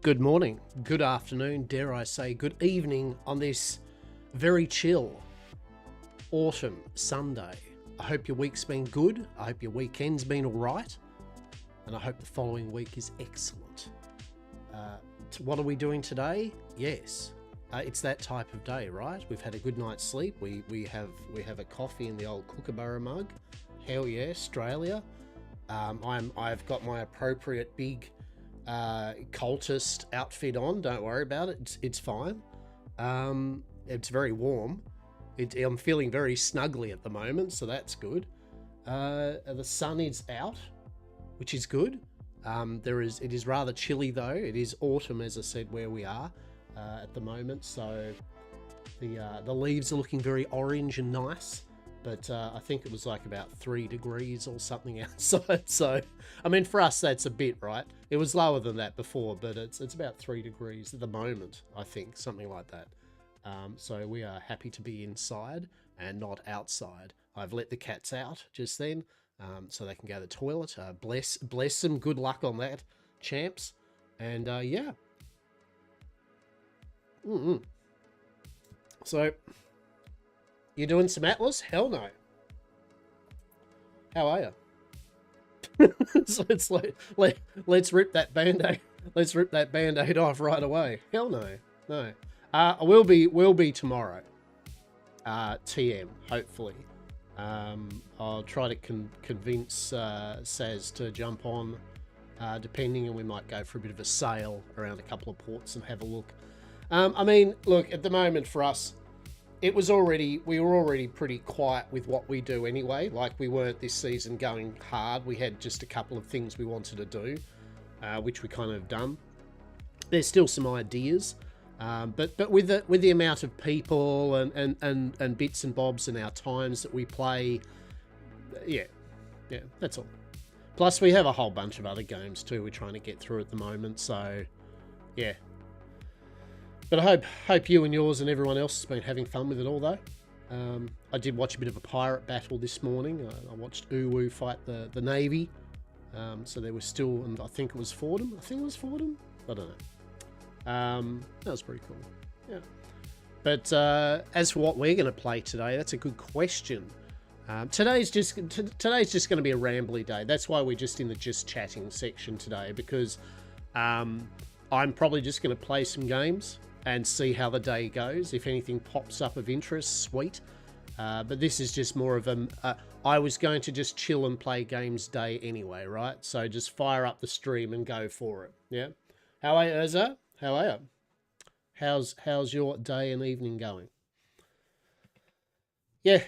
Good morning, good afternoon, dare I say good evening on this very chill autumn Sunday. I hope your week's been good. I hope your weekend's been all right. And I hope the following week is excellent. What are we doing today? Yes, it's that type of day, right? We've had a good night's sleep. We have a coffee in the old Kookaburra mug. Hell yeah, Australia. I've got my appropriate big cultist outfit on. Don't worry about it. It's fine. It's very warm. I'm feeling very snuggly at the moment, so that's good. The sun is out, which is good. It is rather chilly though. It is autumn, as I said, where we are at the moment. So the leaves are looking very orange and nice. But I think it was like about 3 degrees or something outside. So, I mean, for us, that's a bit, right? It was lower than that before, but it's about 3 degrees at the moment, I think, something like that. So we are happy to be inside and not outside. I've let the cats out just then, so they can go to the toilet. Bless them. Good luck on that, champs. And yeah. So, you doing some Atlas? Hell no. How are you? So it's like, let's rip that band-aid. Let's rip that band-aid off right away. Hell no. No. We'll be tomorrow. TM, hopefully. I'll try to convince Saz to jump on, depending, and we might go for a bit of a sail around a couple of ports and have a look. I mean, look, at the moment for us, we were already pretty quiet with what we do anyway. Like, we weren't this season going hard. We had just a couple of things we wanted to do, which we kind of done. There's still some ideas, but with the amount of people and bits and bobs and our times that we play, yeah, that's all. Plus, we have a whole bunch of other games too we're trying to get through at the moment. So, yeah. But I hope you and yours and everyone else has been having fun with it all, though. I did watch a bit of a pirate battle this morning. I watched Uwu fight the Navy. So there was still, and I think it was Fordham. I don't know. That was pretty cool. Yeah. But as for what we're going to play today, that's a good question. Today's just going to be a rambly day. That's why we're just in the just chatting section today, because I'm probably just going to play some games and see how the day goes. If anything pops up of interest, sweet. But this is just more of I was going to just chill and play games day anyway, right? So just fire up the stream and go for it. Yeah. How are you, Urza? How are you? How's your day and evening going? Yeah.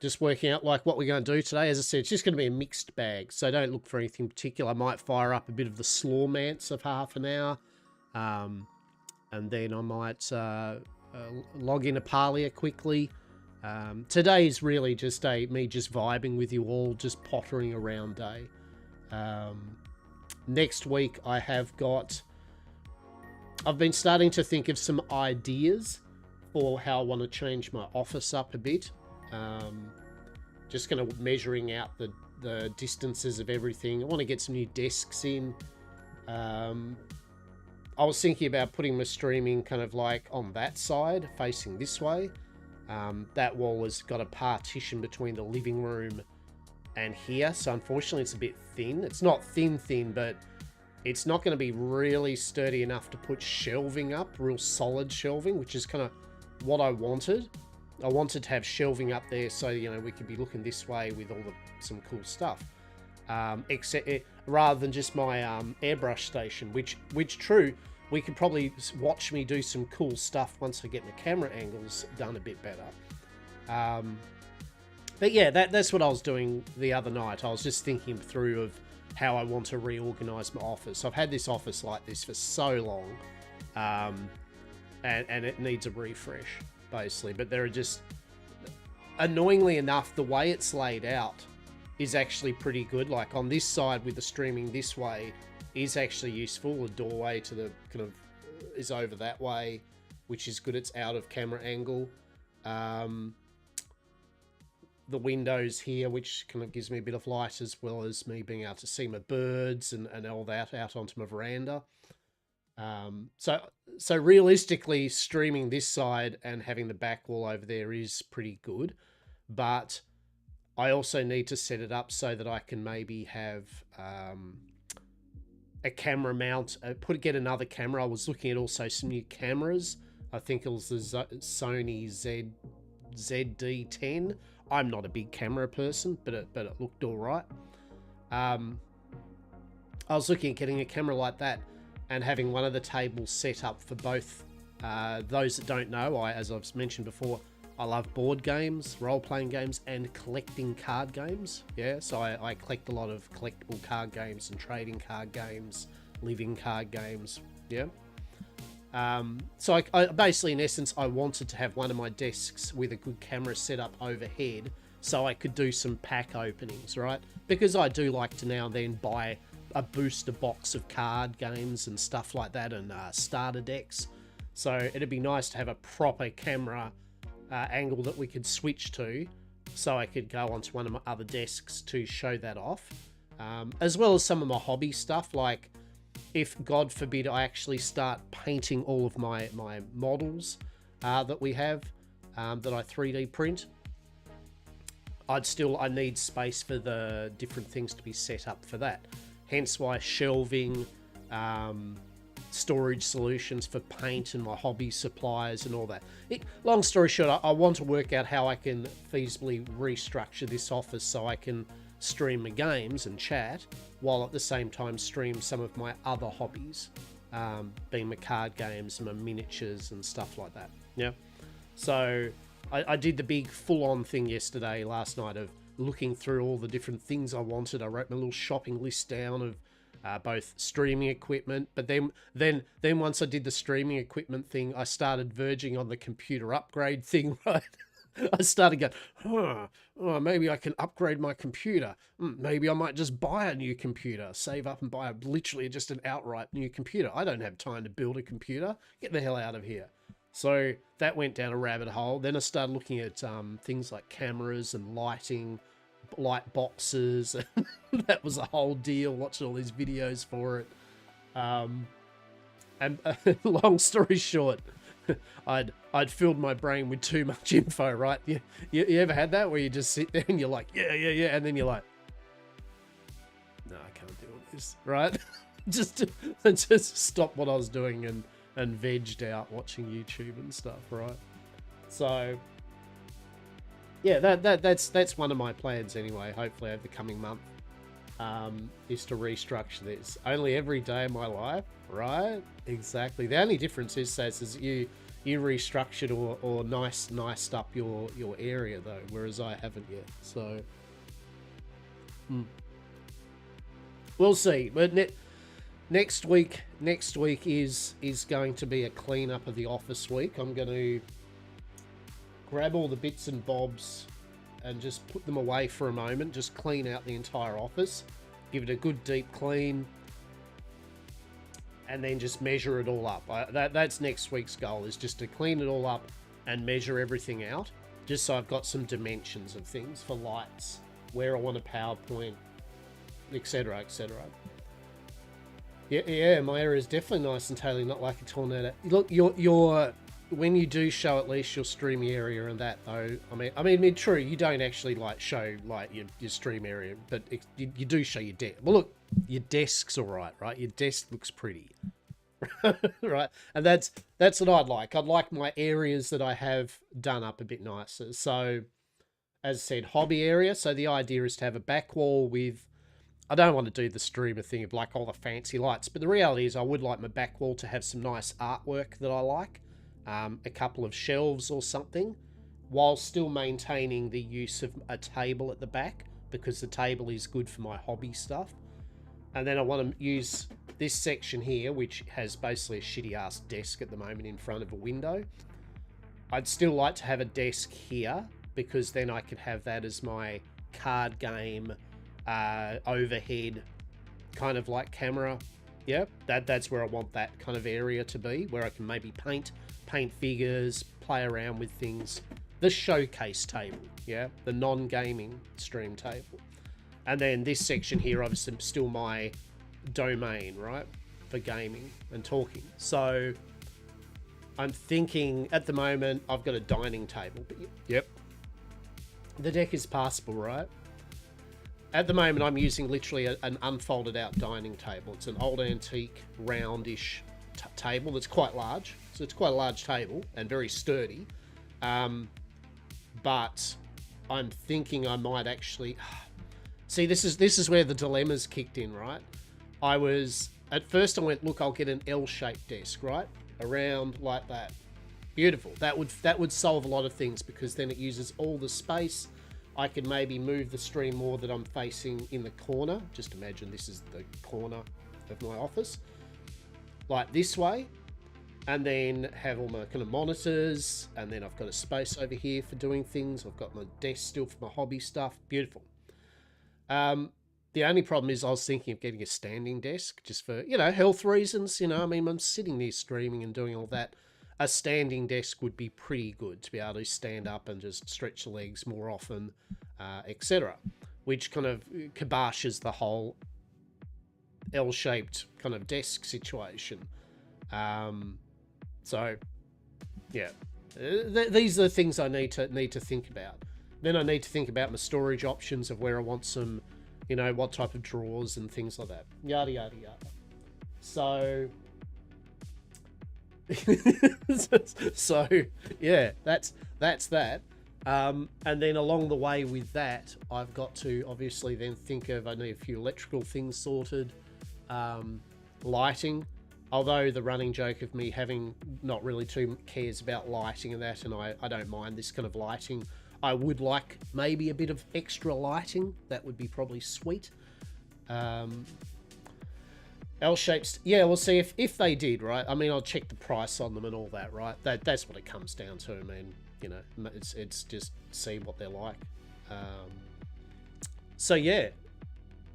Just working out like what we're going to do today. As I said, it's just going to be a mixed bag. So don't look for anything particular. I might fire up a bit of the Slawmance of half an hour. And then I might log into Parlia quickly. Today is really just me just vibing with you all, just pottering around day. Next week I've been starting to think of some ideas for how I want to change my office up a bit. Just going to measuring out the distances of everything. I want to get some new desks in. I was thinking about putting my streaming kind of like on that side, facing this way. That wall has got a partition between the living room and here, so unfortunately it's a bit thin. It's not thin, but it's not going to be really sturdy enough to put shelving up, real solid shelving, which is kind of what I wanted. I wanted to have shelving up there so, you know, we could be looking this way with some cool stuff. Rather than just my airbrush station, which true, we could probably watch me do some cool stuff once I get my camera angles done a bit better. But yeah, that's what I was doing the other night. I was just thinking through of how I want to reorganize my office. I've had this office like this for so long, and it needs a refresh, basically. But there are just, annoyingly enough, the way it's laid out is actually pretty good. Like on this side with the streaming this way is actually useful. The doorway to the kind of is over that way, which is good. It's out of camera angle. The windows here, which kind of gives me a bit of light, as well as me being able to see my birds and all that out onto my veranda. So realistically, streaming this side and having the back wall over there is pretty good, but I also need to set it up so that I can maybe have a camera mount, get another camera. I was looking at also some new cameras. I think it was the Sony ZD-10. I'm not a big camera person, but it looked all right. I was looking at getting a camera like that and having one of the tables set up for both. Those that don't know, as I've mentioned before, I love board games, role-playing games, and collecting card games. Yeah, so I collect a lot of collectible card games and trading card games, living card games. Yeah. So I basically, in essence, I wanted to have one of my desks with a good camera set up overhead so I could do some pack openings, right? Because I do like to now and then buy a booster box of card games and stuff like that, and starter decks. So it'd be nice to have a proper camera angle that we could switch to, so I could go onto one of my other desks to show that off, as well as some of my hobby stuff. Like, if God forbid I actually start painting all of my models that we have, that I 3D print, I need space for the different things to be set up for that. Hence why shelving, storage solutions for paint and my hobby supplies and all that. Long story short, I want to work out how I can feasibly restructure this office so I can stream my games and chat while at the same time stream some of my other hobbies, being my card games and my miniatures and stuff like that. Yeah. So I did the big full-on thing last night of looking through all the different things I wanted. I wrote my little shopping list down of both streaming equipment, but then once I did the streaming equipment thing, I started verging on the computer upgrade thing, right? I started going, maybe I can upgrade my computer. Maybe I might just buy a new computer, save up and buy literally just an outright new computer. I don't have time to build a computer. Get the hell out of here. So that went down a rabbit hole. Then I started looking at things like cameras and lighting, light boxes. That was a whole deal, watching all these videos for it. And long story short, I'd filled my brain with too much info, right? You ever had that where you just sit there and you're like, yeah, and then you're like, no, I can't do all this, right? just stop what I was doing and vegged out watching YouTube and stuff, right? So yeah, that's one of my plans anyway, hopefully over the coming month, is to restructure this. Only every day of my life, right? Exactly. The only difference is you restructured or niced up your area though, whereas I haven't yet. So we'll see. But next week is going to be a cleanup of the office week. I'm going to grab all the bits and bobs and just put them away for a moment, just clean out the entire office, give it a good deep clean, and then just measure it all up. That's next week's goal, is just to clean it all up and measure everything out, just so I've got some dimensions of things for lights, where I want a PowerPoint, etc, etc. Yeah, my area is definitely nice and totally not like a tornado. Look, your when you do show at least your stream area and that though, I mean, true, you don't actually show your stream area, but you do show your desk. Well, look, your desk's all right? Your desk looks pretty, right? And that's what I'd like. I'd like my areas that I have done up a bit nicer. So, as I said, hobby area. So the idea is to have a back wall with, I don't want to do the streamer thing of all the fancy lights, but the reality is I would like my back wall to have some nice artwork that I like. A couple of shelves or something, while still maintaining the use of a table at the back, because the table is good for my hobby stuff. And then I want to use this section here, which has basically a shitty ass desk at the moment in front of a window. I'd still like to have a desk here, because then I could have that as my card game overhead kind of camera. Yeah, that's where I want that kind of area to be, where I can maybe paint figures, play around with things. The showcase table, yeah, the non-gaming stream table. And then this section here, obviously still my domain, right? for gaming and talking. So I'm thinking at the moment I've got a dining table. But yep, the deck is passable, right? At the moment I'm using literally an unfolded out dining table. It's an old antique roundish table that's quite large. So it's quite a large table and very sturdy. But I'm thinking I might actually see, this is where the dilemma's kicked in, right? At first I went, look, I'll get an L-shaped desk, right? Around like that. Beautiful. That would solve a lot of things, because then it uses all the space. I can maybe move the stream more that I'm facing in the corner. Just imagine this is the corner of my office. Like this way. And then have all my kind of monitors. And then I've got a space over here for doing things. I've got my desk still for my hobby stuff. Beautiful. The only problem is I was thinking of getting a standing desk just for, health reasons. I mean, I'm sitting there streaming and doing all that. A standing desk would be pretty good to be able to stand up and just stretch the legs more often, etc. Which kind of kiboshes the whole L-shaped kind of desk situation. So, yeah, these are the things I need to think about. Then I need to think about my storage options of where I want some, what type of drawers and things like that. Yada, yada, yada. So, so yeah, that's that. And then along the way with that, I've got to obviously then think of, I need a few electrical things sorted, lighting. Although the running joke of me having not really too cares about lighting and that, and I don't mind this kind of lighting. I would like maybe a bit of extra lighting. That would be probably sweet. L-shapes, yeah, we'll see if they did, right? I mean, I'll check the price on them and all that, right? That's what it comes down to. I mean, it's just see what they're like. So yeah,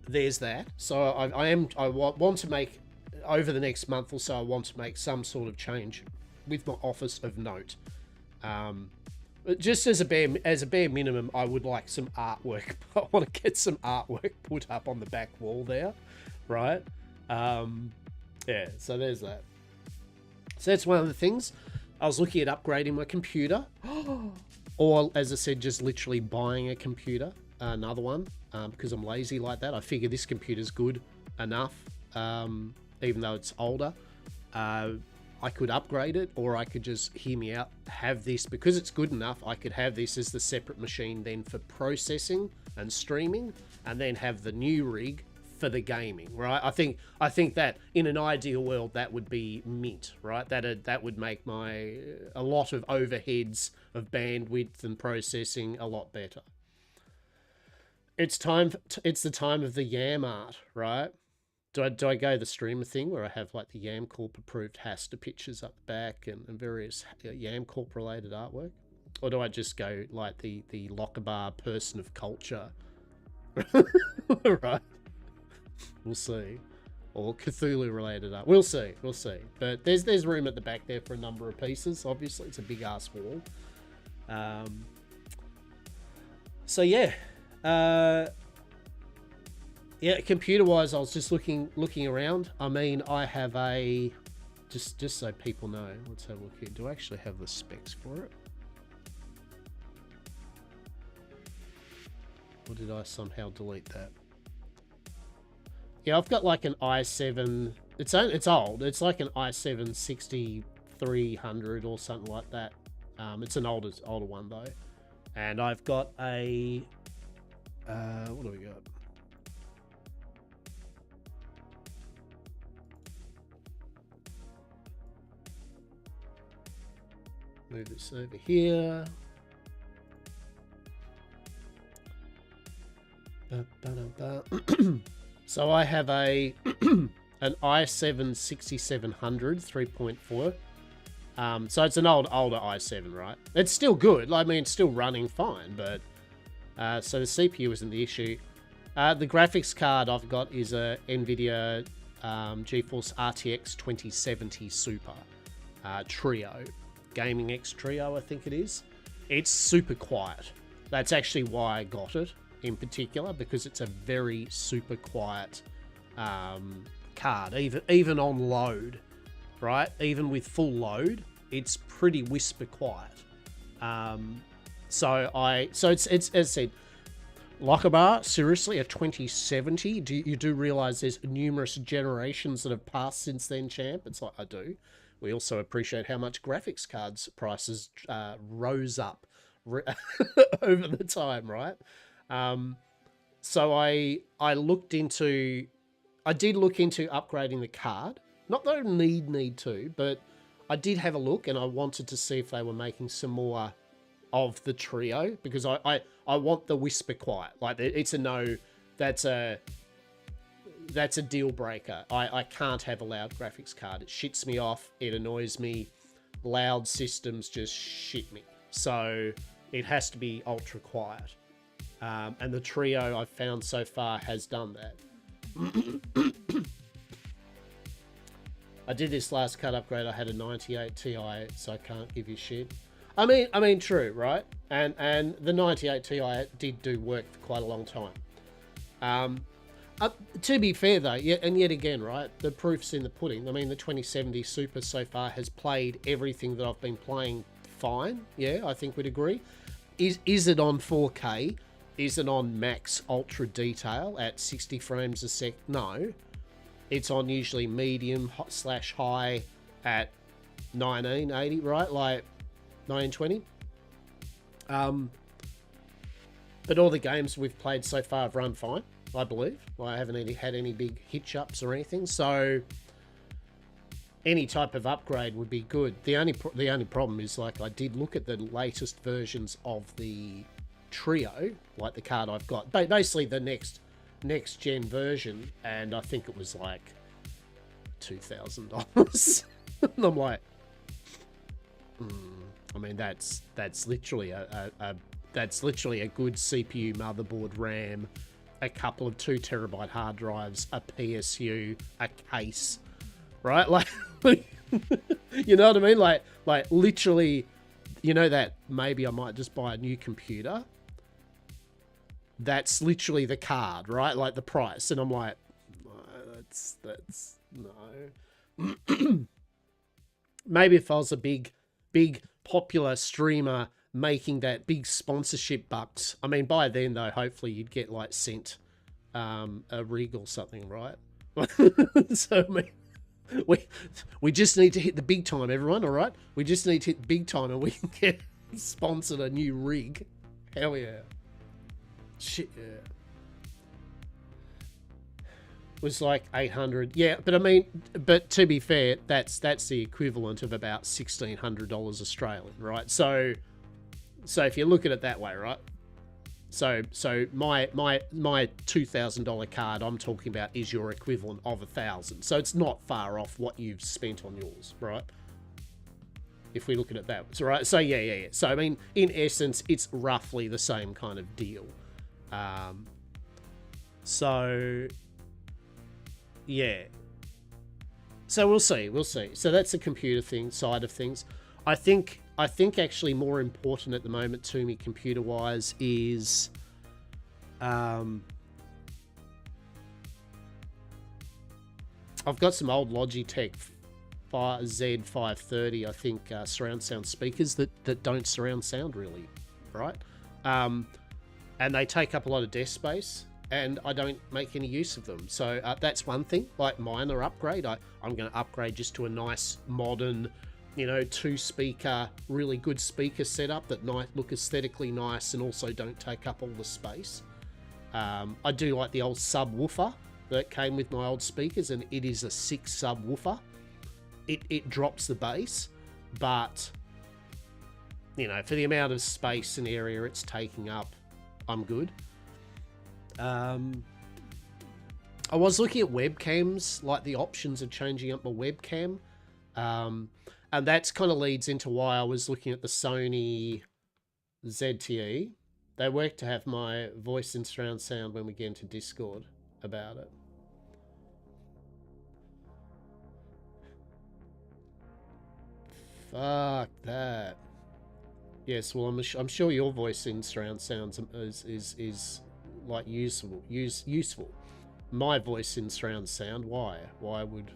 there's that. So I want to make, over the next month or so, I want to make some sort of change with my office of note. Just as a bare minimum, I would like some artwork. I want to get some artwork put up on the back wall there, right? Yeah, so there's that. So that's one of the things. I was looking at upgrading my computer, or as I said, just literally buying a computer, another one, because I'm lazy like that. I figure this computer's good enough, even though it's older. I could upgrade it, or I could just, hear me out, have this, because it's good enough, I could have this as the separate machine then for processing and streaming, and then have the new rig for the gaming, right? I think that in an ideal world that would be mint, right? That would make a lot of overheads of bandwidth and processing a lot better. It's the time of the YAM art, right? Do I go the streamer thing where I have like the YAM Corp approved Hasta pictures up the back and various YAM Corp related artwork? Or do I just go like the Lockerbar person of culture? Right. We'll see. Or Cthulhu related art. We'll see. But there's room at the back there for a number of pieces. Obviously, it's a big ass wall. So yeah. Yeah, computer-wise, I was just looking around. I mean, I have a... Just so people know, let's have a look here. Do I actually have the specs for it? Or did I somehow delete that? Yeah, I've got like an i7... It's old. It's like an i7 6300 or something like that. It's an older one, though. And I've got a... what do we got? Move this over here. So I have an i7 6700 3.4. So it's an older i7, right? It's still good. I mean, it's still running fine, but so the CPU isn't the issue. The graphics card I've got is a NVIDIA GeForce RTX 2070 Super Trio. Gaming X Trio, I think it is. It's super quiet. That's actually why I got it in particular, because it's a very super quiet card, even on load, right? Even with full load, it's pretty whisper quiet. So it's as I said, Lochaber, seriously, a 2070. You do realize there's numerous generations that have passed since then, champ? It's like, I do. We also appreciate how much graphics cards prices rose up over the time, right? So I did look into upgrading the card. Not that I need to, but I did have a look, and I wanted to see if they were making some more of the trio, because I want the whisper quiet. Like, it's a no. That's a deal breaker. I can't have a loud graphics card. It shits me off. It annoys me. Loud systems just shit me. So it has to be ultra quiet. And the trio I've found so far has done that. I did this last card upgrade. I had a 98 Ti, so I can't give you shit. I mean, true, right? And the 98 Ti did do work for quite a long time. To be fair, though, yet again, right, the proof's in the pudding. I mean, the 2070 Super so far has played everything that I've been playing fine. Yeah, I think we'd agree. Is it on 4K? Is it on max ultra detail at 60 frames a sec? No. It's on usually medium / high at 1980, right? Like 1920. But all the games we've played so far have run fine, I believe. I haven't had any big hitch-ups or anything, so any type of upgrade would be good. The only problem is, like, I did look at the latest versions of the trio, like the card I've got, basically the next gen version, and I think it was like $2,000. And I'm like, I mean, that's literally that's literally a good CPU, motherboard, RAM, a couple of 2 terabyte hard drives, a PSU, a case, right? Like, you know what I mean? Like literally, you know, that maybe I might just buy a new computer. That's literally the card, right? Like the price. And I'm like, no, that's no. Maybe if I was a big popular streamer making that big sponsorship bucks. I mean, by then though, hopefully you'd get like sent a rig or something, right? So I mean, we just need to hit the big time, everyone. All right, we just need to hit the big time, and we can get sponsored a new rig. Hell yeah! Shit yeah. It was like 800. Yeah, but I mean, but to be fair, that's the equivalent of about $1,600 Australian, right? So if you look at it that way, right? So my $2,000 card I'm talking about is your equivalent of 1,000. So it's not far off what you've spent on yours, right? If we look at it that way, right? So yeah. So I mean, in essence, it's roughly the same kind of deal. So yeah. So we'll see. So that's the computer side of things. I think actually more important at the moment to me, computer-wise, is I've got some old Logitech Z530, I think, surround sound speakers that don't surround sound really, right? And they take up a lot of desk space, and I don't make any use of them. So that's one thing. Like minor upgrade, I'm going to upgrade just to a nice modern, 2-speaker, really good speaker setup that might look aesthetically nice and also don't take up all the space. I do like the old subwoofer that came with my old speakers, and it is a 6 subwoofer. It drops the bass, but for the amount of space and area it's taking up, I'm good. I was looking at webcams, like the options of changing up my webcam. And that's kind of leads into why I was looking at the Sony ZTE. They work to have my voice in surround sound when we get into Discord about it. Fuck that. Yes, well, I'm sure your voice in surround sounds is like useful. My voice in surround sound. Why? Why would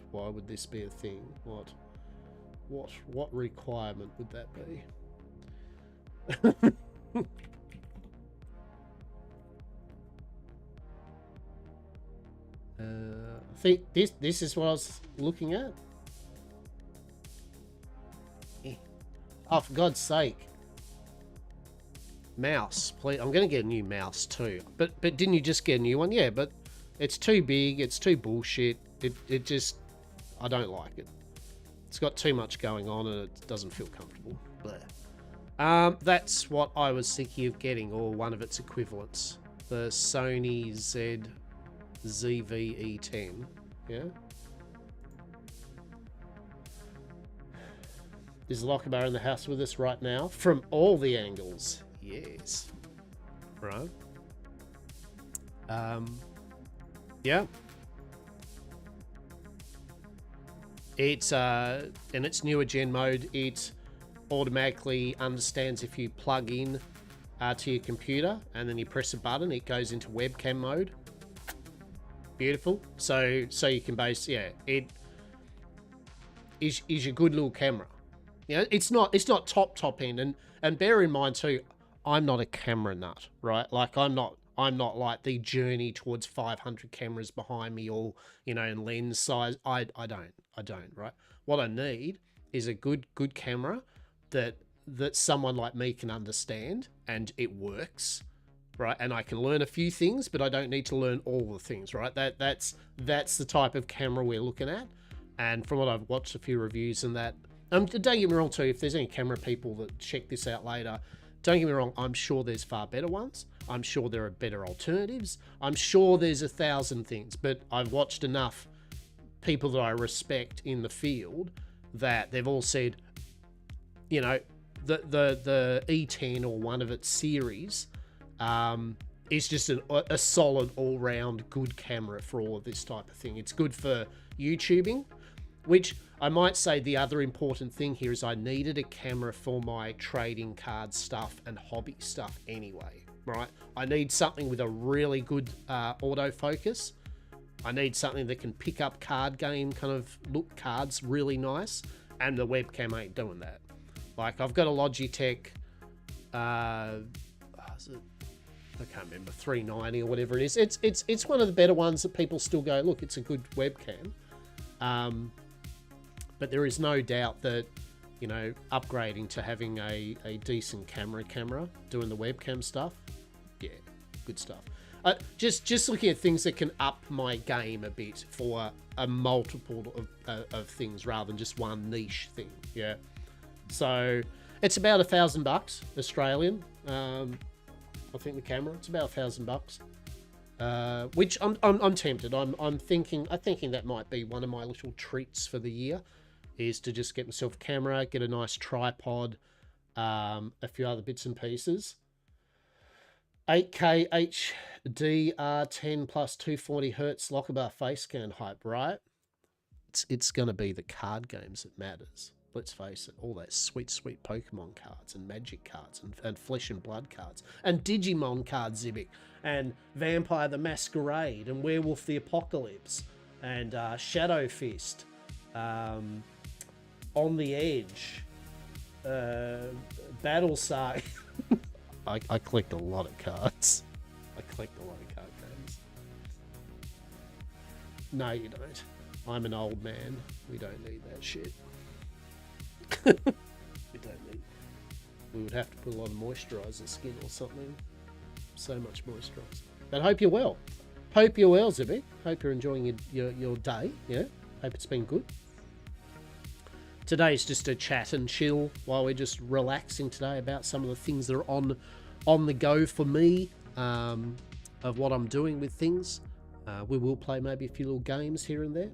this be a thing? What requirement would that be? I think this is what I was looking at. Oh, for God's sake. Mouse, please. I'm going to get a new mouse too. But didn't you just get a new one? Yeah, but it's too big. It's too bullshit. It just, I don't like it. It's got too much going on and it doesn't feel comfortable. Bleh. That's what I was thinking of getting, or one of its equivalents. The Sony ZV-E10. Yeah. Is Lockabar in the house with us right now? From all the angles. Yes. Right. Yeah. It's in its newer gen mode, it automatically understands if you plug in to your computer and then you press a button, it goes into webcam mode. Beautiful. So you can it is your good little camera. You know, it's not top end, and bear in mind too, I'm not a camera nut, right? Like I'm not like the journey towards 500 cameras behind me, or in lens size. I don't, right? What I need is a good camera that someone like me can understand and it works, right? And I can learn a few things, but I don't need to learn all the things, right? That's the type of camera we're looking at. And from what I've watched a few reviews and that, don't get me wrong too, if there's any camera people that check this out later, don't get me wrong, I'm sure there's far better ones. I'm sure there are better alternatives. I'm sure there's 1,000 things, but I've watched enough people that I respect in the field that they've all said, the E10 or one of its series is just a solid all-round good camera for all of this type of thing. It's good for YouTubing, which I might say the other important thing here is I needed a camera for my trading card stuff and hobby stuff anyway, right? I need something with a really good autofocus. I need something that can pick up card game kind of look cards really nice, and the webcam ain't doing that. Like I've got a Logitech, I can't remember, 390 or whatever it is. It's one of the better ones that people still go, look, it's a good webcam. But there is no doubt that, upgrading to having a decent camera doing the webcam stuff, yeah, good stuff. Just looking at things that can up my game a bit for a multiple of things rather than just one niche thing, yeah. So it's about $1,000 Australian. I think the camera, it's about $1,000. Which I'm tempted. I'm thinking that might be one of my little treats for the year, is to just get myself a camera, get a nice tripod, a few other bits and pieces. 8K HDR10 plus 240 Hertz Lockabar face scan hype, right? It's going to be the card games that matters. Let's face it, all that sweet Pokemon cards and Magic cards and Flesh and Blood cards and Digimon cards, Zibik, and Vampire the Masquerade and Werewolf the Apocalypse and Shadow Fist, On the Edge, Battle Saga. I collect a lot of cards. I collect a lot of card games. No, you don't. I'm an old man. We don't need that shit. We don't need. We would have to put a lot of moisturiser skin or something. So much moisturiser. But hope you're well. Hope you're well, Zibby. Hope you're enjoying your day. Yeah. Hope it's been good. Today's just a chat and chill while we're just relaxing today about some of the things that are on the go for me, of what I'm doing with things. We will play maybe a few little games here and there.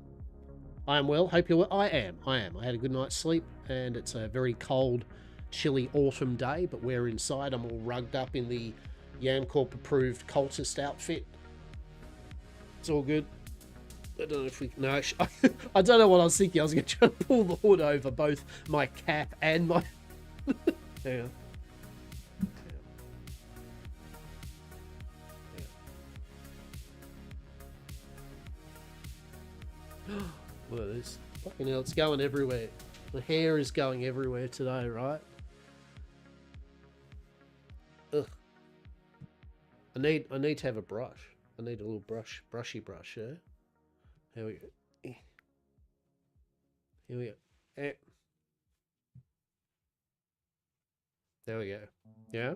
I am well. Hope you're well. I am. I had a good night's sleep, and it's a very cold, chilly autumn day, but we're inside. I'm all rugged up in the Yamcorp approved cultist outfit. It's all good. I don't know if we... No, I don't know what I was thinking. I was going to try to pull the hood over both my cap and my... Yeah. Look at this. Fucking hell, it's going everywhere. The hair is going everywhere today, right? Ugh. I need to have a brush. I need a little brushy brush, yeah? Here we go. Here we go. There we go. Yeah?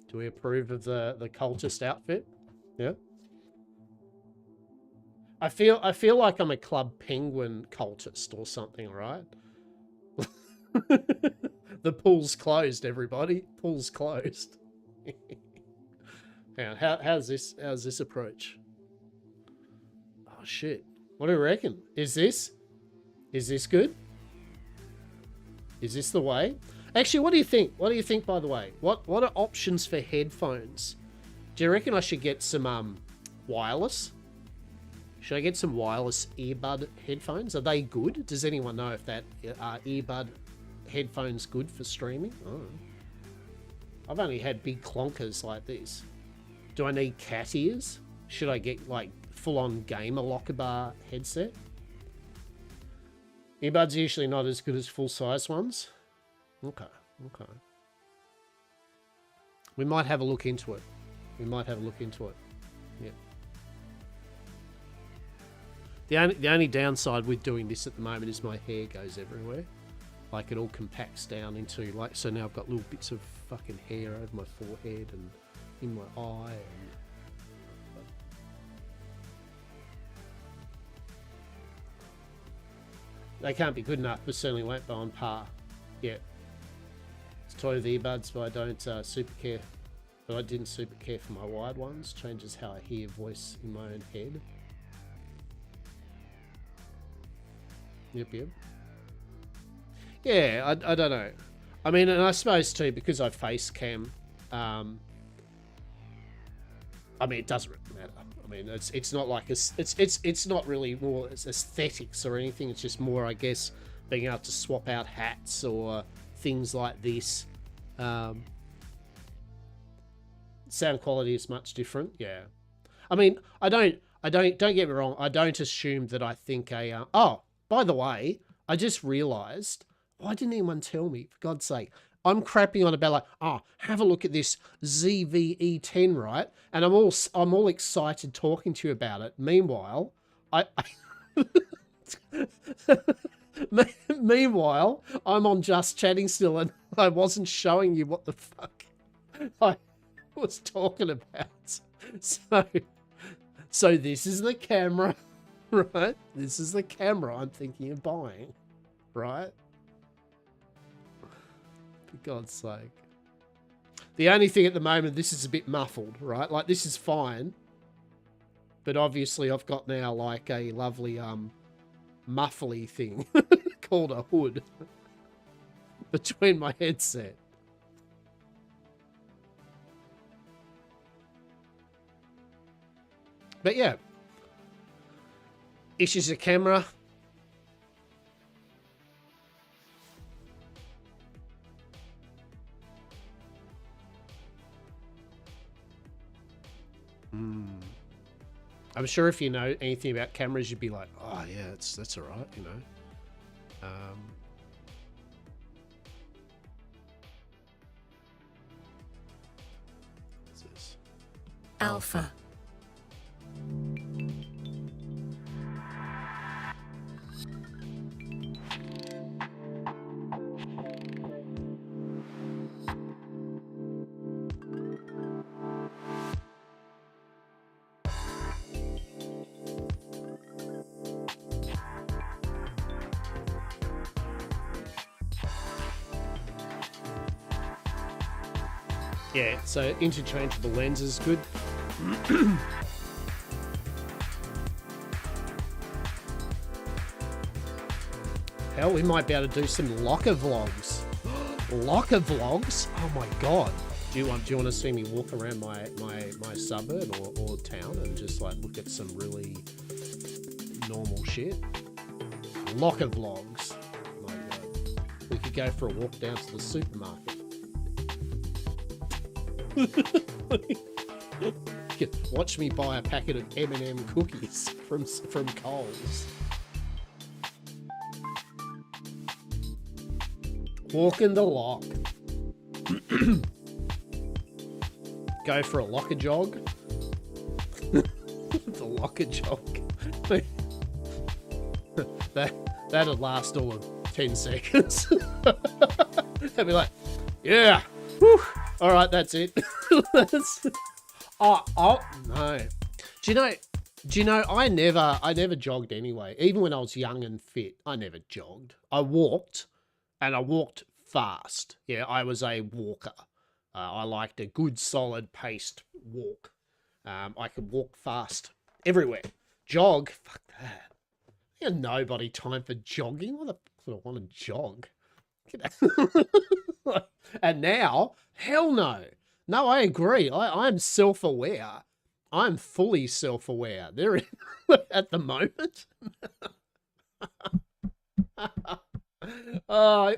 Do we approve of the cultist outfit? Yeah? I feel like I'm a Club Penguin cultist or something, right? The pool's closed, everybody. Pool's closed. Hang on, how's this approach? Oh shit. What do you reckon? Is this good? Is this the way? Actually, what do you think? What do you think, by the way? What are options for headphones? Do you reckon I should get some wireless? Should I get some wireless earbud headphones? Are they good? Does anyone know if that earbud headphones good for streaming? Oh. I've only had big clonkers like this. Do I need cat ears? Should I get like full-on gamer Lockerbar headset? Earbuds are usually not as good as full-size ones. Okay. We might have a look into it. Yeah. The only downside with doing this at the moment is my hair goes everywhere. Like it all compacts down into like, so now I've got little bits of fucking hair over my forehead and in my eye. And they can't be good enough, but certainly won't be on par. Yeah. It's toy with earbuds, but I don't super care. But I didn't super care for my wired ones. Changes how I hear voice in my own head. Yep. Yeah, I don't know. I mean, and I suppose too, because I face cam, I mean, it doesn't really matter. I mean, it's not like it's not really more aesthetics or anything. It's just more, I guess, being able to swap out hats or things like this. Sound quality is much different. Yeah, I mean, don't get me wrong. I don't assume that I think oh, by the way, I just realised. Why didn't anyone tell me? For God's sake. I'm crapping on about like, oh, have a look at this ZVE10, right? And I'm all excited talking to you about it. Meanwhile, Meanwhile, I'm on Just Chatting still, and I wasn't showing you what the fuck I was talking about. So this is the camera, right? This is the camera I'm thinking of buying, right? For God's sake. The only thing at the moment, this is a bit muffled, right? Like, this is fine. But obviously I've got now, like, a lovely, muffly thing called a hood between my headset. But yeah. Issues of camera. I'm sure if you know anything about cameras, you'd be like, oh yeah, that's all right, you know. What's this? Alpha. Yeah, so interchangeable lens is good. Hell, we might be able to do some locker vlogs. Locker vlogs? Oh my god. Do you want to see me walk around my suburb or town and just like look at some really normal shit? Locker vlogs. Oh my god. We could go for a walk down to the supermarket. Watch me buy a packet of M&M cookies from Coles. Walking the lock. Go for a locker jog. The locker jog. That'd last all of 10 seconds. They'd be like, yeah, whew. All right, that's it. Oh no. Do you know I never jogged anyway. Even when I was young and fit, I never jogged. I walked, and I walked fast. Yeah, I was a walker. I liked a good solid paced walk. I could walk fast everywhere. Jog, fuck that. You got nobody time for jogging. What the fuck would I want to jog? And now, hell no. No, I agree. I'm self-aware. I'm fully self-aware. There, at the moment. Oh,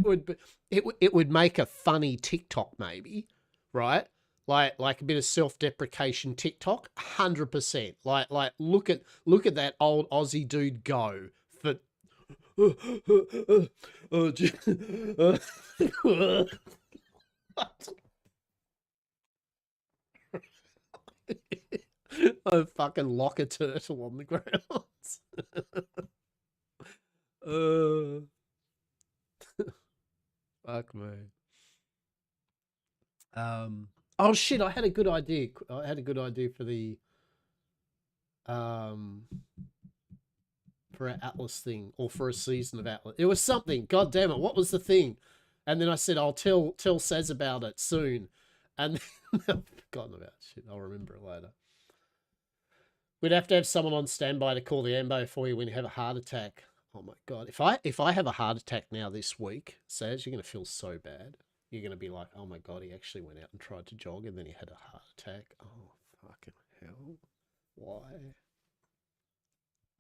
it would make a funny TikTok maybe, right? Like a bit of self-deprecation TikTok, 100%. Like look at that old Aussie dude go for. I fucking lock a turtle on the ground. Fuck me. Oh shit! I had a good idea. I had a good idea for the for an Atlas thing or for a season of Atlas. It was something. God damn it! What was the thing? And then I said I'll tell Saz about it soon, and I've forgotten about shit. I'll remember it later. We'd have to have someone on standby to call the ambo for you when you have a heart attack. Oh my god! If I have a heart attack now this week, Saz, you're gonna feel so bad. You're gonna be like, oh my god, he actually went out and tried to jog and then he had a heart attack. Oh fucking hell! Why?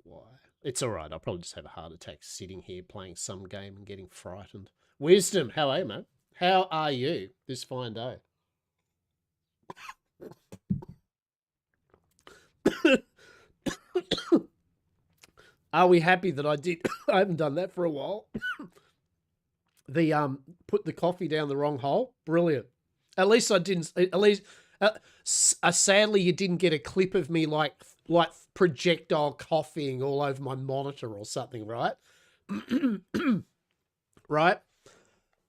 Why? It's all right. I'll probably just have a heart attack sitting here playing some game and getting frightened. Wisdom, how are you, mate? How are you this fine day? Are we happy that I did? I haven't done that for a while. The put the coffee down the wrong hole. Brilliant. At least I didn't. At least, sadly, you didn't get a clip of me like projectile coughing all over my monitor or something, right? Right.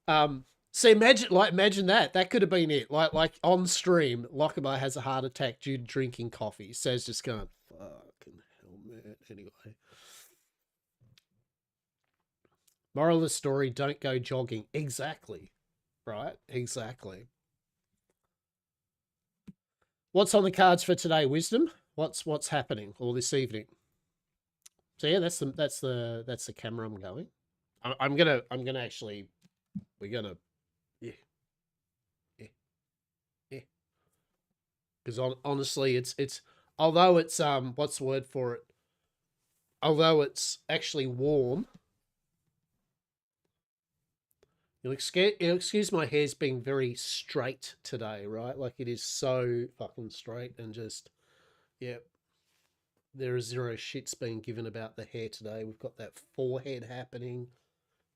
So imagine that. That could have been it. Like on stream, Lockaby has a heart attack due to drinking coffee. Says just going, fucking hell, man. Anyway. Moral of the story, don't go jogging. Exactly. Right? Exactly. What's on the cards for today, Wisdom? What's happening or this evening? So yeah, that's the camera I'm going. I'm gonna actually we're gonna yeah. Because honestly, it's although it's what's the word for it? Although it's actually warm. You'll excuse my hair's being very straight today, right? Like it is so fucking straight and just, yeah. There is zero shits being given about the hair today. We've got that forehead happening.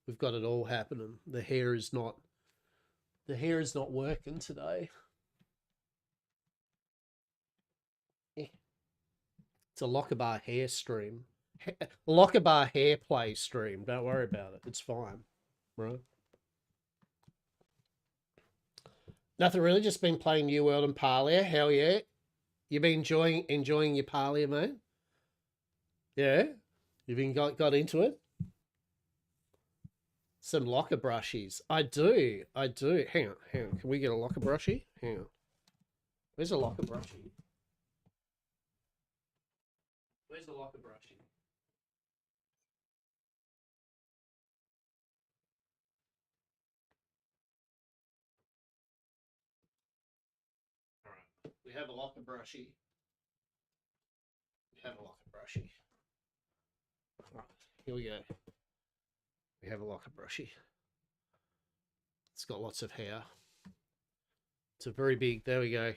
We've got it all happening. The hair is not working today. It's a Lockabar hair stream. Lockabar hair play stream. Don't worry about it. It's fine. Right? Nothing really, just been playing New World and Parlia. Hell yeah. You been enjoying your Parlia, mate? Yeah? You've been got into it? Some locker brushies. I do. Hang on. Can we get a locker brushie? Hang on. Where's a locker brushie? Where's the locker brushie? Alright. We have a locker brushie. Right, here we go. We have a locker brushie. It's got lots of hair. It's a very big, there we go.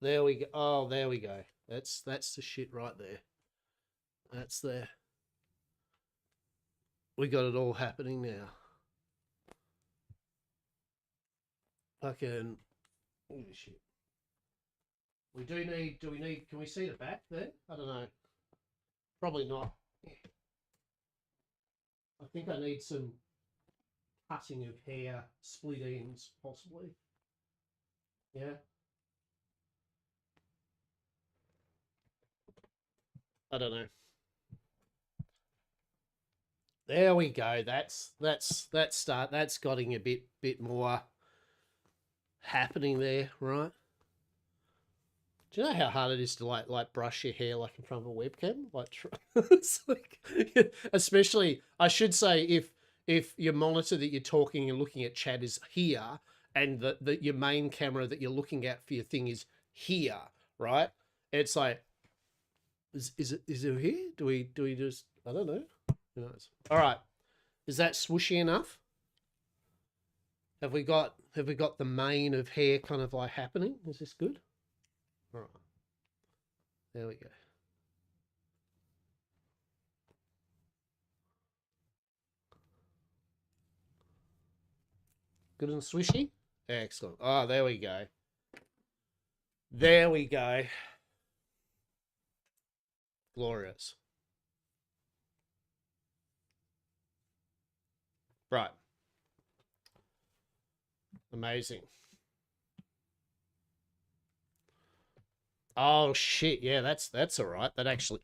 There we go. Oh, there we go. That's the shit right there. That's there. We got it all happening now. Fucking holy shit. We do need. Do we need? Can we see the back there? I don't know. Probably not. I think I need some cutting of hair, split ends, possibly. Yeah. I don't know. There we go. That's start. That's getting a bit more happening there, right? Do you know how hard it is to like brush your hair like in front of a webcam? Like it's like, especially I should say if your monitor that you're talking and looking at chat is here, and the your main camera that you're looking at for your thing is here, right? It's like, is it here? Do we just, I don't know. Who knows? All right, is that swooshy enough? Have we got the mane of hair kind of like happening? Is this good? All right, there we go. Good and swishy? Excellent. Oh, there we go. There we go. Glorious. Right. Amazing. Oh shit, yeah, that's all right. That actually,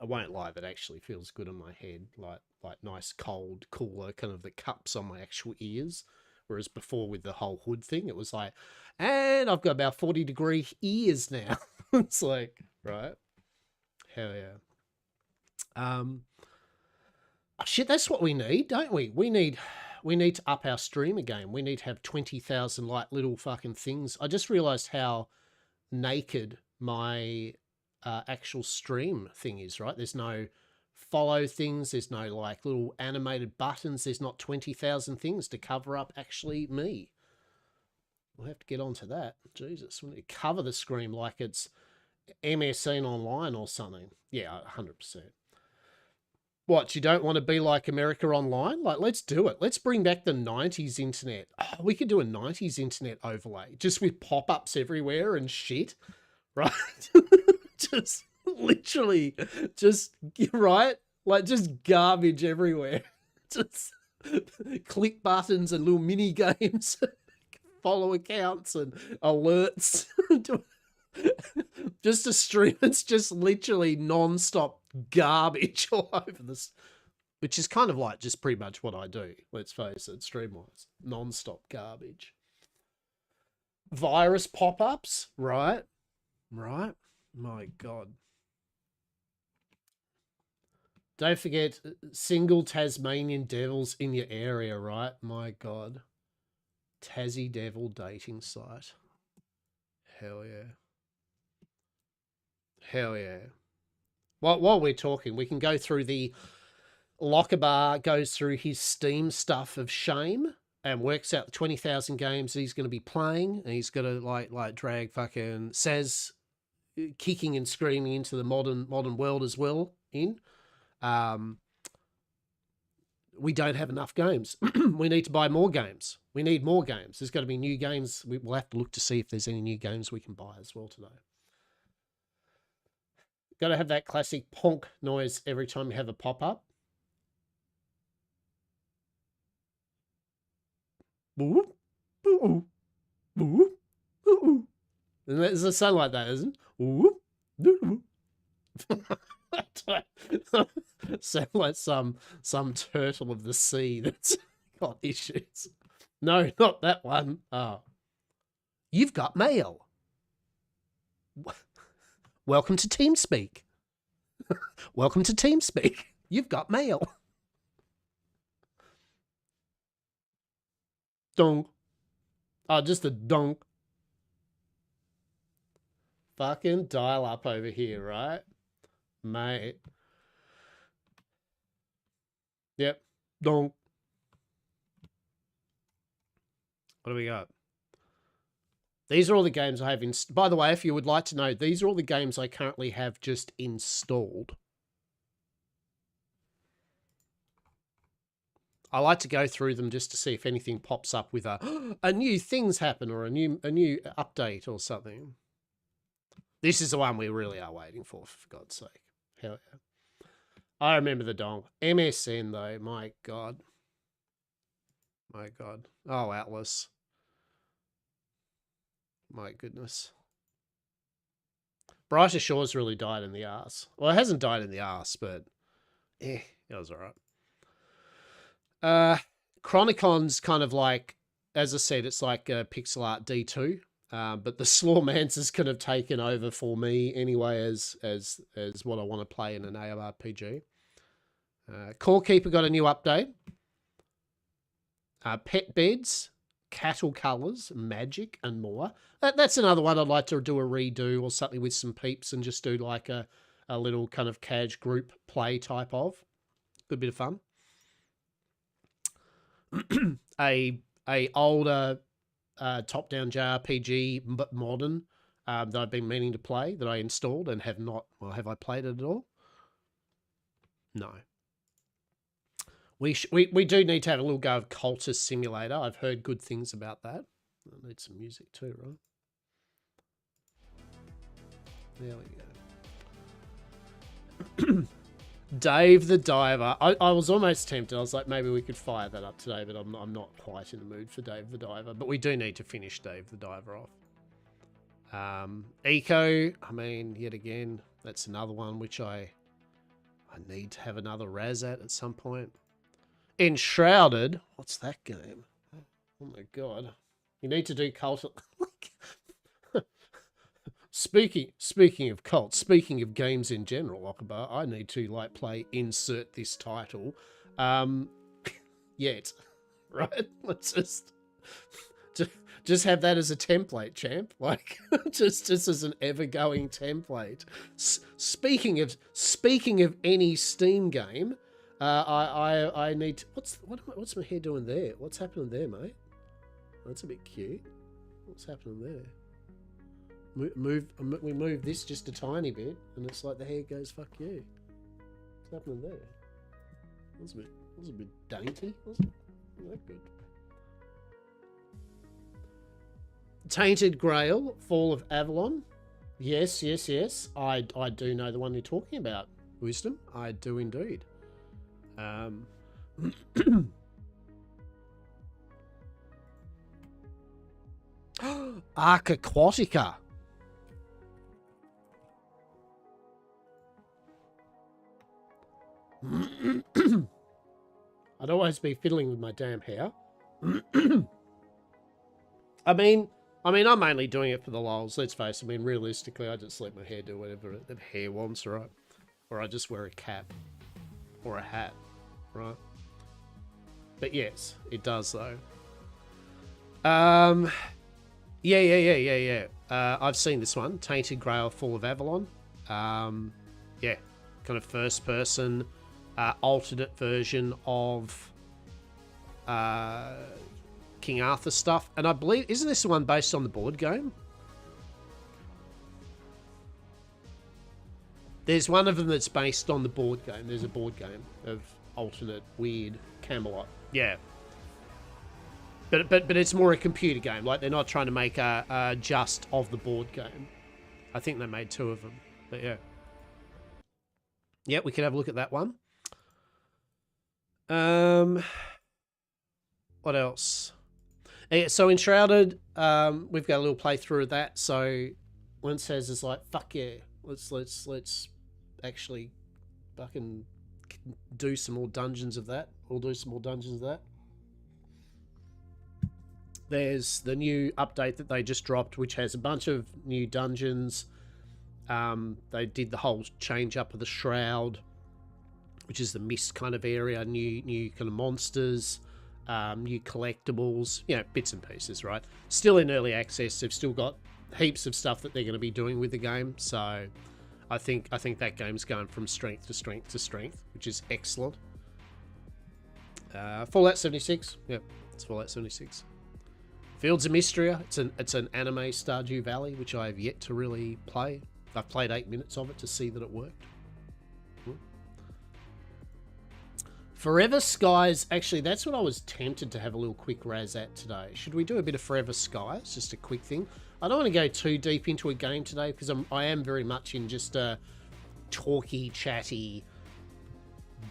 I won't lie, that actually feels good on my head, like nice cold cooler kind of the cups on my actual ears. Whereas before with the whole hood thing, it was like, and I've got about 40-degree ears now. It's like, right? Hell yeah. Shit, that's what we need, don't we? We need to up our streamer game. We need to have 20,000 like little fucking things. I just realized how naked my actual stream thing is, right? There's no follow things. There's no like little animated buttons. There's not 20,000 things to cover up actually me. We'll have to get onto that. Jesus, we need to cover the screen like it's MSN online or something. Yeah, 100%. What, you don't want to be like America Online? Like, let's do it. Let's bring back the 90s internet. Oh, we could do a 90s internet overlay just with pop-ups everywhere and shit, right? Just literally, just, right? Like, just garbage everywhere. Just click buttons and little mini games, follow accounts and alerts. Just a stream. It's just literally non-stop garbage all over this, which is kind of like just pretty much what I do. Let's face it, stream-wise, non-stop garbage. Virus pop-ups, right? Right? My God. Don't forget, single Tasmanian devils in your area, right? My God. Tassie Devil dating site. Hell yeah. Hell yeah. While we're talking, we can go through the Lockerbar goes through his Steam stuff of shame and works out the 20,000 games he's going to be playing, and he's got to like drag fucking Saz kicking and screaming into the modern world as well. We don't have enough games. We need to buy more games. We need more games. There's got to be new games. We'll have to look to see if there's any new games we can buy as well today. Got to have that classic ponk noise every time you have a pop-up. Boo, boo, boo, boo. And there's a sound like that, isn't it? Sound like some turtle of the sea that's got issues. No, not that one. Oh. You've got mail. Welcome to TeamSpeak. Welcome to TeamSpeak. You've got mail. Donk. Oh, just a donk. Fucking dial up over here, right? Mate. Yep. Donk. What do we got? These are all the games I have by the way, if you would like to know, these are all the games I currently have just installed. I like to go through them just to see if anything pops up with a new things happen or a new update or something. This is the one we really are waiting for God's sake. Hell yeah. I remember the dong. MSN though, my God. My God. Oh, Atlas. My goodness. Brighter Shores really died in the arse. Well, it hasn't died in the arse, but it was alright. Chronicon's kind of like, as I said, it's like pixel art D2, but the Slawmancers could have taken over for me anyway as what I want to play in an ARPG. Core Keeper got a new update. Pet Beds, Cattle Colours, Magic, and more. That's another one I'd like to do a redo or something with some peeps and just do like a little kind of cash group play type of. Good bit of fun. a older top-down JRPG, but modern, that I've been meaning to play, that I installed and have not. Well, have I played it at all? No. We do need to have a little go of Cultist Simulator. I've heard good things about that. I need some music too, right? There we go. Dave the Diver. I was almost tempted. I was like, maybe we could fire that up today, but I'm not quite in the mood for Dave the Diver. But we do need to finish Dave the Diver off. Eco. I mean, yet again, that's another one which I need to have another Raz at some point. Enshrouded. What's that game? Oh my God. You need to do cult. Speaking of cults, speaking of games in general, Akabar, I need to like play insert this title. Yet. Right? Let's just have that as a template, champ. Like just as an ever-going template. Speaking of any Steam game, I need to, what's my hair doing there? What's happening there, mate? That's a bit cute. What's happening there? We move this just a tiny bit, and it's like the hair goes, fuck you. What's happening there? That was a bit dainty, wasn't it? Wasn't that good? Tainted Grail, Fall of Avalon. Yes. I do know the one you're talking about. Wisdom. I do indeed. Arc Aquatica. I'd always be fiddling with my damn hair. I mean, I'm only doing it for the lols, let's face it. I mean, realistically, I just let my hair do whatever the hair wants, right? Or I just wear a cap. Or a hat, right? But yes, it does, though. Yeah. I've seen this one. Tainted Grail, Fall of Avalon. Yeah, kind of first-person, alternate version of King Arthur stuff. And I believe, isn't this the one based on the board game? There's one of them that's based on the board game. There's a board game of alternate, weird Camelot. Yeah. But it's more a computer game. Like, they're not trying to make a just of the board game. I think they made 2 of them. But yeah. Yeah, we could have a look at that one. What else? Yeah, so Enshrouded, we've got a little playthrough of that. So when it says it's like, fuck yeah, let's actually fucking do some more dungeons of that. We'll do some more dungeons of that. There's the new update that they just dropped, which has a bunch of new dungeons. They did the whole change up of the Shroud, which is the mist kind of area, new kind of monsters, new collectibles, you know, bits and pieces, right? Still in early access. They've still got heaps of stuff that they're going to be doing with the game. So I think that game's going from strength to strength to strength, which is excellent. Fallout 76. Yep, it's Fallout 76. Fields of Mystria. It's an anime Stardew Valley, which I have yet to really play. I've played 8 minutes of it to see that it worked. Forever Skies. Actually, that's what I was tempted to have a little quick razz at today. Should we do a bit of Forever Skies? Just a quick thing. I don't want to go too deep into a game today because I am very much in just a talky, chatty,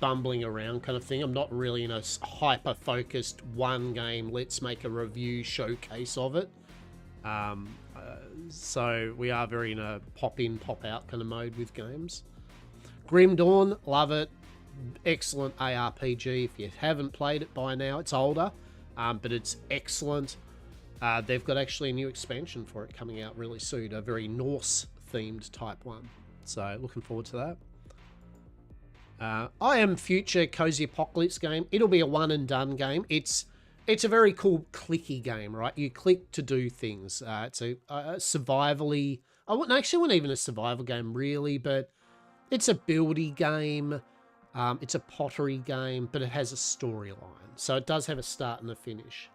bumbling around kind of thing. I'm not really in a hyper-focused one game, let's make a review showcase of it. So we are very in a pop-in, pop-out kind of mode with games. Grim Dawn, love it. Excellent ARPG. If you haven't played it by now, it's older, but it's excellent. They've got actually a new expansion for it coming out really soon, a very Norse-themed type one. So looking forward to that. I Am Future Cozy Apocalypse game. It'll be a one and done game. It's a very cool clicky game, right? You click to do things. It's a survivally. I wouldn't even a survival game really, but it's a buildy game. It's a pottery game, but it has a storyline, so it does have a start and a finish.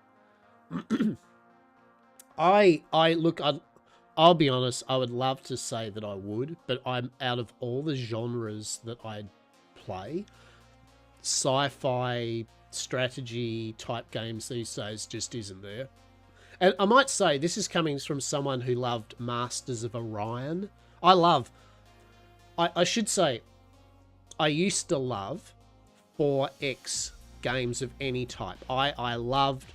I'll be honest. I would love to say that I would, but I'm out of all the genres that I play, sci-fi strategy type games these days just isn't there. And I might say this is coming from someone who loved Masters of Orion. I should say I used to love 4X games of any type. I loved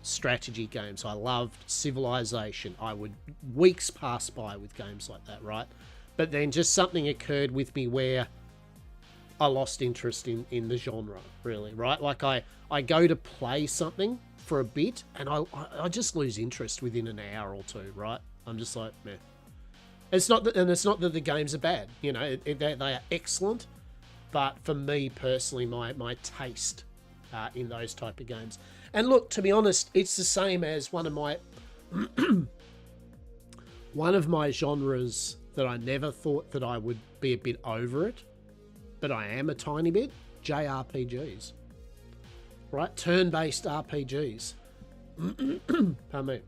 strategy games. I loved Civilization. I would weeks pass by with games like that, right? But then just something occurred with me where I lost interest in the genre, really, right? Like I go to play something for a bit and I just lose interest within an hour or two, right? I'm just like, meh. It's not that the games are bad, you know, they are excellent, but for me personally, my taste in those type of games. And look, to be honest, it's the same as one of my genres that I never thought that I would be a bit over it, but I am a tiny bit. JRPGs, right? Turn-based RPGs. Pardon me.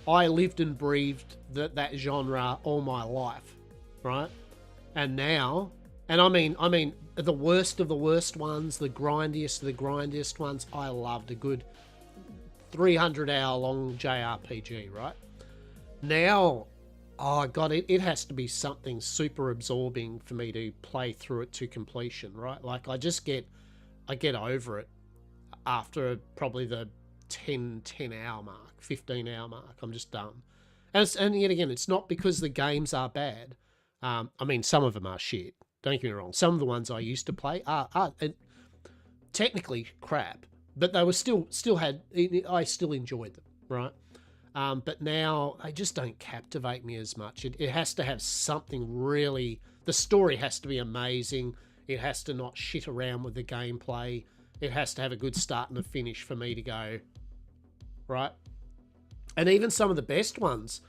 I lived and breathed that genre all my life, right? And now, and I mean, the worst of the worst ones, the grindiest of the grindiest ones, I loved a good 300-hour-long JRPG, right? Now, oh God, it has to be something super absorbing for me to play through it to completion, right? Like I get over it after probably the 10-hour mark, 15-hour mark. I'm just done. And yet again, it's not because the games are bad. I mean, some of them are shit. Don't get me wrong. Some of the ones I used to play are technically crap, but they were I still enjoyed them, right? But now they just don't captivate me as much. It has to have something really. The story has to be amazing. It has to not shit around with the gameplay. It has to have a good start and a finish for me to go, right? And even some of the best ones,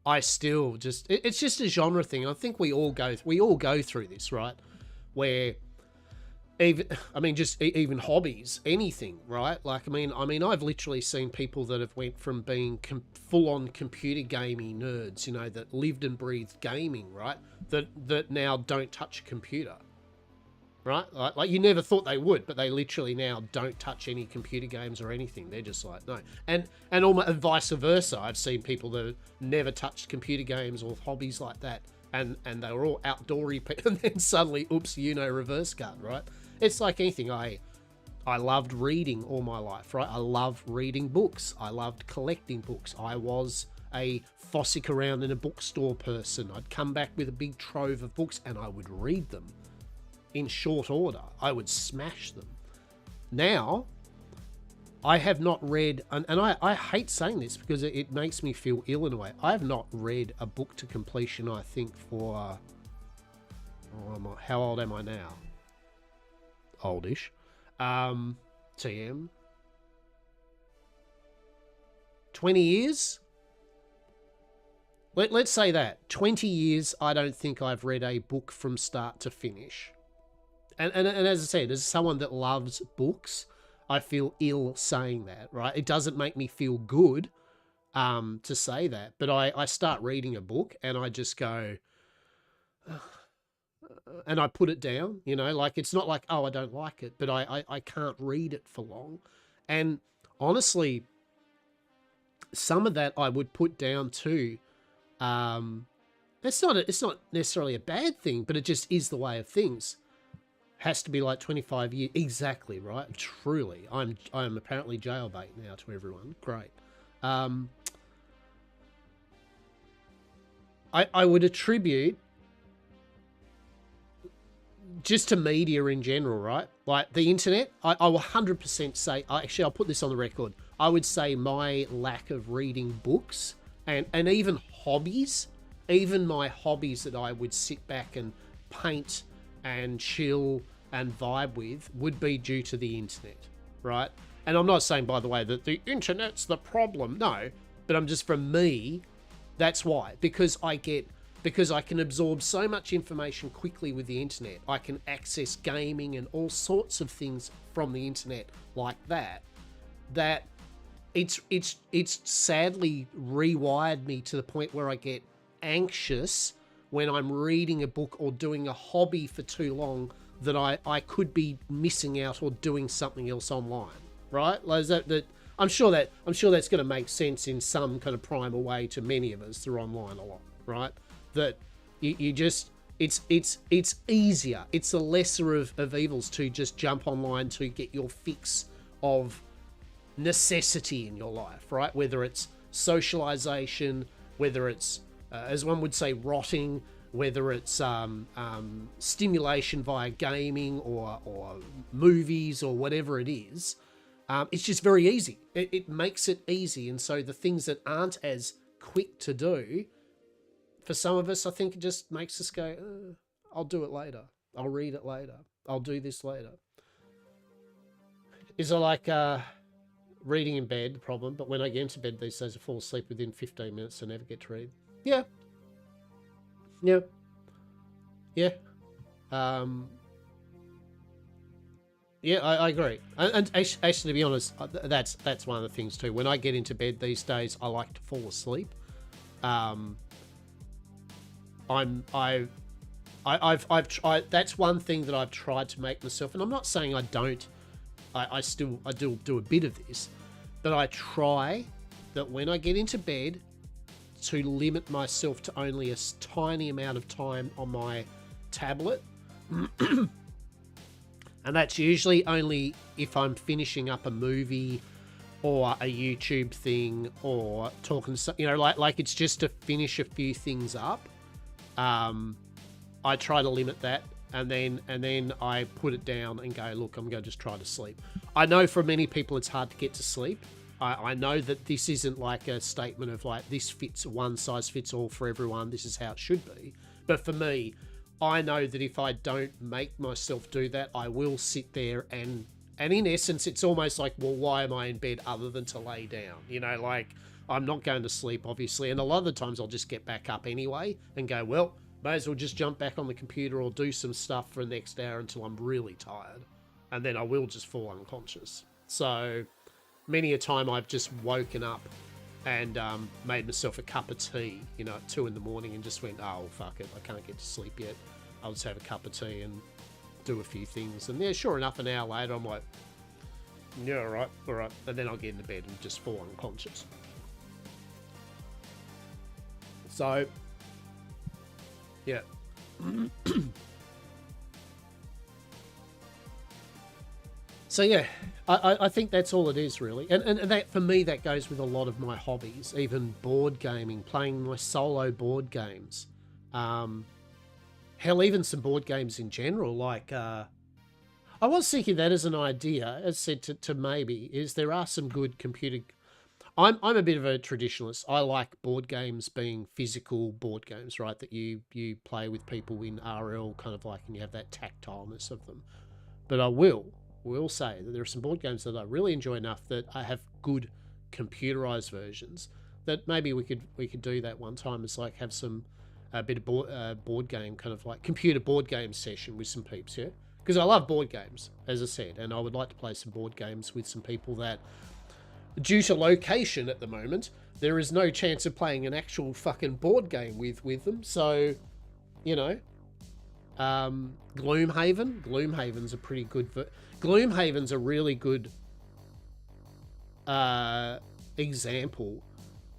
I still just, it's just a genre thing. I think we all go through this, right? Where even hobbies, anything, right? Like, I mean, I've literally seen people that have went from being full-on computer gaming nerds, you know, that lived and breathed gaming, right? That now don't touch a computer, right? Like you never thought they would, but they literally now don't touch any computer games or anything. They're just like, no. And vice versa. I've seen people that have never touched computer games or hobbies like that, and they were all outdoory people, and then suddenly, oops, reverse cut, right? It's like anything. I loved reading all my life, right? I loved reading books. I loved collecting books. I was a fossick around in a bookstore person. I'd come back with a big trove of books and I would read them in short order. I would smash them. Now, I have not read, and I hate saying this because it makes me feel ill in a way. I have not read a book to completion, I think, for, how old am I now? Oldish. TM. 20 years? Let's say that. 20 years, I don't think I've read a book from start to finish. and as I said, as someone that loves books, I feel ill saying that, right? It doesn't make me feel good to say that, but I start reading a book and I just go, and I put it down, you know, like it's not like, oh, I don't like it, but I can't read it for long. And honestly, some of that I would put down to, it's not necessarily a bad thing, but it just is the way of things. Has to be like 25 years. Exactly, right? Truly. I'm apparently jailbait now to everyone. Great. I would attribute just to media in general, right? Like the internet, I will 100% say, actually, I'll put this on the record. I would say my lack of reading books and even hobbies, even my hobbies that I would sit back and paint and chill and vibe with would be due to the internet, right? And I'm not saying, by the way, that the internet's the problem. No, but I'm just, from me, that's why. Because I can absorb so much information quickly with the internet. I can access gaming and all sorts of things from the internet like that. That it's sadly rewired me to the point where I get anxious when I'm reading a book or doing a hobby for too long, that I could be missing out or doing something else online, right? Like that I'm sure that's going to make sense in some kind of primal way to many of us through online a lot, right? That you just, it's easier. It's the lesser of evils to just jump online to get your fix of necessity in your life, right? Whether it's socialization, whether it's, as one would say, rotting, whether it's stimulation via gaming or movies or whatever it is. It's just very easy. It makes it easy. And so the things that aren't as quick to do, for some of us, I think it just makes us go, I'll do it later. I'll read it later. I'll do this later. Is it like reading in bed, the problem? But when I get into bed these days, I fall asleep within 15 minutes and never get to read. Yeah. Yeah. Yeah. Yeah, I agree. And actually, to be honest, that's one of the things too. When I get into bed these days, I like to fall asleep. I've tried. That's one thing that I've tried to make myself, and I'm not saying I don't. I still do a bit of this, but I try that when I get into bed, to limit myself to only a tiny amount of time on my tablet. And that's usually only if I'm finishing up a movie or a YouTube thing or talking, you know, like it's just to finish a few things up. I try to limit that, and then I put it down and go, look, I'm going to just try to sleep. I know for many people it's hard to get to sleep. I know that this isn't like a statement of like, this fits, one size fits all for everyone, this is how it should be. But for me, I know that if I don't make myself do that, I will sit there and in essence, it's almost like, well, why am I in bed other than to lay down? You know, like, I'm not going to sleep, obviously. And a lot of the times I'll just get back up anyway and go, well, may as well just jump back on the computer or do some stuff for the next hour until I'm really tired. And then I will just fall unconscious. So many a time I've just woken up and made myself a cup of tea, you know, at 2 a.m. and just went, oh, fuck it, I can't get to sleep yet. I'll just have a cup of tea and do a few things. And yeah, sure enough, an hour later, I'm like, yeah, all right. And then I'll get into bed and just fall unconscious. So, yeah. So yeah, I think that's all it is really. And that, for me, that goes with a lot of my hobbies, even board gaming, playing my solo board games. Hell, even some board games in general, like, I was thinking that as an idea, as said to maybe, is there are some good computer... I'm a bit of a traditionalist. I like board games being physical board games, right? That you play with people in RL, kind of like, and you have that tactileness of them. But I will say that there are some board games that I really enjoy enough that I have good computerized versions, that maybe we could do that one time, as like have some a bit of board game, kind of like computer board game session with some peeps, yeah? because I love board games, as I said, and I would like to play some board games with some people that, due to location at the moment, there is no chance of playing an actual fucking board game with them. So, you know, Gloomhaven's a pretty good... Gloomhaven's a really good example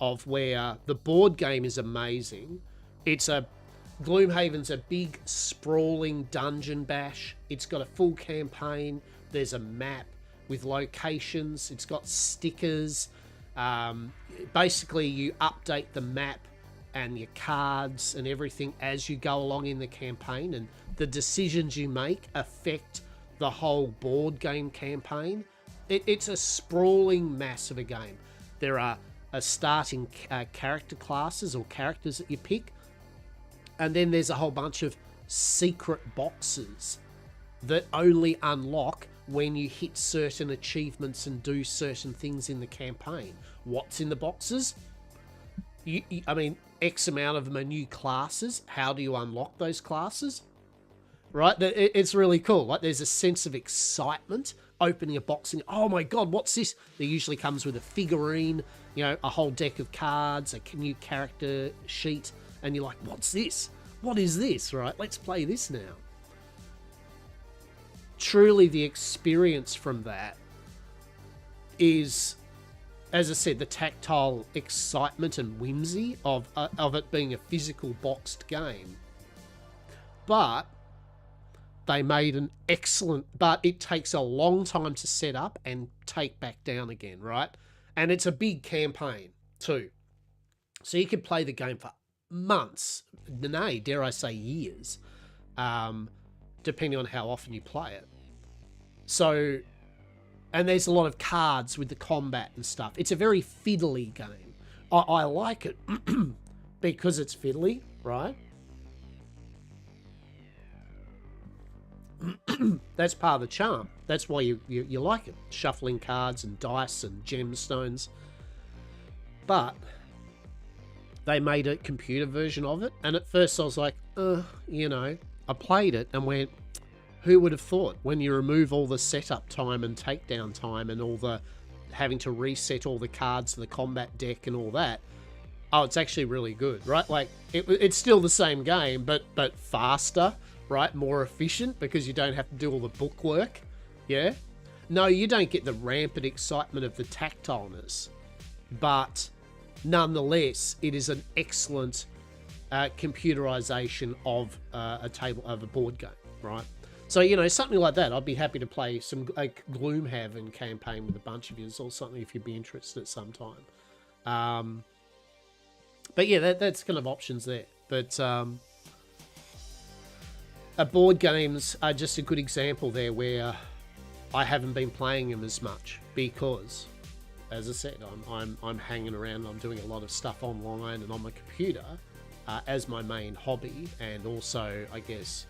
of where the board game is amazing. Gloomhaven's a big, sprawling dungeon bash. It's got a full campaign. There's a map with locations. It's got stickers. Basically, you update the map and your cards and everything as you go along in the campaign, and the decisions you make affect the whole board game campaign. It's a sprawling mass of a game. There are starting character classes or characters that you pick, and then there's a whole bunch of secret boxes that only unlock when you hit certain achievements and do certain things in the campaign. What's in the boxes? I mean, X amount of them are new classes. How do you unlock those classes? Right? It's really cool. Like, there's a sense of excitement opening a box and, oh my god, what's this? There usually comes with a figurine, you know, a whole deck of cards, a new character sheet, and you're like, what's this? What is this? Right? Let's play this now. Truly, the experience from that is, as I said, the tactile excitement and whimsy of it being a physical boxed game. But they made an excellent... But it takes a long time to set up and take back down again, right? And it's a big campaign too. So you can play the game for months, nay, dare I say years, depending on how often you play it. So, and there's a lot of cards with the combat and stuff. It's a very fiddly game. I like it because it's fiddly, right? That's part of the charm. That's why you like it. Shuffling cards and dice and gemstones. But they made a computer version of it, and at first I was like, you know, I played it and went, who would have thought, when you remove all the setup time and takedown time and all the having to reset all the cards to the combat deck and all that, oh, it's actually really good, right? Like, it's still the same game, but faster, right? More efficient, because you don't have to do all the book work, yeah? No, you don't get the rampant excitement of the tactileness, but nonetheless, it is an excellent computerization of a board game, right? So, you know, something like that, I'd be happy to play a Gloomhaven campaign with a bunch of you or something if you'd be interested at some time. But yeah, that's kind of options there. But board games are just a good example there where I haven't been playing them as much because, as I said, I'm hanging around. I'm doing a lot of stuff online and on my computer as my main hobby, and also, I guess,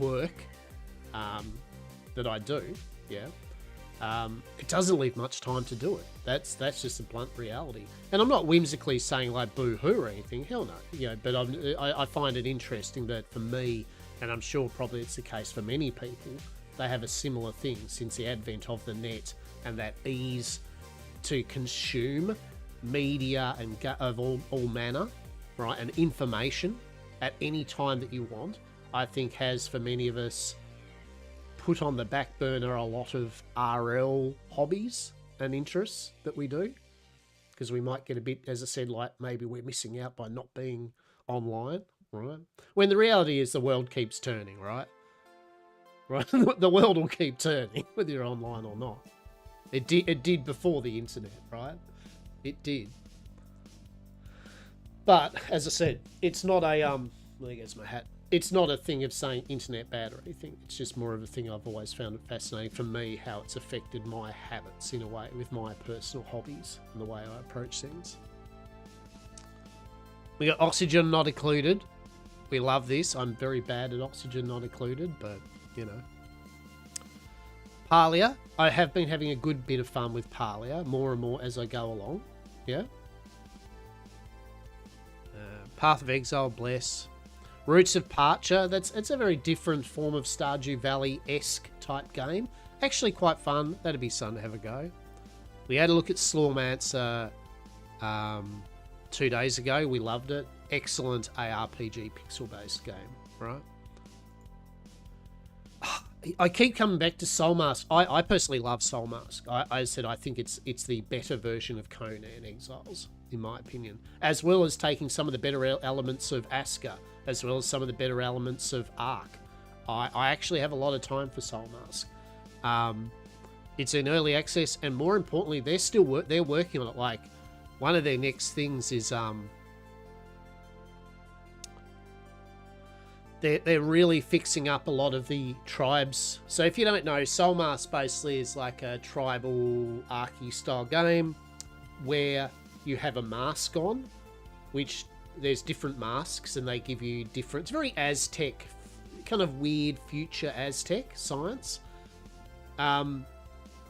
work that I do. Yeah, it doesn't leave much time to do it. That's just a blunt reality. And I'm not whimsically saying like boo-hoo or anything. Hell no. You know, but I find it interesting that for me, and I'm sure probably it's the case for many people, they have a similar thing since the advent of the net and that ease to consume media and of all manner, right, and information at any time that you want, I think has, for many of us, put on the back burner a lot of RL hobbies and interests that we do, because we might get a bit, as I said, like maybe we're missing out by not being online, right? When the reality is the world keeps turning, right? Right, the world will keep turning whether you're online or not. It did before the internet, right? It did. But as I said, it's not a let me get my hat. It's not a thing of saying internet bad or anything. It's just more of a thing I've always found it fascinating for me, how it's affected my habits in a way with my personal hobbies and the way I approach things. We got Oxygen Not Included. We love this. I'm very bad at Oxygen Not Included, but you know. Parlia. I have been having a good bit of fun with Parlia, more and more as I go along. Yeah. Path of Exile, Bless. Roots of Parcher, it's a very different form of Stardew Valley-esque type game. Actually quite fun. That'd be fun to have a go. We had a look at Slawmancer 2 days ago. We loved it. Excellent ARPG pixel-based game, right? I keep coming back to Soul Mask. I personally love Soul Mask. I said I think it's the better version of Conan Exiles, in my opinion, as well as taking some of the better elements of Asker, as well as some of the better elements of Ark. I actually have a lot of time for Soul Mask. It's in early access, and more importantly, they're working on it. Like, one of their next things is they're really fixing up a lot of the tribes. So if you don't know, Soul Mask basically is like a tribal Arky style game where you have a mask on, which there's different masks and they give you different, it's very Aztec, kind of weird future Aztec science.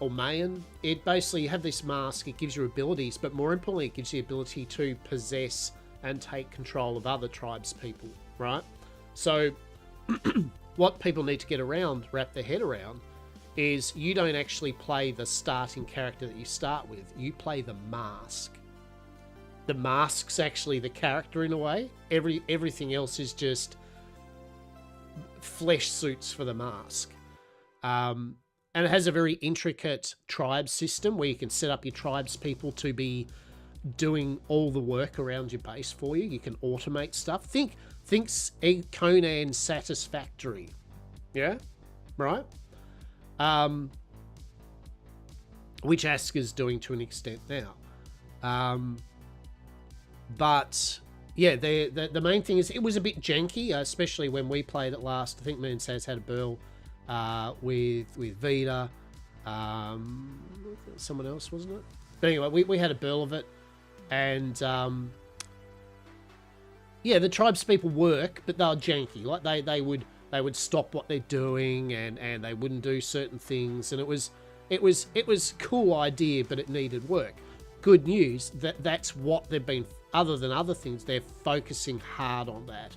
Or Mayan. It basically, you have this mask, it gives you abilities, but more importantly, it gives you the ability to possess and take control of other tribes people, right? So what people need to wrap their head around, is you don't actually play the starting character that you start with. You play the mask. The mask's actually the character in a way. Everything else is just flesh suits for the mask. And it has a very intricate tribe system where you can set up your tribes people to be doing all the work around your base for you. You can automate stuff. Think Conan Satisfactory. Yeah? Right? Which Asker's doing to an extent now. But yeah, the main thing is it was a bit janky, especially when we played it last. I think me and Saz had a burl with Vita, someone else, wasn't it? But anyway, we had a burl of it, and yeah, the tribes people work, but they're janky. Like they would stop what they're doing, and they wouldn't do certain things, and it was a cool idea, but it needed work. Good news, that's what they've been. Other than other things, they're focusing hard on that.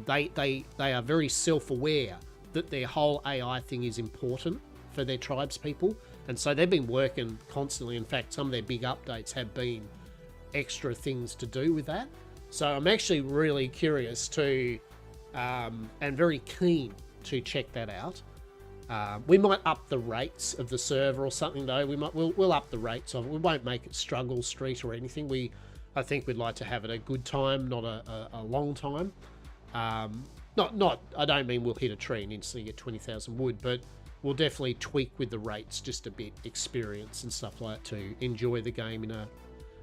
They are very self-aware that their whole AI thing is important for their tribes people, and so they've been working constantly. In fact, some of their big updates have been extra things to do with that. So I'm actually really curious to, and very keen to check that out. We might up the rates of the server or something though. We'll up the rates of it. We won't make it struggle street or anything. I think we'd like to have it a good time, not a long time. Not. I don't mean we'll hit a tree and instantly get 20,000 wood, but we'll definitely tweak with the rates just a bit, experience and stuff like that, to enjoy the game in a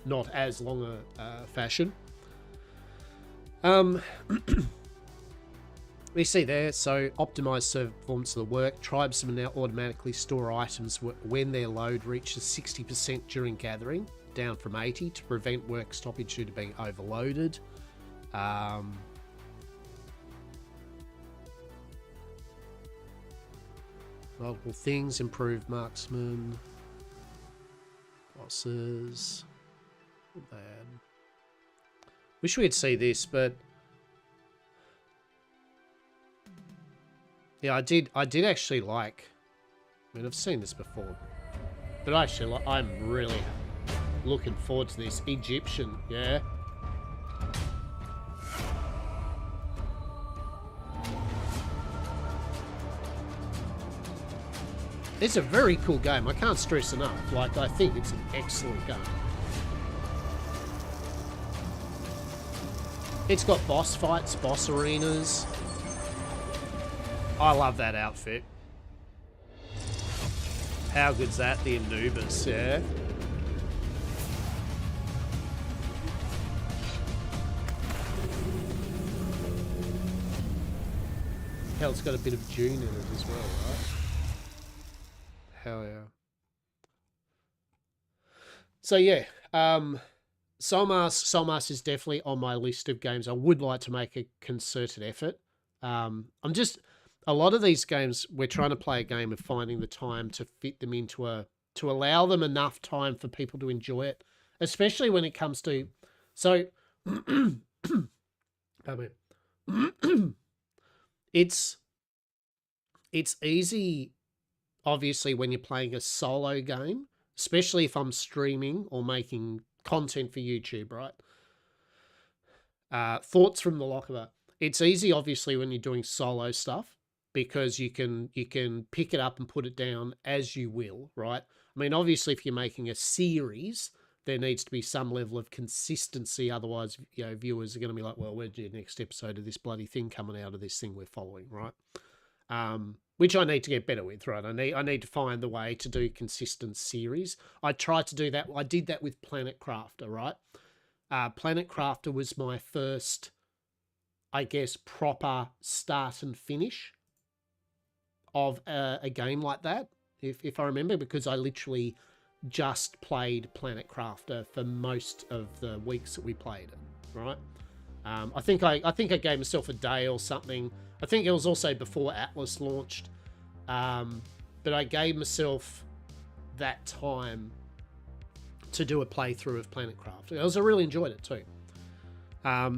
not as long a fashion. We see there, so optimized server performance of the work. Tribes will now automatically store items when their load reaches 60% during gathering, down from 80, to prevent work stoppage due to being overloaded. Multiple things, improved marksman, bosses. Not bad. Wish we could see this, but yeah, I did actually like. I mean, I've seen this before, but actually, I'm really looking forward to this Egyptian. Yeah. It's a very cool game. I can't stress enough. Like, I think it's an excellent game. It's got boss fights, boss arenas. I love that outfit. How good's that? The Anubis, yeah. Hell, it's got a bit of June in it as well, right? Hell yeah. So yeah, Soul Mask is definitely on my list of games. I would like to make a concerted effort. A lot of these games, we're trying to play a game of finding the time to fit them into to allow them enough time for people to enjoy it, especially when it comes to, so, it's easy, obviously, when you're playing a solo game, especially if I'm streaming or making content for YouTube, right? Thoughts from the Lockerer. It's easy, obviously, when you're doing solo stuff because you can pick it up and put it down as you will, right? I mean, obviously, if you're making a series, there needs to be some level of consistency. Otherwise, viewers are going to be like, well, where's your next episode of this bloody thing coming out of this thing we're following, right? Which I need to get better with, right? I need to find the way to do consistent series. I tried to do that. I did that with Planet Crafter, right? Planet Crafter was my first, I guess, proper start and finish of a game like that, if I remember, because I literally just played Planet Crafter for most of the weeks that we played it, right? I think I gave myself a day or something. I think it was also before Atlas launched, but I gave myself that time to do a playthrough of Planet Craft. I really enjoyed it too.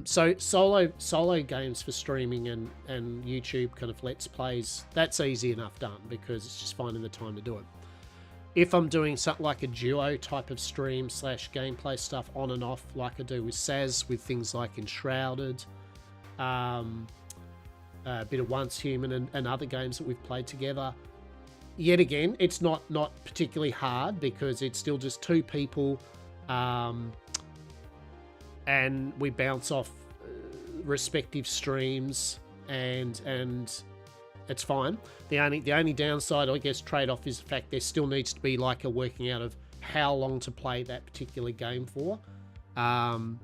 So solo games for streaming and YouTube kind of let's plays, that's easy enough done because it's just finding the time to do it. If I'm doing something like a duo type of stream / gameplay stuff on and off, like I do with Saz, with things like Enshrouded, a bit of Once Human and other games that we've played together, yet again, it's not particularly hard because it's still just two people, and we bounce off respective streams, and it's fine. The only downside, I guess, trade-off is the fact there still needs to be like a working out of how long to play that particular game for, and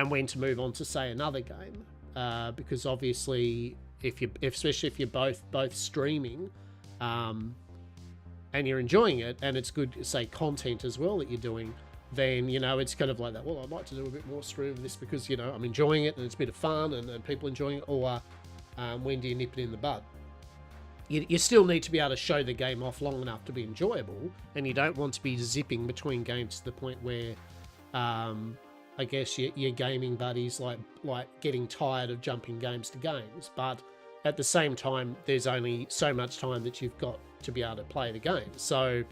when to move on to, say, another game, because obviously especially if you're both streaming, and you're enjoying it, and it's good, say, content as well that you're doing, then it's kind of like that. Well, I'd like to do a bit more stream of this because I'm enjoying it and it's a bit of fun and people enjoying it. Or when do you nip it in the bud? You still need to be able to show the game off long enough to be enjoyable, and you don't want to be zipping between games to the point where I guess your gaming buddies like getting tired of jumping games to games. But at the same time, there's only so much time that you've got to be able to play the game. So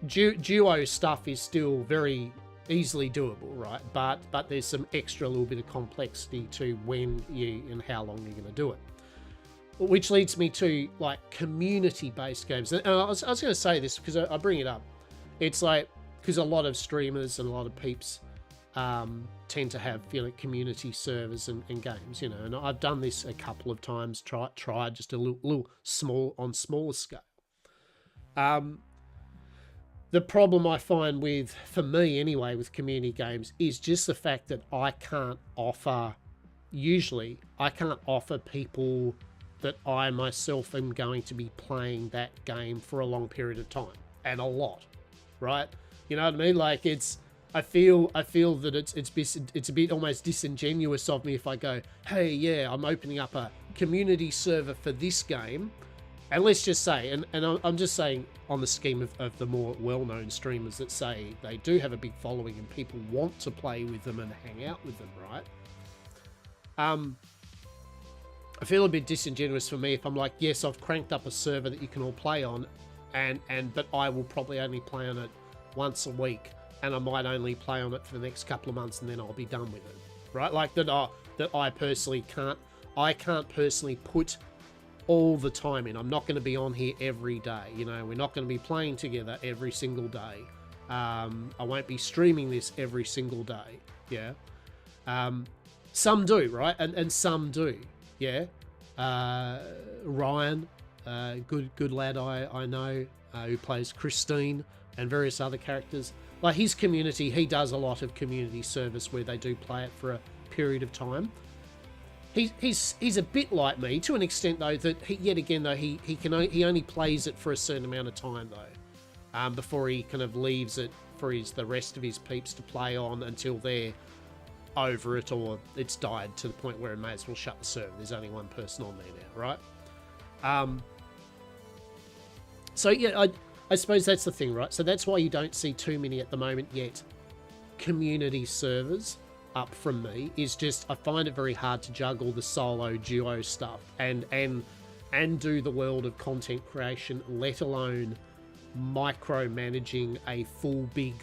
duo stuff is still very easily doable, right? But there's some extra little bit of complexity to when you and how long you're going to do it. Which leads me to like community-based games. And I was going to say this because I bring it up. It's like, because a lot of streamers and a lot of peeps tend to have community servers and games, and I've done this a couple of times, tried just a little on smaller scale. The problem I find for me anyway, with community games is just the fact that I can't offer people that I myself am going to be playing that game for a long period of time, and a lot, right? You know what I mean? Like I feel that it's a bit almost disingenuous of me if I go, hey, yeah, I'm opening up a community server for this game. And let's just say, and I'm just saying on the scheme of the more well-known streamers that say they do have a big following and people want to play with them and hang out with them, right? I feel a bit disingenuous for me if I'm like, yes, I've cranked up a server that you can all play on, but I will probably only play on it once a week, and I might only play on it for the next couple of months, and then I'll be done with it, right? Like that I personally can't personally put all the time in. I'm not going to be on here every day. We're not going to be playing together every single day. I won't be streaming this every single day. Yeah. Some do, right? And some do. Yeah. Ryan, good lad I know, who plays Christine and various other characters. Like his community, he does a lot of community service where they do play it for a period of time. He's a bit like me to an extent though, that he only plays it for a certain amount of time though, before he kind of leaves it for the rest of his peeps to play on until they're over it or it's died to the point where it may as well shut the server. There's only one person on there now, right? So yeah, I suppose that's the thing, right? So that's why you don't see too many at the moment yet community servers up from me is just I find it very hard to juggle the solo duo stuff and do the world of content creation, let alone micromanaging a full big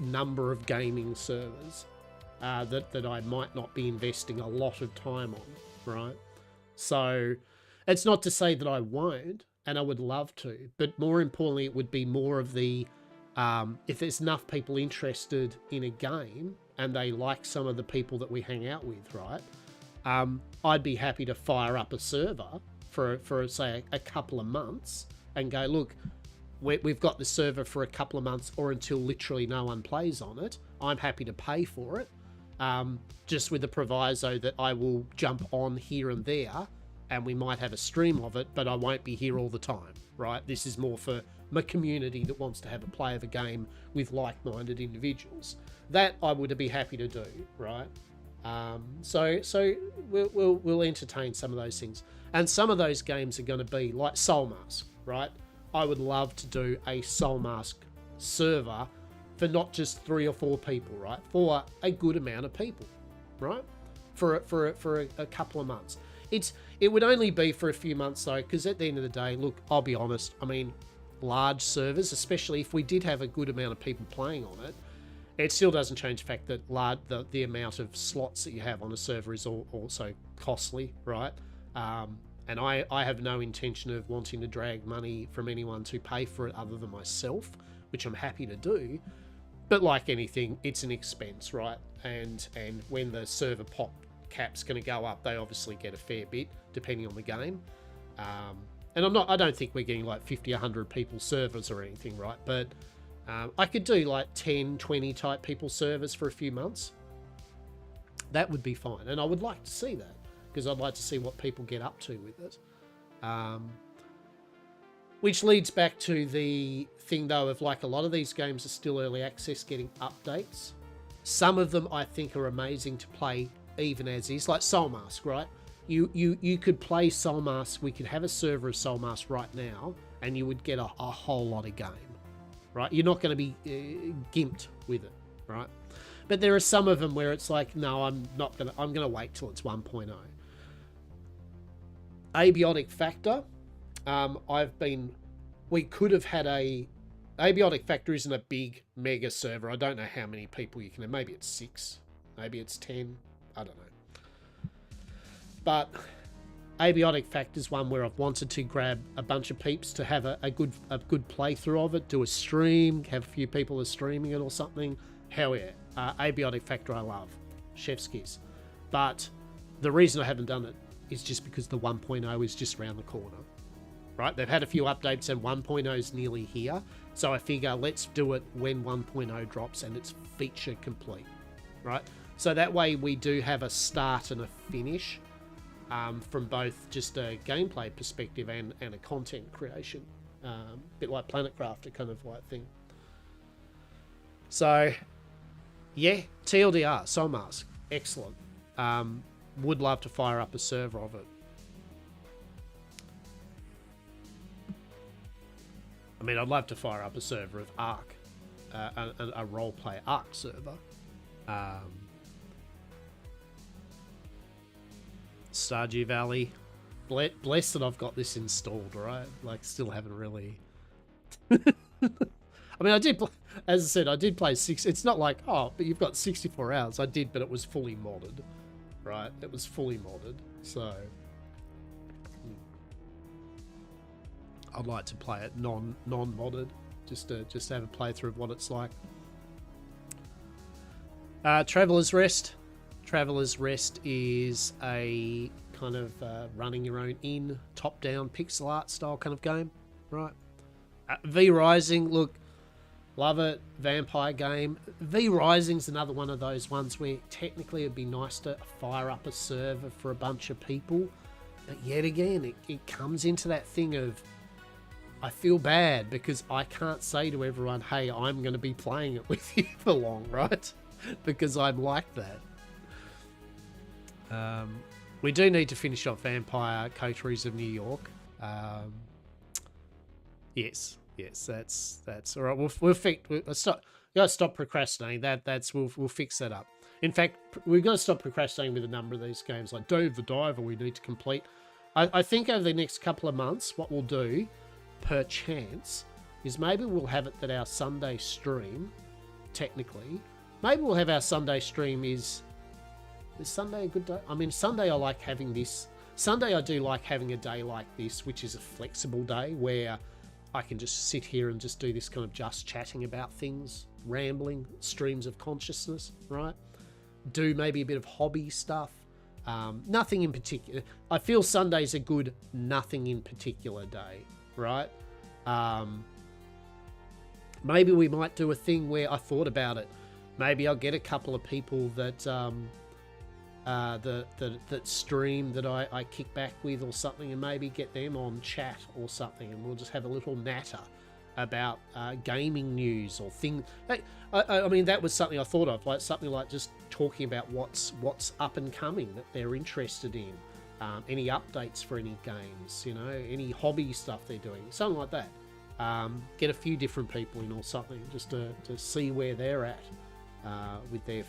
number of gaming servers that I might not be investing a lot of time on, right? So it's not to say that I won't, and I would love to, but more importantly, it would be more of the if there's enough people interested in a game and they like some of the people that we hang out with, right? I'd be happy to fire up a server for say a couple of months and go, look, we've got the server for a couple of months or until literally no one plays on it. I'm happy to pay for it, just with the proviso that I will jump on here and there and we might have a stream of it, but I won't be here all the time, right? This is more for my community that wants to have a play of a game with like-minded individuals. That I would be happy to do, right? So we'll entertain some of those things. And some of those games are going to be like Soul Mask, right? I would love to do a Soul Mask server for not just 3 or 4 people, right? For a good amount of people, right? For a couple of months. It would only be for a few months though, because at the end of the day, look, I'll be honest. I mean, large servers, especially if we did have a good amount of people playing on it, it still doesn't change the fact that the amount of slots that you have on a server is also costly, right? And I have no intention of wanting to drag money from anyone to pay for it other than myself, which I'm happy to do. But like anything, it's an expense, right? And when the server pop cap's going to go up, they obviously get a fair bit depending on the game. And I don't think we're getting like 50, 100 people servers or anything, right? But I could do like 10, 20 type people servers for a few months. That would be fine. And I would like to see that because I'd like to see what people get up to with it. Which leads back to the thing though of like a lot of these games are still early access, getting updates. Some of them I think are amazing to play even as is, like Soul Mask, right? You could play Soul Mask, we could have a server of Soul Mask right now, and you would get a whole lot of game, right? You're not going to be gimped with it, right? But there are some of them where it's like, no, I'm going to wait till it's 1.0. Abiotic Factor, we could have had Abiotic Factor isn't a big mega server. I don't know how many people you can have. Maybe it's 6, maybe it's 10, I don't know. But Abiotic Factor is one where I've wanted to grab a bunch of peeps to have a good playthrough of it, do a stream, have a few people are streaming it or something. Hell yeah. Abiotic Factor I love. Chef's kiss. But the reason I haven't done it is just because the 1.0 is just around the corner. Right? They've had a few updates and 1.0 is nearly here. So I figure let's do it when 1.0 drops and it's feature complete. Right? So that way we do have a start and a finish. From both just a gameplay perspective and a content creation. Bit like Planet Crafter kind of like thing. So, yeah, TLDR, Soul Mask, excellent. Would love to fire up a server of it. I mean, I'd love to fire up a server of Ark, a roleplay Ark server. Stardew Valley. Blessed that I've got this installed, right? Like, still haven't really... I mean, as I said, I did play 6... It's not like, oh, but you've got 64 hours. I did, but it was fully modded, right? It was fully modded, so... I'd like to play it non-modded, just to have a playthrough of what it's like. Traveler's Rest. Traveler's Rest is a kind of running your own inn, top-down pixel art style kind of game, right? V Rising, look, love it, vampire game. V Rising's another one of those ones where technically it'd be nice to fire up a server for a bunch of people, but yet again, it comes into that thing of, I feel bad because I can't say to everyone, hey, I'm going to be playing it with you for long, right? Because I'm like that. We do need to finish off Vampire Coteries of New York. Yes, that's all right. We'll stop. You gotta stop procrastinating. We'll fix that up. In fact, we've got to stop procrastinating with a number of these games, like Dave the Diver we need to complete. I think over the next couple of months, what we'll do, per chance, is maybe we'll have it that our Sunday stream, technically, maybe we'll have our Sunday stream is Sunday a good day? I mean, Sunday I like having this. Sunday I do like having a day like this, which is a flexible day where I can just sit here and just do this kind of just chatting about things, rambling, streams of consciousness, right? Do maybe a bit of hobby stuff. Nothing in particular. I feel Sunday's a good nothing in particular day, right? Maybe we might do a thing where I thought about it. Maybe I'll get a couple of people that that stream that I kick back with or something, and maybe get them on chat or something, and we'll just have a little natter about gaming news or things. I mean, that was something I thought of, like something like just talking about what's up and coming that they're interested in, any updates for any games, you know, any hobby stuff they're doing, something like that. Get a few different people in or something just to see where they're at with their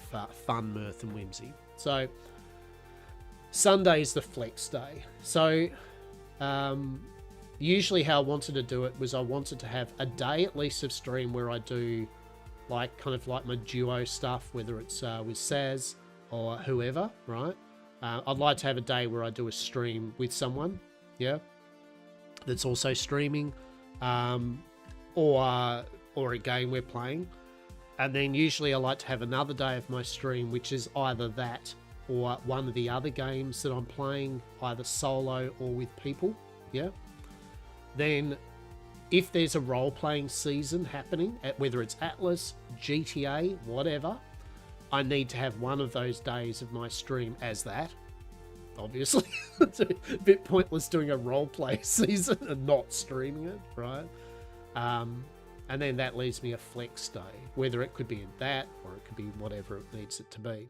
fun, mirth and whimsy. So Sunday's the flex day. So usually how I wanted to do it was I wanted to have a day at least of stream where I do like kind of like my duo stuff, whether it's with Saz or whoever, right? I'd like to have a day where I do a stream with someone, yeah, that's also streaming, or a game we're playing. And then usually I like to have another day of my stream, which is either that or one of the other games that I'm playing, either solo or with people, yeah. Then if there's a role-playing season happening, whether it's Atlas, GTA, whatever, I need to have one of those days of my stream as that, obviously. It's a bit pointless doing a role-play season and not streaming it, right? And then that leaves me a flex day, whether it could be in that or it could be whatever it needs it to be.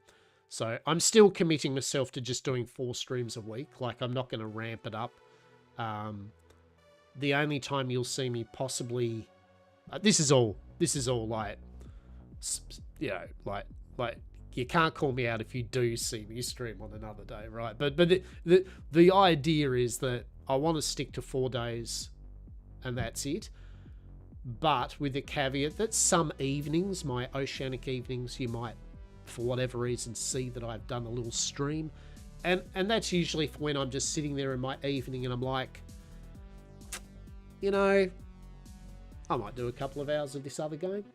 So I'm still committing myself to just doing 4 streams a week. Like, I'm not going to ramp it up. The only time you'll see me possibly, this is all like, you know, like you can't call me out if you do see me stream on another day, right? But the idea is that I want to stick to 4 days, and that's it. But with the caveat that some evenings, my Oceanic evenings, you might, for whatever reason, see that I've done a little stream, and that's usually for when I'm just sitting there in my evening and I'm like, you know, I might do a couple of hours of this other game,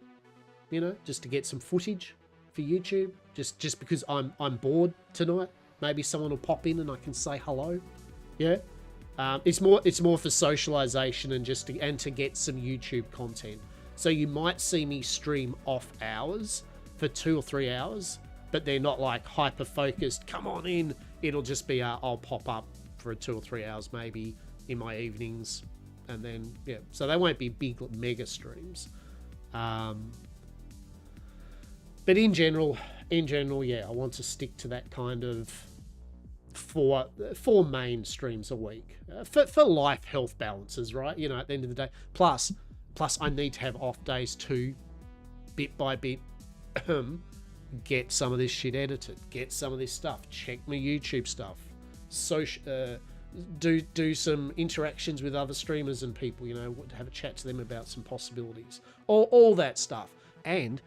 you know, just to get some footage for YouTube, just because I'm bored tonight. Maybe someone will pop in and I can say hello. Yeah, it's more for socialization and just to get some YouTube content. So you might see me stream off hours for 2 or 3 hours, but they're not like hyper focused. Come on in. It'll just be I'll pop up for 2 or 3 hours maybe in my evenings. And then, yeah, so they won't be big mega streams. But in general, yeah, I want to stick to that kind of 4 main streams a week for life health balances, right? You know, at the end of the day. Plus I need to have off days too, bit by bit. Get some of this shit edited. Get some of this stuff. Check my YouTube stuff. Do some interactions with other streamers and people, you know, have a chat to them about some possibilities, all that stuff, and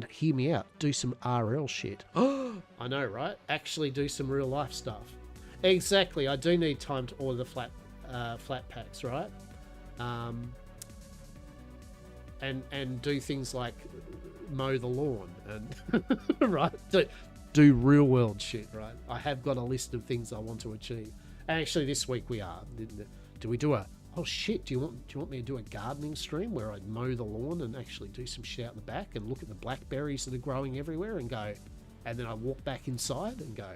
hear me out, do some RL shit. I know, right? Actually do some real life stuff. Exactly. I do need time to order the flat packs, right? And do things like mow the lawn and right, do real world shit, right? I have got a list of things I want to achieve. Actually, this week we are. Do we do oh shit, do you want me to do a gardening stream where I mow the lawn and actually do some shit out in the back and look at the blackberries that are growing everywhere and go, and then I walk back inside and go,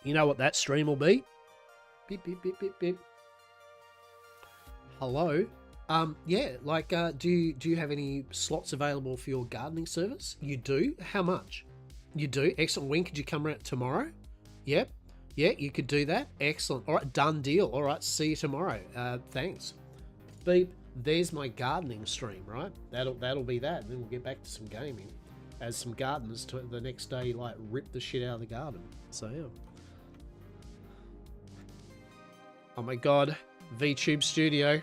You know what that stream will be? Beep, beep, beep, beep, beep. Hello? Yeah, like, do you have any slots available for your gardening service? You do? How much? You do? Excellent. When could you come around? Tomorrow? Yep. Yeah, you could do that. Excellent. All right, done deal. All right, see you tomorrow. Thanks. Beep. there's my gardening stream, right? That'll be that. And then we'll get back to some gaming as some gardeners to the next day, like rip the shit out of the garden. So yeah. Oh my god, VTube Studio.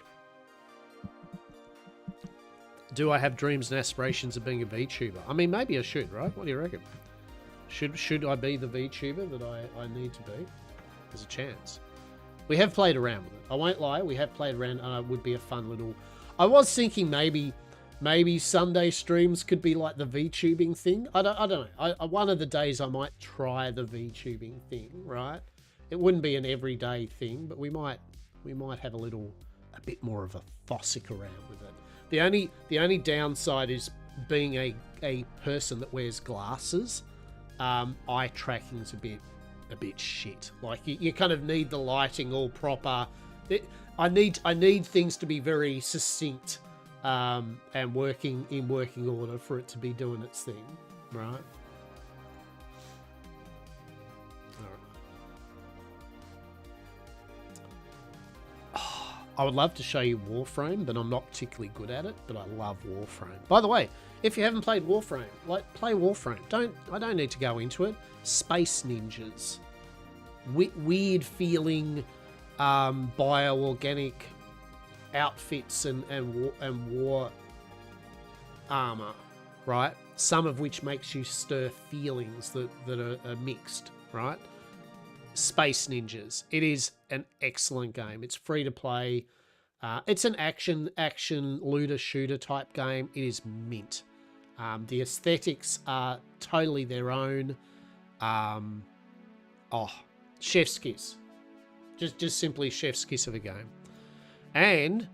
Do I have dreams and aspirations of being a VTuber? I mean, maybe I should, right? What do you reckon? Should I be the VTuber that I need to be? There's a chance. We have played around with it. I won't lie, we have played around, and it would be a fun little... I was thinking maybe Sunday streams could be like the VTubing thing. I don't know. One of the days I might try the VTubing thing, right? It wouldn't be an everyday thing, but we might have a bit more of a fossick around with it. The only downside is being a person that wears glasses. Eye tracking is a bit shit. Like you kind of need the lighting all proper. I need things to be very succinct and working in working order for it to be doing its thing, right? I would love to show you Warframe, but I'm not particularly good at it, but I love Warframe. By the way, if you haven't played Warframe, play Warframe. I don't need to go into it. Space ninjas. Weird feeling bioorganic outfits and war armor, right? Some of which makes you stir feelings that are mixed, right? Space Ninjas. It is an excellent game. It's free to play. It's an action looter shooter type game. It is mint. The aesthetics are totally their own. Chef's kiss. Just simply chef's kiss of a game. And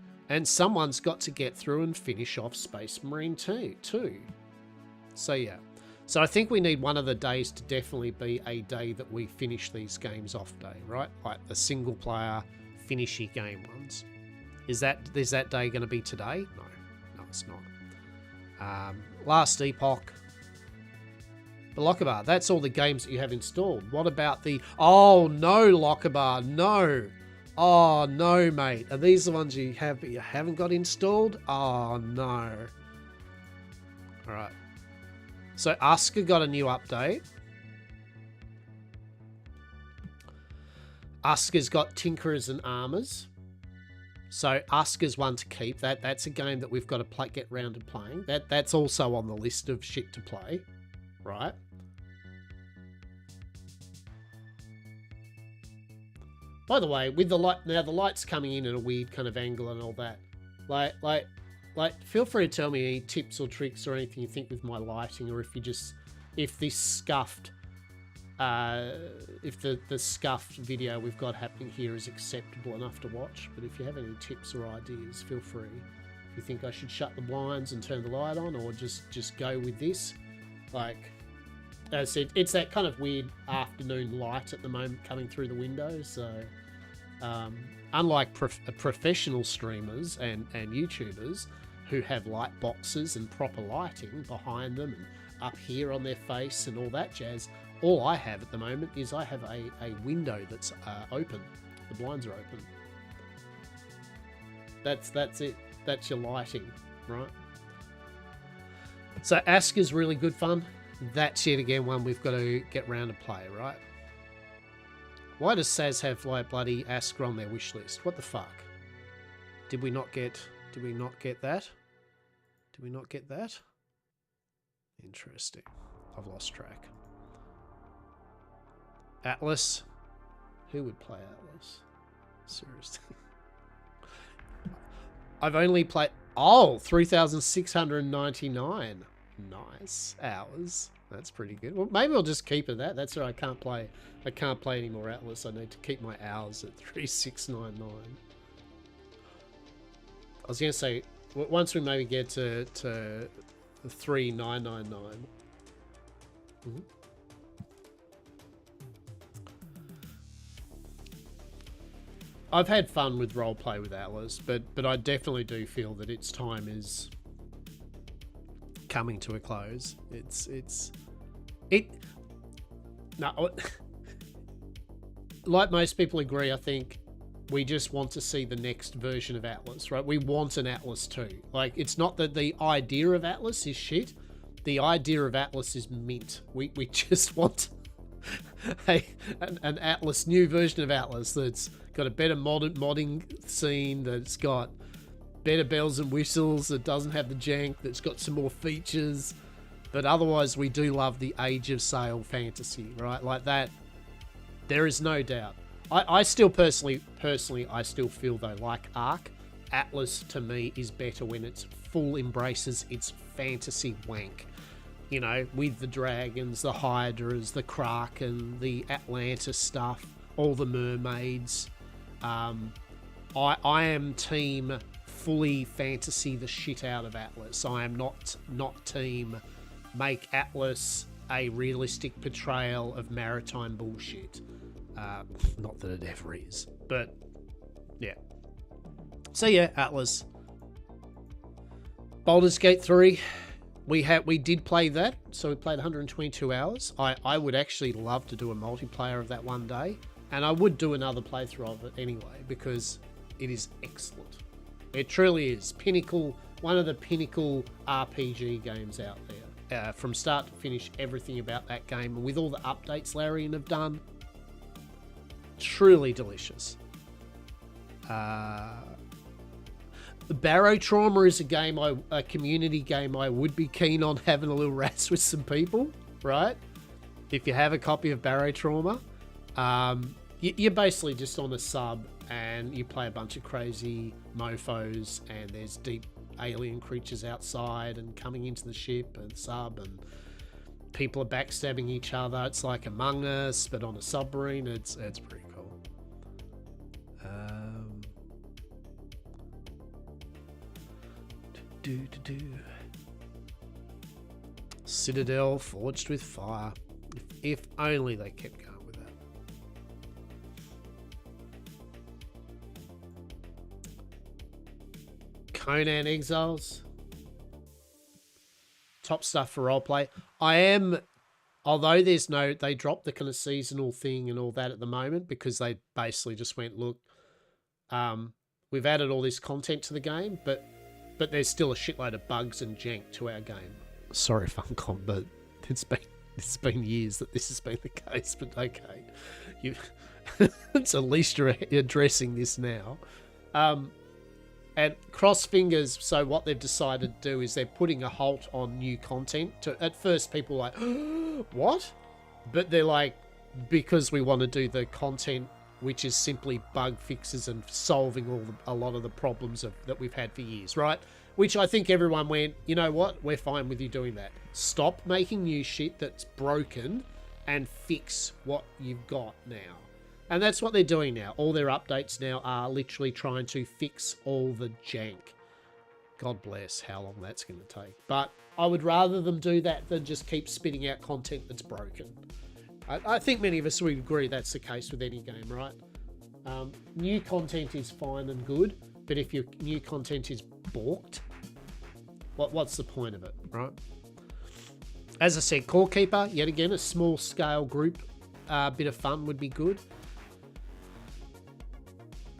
someone's got to get through and finish off Space Marine 2 too. So yeah. So I think we need one of the days to definitely be a day that we finish these games off day, right? Like the single player finishy game ones. Is that day going to be today? No, it's not. Last Epoch. But Lockabar, that's all the games that you have installed. What about the... Oh, no, Lockabar, no. Oh, no, mate. Are these the ones you haven't got installed? Oh, no. All right. So Asuka got a new update. Asuka's got Tinkerers and Armors. So Asuka's one to keep. That's a game that we've got to get round to playing. That's also on the list of shit to play, right? By the way, with the light now, the light's coming in at a weird kind of angle and all that. Like, feel free to tell me any tips or tricks or anything you think with my lighting, or if this scuffed, if the scuffed video we've got happening here is acceptable enough to watch. But if you have any tips or ideas, feel free. If you think I should shut the blinds and turn the light on, or just go with this, like, as I said, it's that kind of weird afternoon light at the moment coming through the window. So, unlike professional streamers and YouTubers who have light boxes and proper lighting behind them and up here on their face and all that jazz, all I have at the moment is I have a window that's open. The blinds are open. That's it. That's your lighting, right? So Asuka's really good fun. That's yet again one we've got to get round to play, right? Why does Saz have like bloody Asuka on their wish list? What the fuck? Did we not get that? Did we not get that? Interesting. I've lost track. Atlas? Who would play Atlas? Seriously. I've only played... Oh, 3,699. Nice hours. That's pretty good. Well, maybe I'll just keep it that. That's right. I can't play any more Atlas. I need to keep my hours at 3,699. I was going to say, once we maybe get to 3,999. Mm-hmm. I've had fun with roleplay with Atlas, but I definitely do feel that its time is coming to a close. No, like most people agree, I think We just want to see the next version of Atlas, right? We want an Atlas 2. Like, it's not that the idea of Atlas is shit. The idea of Atlas is mint. We just want an Atlas, new version of Atlas that's got a better modding scene, that's got better bells and whistles, that doesn't have the jank, that's got some more features. But otherwise, we do love the Age of Sail fantasy, right? Like that, there is no doubt. I still personally, I still feel though, like Ark, Atlas to me is better when it's full embraces its fantasy wank. You know, with the dragons, the hydras, the kraken, the Atlantis stuff, all the mermaids. I am team fully fantasy the shit out of Atlas. I am not team make Atlas a realistic portrayal of maritime bullshit. Not that it ever is, but yeah. So yeah, Atlas. Baldur's Gate 3, we did play that, so we played 122 hours. I would actually love to do a multiplayer of that one day, and I would do another playthrough of it anyway, because it is excellent. It truly is. Pinnacle, one of the pinnacle RPG games out there. From start to finish, everything about that game, and with all the updates Larian have done, truly delicious. Barotrauma is a community game I would be keen on having a little rats with some people, right? If you have a copy of Barotrauma, you're basically just on a sub and you play a bunch of crazy mofos, and there's deep alien creatures outside and coming into the ship and sub, and people are backstabbing each other. It's like Among Us, but on a submarine. It's pretty cool. Citadel Forged with Fire. If only they kept going with that. Conan Exiles. Top stuff for roleplay. Although they dropped the kind of seasonal thing and all that at the moment, because they basically just went, look, we've added all this content to the game, but there's still a shitload of bugs and jank to our game. Sorry, Funcom, but it's been years that this has been the case. But okay, it's at least you're addressing this now. And cross fingers. So what they've decided to do is they're putting a halt on new content. At first, people were like, what? But they're like, because we want to do the content which is simply bug fixes and solving a lot of the problems that we've had for years, right? Which I think everyone went, you know what? We're fine with you doing that. Stop making new shit that's broken and fix what you've got now. And that's what they're doing now. All their updates now are literally trying to fix all the jank. God bless how long that's going to take. But I would rather them do that than just keep spitting out content that's broken. I think many of us would agree that's the case with any game, right? New content is fine and good, but if your new content is balked, what's the point of it, right? As I said, Core Keeper, yet again, a small scale group, bit of fun would be good.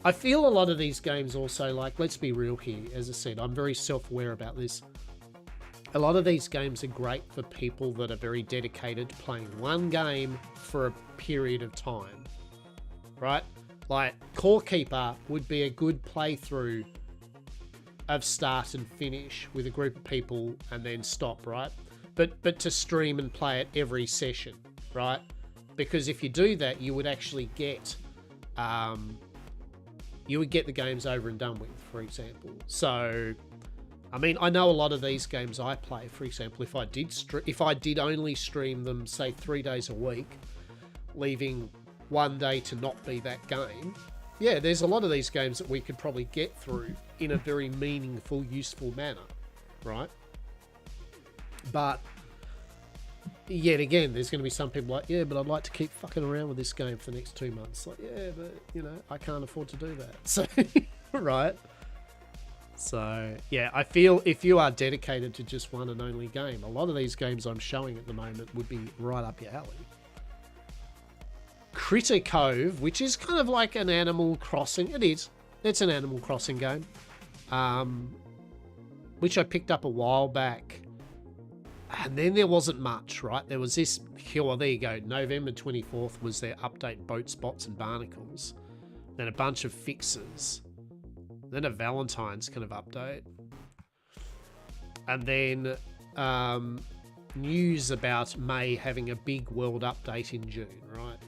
I feel a lot of these games also, like, let's be real here, as I said, I'm very self-aware about this. A lot of these games are great for people that are very dedicated to playing one game for a period of time, right? Like, Core Keeper would be a good playthrough of start and finish with a group of people and then stop, right? But to stream and play it every session, right? Because if you do that, you would actually get the games over and done with, for example. So, I mean, I know a lot of these games I play, for example, if I did only stream them, say 3 days a week, leaving one day to not be that game, yeah, there's a lot of these games that we could probably get through in a very meaningful, useful manner, right? But yet again, there's going to be some people like, yeah, but I'd like to keep fucking around with this game for the next 2 months. Like, yeah, but, you know, I can't afford to do that. So, right? So, yeah, I feel if you are dedicated to just one and only game, a lot of these games I'm showing at the moment would be right up your alley. Critter Cove, which is kind of like an Animal Crossing. It is. It's an Animal Crossing game. Which I picked up a while back. And then there wasn't much, right? There was this, well, there you go. November 24th was their update, Boat Spots and Barnacles. Then a bunch of fixes. Then a Valentine's kind of update. And then news about May having a big world update in June, right?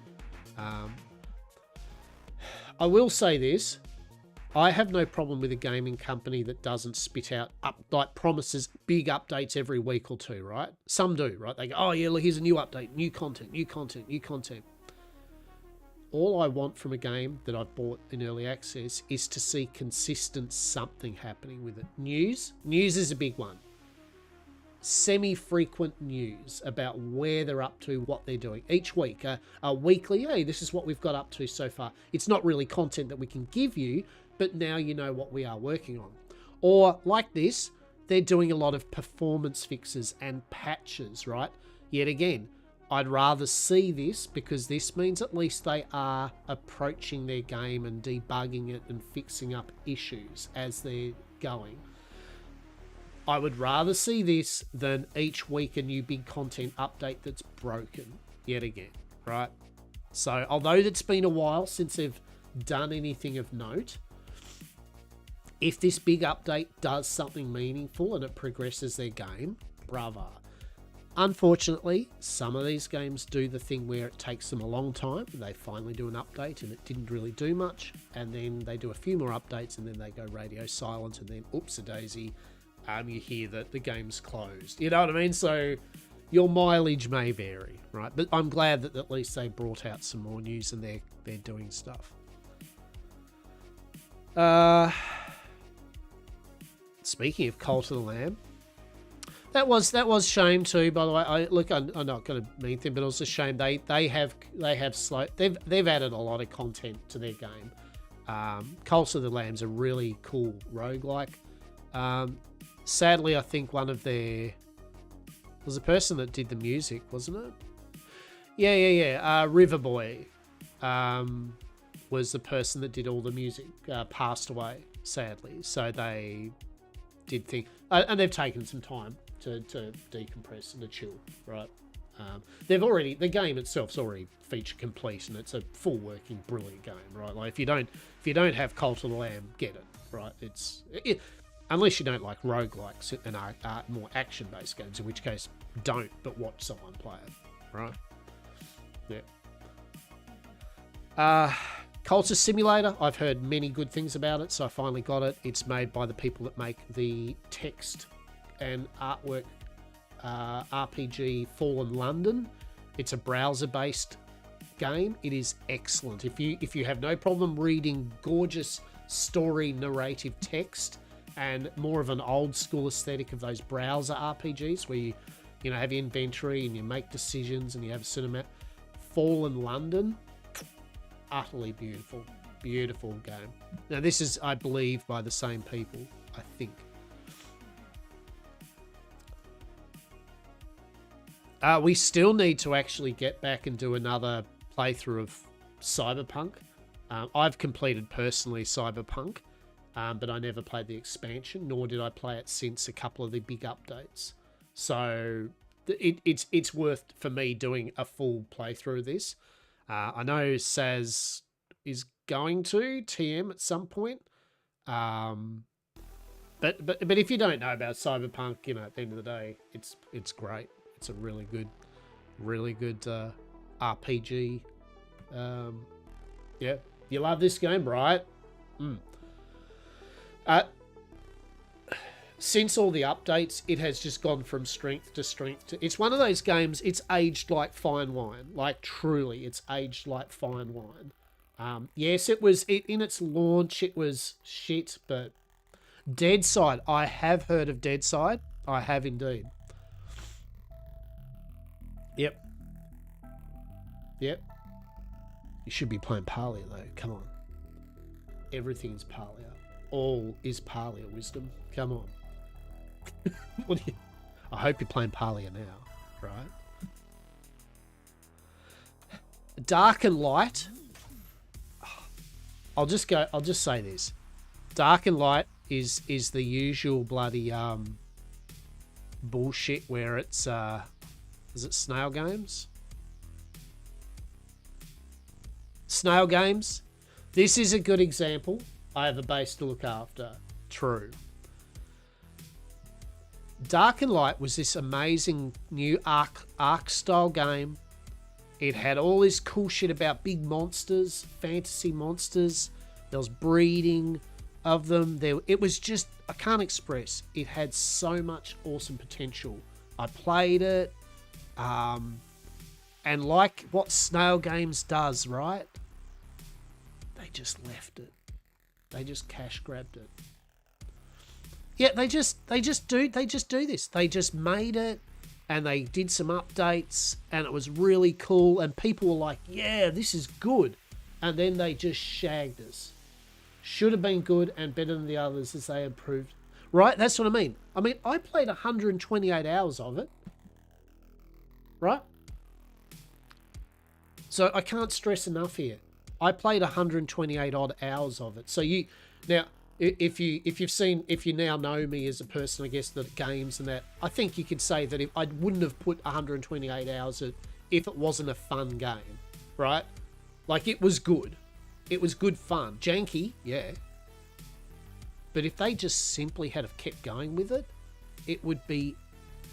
I will say this. I have no problem with a gaming company that doesn't spit out like promises big updates every week or two, right? Some do, right? They go, oh yeah, look, here's a new update, new content, new content, new content. All I want from a game that I've bought in early access is to see consistent something happening with it. News is a big one. Semi-frequent news about where they're up to, what they're doing each week. A weekly, hey, this is what we've got up to so far. It's not really content that we can give you, but now you know what we are working on. Or like this, they're doing a lot of performance fixes and patches, right? Yet again, I'd rather see this because this means at least they are approaching their game and debugging it and fixing up issues as they're going. I would rather see this than each week a new big content update that's broken yet again, right? So although it's been a while since they've done anything of note, if this big update does something meaningful and it progresses their game, bravo. Unfortunately, some of these games do the thing where it takes them a long time. They finally do an update and it didn't really do much. And then they do a few more updates and then they go radio silent and then oops-a-daisy, you hear that the game's closed. You know what I mean? So your mileage may vary, right? But I'm glad that at least they brought out some more news and they're doing stuff. Speaking of Cult of the Lamb, that was shame too. By the way, I'm not going to mean anything, but it was a shame. They've added a lot of content to their game. Cult of the Lamb's a really cool roguelike. Sadly, I think one of their was the person that did the music, wasn't it? Yeah. Riverboy was the person that did all the music. Passed away, sadly. So they did think, and they've taken some time to decompress and to chill, right? The game itself's already feature complete, and it's a full working, brilliant game, right? Like if you don't have Cult of the Lamb, get it, right? Unless you don't like roguelikes and are more action-based games, in which case don't, but watch someone play it, right? Yeah. Cultist Simulator, I've heard many good things about it, so I finally got it. It's made by the people that make the text and artwork RPG Fallen London. It's a browser-based game. It is excellent. If you have no problem reading gorgeous story narrative text and more of an old school aesthetic of those browser RPGs where you have your inventory and you make decisions and you have a cinema, Fallen London, utterly beautiful game. Now this is, I believe, by the same people, I think. We still need to actually get back and do another playthrough of Cyberpunk. I've completed personally Cyberpunk, but I never played the expansion, nor did I play it since a couple of the big updates. So it's worth for me doing a full playthrough of this. I know Saz is going to TM at some point. But if you don't know about Cyberpunk, at the end of the day, it's great. It's a really good RPG. Yeah, you love this game, right? Since all the updates, it has just gone from strength to strength. It's one of those games, it's aged like fine wine. Like, truly, it's aged like fine wine. Yes, in its launch, it was shit, but Deadside, I have heard of Deadside. I have indeed. Yep. You should be playing Parlia, though. Come on. Everything's Parlia. All is Parlia wisdom. Come on. I hope you're playing Parlia now, right? Dark and Light. I'll just say this. Dark and Light is the usual bloody bullshit where it's is it Snail Games? Snail Games. This is a good example. I have a base to look after. True. Dark and Light was this amazing new Ark style game. It had all this cool shit about big monsters, fantasy monsters. There was breeding of them. It was just, I can't express. It had so much awesome potential. I played it. And like what Snail Games does, right? They just left it. They just cash grabbed it. Yeah, they just do this. They just made it and they did some updates and it was really cool and people were like, yeah, this is good. And then they just shagged us. Should have been good and better than the others as they improved. Right? That's what I mean. I played 128 hours of it. Right? So I can't stress enough here. I played 128 odd hours of it. So you now, if you now know me as a person, I guess, that games and that, I think you could say that if I wouldn't have put 128 hours if it wasn't a fun game, right? Like it was good. It was good fun. Janky, yeah. But if they just simply had have kept going with it, it would be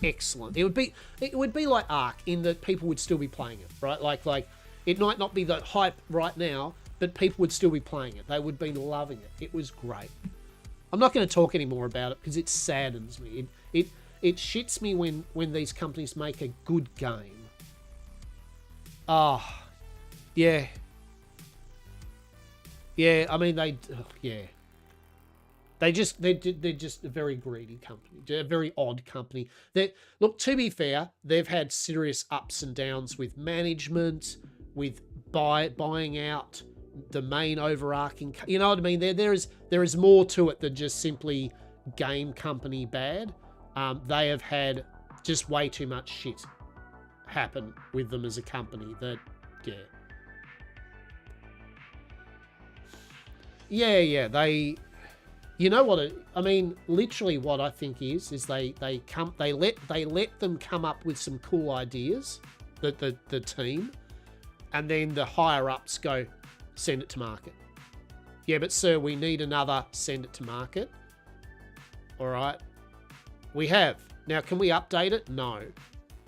excellent. It would be like Ark in that people would still be playing it, right? Like it might not be the hype right now, but people would still be playing it. They would be loving it. It was great. I'm not going to talk anymore about it because it saddens me. It shits me when these companies make a good game. Ah, yeah. Yeah, they're just a very greedy company. They're a very odd company. Look, to be fair, they've had serious ups and downs with management, with buying out the main overarching. You know what I mean? There is more to it than just simply game company bad. They have had just way too much shit happen with them as a company. Yeah. They. You know what? Literally, what I think is they let them come up with some cool ideas, the team, and then the higher ups go, send it to market. Yeah, but sir, we need another send it to market. All right, we have now. Can we update it? No.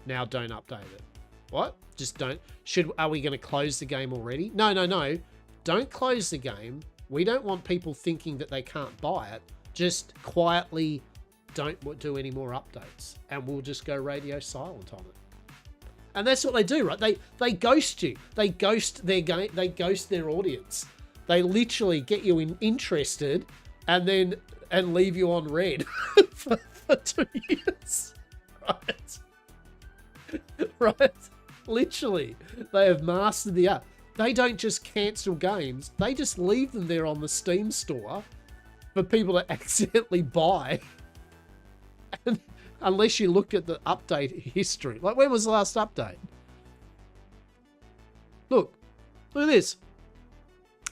Now don't update it. What? Just don't. Are we going to close the game already? No. Don't close the game. We don't want people thinking that they can't buy it. Just quietly don't do any more updates and we'll just go radio silent on it. And that's what they do, right? They ghost you. They ghost their game. They ghost their audience. They literally get you interested and leave you on red for 2 years. Right? Literally. They have mastered the art. They don't just cancel games. They just leave them there on the Steam store for people to accidentally buy. And unless you looked at the update history. Like, when was the last update? Look at this.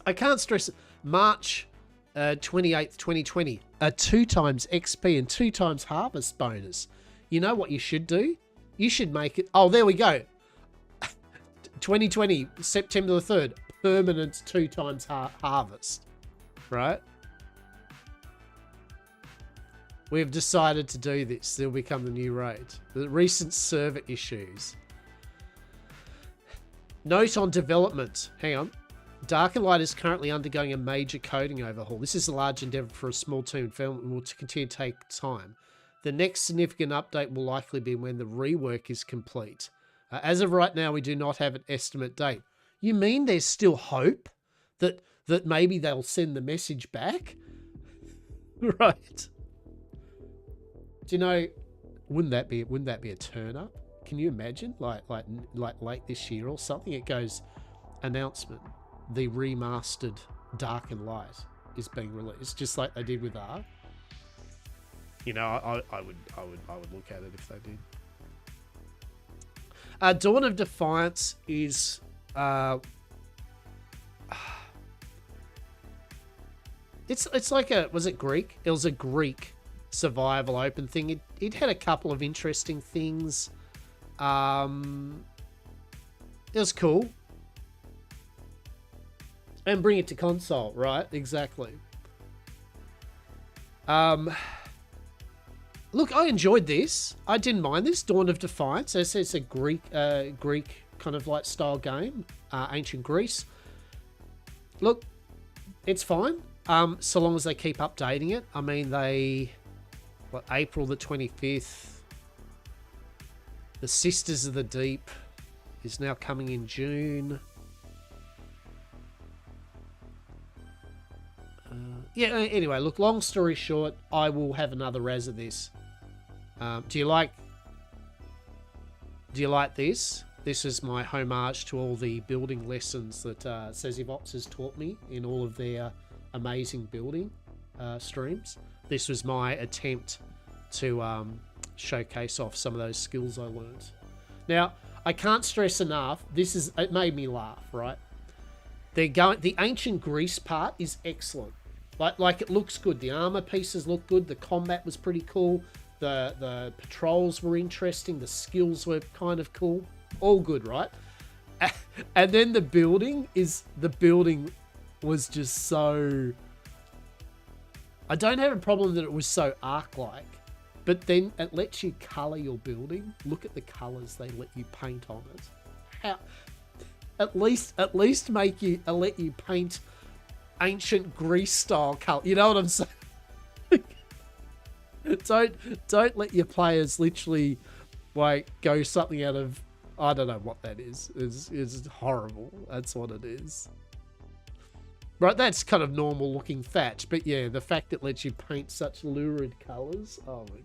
I can't stress it. March 28th, 2020. A 2x XP and 2x harvest bonus. You know what you should do? You should make it... Oh, there we go. 2020, September the 3rd, permanent 2x harvest, right? We've decided to do this. They'll become the new rate. The recent server issues. Note on development. Hang on. Dark and Light is currently undergoing a major coding overhaul. This is a large endeavor for a small team in development and will continue to take time. The next significant update will likely be when the rework is complete. As of right now, we do not have an estimate date. You mean there's still hope that maybe they'll send the message back? Right. Do you know, wouldn't that be a turn up? Can you imagine? Like late this year or something, it goes, announcement, the remastered Dark and Light is being released, just like they did with Ark. You know, I would look at it if they did. Dawn of Defiance is It's like a, was it Greek? It was a Greek survival open thing. It had a couple of interesting things. It was cool. And bring it to console, right? Exactly. Look, I enjoyed this. I didn't mind this. Dawn of Defiance. It's a Greek kind of like style game. Ancient Greece. Look, it's fine. So long as they keep updating it. I mean, April the 25th. The Sisters of the Deep is now coming in June. Yeah, anyway, look, long story short, I will have another res of this. Do you like this? This is my homage to all the building lessons that Sezivox has taught me in all of their amazing building streams. This was my attempt to showcase off some of those skills I learned. Now, I can't stress enough, it made me laugh, right? The ancient Greece part is excellent. Like it looks good. The armor pieces look good. The combat was pretty cool. The patrols were interesting. The skills were kind of cool. All good, right? And then the building was just so... I don't have a problem that it was so Ark-like, but then it lets you color your building. Look at the colors they let you paint on it. How? At least let you paint ancient Greece style color. You know what I'm saying? Don't let your players literally go something out of, I don't know what that is. Is horrible. That's what it is. Right, that's kind of normal looking thatch, but yeah, the fact it lets you paint such lurid colors. Oh my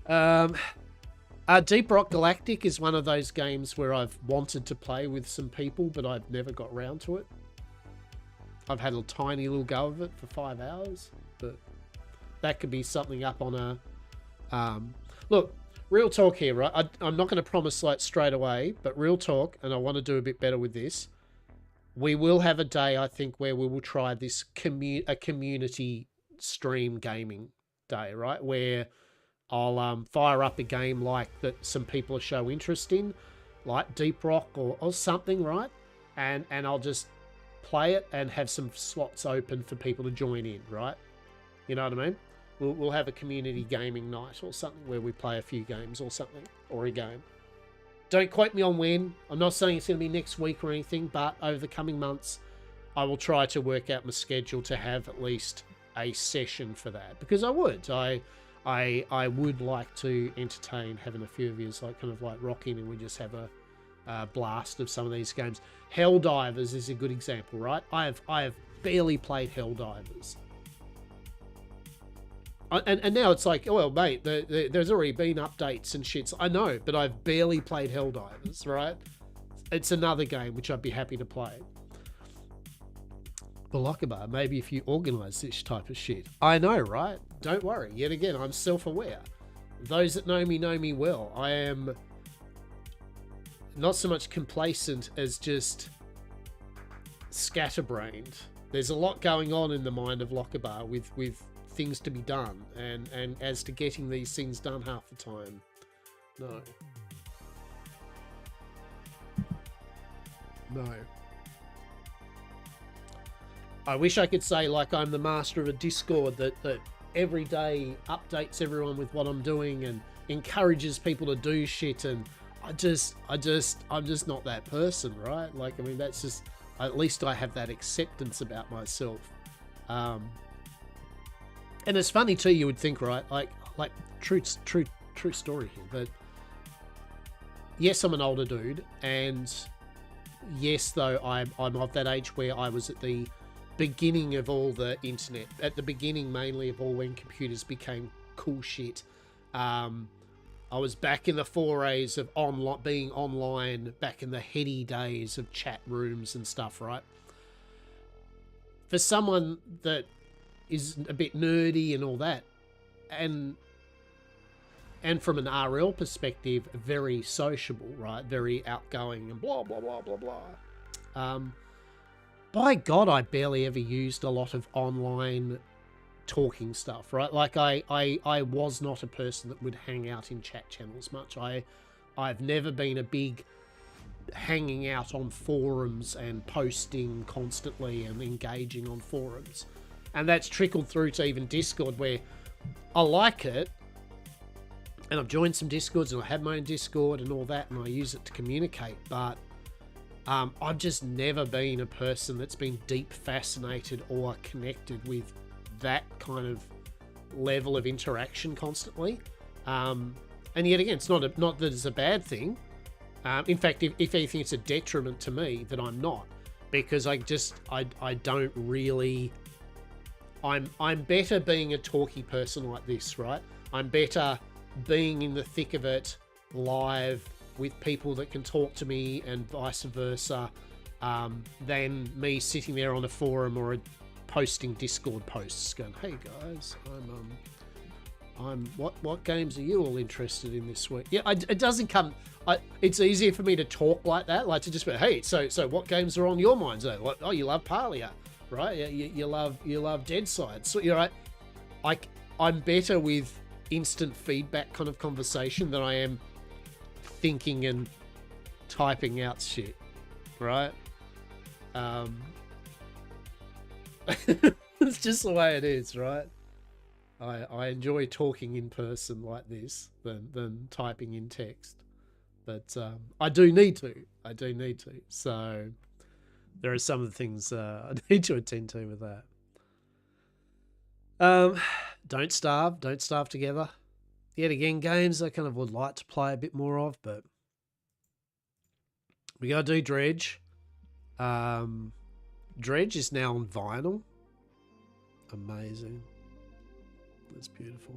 god. Deep Rock Galactic is one of those games where I've wanted to play with some people, but I've never got round to it. I've had a tiny little go of it for 5 hours, but that could be something up on a... Look, real talk here, right? I'm not going to promise like straight away, but real talk, and I want to do a bit better with this. We will have a day, I think, where we will try this a community stream gaming day, right? Where I'll fire up a game like that some people show interest in, like Deep Rock or something, right? And I'll just play it and have some slots open for people to join in, right? You know what I mean? We'll have a community gaming night or something where we play a few games or something, or a game. Don't quote me on when. I'm not saying it's going to be next week or anything, but over the coming months, I will try to work out my schedule to have at least a session for that, because I would like to entertain having a few of you like kind of like rock in and we just have a blast of some of these games. Helldivers is a good example, right? I have barely played Helldivers. And now it's like, oh, well, mate, there's already been updates and shit. I know, but I've barely played Helldivers, right? It's another game which I'd be happy to play. Balakabar, maybe if you organise this type of shit. I know, right? Don't worry. Yet again, I'm self-aware. Those that know me well. I am not so much complacent as just scatterbrained. There's a lot going on in the mind of Lockabar with things to be done, and as to getting these things done half the time, no. I wish I could say like I'm the master of a Discord that every day updates everyone with what I'm doing and encourages people to do shit, and I'm just not that person, right? Like, I mean, that's just, at least I have that acceptance about myself. And it's funny too, you would think, right? Like true story here, but yes, I'm an older dude, and yes, though I'm of that age where I was at the beginning of all the internet, at the beginning mainly of all when computers became cool shit. I was back in the forays of being online, back in the heady days of chat rooms and stuff, right? For someone that is a bit nerdy and all that, and and from an RL perspective, very sociable, right? Very outgoing and blah, blah, blah, blah, blah. By God, I barely ever used a lot of online talking stuff, right? Like I was not a person that would hang out in chat channels much. I've never been a big hanging out on forums and posting constantly and engaging on forums. And that's trickled through to even Discord, where I like it. And I've joined some Discords and I have my own Discord and all that, and I use it to communicate. But I've just never been a person that's been deep fascinated or connected with that kind of level of interaction constantly. And yet again, it's not that it's a bad thing. In fact, if anything, it's a detriment to me that I'm not, because I don't really. I'm better being a talky person like this, right? I'm better being in the thick of it, live with people that can talk to me and vice versa, than me sitting there on a forum or posting Discord posts going, "Hey guys, I'm what games are you all interested in this week?" Yeah, it doesn't come. It's easier for me to talk like that, like to just be, "Hey, so what games are on your minds? Oh, you love Palia, right? Yeah, you love Deadside." So you're right. I'm better with instant feedback kind of conversation than I am thinking and typing out shit, right? It's just the way it is, right? I enjoy talking in person like this than typing in text, but I do need to. So there are some of the things I need to attend to with that. Don't starve together. Yet again, games I kind of would like to play a bit more of, but we gotta do Dredge. Dredge is now on vinyl. Amazing. That's beautiful.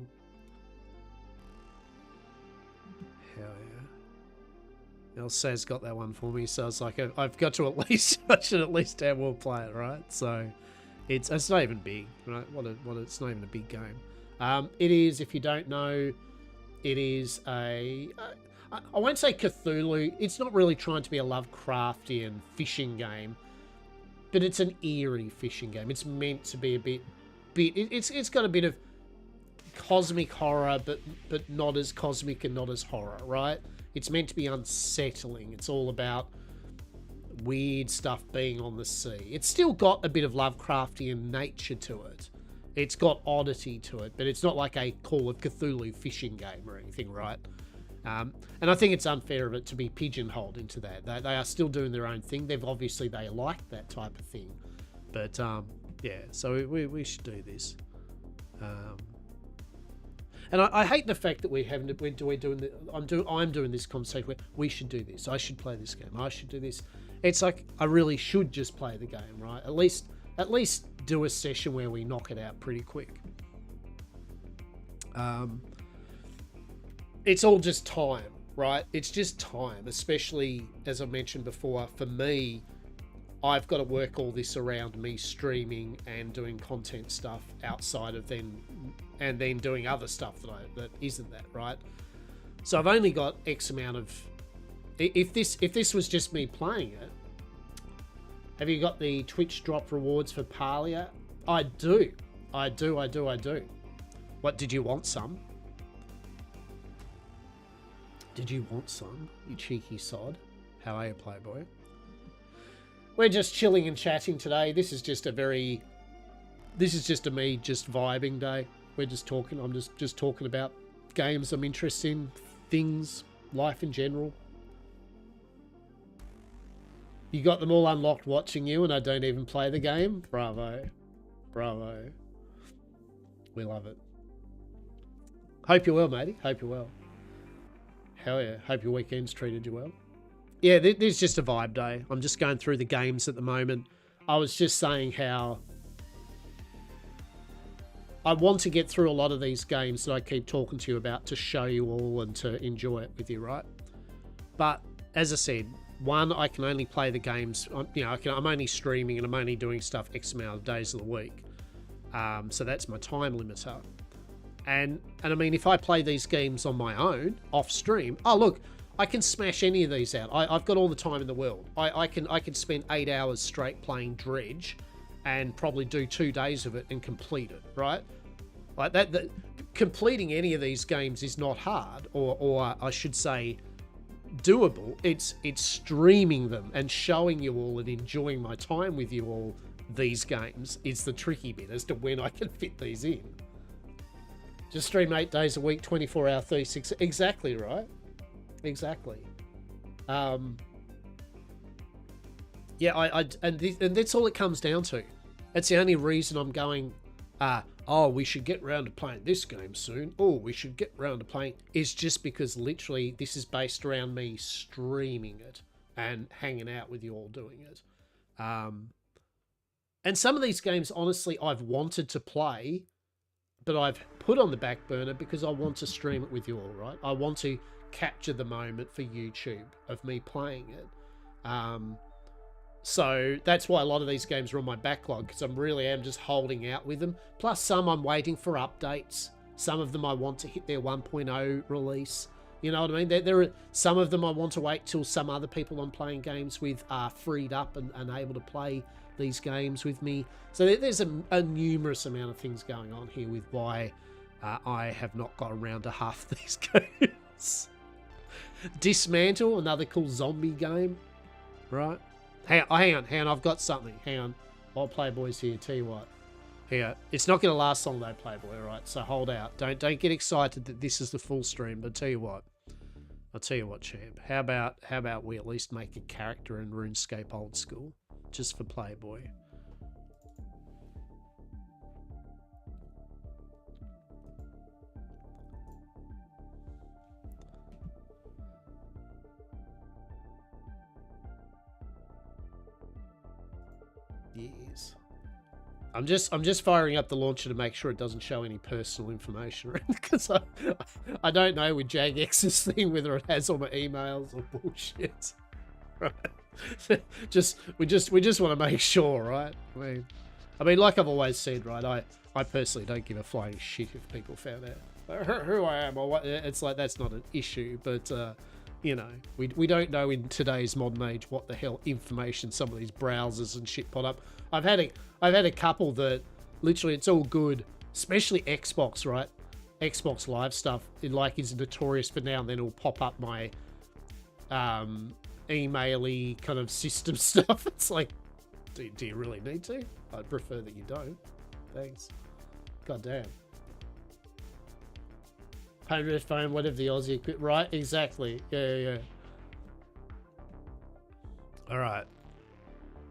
Hell yeah. Elsaz's got that one for me, so I was like, I've got to I should at least damn well play it, right? So it's not even big, right? It's not even a big game. It is, if you don't know, it is I won't say Cthulhu. It's not really trying to be a Lovecraftian fishing game, but it's an eerie fishing game. It's meant to be a bit. It's got a bit of cosmic horror, but not as cosmic and not as horror, right? It's meant to be unsettling. It's all about weird stuff being on the sea. It's still got a bit of Lovecraftian nature to it. It's got oddity to it, but it's not like a Call of Cthulhu fishing game or anything, right? And I think it's unfair of it to be pigeonholed into that. They are still doing their own thing. They like that type of thing. But yeah, so we should do this. And I hate the fact that I'm doing this conversation where we should do this. I should play this game. I should do this. It's like I really should just play the game, right? At least do a session where we knock it out pretty quick. It's all just time, right? It's just time, especially as I mentioned before. For me, I've got to work all this around me streaming and doing content stuff outside of then doing other stuff that isn't that, right? So I've only got X amount of. If this was just me playing it, have you got the Twitch drop rewards for Palia? I do. What, did you want some? Did you want some, you cheeky sod? How are you, Playboy? We're just chilling and chatting today. This is just a me just vibing day. We're just talking. I'm just talking about games I'm interested in, things, life in general. You got them all unlocked watching you and I don't even play the game? Bravo. Bravo. We love it. Hope you're well, matey. Hope you're well. Hell yeah. Hope your weekend's treated you well. Yeah, this is just a vibe day. I'm just going through the games at the moment. I was just saying how I want to get through a lot of these games that I keep talking to you about to show you all and to enjoy it with you, right? But as I said, one, I can only play the games, I'm only streaming and I'm only doing stuff X amount of days of the week. So that's my time limiter. And I mean, if I play these games on my own, off stream, oh look, I can smash any of these out. I've got all the time in the world. I can spend 8 hours straight playing Dredge and probably do 2 days of it and complete it, right? Like that completing any of these games is not hard, or I should say doable. It's streaming them and showing you all and enjoying my time with you all these games is the tricky bit as to when I can fit these in. Just stream 8 days a week, 24 hour, 36. Exactly, right? Exactly. Yeah, and that's all it comes down to. That's the only reason I'm going, oh, we should get round to playing this game soon. Oh, we should get round to playing. Is just because literally this is based around me streaming it and hanging out with you all doing it. And some of these games, honestly, I've wanted to play, but I've put on the back burner because I want to stream it with you all, right? I want to capture the moment for YouTube of me playing it. So that's why a lot of these games are on my backlog, because I really am just holding out with them. Plus some I'm waiting for updates. Some of them I want to hit their 1.0 release. You know what I mean? There are some of them I want to wait till some other people I'm playing games with are freed up and able to play these games with me. So there's a numerous amount of things going on here with why I have not got around to half these games. Dismantle, another cool zombie game, right? Hang on, I've got something. Hang on, while Playboy's here, tell you what. Here, it's not going to last long though, Playboy, right? So hold out. Don't get excited that this is the full stream, but I'll tell you what, champ. How about we at least make a character in RuneScape old school, just for Playboy. Yes. I'm just firing up the launcher to make sure it doesn't show any personal information, because I don't know with Jagex's thing whether it has all my emails or bullshit. Right? we just want to make sure, right? I mean, like I've always said, right? I personally don't give a flying shit if people found out who I am or what. It's like that's not an issue, but you know, we don't know in today's modern age what the hell information some of these browsers and shit put up. I've had a couple that literally it's all good, especially Xbox, right? Xbox Live stuff, it like is notorious for now and then it'll pop up my email-y kind of system stuff. It's like, do you really need to? I'd prefer that you don't. Thanks. God damn. Hundred phone, whatever the Aussie equipment, right? Exactly. Yeah. All right.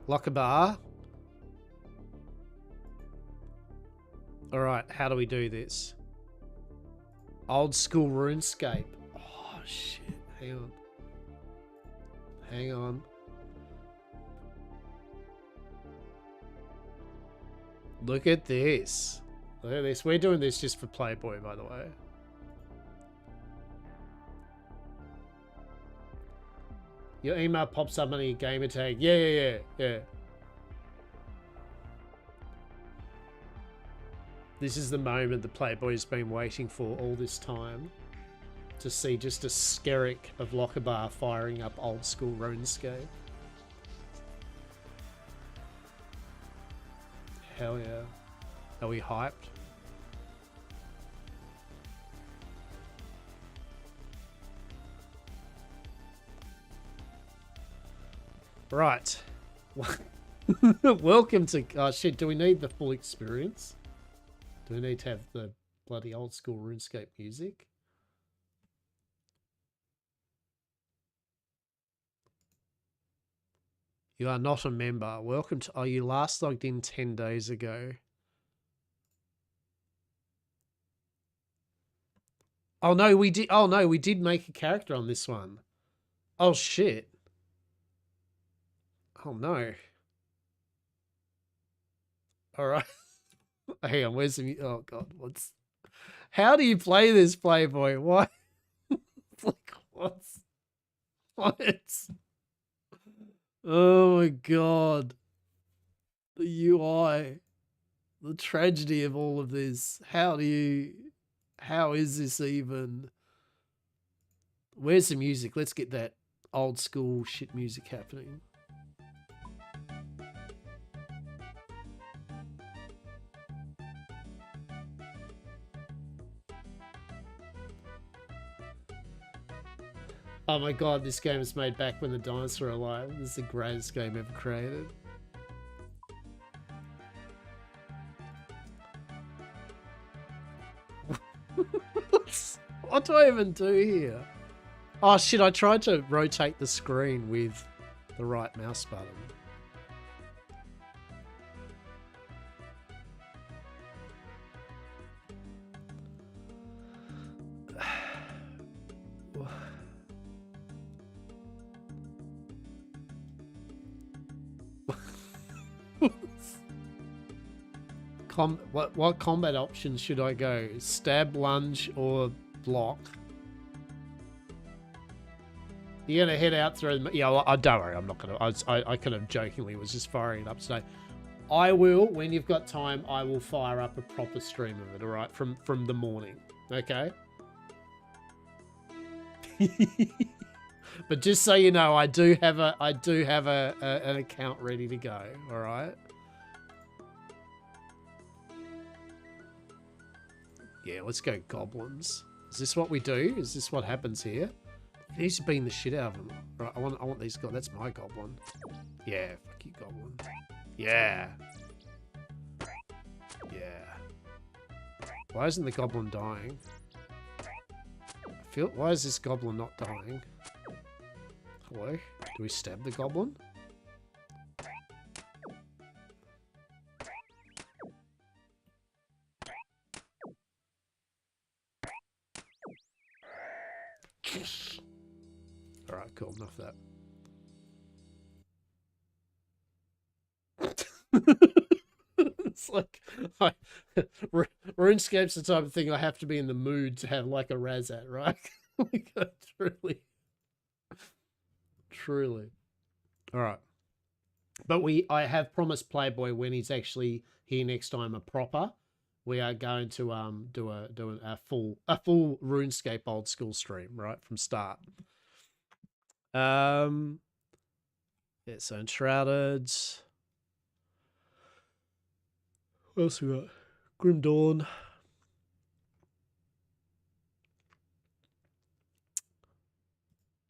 Lochabar. All right. How do we do this? Old school RuneScape. Oh shit. Hang on. Look at this. Look at this. We're doing this just for Playboy, by the way. Your email pops up on your gamer tag. Yeah. This is the moment the Playboy's been waiting for all this time. To see just a skerrick of Lochabar firing up old school RuneScape. Hell yeah. Are we hyped? Right. Welcome to... Oh shit, do we need the full experience? Do we need to have the bloody old school RuneScape music? You are not a member. Welcome to... Oh, you last logged in 10 days ago. Oh no, we did... Oh no, we did make a character on this one. Oh shit. Oh no. Alright. Hang on, where's the... Oh god, what's... How do you play this, Playboy? What? Like, what's... What? Oh my god. The UI. The tragedy of all of this. How do you... How is this even? Where's the music? Let's get that old school shit music happening. Oh my god, this game was made back when the dinosaurs were alive. This is the greatest game ever created. What do I even do here? Oh shit, I tried to rotate the screen with the right mouse button. What combat options should I go? Stab, lunge, or block? You're gonna head out through the... Yeah, well, don't worry, I'm not gonna... I kind of jokingly was just firing it up today. I will, when you've got time, I will fire up a proper stream of it, alright? From the morning, okay? But just so you know, I do have an account ready to go, alright? Yeah, let's go goblins. Is this what we do? Is this what happens here? He needs to beam the shit out of them. Right, I want these goblins. That's my goblin. Yeah, fuck you, goblin. Yeah. Yeah. Why isn't the goblin dying? Why is this goblin not dying? Hello? Do we stab the goblin? Alright, cool. Enough of that. It's like... RuneScape's the type of thing I have to be in the mood to have like a Razat, right? Like, truly. Truly. Alright. But I have promised Playboy when he's actually here next time a proper... We are going to do a full RuneScape old school stream, right, from start. Yeah, so Enshrouded. What else we got? Grim Dawn.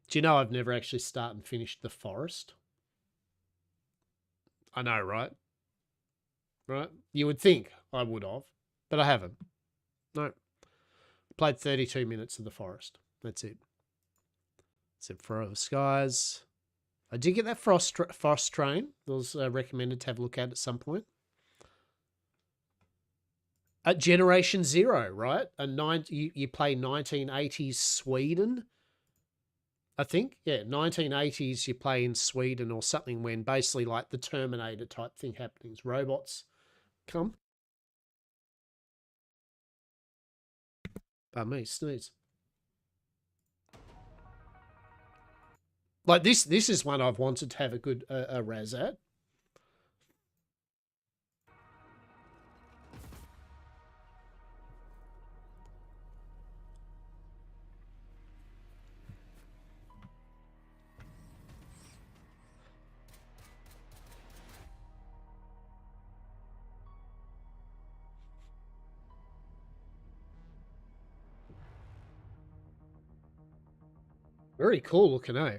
Do you know I've never actually started and finished The Forest? I know, right? Right? You would think I would have. But I haven't. No. Played 32 minutes of The Forest. That's it. Except for Over Skies. I did get that Frost Train. It was recommended to have a look at some point. Generation Zero, right? You play 1980s Sweden. I think. Yeah, 1980s you play in Sweden or something when basically like the Terminator type thing happens. Robots come. By me, sneeze. Like this is one I've wanted to have a good a Razat. Very cool looking, eh?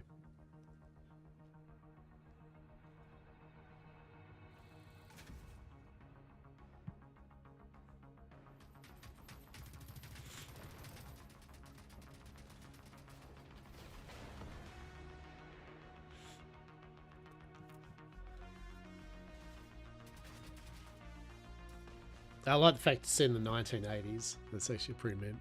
I like the fact it's in the 1980s. That's actually pretty mint.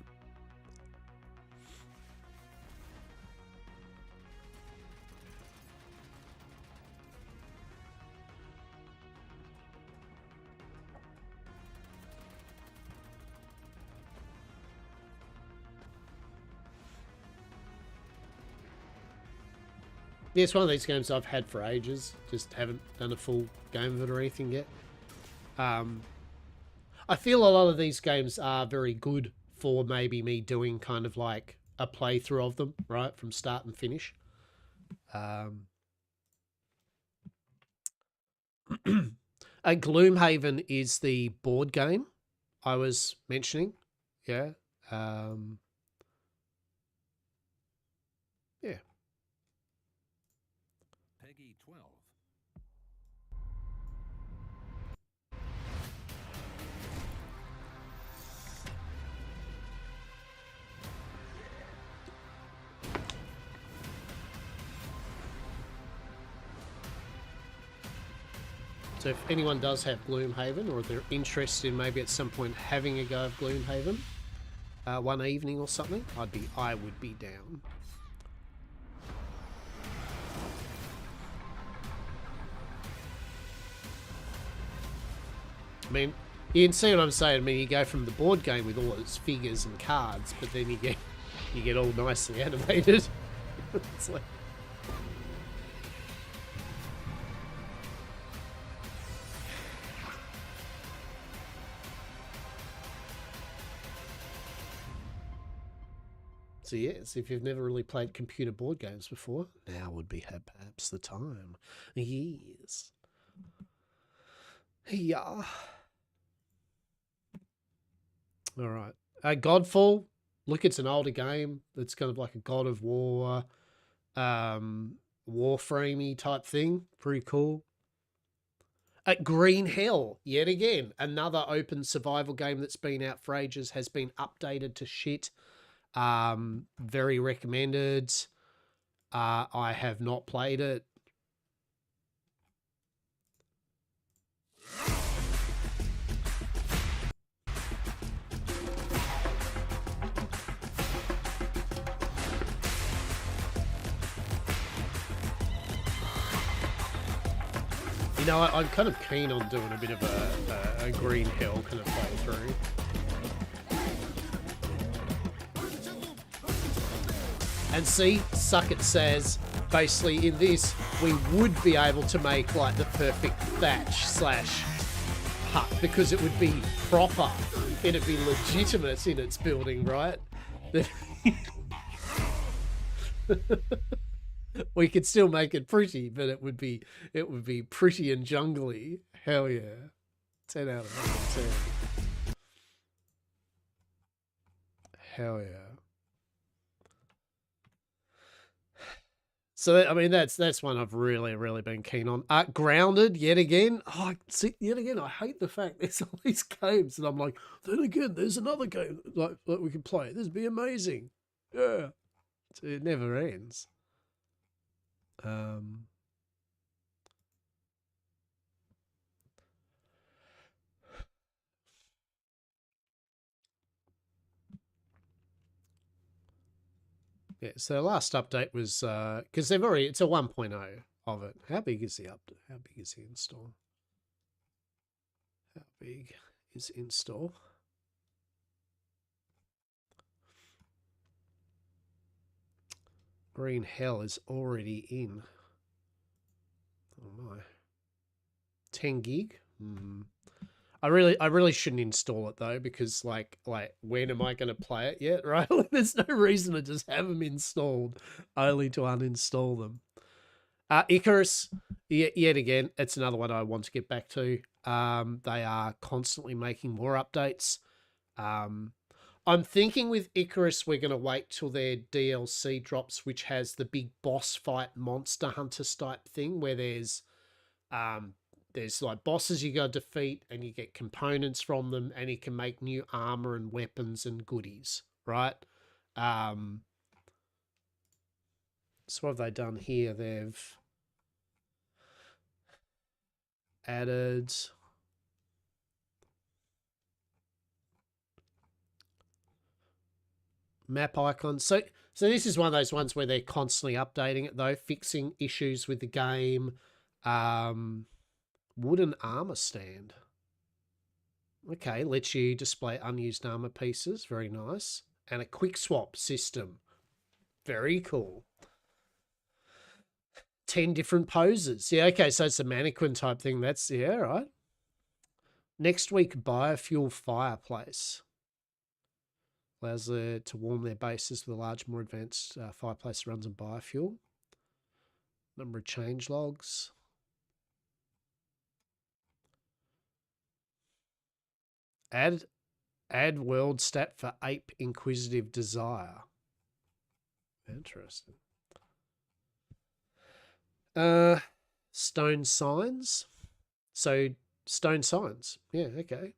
Yeah, it's one of these games I've had for ages. Just haven't done a full game of it or anything yet. I feel a lot of these games are very good before maybe me doing kind of like a playthrough of them, right, from start and finish. Gloomhaven is the board game I was mentioning. Yeah. Yeah. Peggy 12. So if anyone does have Gloomhaven, or they're interested in maybe at some point having a go of Gloomhaven, one evening or something, I would be down. I mean, you can see what I'm saying. I mean, you go from the board game with all its figures and cards, but then you get all nicely animated. It's like, so yes, if you've never really played computer board games before, now would be perhaps the time. Yes. Yeah. All right. Godfall. Look, it's an older game. It's kind of like a God of War, Warframey type thing. Pretty cool. Green Hell, yet again, another open survival game that's been out for ages, has been updated to shit. Very recommended. I have not played it. You know, I'm kind of keen on doing a bit of a Green Hell kind of playthrough. And see, Suckett says, basically in this, we would be able to make like the perfect thatch / hut, because it would be proper. It'd be legitimate in its building, right? We could still make it pretty, but it would be pretty and jungly. Hell yeah. 10 out of 10. Hell yeah. So, I mean, that's one I've really been keen on. Grounded, yet again. Oh, see, yet again, I hate the fact there's all these games, and I'm like, then again, there's another game like we can play. This would be amazing. Yeah. So it never ends. Yeah, so the last update was because they've already, it's a 1.0 of it. How big is the update? How big is the install? How big is install? Green Hell is already in. Oh my. 10 gig? I really shouldn't install it though, because like when am I going to play it yet, right? There's no reason to just have them installed only to uninstall them. Icarus, yet again, it's another one I want to get back to. They are constantly making more updates. I'm thinking with Icarus, we're going to wait till their DLC drops, which has the big boss fight Monster Hunter type thing, where there's like bosses you got to defeat and you get components from them, and you can make new armor and weapons and goodies, right? So what have they done here? They've added map icons. So this is one of those ones where they're constantly updating it though, fixing issues with the game. Wooden armor stand. Okay, lets you display unused armor pieces. Very nice. And a quick swap system. Very cool. 10 different poses. Yeah, okay, so it's a mannequin type thing. That's, yeah, right. Next week, biofuel fireplace. Allows to warm their bases with a large, more advanced fireplace runs on biofuel. Number of change logs. Add world stat for ape inquisitive desire. Interesting. Stone signs. So stone signs. Yeah, okay.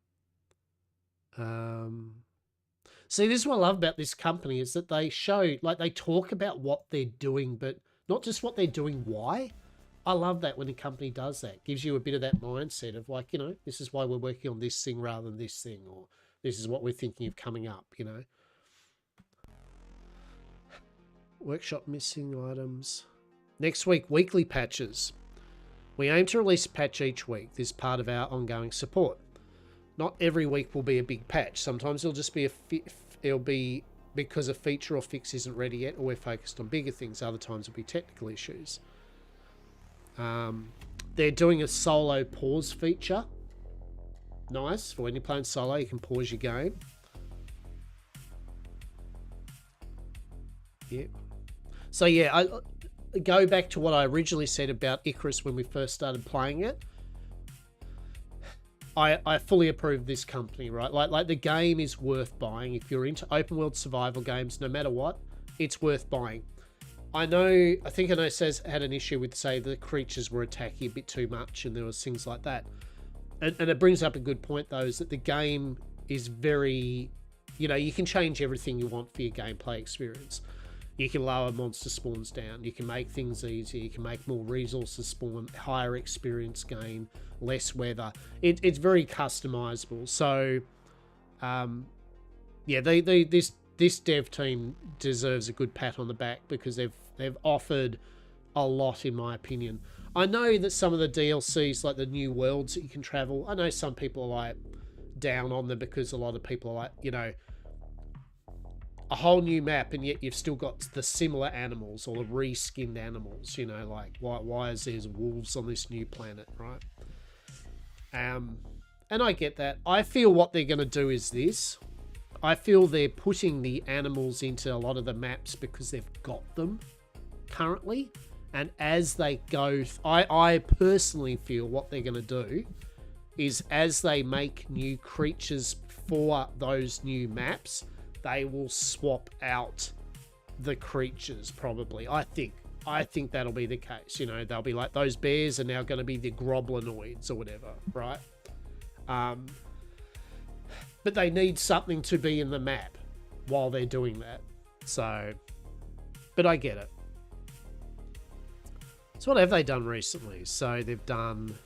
See, this is what I love about this company is that they show, like, they talk about what they're doing, but not just what they're doing, why. I love that when a company does that. Gives you a bit of that mindset of like, you know, this is why we're working on this thing rather than this thing, or this is what we're thinking of coming up, you know. Workshop missing items. Next week, weekly patches. We aim to release a patch each week. This is part of our ongoing support. Not every week will be a big patch. Sometimes it'll just be it'll be because a feature or fix isn't ready yet, or we're focused on bigger things. Other times it'll be technical issues. They're doing a solo pause feature. Nice. For when you're playing solo, you can pause your game. Yep. So yeah, I go back to what I originally said about Icarus when we first started playing it. I fully approve this company, right? Like the game is worth buying. If you're into open world survival games, no matter what, it's worth buying. I think I know Says had an issue with, say, the creatures were attacking a bit too much and there was things like that. And it brings up a good point, though, is that the game is very, you know, you can change everything you want for your gameplay experience. You can lower monster spawns down. You can make things easier. You can make more resources spawn, higher experience gain, less weather. It's very customizable. So, yeah, this dev team deserves a good pat on the back because they've offered a lot, in my opinion. I know that some of the DLCs, like the new worlds that you can travel, I know some people are like down on them because a lot of people are like, you know, a whole new map and yet you've still got the similar animals or the reskinned animals, you know, like why is there wolves on this new planet, right? And I get that. I feel what they're going to do is this. I feel they're putting the animals into a lot of the maps because they've got them currently. And as they go, I personally feel what they're going to do is as they make new creatures for those new maps, they will swap out the creatures probably. I think that'll be the case. You know, they'll be like, those bears are now going to be the groblinoids or whatever, right? But they need something to be in the map while they're doing that. So, but I get it. So what have they done recently? So they've done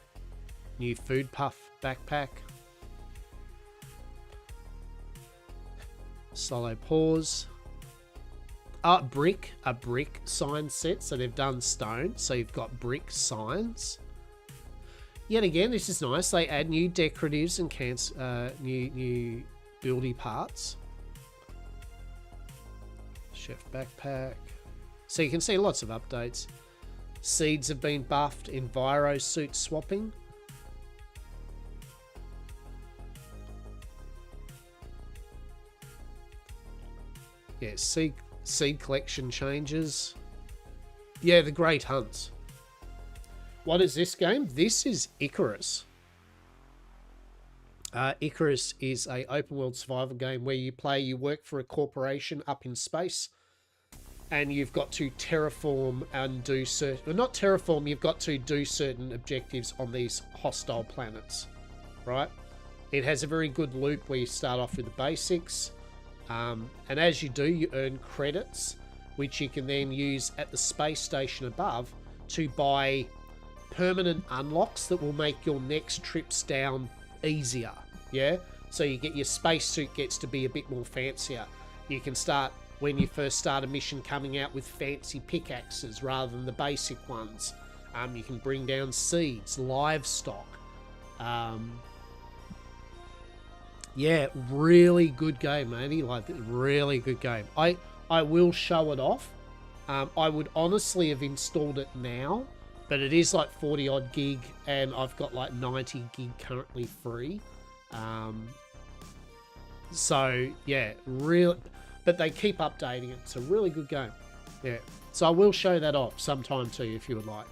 new food puff backpack. Solo pause. A brick sign set. So they've done stone. So you've got brick signs. Yet again, this is nice. They add new decoratives and new buildy parts. Chef backpack. So you can see lots of updates. Seeds have been buffed. Enviro suit swapping. Yeah, seed collection changes. Yeah, the Great Hunts. What is this game? This is Icarus. Icarus is a open world survival game where you work for a corporation up in space, and you've got to terraform and do certain, not terraform, you've got to do certain objectives on these hostile planets, right? It has a very good loop where you start off with the basics. And as you do, you earn credits, which you can then use at the space station above to buy permanent unlocks that will make your next trips down easier. Yeah, so you get your spacesuit gets to be a bit more fancier. You can start, when you first start a mission, coming out with fancy pickaxes rather than the basic ones. You can bring down seeds, livestock. Yeah, really good game, matey. Like, really good game. I will show it off. I would honestly have installed it now, but it is like 40 odd gig, and I've got like 90 gig currently free. So yeah, real, but they keep updating it. It's a really good game. Yeah. So I will show that off sometime to you if you would like.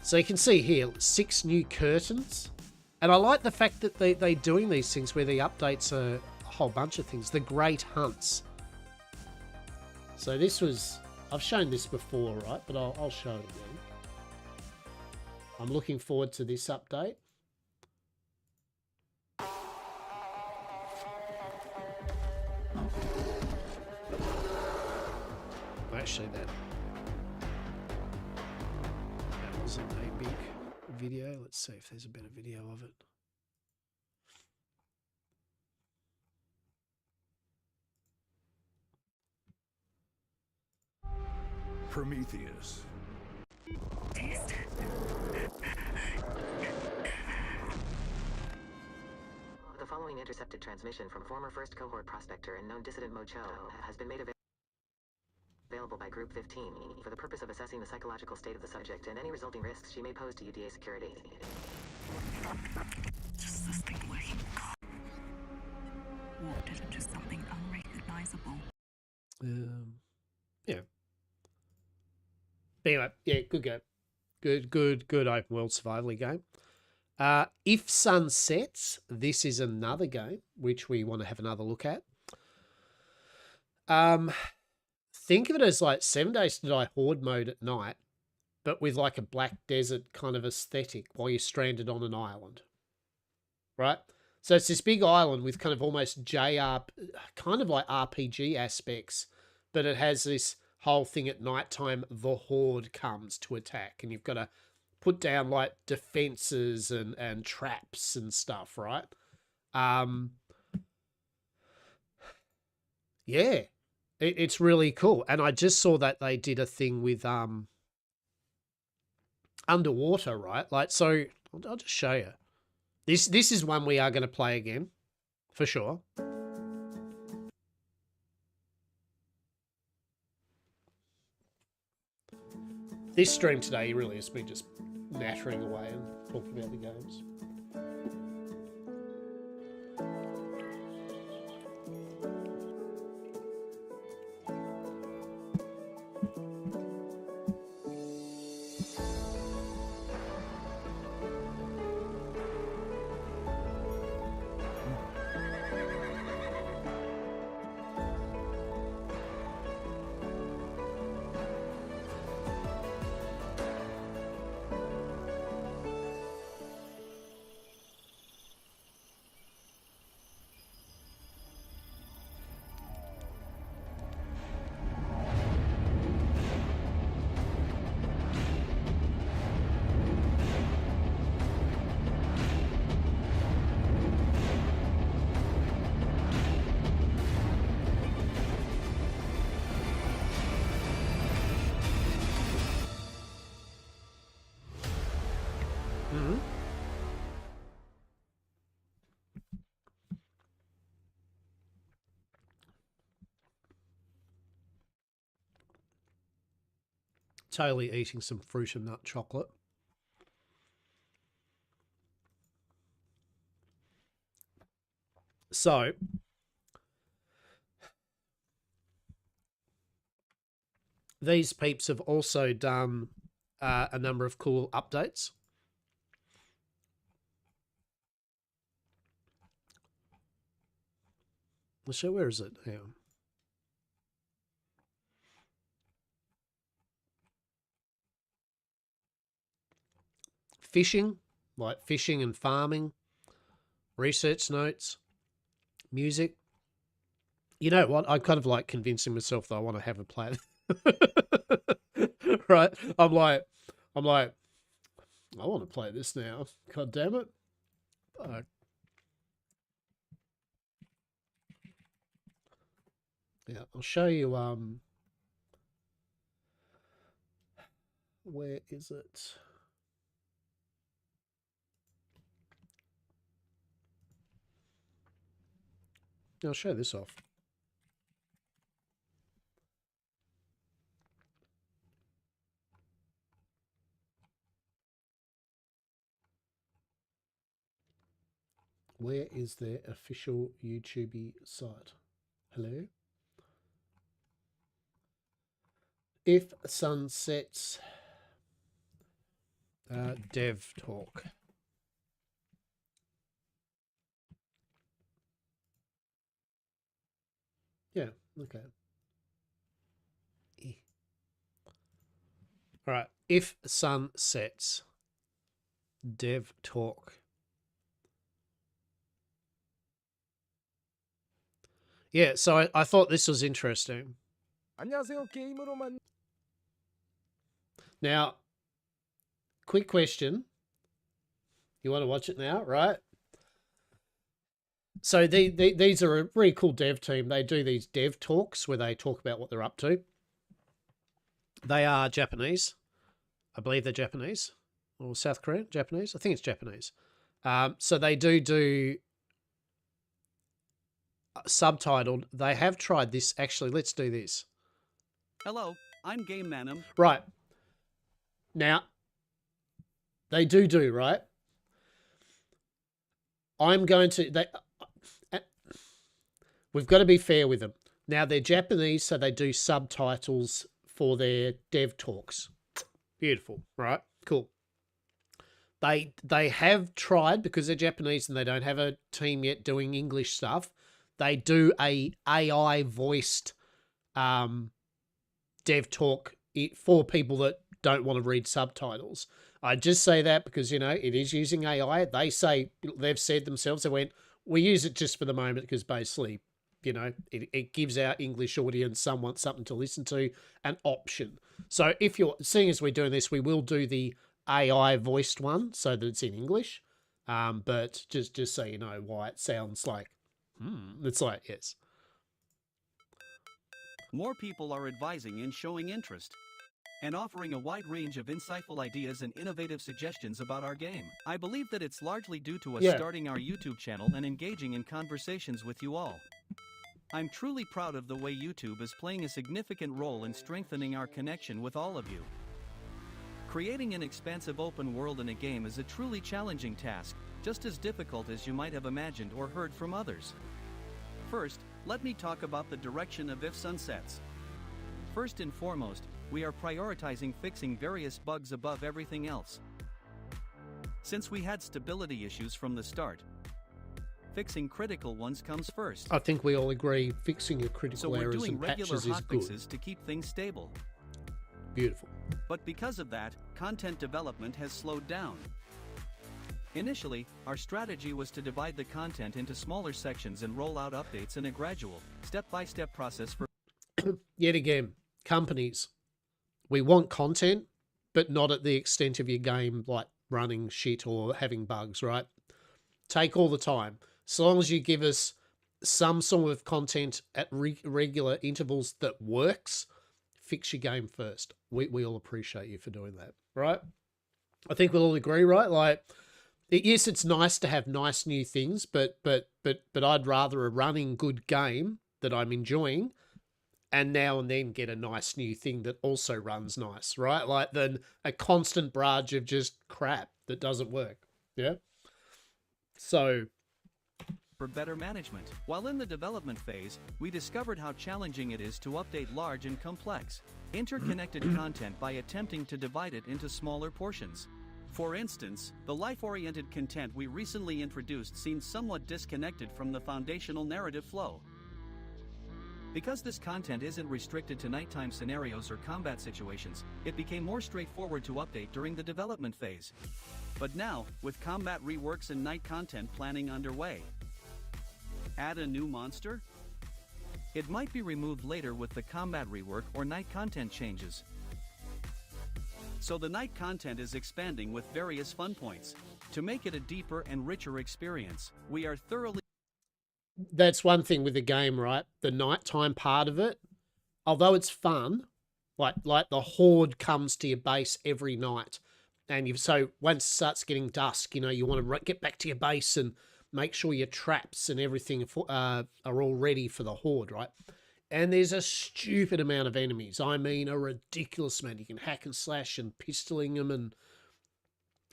So you can see here 6 new curtains. And I like the fact that they're doing these things where the updates are a whole bunch of things. The Great Hunts. So this was, I've shown this before, right? But I'll show it again. I'm looking forward to this update. Actually, that wasn't a big video. Let's see if there's a better video of it. Prometheus. The following intercepted transmission from former first cohort prospector and known dissident Mo Cho has been made available by Group 15 for the purpose of assessing the psychological state of the subject and any resulting risks she may pose to UDA security. Just this thing where he walked it into something unrecognizable. Yeah. Anyway, yeah, good game. Good open world survival game. If Sun Sets, this is another game which we want to have another look at. Think of it as like 7 Days to Die Horde mode at night, but with like a black desert kind of aesthetic while you're stranded on an island. Right? So it's this big island with kind of almost kind of like RPG aspects, but it has this whole thing at nighttime, the Horde comes to attack, and you've got to put down like defenses and traps and stuff, right? Yeah, it's really cool. And I just saw that they did a thing with underwater, right? Like, so I'll just show you. This is one we are going to play again, for sure. This stream today really has been just nattering away and talking about the games. Totally eating some fruit and nut chocolate. So, these peeps have also done a number of cool updates. So where is it? Hang on. Fishing, like fishing and farming, research notes, music. You know what? I kind of like convincing myself that I want to have a play. Right? I'm like, I want to play this now. God damn it. Yeah, I'll show you, where is it? I'll show this off. Where is their official YouTube site? Hello? If sun sets, dev talk. Yeah, okay. All right. If sun sets, dev talk. Yeah, so I thought this was interesting. 안녕하세요, 게임으로만. Now, quick question. You want to watch it now, right? So these are a very cool dev team. They do these dev talks where they talk about what they're up to. They are Japanese. I believe they're Japanese. Or South Korean? Japanese? I think it's Japanese. So they do subtitled. They have tried this. Actually, let's do this. Hello, I'm Game Manum. Right. Now, they do, right? I'm going to... we've got to be fair with them. Now, they're Japanese, so they do subtitles for their dev talks. Beautiful, right? Cool. They have tried, because they're Japanese and they don't have a team yet doing English stuff, they do a AI voiced dev talk for people that don't want to read subtitles. I just say that because, you know, it is using AI. They've said themselves, they went, we use it just for the moment because basically, you know, it gives our English audience something to listen to, an option. So if you're seeing as we're doing this, we will do the AI voiced one so that it's in English. But just so you know why it sounds like, it's like, yes. More people are advising and showing interest, and offering a wide range of insightful ideas and innovative suggestions about our game. I believe that it's largely due to us starting our YouTube channel and engaging in conversations with you all. I'm truly proud of the way YouTube is playing a significant role in strengthening our connection with all of you. Creating an expansive open world in a game is a truly challenging task, just as difficult as you might have imagined or heard from others. First, let me talk about the direction of If Sun Sets. First and foremost, we are prioritizing fixing various bugs above everything else. Since we had stability issues from the start, fixing critical ones comes first. I think we all agree fixing your critical So we're errors doing and regular patches is good. hotfixes to keep things stable. Beautiful. But because of that, content development has slowed down. Initially, our strategy was to divide the content into smaller sections and roll out updates in a gradual, step-by-step process for... Yet again, companies, we want content, but not at the extent of your game, like running shit or having bugs, right? Take all the time. As long as you give us some sort of content at regular intervals that works, fix your game first. We all appreciate you for doing that, right? I think we'll all agree, right? Like, yes, it's nice to have nice new things, but I'd rather a running good game that I'm enjoying and now and then get a nice new thing that also runs nice, right? Like, than a constant barrage of just crap that doesn't work. Yeah. So, for better management. While in the development phase, we discovered how challenging it is to update large and complex, interconnected content by attempting to divide it into smaller portions. For instance, the life-oriented content we recently introduced seemed somewhat disconnected from the foundational narrative flow. Because this content isn't restricted to nighttime scenarios or combat situations, it became more straightforward to update during the development phase. But now, with combat reworks and night content planning underway, add a new monster? It might be removed later with the combat rework or night content changes. So the night content is expanding with various fun points. To make it a deeper and richer experience, we are thoroughly... That's one thing with the game, right? The nighttime part of it, although it's fun, like the horde comes to your base every night. And so once it starts getting dusk, you know, you want to get back to your base and make sure your traps and everything are all ready for the horde, right? And there's a stupid amount of enemies. I mean, a ridiculous amount. You can hack and slash and pistoling them and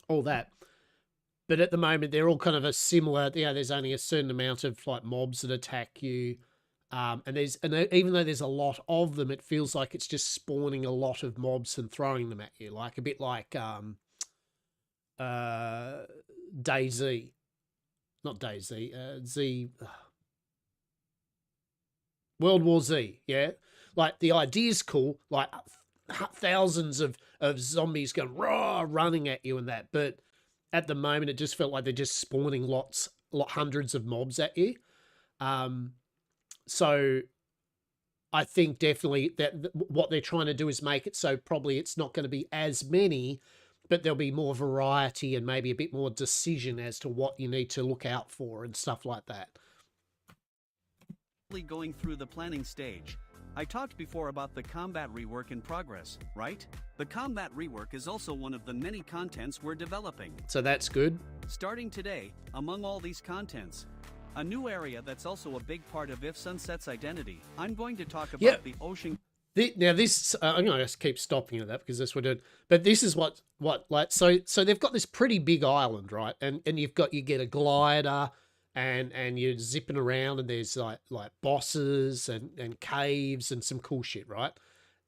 all that. but at the moment they're all kind of a similar. There's only a certain amount of like mobs that attack you, and even though there's a lot of them, it feels like it's just spawning a lot of mobs and throwing them at you, like a bit like DayZ, not DayZ, Z. World War Z, yeah? Like, the idea's cool, like, thousands of zombies going, raw, running at you and that, but at the moment, it just felt like they're just spawning hundreds of mobs at you. So, I think definitely that what they're trying to do is make it so probably it's not going to be as many, but there'll be more variety and maybe a bit more decision as to what you need to look out for and stuff like that. Going through the planning stage. I talked before about the combat rework in progress, right? The combat rework is also one of the many contents we're developing. So that's good. Starting today, among all these contents, a new area that's also a big part of If Sunset's identity. I'm going to talk about the ocean. Now this, I'm going to just keep stopping at that because that's what we're doing. But this is what like so they've got this pretty big island, right? And you get a glider. And you're zipping around and there's like bosses and caves and some cool shit, right?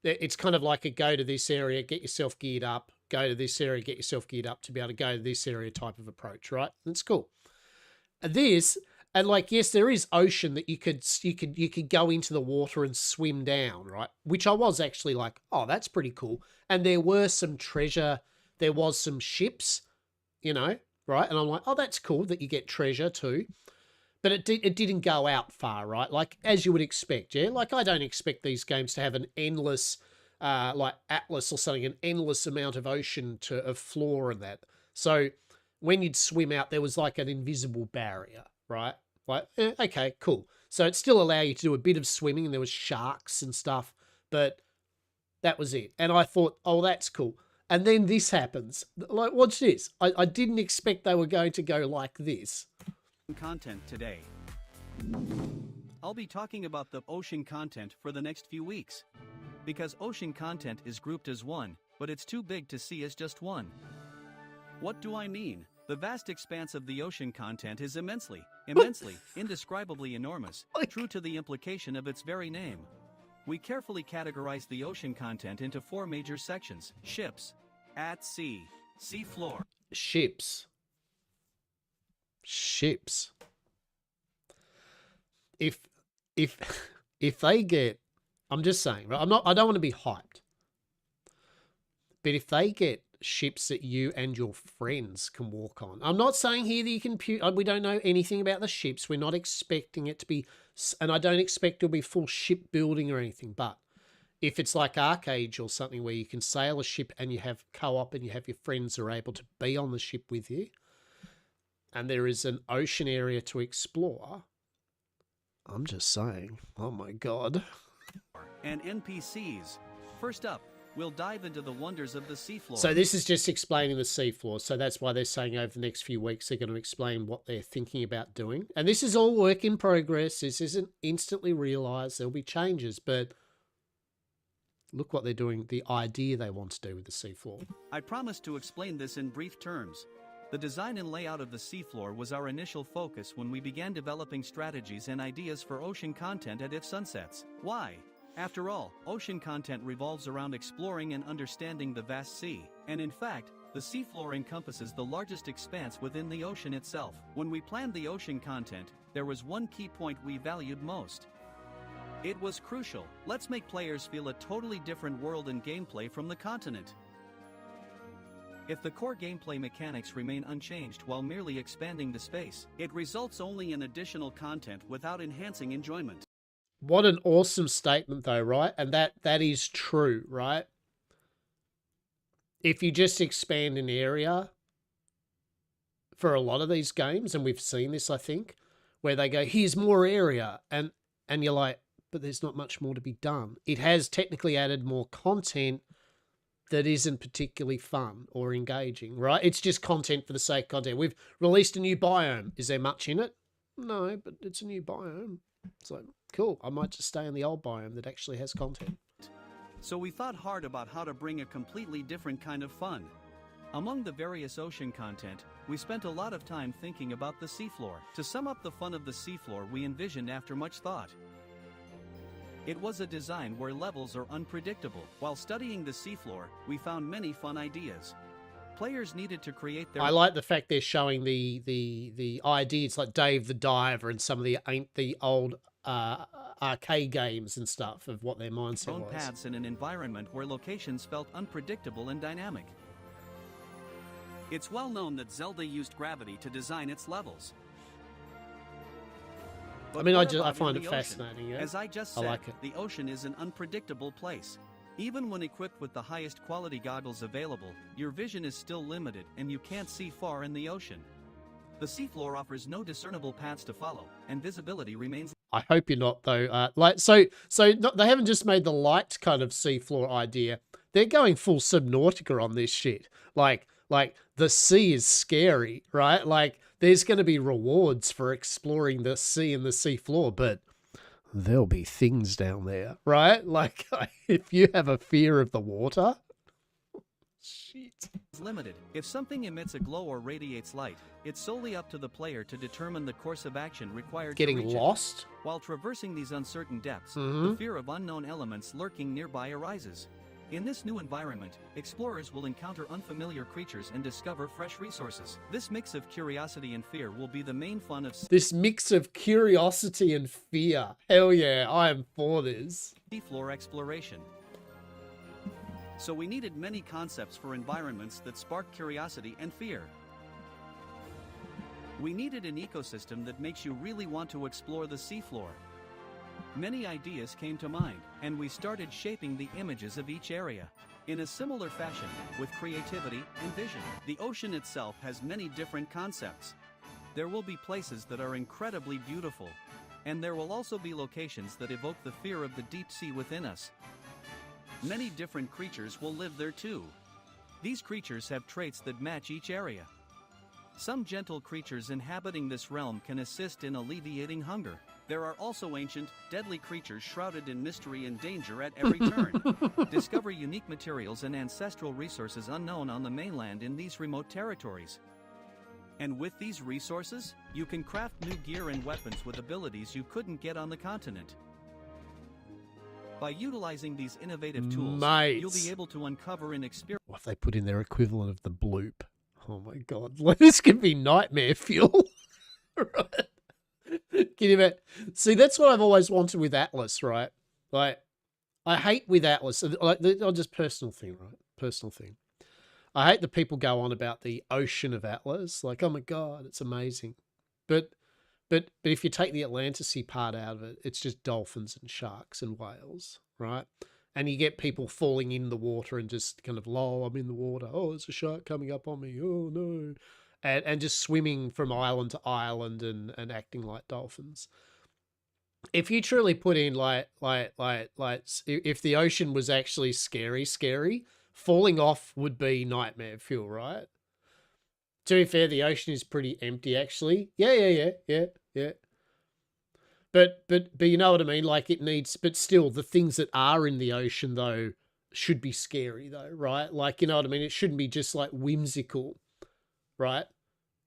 It's kind of like a go to this area, get yourself geared up, go to this area, get yourself geared up to be able to go to this area type of approach, right? That's cool. And like, yes, there is ocean that you could go into the water and swim down, right? Which I was actually like, oh, that's pretty cool. And there were some treasure, there was some ships, right? And I'm like, oh, that's cool that you get treasure too. But it didn't go out far, right? Like, as you would expect, yeah? Like, I don't expect these games to have an endless, like Atlas or something, an endless amount of ocean of floor and that. So when you'd swim out, there was like an invisible barrier, right? Like, okay, cool. So it still allowed you to do a bit of swimming and there was sharks and stuff, but that was it. And I thought, oh, that's cool. And then this happens. Like, watch this. I didn't expect they were going to go like this. Content today. I'll be talking about the ocean content for the next few weeks. Because ocean content is grouped as one, but it's too big to see as just one. What do I mean? The vast expanse of the ocean content is immensely, indescribably enormous, true to the implication of its very name. We carefully categorize the ocean content into 4 major sections: ships, at sea, seafloor. Ships. If they get, I'm just saying, right? I don't want to be hyped. But if they get ships that you and your friends can walk on, I'm not saying here that you can, we don't know anything about the ships. We're not expecting it to be, and I don't expect it'll be full ship building or anything, but if it's like Arcade or something where you can sail a ship and you have co-op and you have your friends who are able to be on the ship with you, and there is an ocean area to explore, I'm just saying, oh my God. And NPCs. First up, we'll dive into the wonders of the seafloor. So this is just explaining the seafloor. So that's why they're saying over the next few weeks they're going to explain what they're thinking about doing. And this is all work in progress. This isn't instantly realised. There'll be changes, but look what they're doing, the idea they want to do with the seafloor. I promised to explain this in brief terms. The design and layout of the seafloor was our initial focus when we began developing strategies and ideas for ocean content at If Sunsets. Why? After all, ocean content revolves around exploring and understanding the vast sea. And in fact, the seafloor encompasses the largest expanse within the ocean itself. When we planned the ocean content, there was one key point we valued most. It was crucial. Let's make players feel a totally different world and gameplay from the continent. If the core gameplay mechanics remain unchanged while merely expanding the space, it results only in additional content without enhancing enjoyment. What an awesome statement though, right? And that is true, right? If you just expand an area for a lot of these games, and we've seen this, I think, where they go, here's more area, and you're like, but there's not much more to be done. It has technically added more content that isn't particularly fun or engaging, right? It's just content for the sake of content. We've released a new biome. Is there much in it? No, but it's a new biome. So, cool. I might just stay in the old biome that actually has content. So we thought hard about how to bring a completely different kind of fun. Among the various ocean content, we spent a lot of time thinking about the seafloor. To sum up the fun of the seafloor we envisioned after much thought. It was a design where levels are unpredictable. While studying the seafloor, we found many fun ideas. Players needed to create their... I like the fact they're showing the ideas like Dave the Diver and some of the old arcade games and stuff of what their mindset own was. paths in an environment where locations felt unpredictable and dynamic. It's well known that Zelda used gravity to design its levels. But I mean, what I about find in it the ocean? fascinating. Yeah? As I just I said, like it. the ocean is an unpredictable place. Even when equipped with the highest quality goggles available, your vision is still limited and you can't see far in the ocean. The seafloor offers no discernible paths to follow, and visibility remains... I hope you're not though. They haven't just made the light kind of seafloor idea. They're going full Subnautica on this shit. Like the sea is scary, right? Like there's going to be rewards for exploring the sea and the seafloor, but there'll be things down there, right? Like if you have a fear of the water, shit. Limited. If something emits a glow or radiates light, it's solely up to the player to determine the course of action required to Getting reach it. lost? While traversing these uncertain depths, Mhm. the fear of unknown elements lurking nearby arises. In this new environment, explorers will encounter unfamiliar creatures and discover fresh resources. This mix of curiosity and fear will be the main fun of This mix of curiosity and fear. Hell yeah, I am for this. seafloor exploration. So we needed many concepts for environments that spark curiosity and fear. We needed an ecosystem that makes you really want to explore the seafloor. Many ideas came to mind, and we started shaping the images of each area. In a similar fashion, with creativity and vision, the ocean itself has many different concepts. There will be places that are incredibly beautiful, and there will also be locations that evoke the fear of the deep sea within us. Many different creatures will live there too. These creatures have traits that match each area. Some gentle creatures inhabiting this realm can assist in alleviating hunger. There are also ancient, deadly creatures shrouded in mystery and danger at every turn. Discover unique materials and ancestral resources unknown on the mainland in these remote territories. And with these resources, you can craft new gear and weapons with abilities you couldn't get on the continent. By utilizing these innovative tools, Mates. you'll be able to uncover and experience... What if they put in their equivalent of the bloop? Oh my god. Like, this could be nightmare fuel. Right? Can you imagine? See, that's what I've always wanted with Atlas, right? Like, I hate with Atlas, like, just personal thing, right? Personal thing. I hate that people go on about the ocean of Atlas, like, oh my god, it's amazing. But if you take the Atlantis-y part out of it, it's just dolphins and sharks and whales, right? And you get people falling in the water and just kind of, lol, I'm in the water. Oh, there's a shark coming up on me. Oh, no. And just swimming from island to island and acting like dolphins. If you truly put in if the ocean was actually scary, falling off would be nightmare fuel, right? To be fair, the ocean is pretty empty, actually. Yeah. But you know what I mean? Like, it needs, but still, the things that are in the ocean, though, should be scary, though, right? Like, you know what I mean? It shouldn't be just, like, whimsical, right?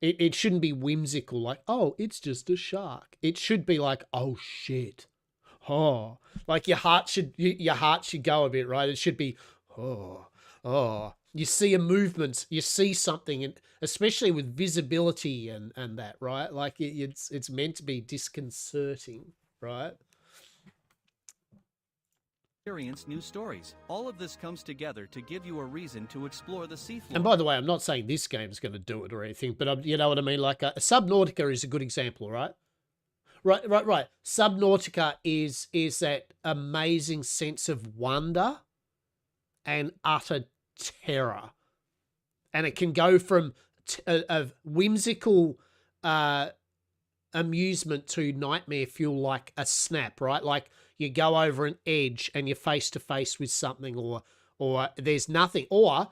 It shouldn't be whimsical, like, oh, it's just a shark. It should be like, oh, shit. Oh. Like, your heart should go a bit, right? It should be, oh. You see a movement, you see something, and especially with visibility and that, right? Like, it's meant to be disconcerting, right? Experience new stories. All of this comes together to give you a reason to explore the seafloor. And by the way, I'm not saying this game's going to do it or anything, but you know what I mean? Like, Subnautica is a good example, right? Right. Subnautica is that amazing sense of wonder and utter terror. And it can go from a whimsical amusement to nightmare fuel like a snap, right? Like, you go over an edge and you're face to face with something, or there's nothing. Or,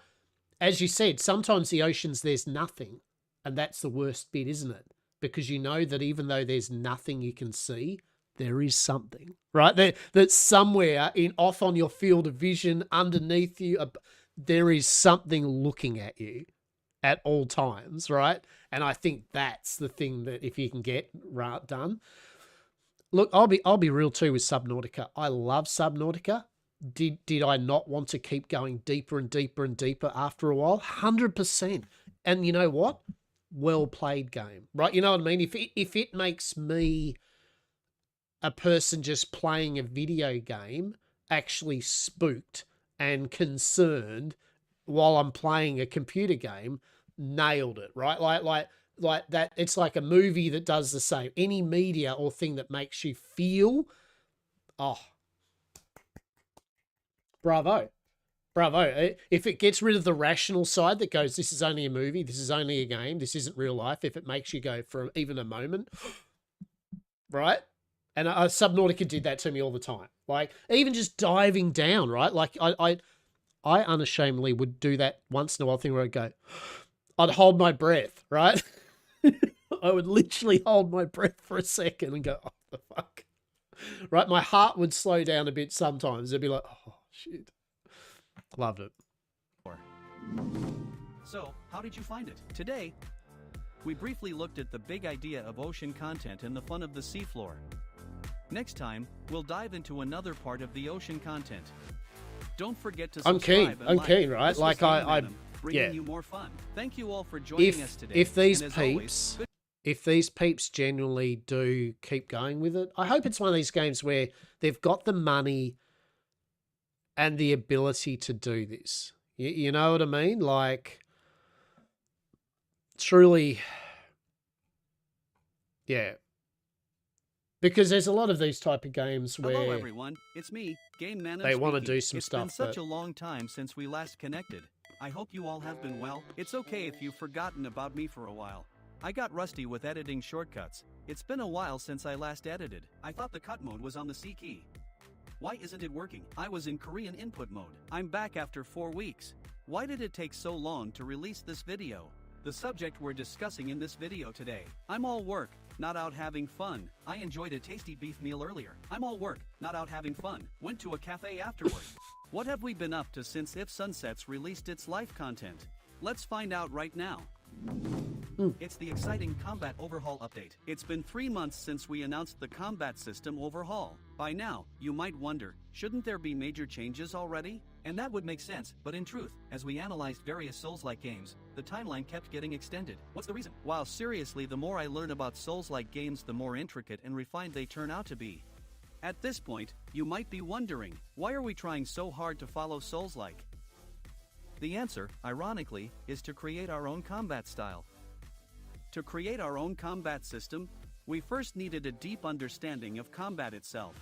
as you said, sometimes the oceans, there's nothing. And that's the worst bit, isn't it? Because you know that even though there's nothing you can see, there is something, right? That's somewhere off on your field of vision, underneath you, there is something looking at you, at all times, right? And I think that's the thing that if you can get done. Look, I'll be real too with Subnautica. I love Subnautica. Did I not want to keep going deeper and deeper and deeper after a while? 100%. And you know what? Well played game, right? You know what I mean? If it makes me, a person just playing a video game, actually spooked and concerned while I'm playing a computer game, nailed it, right? Like that. It's like a movie that does the same. Any media or thing that makes you feel, oh, bravo. If it gets rid of the rational side that goes, this is only a movie, this is only a game, this isn't real life. If it makes you go for even a moment, right? And Subnautica did that to me all the time. Like even just diving down, right? Like I unashamedly would do that once in a while thing where I'd hold my breath, right? I would literally hold my breath for a second and go, oh, the fuck? Right? My heart would slow down a bit sometimes. It'd be like, oh, shit. Loved it. So, how did you find it? Today, we briefly looked at the big idea of ocean content and the fun of the seafloor. Next time, we'll dive into another part of the ocean content. Don't forget to subscribe. I'm keen, right? This Like was I bringing yeah. you more fun. Thank you all for joining us today. If these And as peeps, always, if these peeps genuinely do keep going with it, I hope it's one of these games where they've got the money and the ability to do this. You know what I mean? Like, truly, yeah. Because there's a lot of these type of games where hello everyone, it's me, Game Man. they want to do some It's stuff. been such but a long time since we last connected. I hope you all have been well. It's okay if you've forgotten about me for a while. I got rusty with editing shortcuts. It's been a while since I last edited. I thought the cut mode was on the C key. Why isn't it working? I was in Korean input mode. I'm back after 4 weeks. Why did it take so long to release this video? The subject we're discussing in this video today. I'm all work, not out having fun. I enjoyed a tasty beef meal earlier. I'm all work, not out having fun. Went to a cafe afterward. What have we been up to since If Sunsets released its live content? Let's find out right now. It's the exciting combat overhaul update. It's been 3 months since we announced the combat system overhaul. By now, you might wonder, shouldn't there be major changes already? And that would make sense, but in truth, as we analyzed various Souls-like games, the timeline kept getting extended. What's the reason? While seriously, the more I learn about Souls-like games, the more intricate and refined they turn out to be. At this point, you might be wondering, why are we trying so hard to follow Souls-like? The answer, ironically, is to create our own combat style. To create our own combat system, we first needed a deep understanding of combat itself.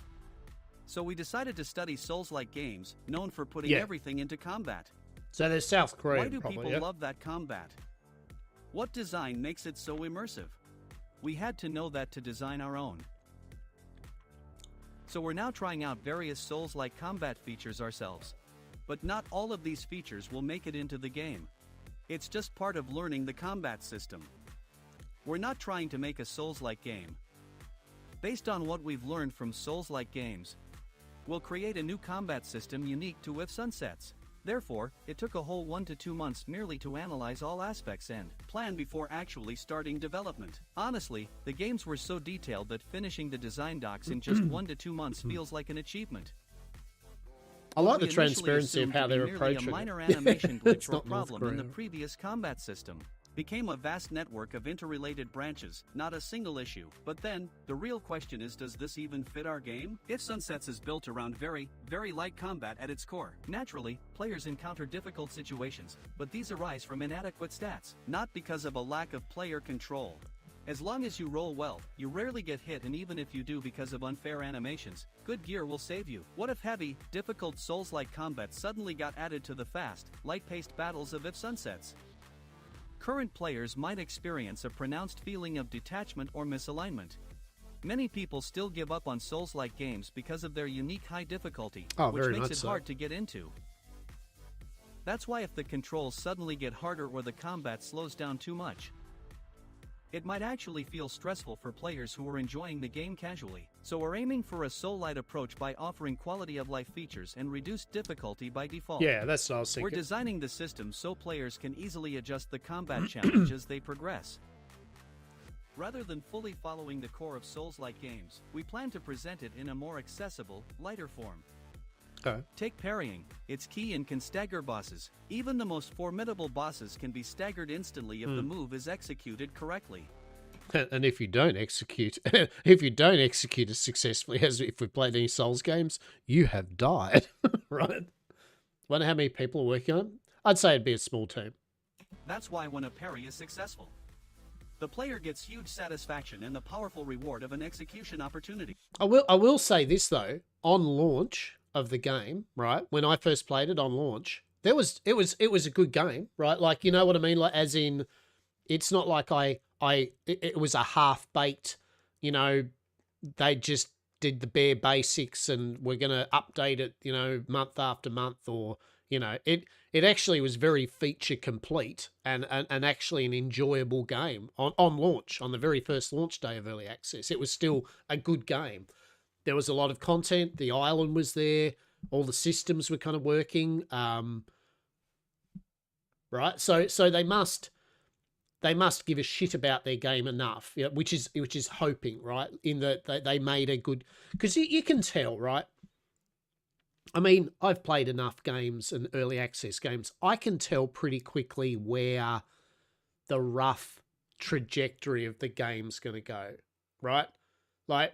So we decided to study Souls-like games, known for putting everything into combat. so there's South Korea. Why do probably, people yeah? love that combat? What design makes it so immersive? We had to know that to design our own. So we're now trying out various Souls-like combat features ourselves. But not all of these features will make it into the game. It's just part of learning the combat system. We're not trying to make a Souls-like game. Based on what we've learned from Souls-like games, we'll create a new combat system unique to If Sunsets. Therefore, it took a whole 1 to 2 months merely to analyze all aspects and plan before actually starting development. Honestly, the games were so detailed that finishing the design docs in just 1 to 2 months feels like an achievement. I like We the initially transparency of assumed how to be they're merely approaching a minor it. animation It's glitch or not North problem in the Korea. previous combat system became a vast network of interrelated branches, not a single issue. But then, the real question is, does this even fit our game? If Sunsets is built around very, very light combat at its core. Naturally, players encounter difficult situations, but these arise from inadequate stats, not because of a lack of player control. As long as you roll well, you rarely get hit, and even if you do because of unfair animations, good gear will save you. What if heavy, difficult Souls-like combat suddenly got added to the fast, light-paced battles of If Sunsets? Current players might experience a pronounced feeling of detachment or misalignment. Many people still give up on Souls-like games because of their unique high difficulty, which very makes much it so. hard to get into. That's why if the controls suddenly get harder or the combat slows down too much, it might actually feel stressful for players who are enjoying the game casually. So we're aiming for a Soul-like approach by offering quality of life features and reduced difficulty by default. Yeah, that's what I was We're thinking. designing the system so players can easily adjust the combat challenge as they progress. Rather than fully following the core of Souls-like games, we plan to present it in a more accessible, lighter form. Okay. Take parrying. It's key and can stagger bosses. Even the most formidable bosses can be staggered instantly if the move is executed correctly. And if you don't execute, if you don't execute it successfully, as if we played any Souls games, you have died, right? Wonder how many people are working on it? I'd say it'd be a small team. That's why when a parry is successful, the player gets huge satisfaction and the powerful reward of an execution opportunity. I will say this though, on launch of the game, right? When I first played it on launch, it was a good game, right? Like, you know what I mean? Like, as in, it's not like it was a half-baked, you know, they just did the bare basics and we're going to update it, you know, month after month, or, you know, it actually was very feature complete and actually an enjoyable game on launch, on the very first launch day of early access. It was still a good game. There was a lot of content. The island was there. All the systems were kind of working. Right. So they must give a shit about their game enough, you know, which is hoping, right? In that they made a good, because you can tell, right? I mean, I've played enough games and early access games. I can tell pretty quickly where the rough trajectory of the game's going to go, right? Like,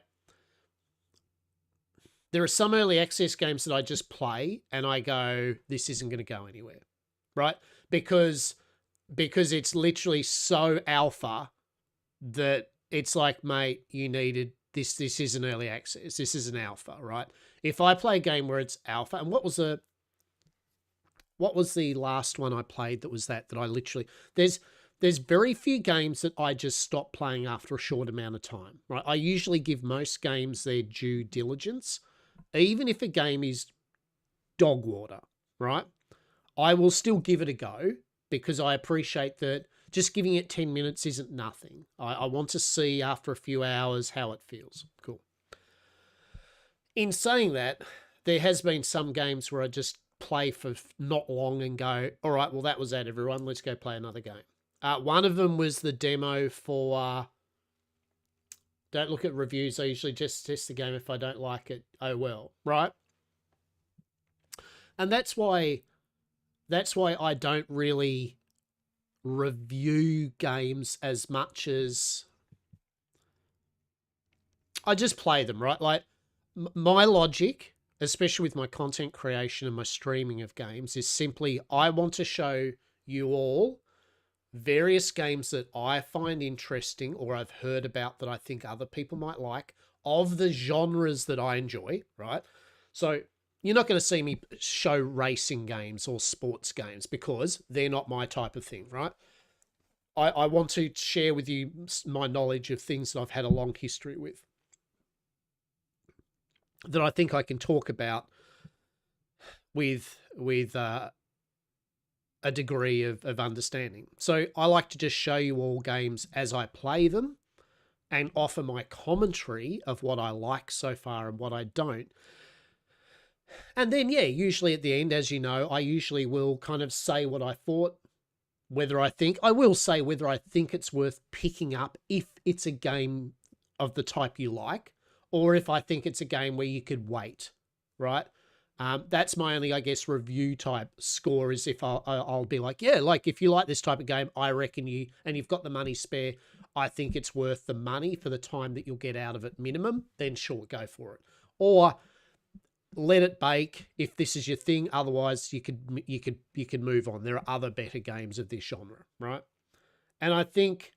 there are some early access games that I just play and I go, this isn't going to go anywhere, right? Because it's literally so alpha that it's like, mate, you needed this. This isn't early access. This is an alpha, right? If I play a game where it's alpha, and what was the last one I played that was that I literally, there's very few games that I just stop playing after a short amount of time, right? I usually give most games their due diligence. Even if a game is dog water, right? I will still give it a go because I appreciate that just giving it 10 minutes isn't nothing. I want to see after a few hours how it feels. Cool. In saying that, there has been some games where I just play for not long and go, all right, well, that was that, everyone. Let's go play another game. One of them was the demo for... don't look at reviews. I usually just test the game. If I don't like it, oh well, right? And that's why I don't really review games as much as I just play them, right? Like, my logic, especially with my content creation and my streaming of games, is simply I want to show you all various games that I find interesting or I've heard about that I think other people might like, of the genres that I enjoy, right? So you're not going to see me show racing games or sports games because they're not my type of thing, right? I want to share with you my knowledge of things that I've had a long history with, that I think I can talk about with a degree of understanding. So I like to just show you all games as I play them and offer my commentary of what I like so far and what I don't. And then, yeah, usually at the end, as you know, I usually will kind of say what I thought, I will say whether I think it's worth picking up if it's a game of the type you like, or if I think it's a game where you could wait, right? That's my only, I guess, review type score, is if I'll be like, yeah, like if you like this type of game, I reckon you've got the money spare, I think it's worth the money for the time that you'll get out of it minimum, then sure, go for it. Or let it bake if this is your thing. Otherwise, you could move on. There are other better games of this genre, right? And I think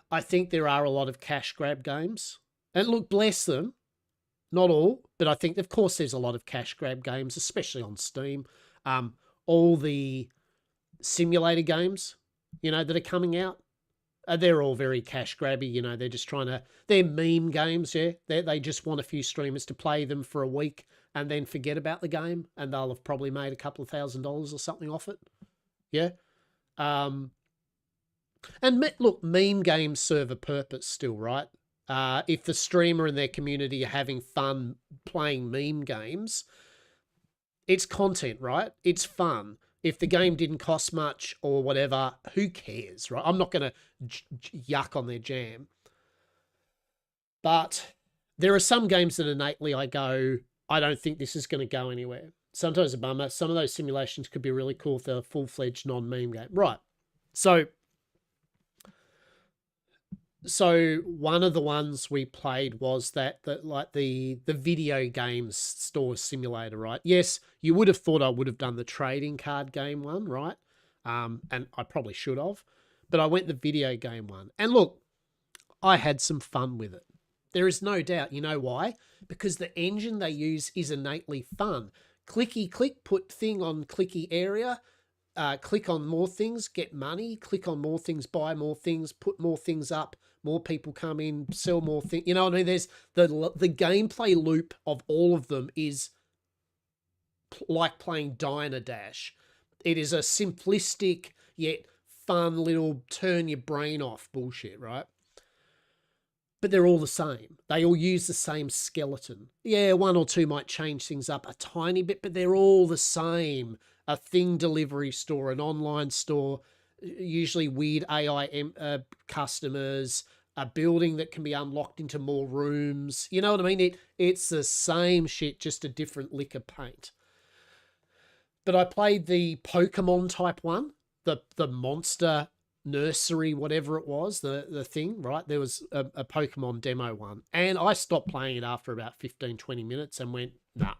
there are a lot of cash grab games. And look, bless them. Not all, but I think, of course, there's a lot of cash grab games, especially on Steam. All the simulator games, that are coming out, they're all very cash grabby. They're just they're meme games, yeah. They just want a few streamers to play them for a week and then forget about the game, and they'll have probably made a couple of $1,000s or something off it. Yeah. And look, meme games serve a purpose still, right? If the streamer and their community are having fun playing meme games, it's content, right? It's fun. If the game didn't cost much or whatever, who cares, right? I'm not going to yuck on their jam. But there are some games that innately I go, I don't think this is going to go anywhere. Sometimes a bummer. Some of those simulations could be really cool if they're a full-fledged non-meme game. Right. So one of the ones we played was that like the video games store simulator, right? Yes, you would have thought I would have done the trading card game one, right? And I probably should have, but I went the video game one. And look, I had some fun with it. There is no doubt. You know why? Because the engine they use is innately fun. Clicky click, put thing on clicky area. Click on more things, get money. Click on more things, buy more things, put more things up. More people come in, sell more things. You know what I mean? There's the gameplay loop of all of them is like playing Diner Dash. It is a simplistic yet fun little turn your brain off bullshit, right? But they're all the same. They all use the same skeleton. Yeah, one or two might change things up a tiny bit, but they're all the same. A thing delivery store, an online store, usually weird AI customers, a building that can be unlocked into more rooms. You know what I mean? It's the same shit, just a different lick of paint. But I played the Pokemon type one, the monster nursery, whatever it was, the thing, right? There was a Pokemon demo one. And I stopped playing it after about 15, 20 minutes and went, nah.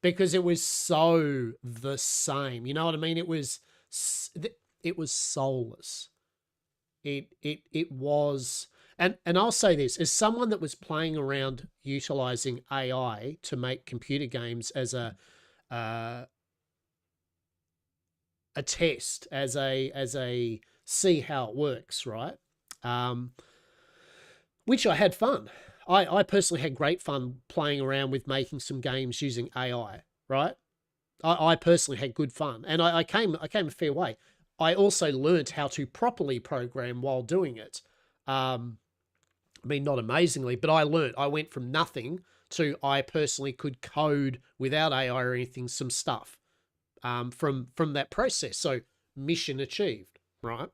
Because it was so the same. You know what I mean? It was soulless. It was, and I'll say this, as someone that was playing around utilizing AI to make computer games as a test, as a see how it works, right? Which I had fun. I personally had great fun playing around with making some games using AI, right? I personally had good fun, and I came a fair way. I also learnt how to properly program while doing it. I mean, not amazingly, but I learnt. I went from nothing to I personally could code without AI or anything, some stuff from that process. So mission achieved, right?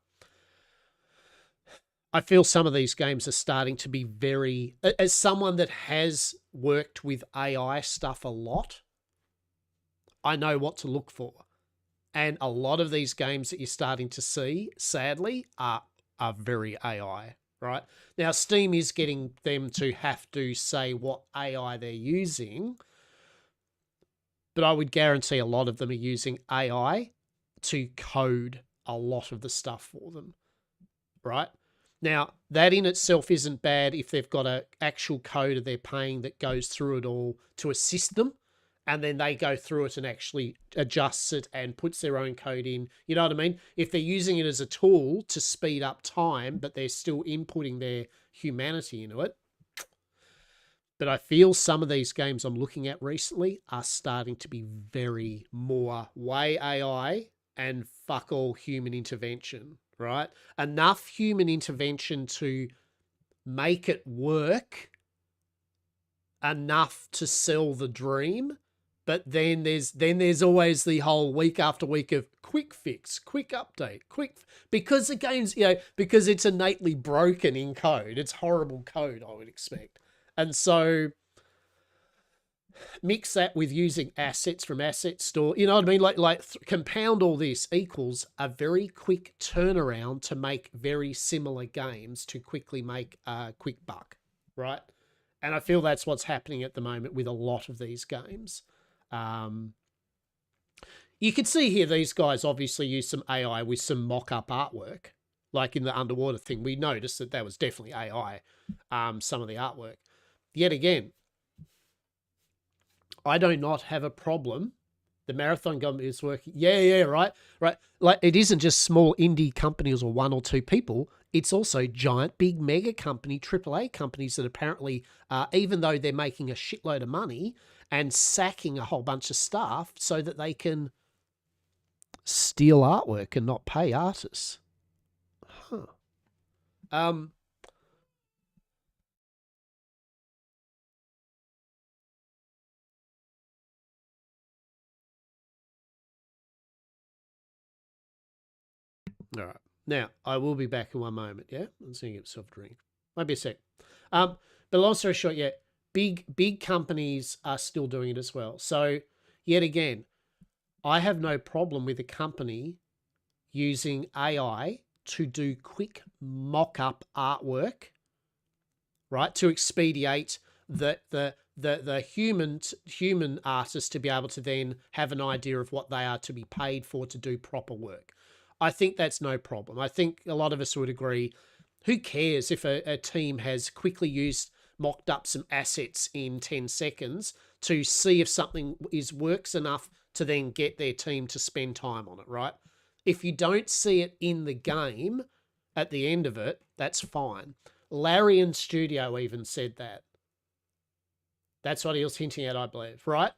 I feel some of these games are starting to be very, as someone that has worked with AI stuff a lot, I know what to look for. And a lot of these games that you're starting to see, sadly, are very AI, right? Now, Steam is getting them to have to say what AI they're using, but I would guarantee a lot of them are using AI to code a lot of the stuff for them, right? Now, that in itself isn't bad if they've got an actual coder they're paying that goes through it all to assist them, and then they go through it and actually adjusts it and puts their own code in. You know what I mean? If they're using it as a tool to speed up time, but they're still inputting their humanity into it. But I feel some of these games I'm looking at recently are starting to be very more way AI and fuck all human intervention, right? Enough human intervention to make it work, enough to sell the dream. But then there's always the whole week after week of quick fix, quick update, because the game's, because it's innately broken in code. It's horrible code, I would expect. And so mix that with using assets from Asset Store, you know what I mean? Like compound all this equals a very quick turnaround to make very similar games to quickly make a quick buck, right? And I feel that's what's happening at the moment with a lot of these games. You can see here, these guys obviously use some AI with some mock-up artwork, like in the underwater thing. We noticed that was definitely AI, some of the artwork. Yet again, I do not have a problem. The Marathon company is working. Yeah, right. Like, it isn't just small indie companies or one or two people. It's also giant, big, mega company, AAA companies that apparently, even though they're making a shitload of money and sacking a whole bunch of staff so that they can steal artwork and not pay artists. Huh. All right. Now, I will be back in one moment, yeah? I'm seeing myself a drink. Might be a sec. But long story short, yeah, big companies are still doing it as well. So, yet again, I have no problem with a company using AI to do quick mock-up artwork, right? To expedite the human artist to be able to then have an idea of what they are to be paid for to do proper work. I think that's no problem. I think a lot of us would agree. Who cares if a team has quickly mocked up some assets in 10 seconds to see if something works enough to then get their team to spend time on it, right? If you don't see it in the game at the end of it, that's fine. Larian Studio even said that. That's what he was hinting at, I believe, right?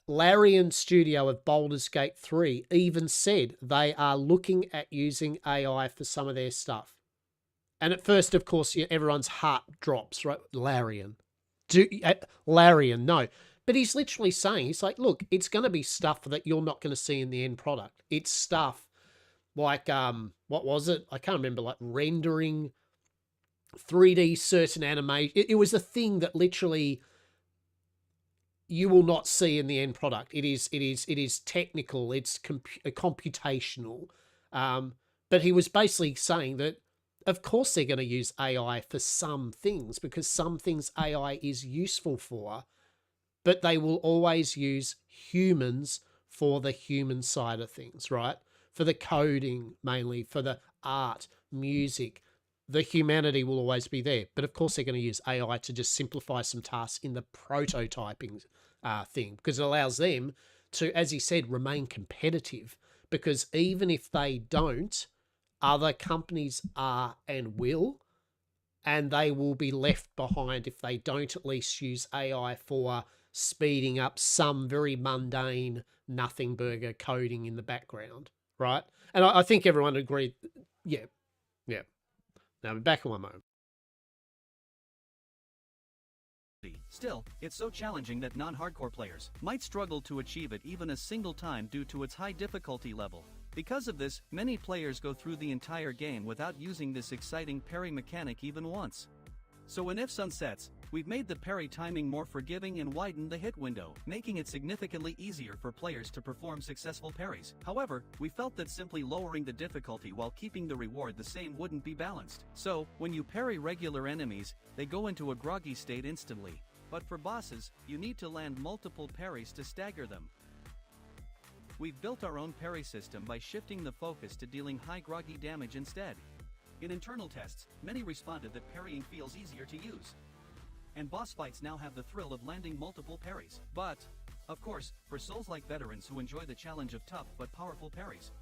Larian Studio of Baldur's Gate 3 even said they are looking at using AI for some of their stuff. And at first, of course, everyone's heart drops, right? Larian. Larian, no. But he's literally saying, he's like, look, it's going to be stuff that you're not going to see in the end product. It's stuff like, what was it? I can't remember, like rendering 3D certain animation. It was a thing that literally you will not see in the end product. It is technical. It's computational. But he was basically saying that, of course, they're going to use AI for some things because some things AI is useful for, but they will always use humans for the human side of things, right? For the coding, mainly, for the art, music. The humanity will always be there. But of course, they're going to use AI to just simplify some tasks in the prototyping thing because it allows them to, as he said, remain competitive. Because even if they don't, other companies are and will, and they will be left behind if they don't at least use AI for speeding up some very mundane nothing burger coding in the background, right? And I think everyone agreed. Yeah. Now, we're back in one moment. Still, it's so challenging that non-hardcore players might struggle to achieve it even a single time due to its high difficulty level. Because of this, many players go through the entire game without using this exciting parry mechanic even once. So in If Sun Sets, we've made the parry timing more forgiving and widened the hit window, making it significantly easier for players to perform successful parries. However, we felt that simply lowering the difficulty while keeping the reward the same wouldn't be balanced. So, when you parry regular enemies, they go into a groggy state instantly. But for bosses, you need to land multiple parries to stagger them. We've built our own parry system by shifting the focus to dealing high groggy damage instead. In internal tests, many responded that parrying feels easier to use. And boss fights now have the thrill of landing multiple parries. But, of course, for Souls-like veterans who enjoy the challenge of tough but powerful parries,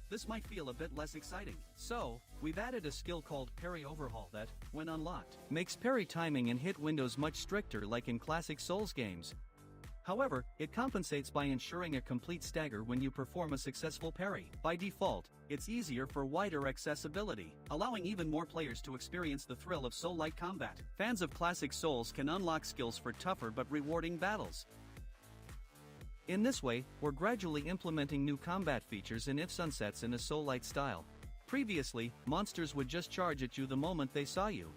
this might feel a bit less exciting. So, we've added a skill called Parry Overhaul that, when unlocked, makes parry timing and hit windows much stricter like in classic Souls games. However, it compensates by ensuring a complete stagger when you perform a successful parry. By default, it's easier for wider accessibility, allowing even more players to experience the thrill of Soul-like combat. Fans of classic Souls can unlock skills for tougher but rewarding battles. In this way, we're gradually implementing new combat features in If Sun Sets in a Soul-like style. Previously, monsters would just charge at you the moment they saw you.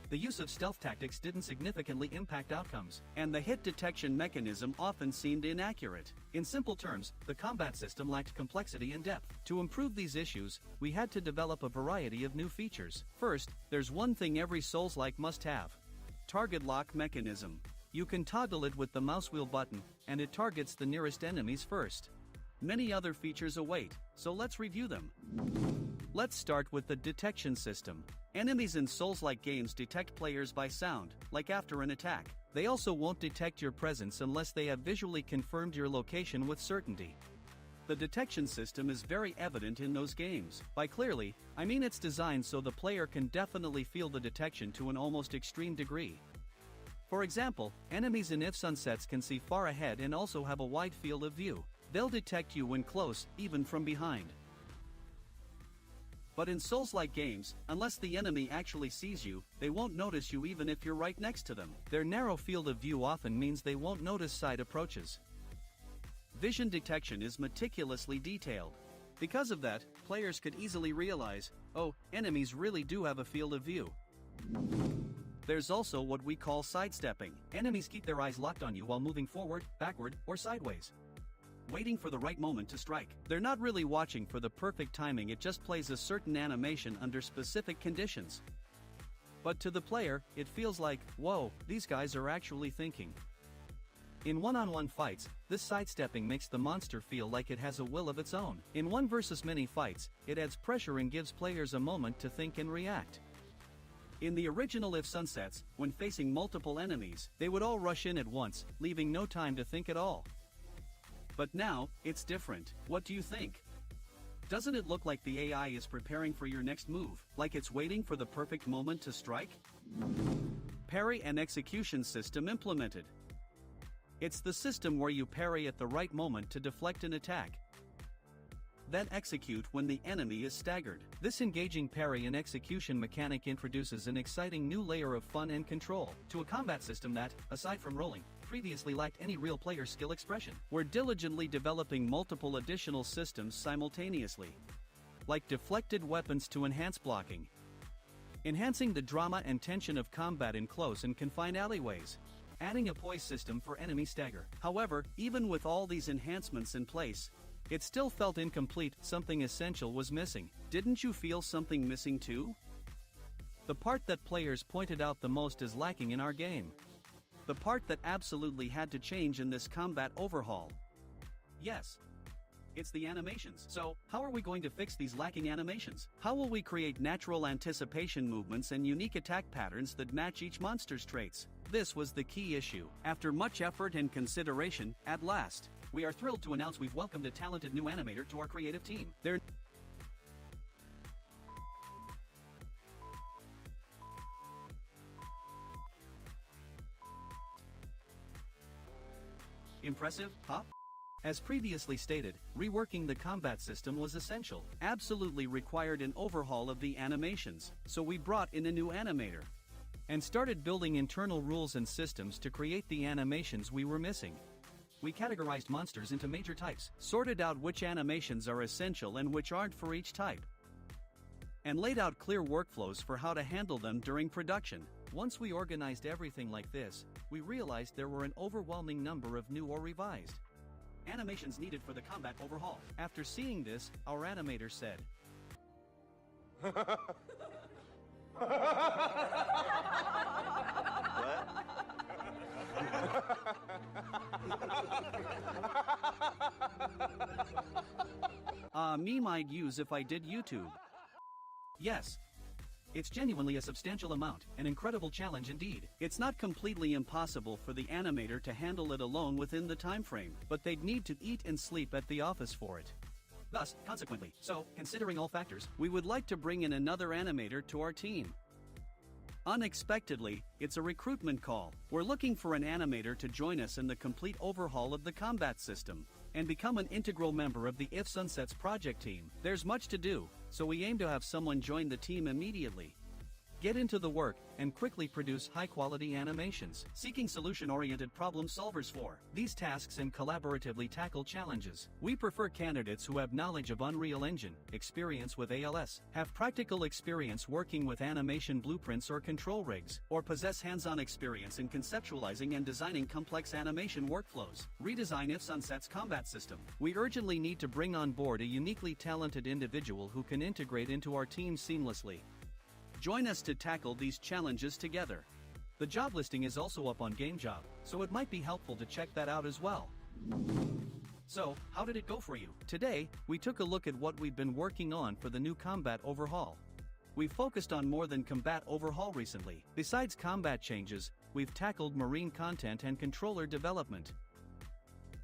The use of stealth tactics didn't significantly impact outcomes, and the hit detection mechanism often seemed inaccurate. In simple terms, the combat system lacked complexity and depth. To improve these issues, we had to develop a variety of new features. First, there's one thing every Souls-like must have: target lock mechanism. You can toggle it with the mouse wheel button, and it targets the nearest enemies first. Many other features await, so let's review them. Let's start with the detection system. Enemies in Souls-like games detect players by sound, like after an attack. They also won't detect your presence unless they have visually confirmed your location with certainty. The detection system is very evident in those games. By clearly, I mean it's designed so the player can definitely feel the detection to an almost extreme degree. For example, enemies in If Sun Sets can see far ahead and also have a wide field of view. They'll detect you when close, even from behind. But in Souls-like games, unless the enemy actually sees you, they won't notice you even if you're right next to them. Their narrow field of view often means they won't notice side approaches. Vision detection is meticulously detailed. Because of that, players could easily realize, oh, enemies really do have a field of view. There's also what we call sidestepping. Enemies keep their eyes locked on you while moving forward, backward, or sideways, waiting for the right moment to strike. They're not really watching for the perfect timing, it just plays a certain animation under specific conditions. But to the player, it feels like, whoa, these guys are actually thinking. In one-on-one fights, this sidestepping makes the monster feel like it has a will of its own. In 1 versus many fights, it adds pressure and gives players a moment to think and react. In the original If Sunsets, when facing multiple enemies, they would all rush in at once, leaving no time to think at all. But now, it's different. What do you think? Doesn't it look like the AI is preparing for your next move, like it's waiting for the perfect moment to strike? Parry and execution system implemented. It's the system where you parry at the right moment to deflect an attack, then execute when the enemy is staggered. This engaging parry and execution mechanic introduces an exciting new layer of fun and control to a combat system that, aside from rolling, previously lacked any real player skill expression. We're diligently developing multiple additional systems simultaneously, like deflected weapons to enhance blocking, enhancing the drama and tension of combat in close and confined alleyways, adding a poise system for enemy stagger. However, even with all these enhancements in place, it still felt incomplete. Something essential was missing. Didn't you feel something missing too? The part that players pointed out the most is lacking in our game. The part that absolutely had to change in this combat overhaul. Yes, it's the animations. So, how are we going to fix these lacking animations? How will we create natural anticipation movements and unique attack patterns that match each monster's traits? This was the key issue. After much effort and consideration, at last, we are thrilled to announce we've welcomed a talented new animator to our creative team. They're impressive, huh? As previously stated, reworking the combat system was essential. Absolutely required an overhaul of the animations, so we brought in a new animator and started building internal rules and systems to create the animations we were missing. We categorized monsters into major types, sorted out which animations are essential and which aren't for each type, and laid out clear workflows for how to handle them during production. Once we organized everything like this, we realized there were an overwhelming number of new or revised animations needed for the combat overhaul. After seeing this, our animator said, meme I'd use if I did YouTube. Yes. It's genuinely a substantial amount, an incredible challenge indeed. It's not completely impossible for the animator to handle it alone within the time frame, but they'd need to eat and sleep at the office for it. Thus, consequently, considering all factors, we would like to bring in another animator to our team. Unexpectedly, it's a recruitment call. We're looking for an animator to join us in the complete overhaul of the combat system and become an integral member of the If Sunsets project team. There's much to do, so we aim to have someone join the team immediately, get into the work, and quickly produce high-quality animations, seeking solution-oriented problem solvers for these tasks and collaboratively tackle challenges. We prefer candidates who have knowledge of Unreal Engine, experience with ALS, have practical experience working with animation blueprints or control rigs, or possess hands-on experience in conceptualizing and designing complex animation workflows. Redesign If Sunsets combat system. We urgently need to bring on board a uniquely talented individual who can integrate into our team seamlessly. Join us to tackle these challenges together. The job listing is also up on GameJob, so it might be helpful to check that out as well. So, how did it go for you? Today, we took a look at what we've been working on for the new combat overhaul. We've focused on more than combat overhaul recently. Besides combat changes, we've tackled marine content and controller development.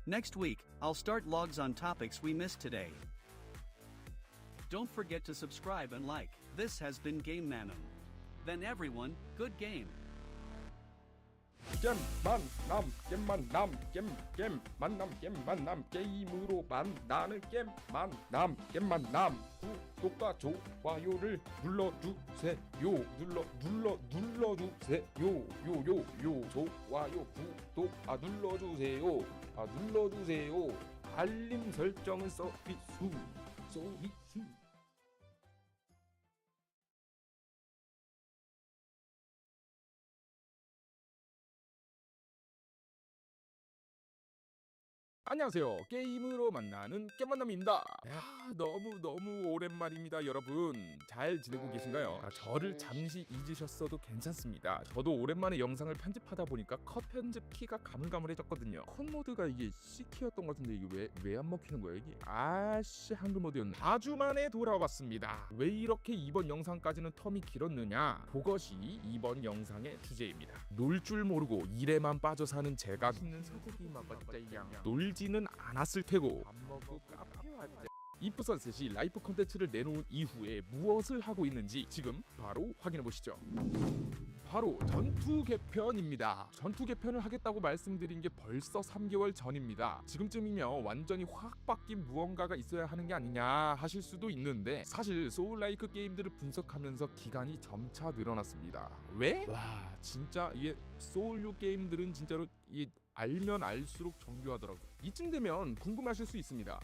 Next week, I'll start logs on topics we missed today. Don't forget to subscribe and like. This has been Game Manon. Then everyone, good game. 만남 게임으로 만나는 게임 만남 구독과 좋아요를 눌러주세요. 눌러주세요. 요요요 좋아요 구독 눌러주세요. 알림 설정은 서비스. 안녕하세요. 게임으로 만나는 게임만남입니다. 너무 오랜만입니다, 여러분. 잘 지내고 계신가요? 저를 잠시 잊으셨어도 괜찮습니다. 저도 오랜만에 영상을 편집하다 보니까 컷 편집 키가 가물가물해졌거든요. 컷 모드가 이게 C키였던 것 같은데 이게 왜 안 먹히는 거예요, 이게? 한글 모드였네. 4주 만에 돌아왔습니다. 왜 이렇게 이번 영상까지는 텀이 길었느냐? 그것이 이번 영상의 주제입니다. 놀 줄 모르고 일에만 빠져 사는 제가 있는 소고기 먹었자양. 놀지는 않았을 테고 밥 먹고 카페 왔자. 이프 선셋이 라이프 컨텐츠를 내놓은 이후에 무엇을 하고 있는지 지금 바로 확인해 보시죠. 바로 전투 개편입니다. 전투 개편을 하겠다고 말씀드린 게 벌써 3개월 전입니다. 지금쯤이면 완전히 확 바뀐 무언가가 있어야 하는 게 아니냐 하실 수도 있는데 사실 소울라이크 게임들을 분석하면서 기간이 점차 늘어났습니다. 왜? 와 진짜 이게 소울류 게임들은 진짜로 이 알면 알수록 정교하더라고요. 이쯤 되면 궁금하실 수 있습니다.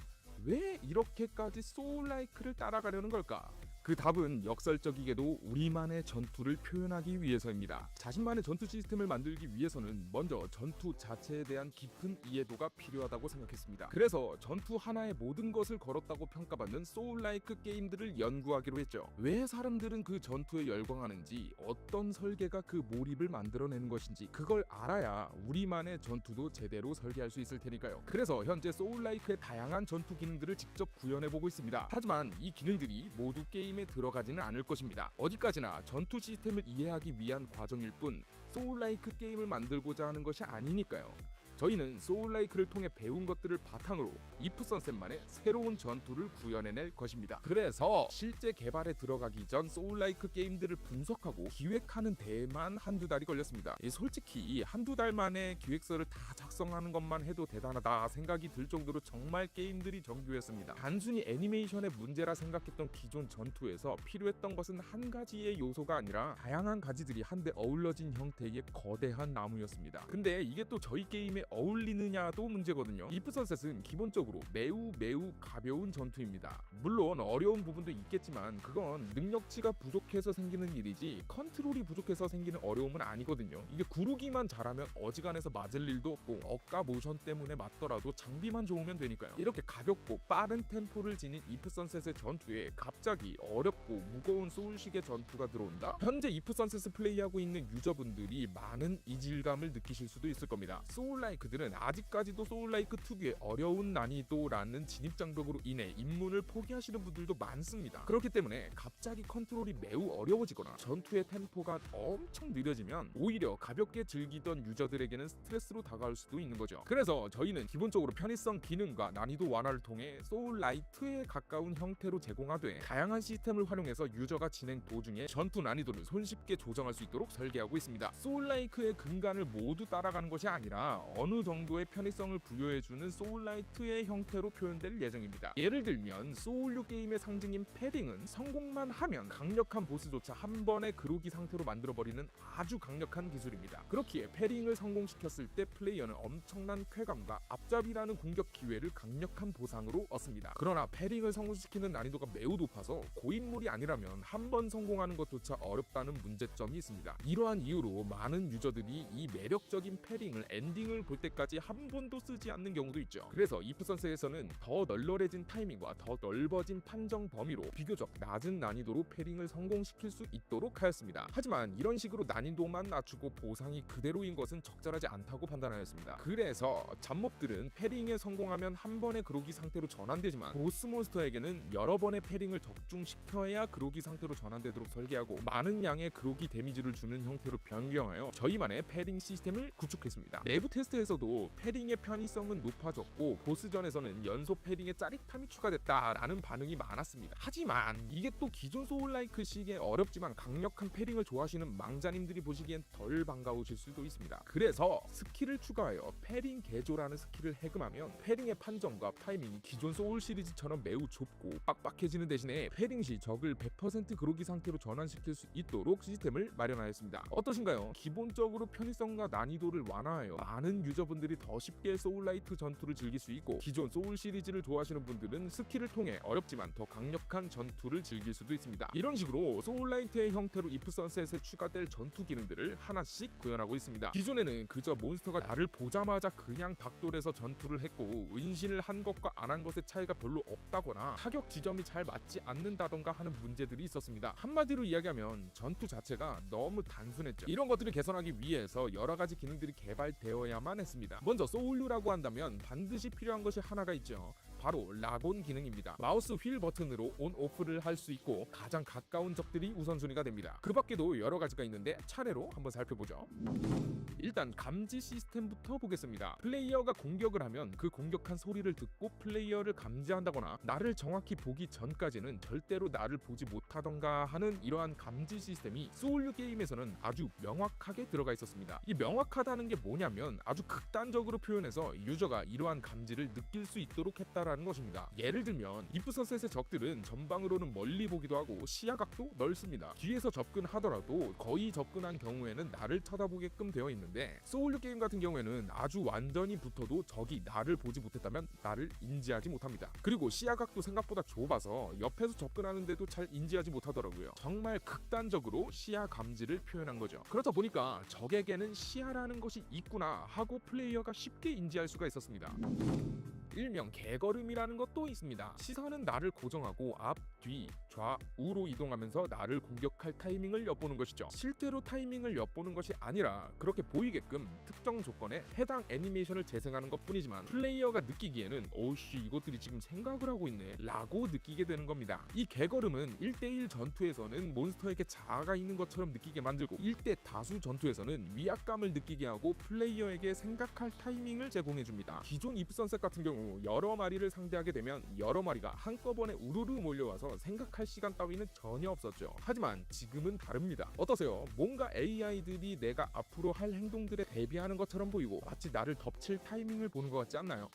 왜 이렇게까지 소울라이크를 따라가려는 걸까? 그 답은 역설적이게도 우리만의 전투를 표현하기 위해서입니다. 자신만의 전투 시스템을 만들기 위해서는 먼저 전투 자체에 대한 깊은 이해도가 필요하다고 생각했습니다. 그래서 전투 하나에 모든 것을 걸었다고 평가받는 소울라이크 게임들을 연구하기로 했죠. 왜 사람들은 그 전투에 열광하는지, 어떤 설계가 그 몰입을 만들어내는 것인지 그걸 알아야 우리만의 전투도 제대로 설계할 수 있을 테니까요. 그래서 현재 소울라이크의 다양한 전투 기능들을 직접 구현해보고 있습니다. 하지만 이 기능들이 모두 게임에 들어가지는 않을 것입니다. 어디까지나 전투 시스템을 이해하기 위한 과정일 뿐 소울라이크 게임을 만들고자 하는 것이 아니니까요. 저희는 소울라이크를 통해 배운 것들을 바탕으로 이프 선셋만의 새로운 전투를 구현해낼 것입니다. 그래서 실제 개발에 들어가기 전 소울라이크 게임들을 분석하고 기획하는 데에만 한두 달이 걸렸습니다. 솔직히 한두 달 만에 기획서를 다 작성하는 것만 해도 대단하다 생각이 들 정도로 정말 게임들이 정교했습니다. 단순히 애니메이션의 문제라 생각했던 기존 전투에서 필요했던 것은 한 가지의 요소가 아니라 다양한 가지들이 한데 어우러진 형태의 거대한 나무였습니다. 근데 이게 또 저희 게임에 어울리느냐도 문제거든요. 이프 선셋은 기본적으로 매우 가벼운 전투입니다. 물론 어려운 부분도 있겠지만 그건 능력치가 부족해서 생기는 일이지 컨트롤이 부족해서 생기는 어려움은 아니거든요. 이게 구르기만 잘하면 어지간해서 맞을 일도 없고 억까 모션 때문에 맞더라도 장비만 좋으면 되니까요. 이렇게 가볍고 빠른 템포를 지닌 이프 선셋의 전투에 갑자기 어렵고 무거운 소울식의 전투가 들어온다? 현재 이프 선셋을 플레이하고 있는 유저분들이 많은 이질감을 느끼실 수도 있을 겁니다. 소울라이크들은 아직까지도 소울라이크 특유의 어려운 난이도라는 진입장벽으로 인해 입문을 포기하시는 분들도 많습니다. 그렇기 때문에 갑자기 컨트롤이 매우 어려워지거나 전투의 템포가 엄청 느려지면 오히려 가볍게 즐기던 유저들에게는 스트레스로 다가올 수도 있는 거죠. 그래서 저희는 기본적으로 편의성 기능과 난이도 완화를 통해 소울라이트에 가까운 형태로 제공하되 다양한 시스템을 활용해서 유저가 진행 도중에 전투 난이도를 손쉽게 조정할 수 있도록 설계하고 있습니다. 소울라이크의 근간을 모두 따라가는 것이 아니라 어느 정도의 편의성을 부여해주는 소울라이트의 형태로 표현될 예정입니다. 예를 들면 소울류 게임의 상징인 패링은 성공만 하면 강력한 보스조차 한 번에 그로기 상태로 만들어버리는 아주 강력한 기술입니다. 그렇기에 패링을 성공시켰을 때 플레이어는 엄청난 쾌감과 앞잡이라는 공격 기회를 강력한 보상으로 얻습니다. 그러나 패링을 성공시키는 난이도가 매우 높아서 고인물이 아니라면 한 번 성공하는 것조차 어렵다는 문제점이 있습니다. 이러한 이유로 많은 유저들이 이 매력적인 패링을 엔딩을 볼 때까지 한 번도 쓰지 않는 경우도 있죠. 그래서 이프 선셋에서는 더 널널해진 타이밍과 더 넓어진 판정 범위로 비교적 낮은 난이도로 패링을 성공시킬 수 있도록 하였습니다. 하지만 이런 식으로 난이도만 낮추고 보상이 그대로인 것은 적절하지 않다고 판단하였습니다. 그래서 잡몹들은 패링에 성공하면 한 번의 그로기 상태로 전환되지만 보스 몬스터에게는 여러 번의 패링을 적중시켜야 그로기 상태로 전환되도록 설계하고 많은 양의 그로기 데미지를 주는 형태로 변경하여 저희만의 패링 시스템을 구축했습니다. 내부 테스트에 전투에서도 패링의 편의성은 높아졌고 보스전에서는 연소 패링의 짜릿함이 추가됐다라는 반응이 많았습니다. 하지만 이게 또 기존 소울라이크식의 어렵지만 강력한 패링을 좋아하시는 망자님들이 보시기엔 덜 반가우실 수도 있습니다. 그래서 스킬을 추가하여 패링 개조라는 스킬을 해금하면 패링의 판정과 타이밍이 기존 소울 시리즈처럼 매우 좁고 빡빡해지는 대신에 패링 시 적을 100% 그로기 상태로 전환시킬 수 있도록 시스템을 마련하였습니다. 어떠신가요? 기본적으로 편의성과 난이도를 완화하여 많은 유저분들이 더 쉽게 소울라이트 전투를 즐길 수 있고 기존 소울 시리즈를 좋아하시는 분들은 스킬을 통해 어렵지만 더 강력한 전투를 즐길 수도 있습니다. 이런 식으로 소울라이트의 형태로 이프 선셋에 추가될 전투 기능들을 하나씩 구현하고 있습니다. 기존에는 그저 몬스터가 나를 보자마자 그냥 닥돌해서 전투를 했고 은신을 한 것과 안 한 것의 차이가 별로 없다거나 타격 지점이 잘 맞지 않는다던가 하는 문제들이 있었습니다. 한마디로 이야기하면 전투 자체가 너무 단순했죠. 이런 것들을 개선하기 위해서 여러 가지 기능들이 개발되어야만 했습니다. 먼저 소울류라고 한다면 반드시 필요한 것이 하나가 있죠. 바로 락온 기능입니다. 마우스 휠 버튼으로 온 오프를 할 수 있고 가장 가까운 적들이 우선순위가 됩니다. 그 밖에도 여러 가지가 있는데 차례로 한번 살펴보죠. 일단 감지 시스템부터 보겠습니다. 플레이어가 공격을 하면 그 공격한 소리를 듣고 플레이어를 감지한다거나 나를 정확히 보기 전까지는 절대로 나를 보지 못하던가 하는 이러한 감지 시스템이 소울류 게임에서는 아주 명확하게 들어가 있었습니다. 이 명확하다는 게 뭐냐면 아주 극단적으로 표현해서 유저가 이러한 감지를 느낄 수 있도록 했다라는 것입니다. 예를 들면 이프 선셋의 적들은 전방으로는 멀리 보기도 하고 시야각도 넓습니다. 뒤에서 접근하더라도 거의 접근한 경우에는 나를 쳐다보게끔 되어 있는데 소울류 게임 같은 경우에는 아주 완전히 붙어도 적이 나를 보지 못했다면 나를 인지하지 못합니다. 그리고 시야각도 생각보다 좁아서 옆에서 접근하는데도 잘 인지하지 못하더라고요. 정말 극단적으로 시야 감지를 표현한 거죠. 그렇다 보니까 적에게는 시야라는 것이 있구나 하고 플레이어가 쉽게 인지할 수가 있었습니다. 일명 개걸음이라는 것도 있습니다. 시선은 나를 고정하고 앞, 뒤, 좌우로 이동하면서 나를 공격할 타이밍을 엿보는 것이죠. 실제로 타이밍을 엿보는 것이 아니라 그렇게 보이게끔 특정 조건에 해당 애니메이션을 재생하는 것뿐이지만 플레이어가 느끼기에는 오씨 이것들이 지금 생각을 하고 있네 라고 느끼게 되는 겁니다. 이 개걸음은 1대1 전투에서는 몬스터에게 자아가 있는 것처럼 느끼게 만들고 1대 다수 전투에서는 위압감을 느끼게 하고 플레이어에게 생각할 타이밍을 제공해줍니다. 기존 이프 선셋 같은 경우 여러 마리를 상대하게 되면 여러 마리가 한꺼번에 우르르 몰려와서 생각할 시간 따위는 전혀 없었죠. 하지만 지금은 다릅니다. 어떠세요? 뭔가 AI들이 내가 앞으로 할 행동들에 대비하는 것처럼 보이고 마치 나를 덮칠 타이밍을 보는 것 같지 않나요?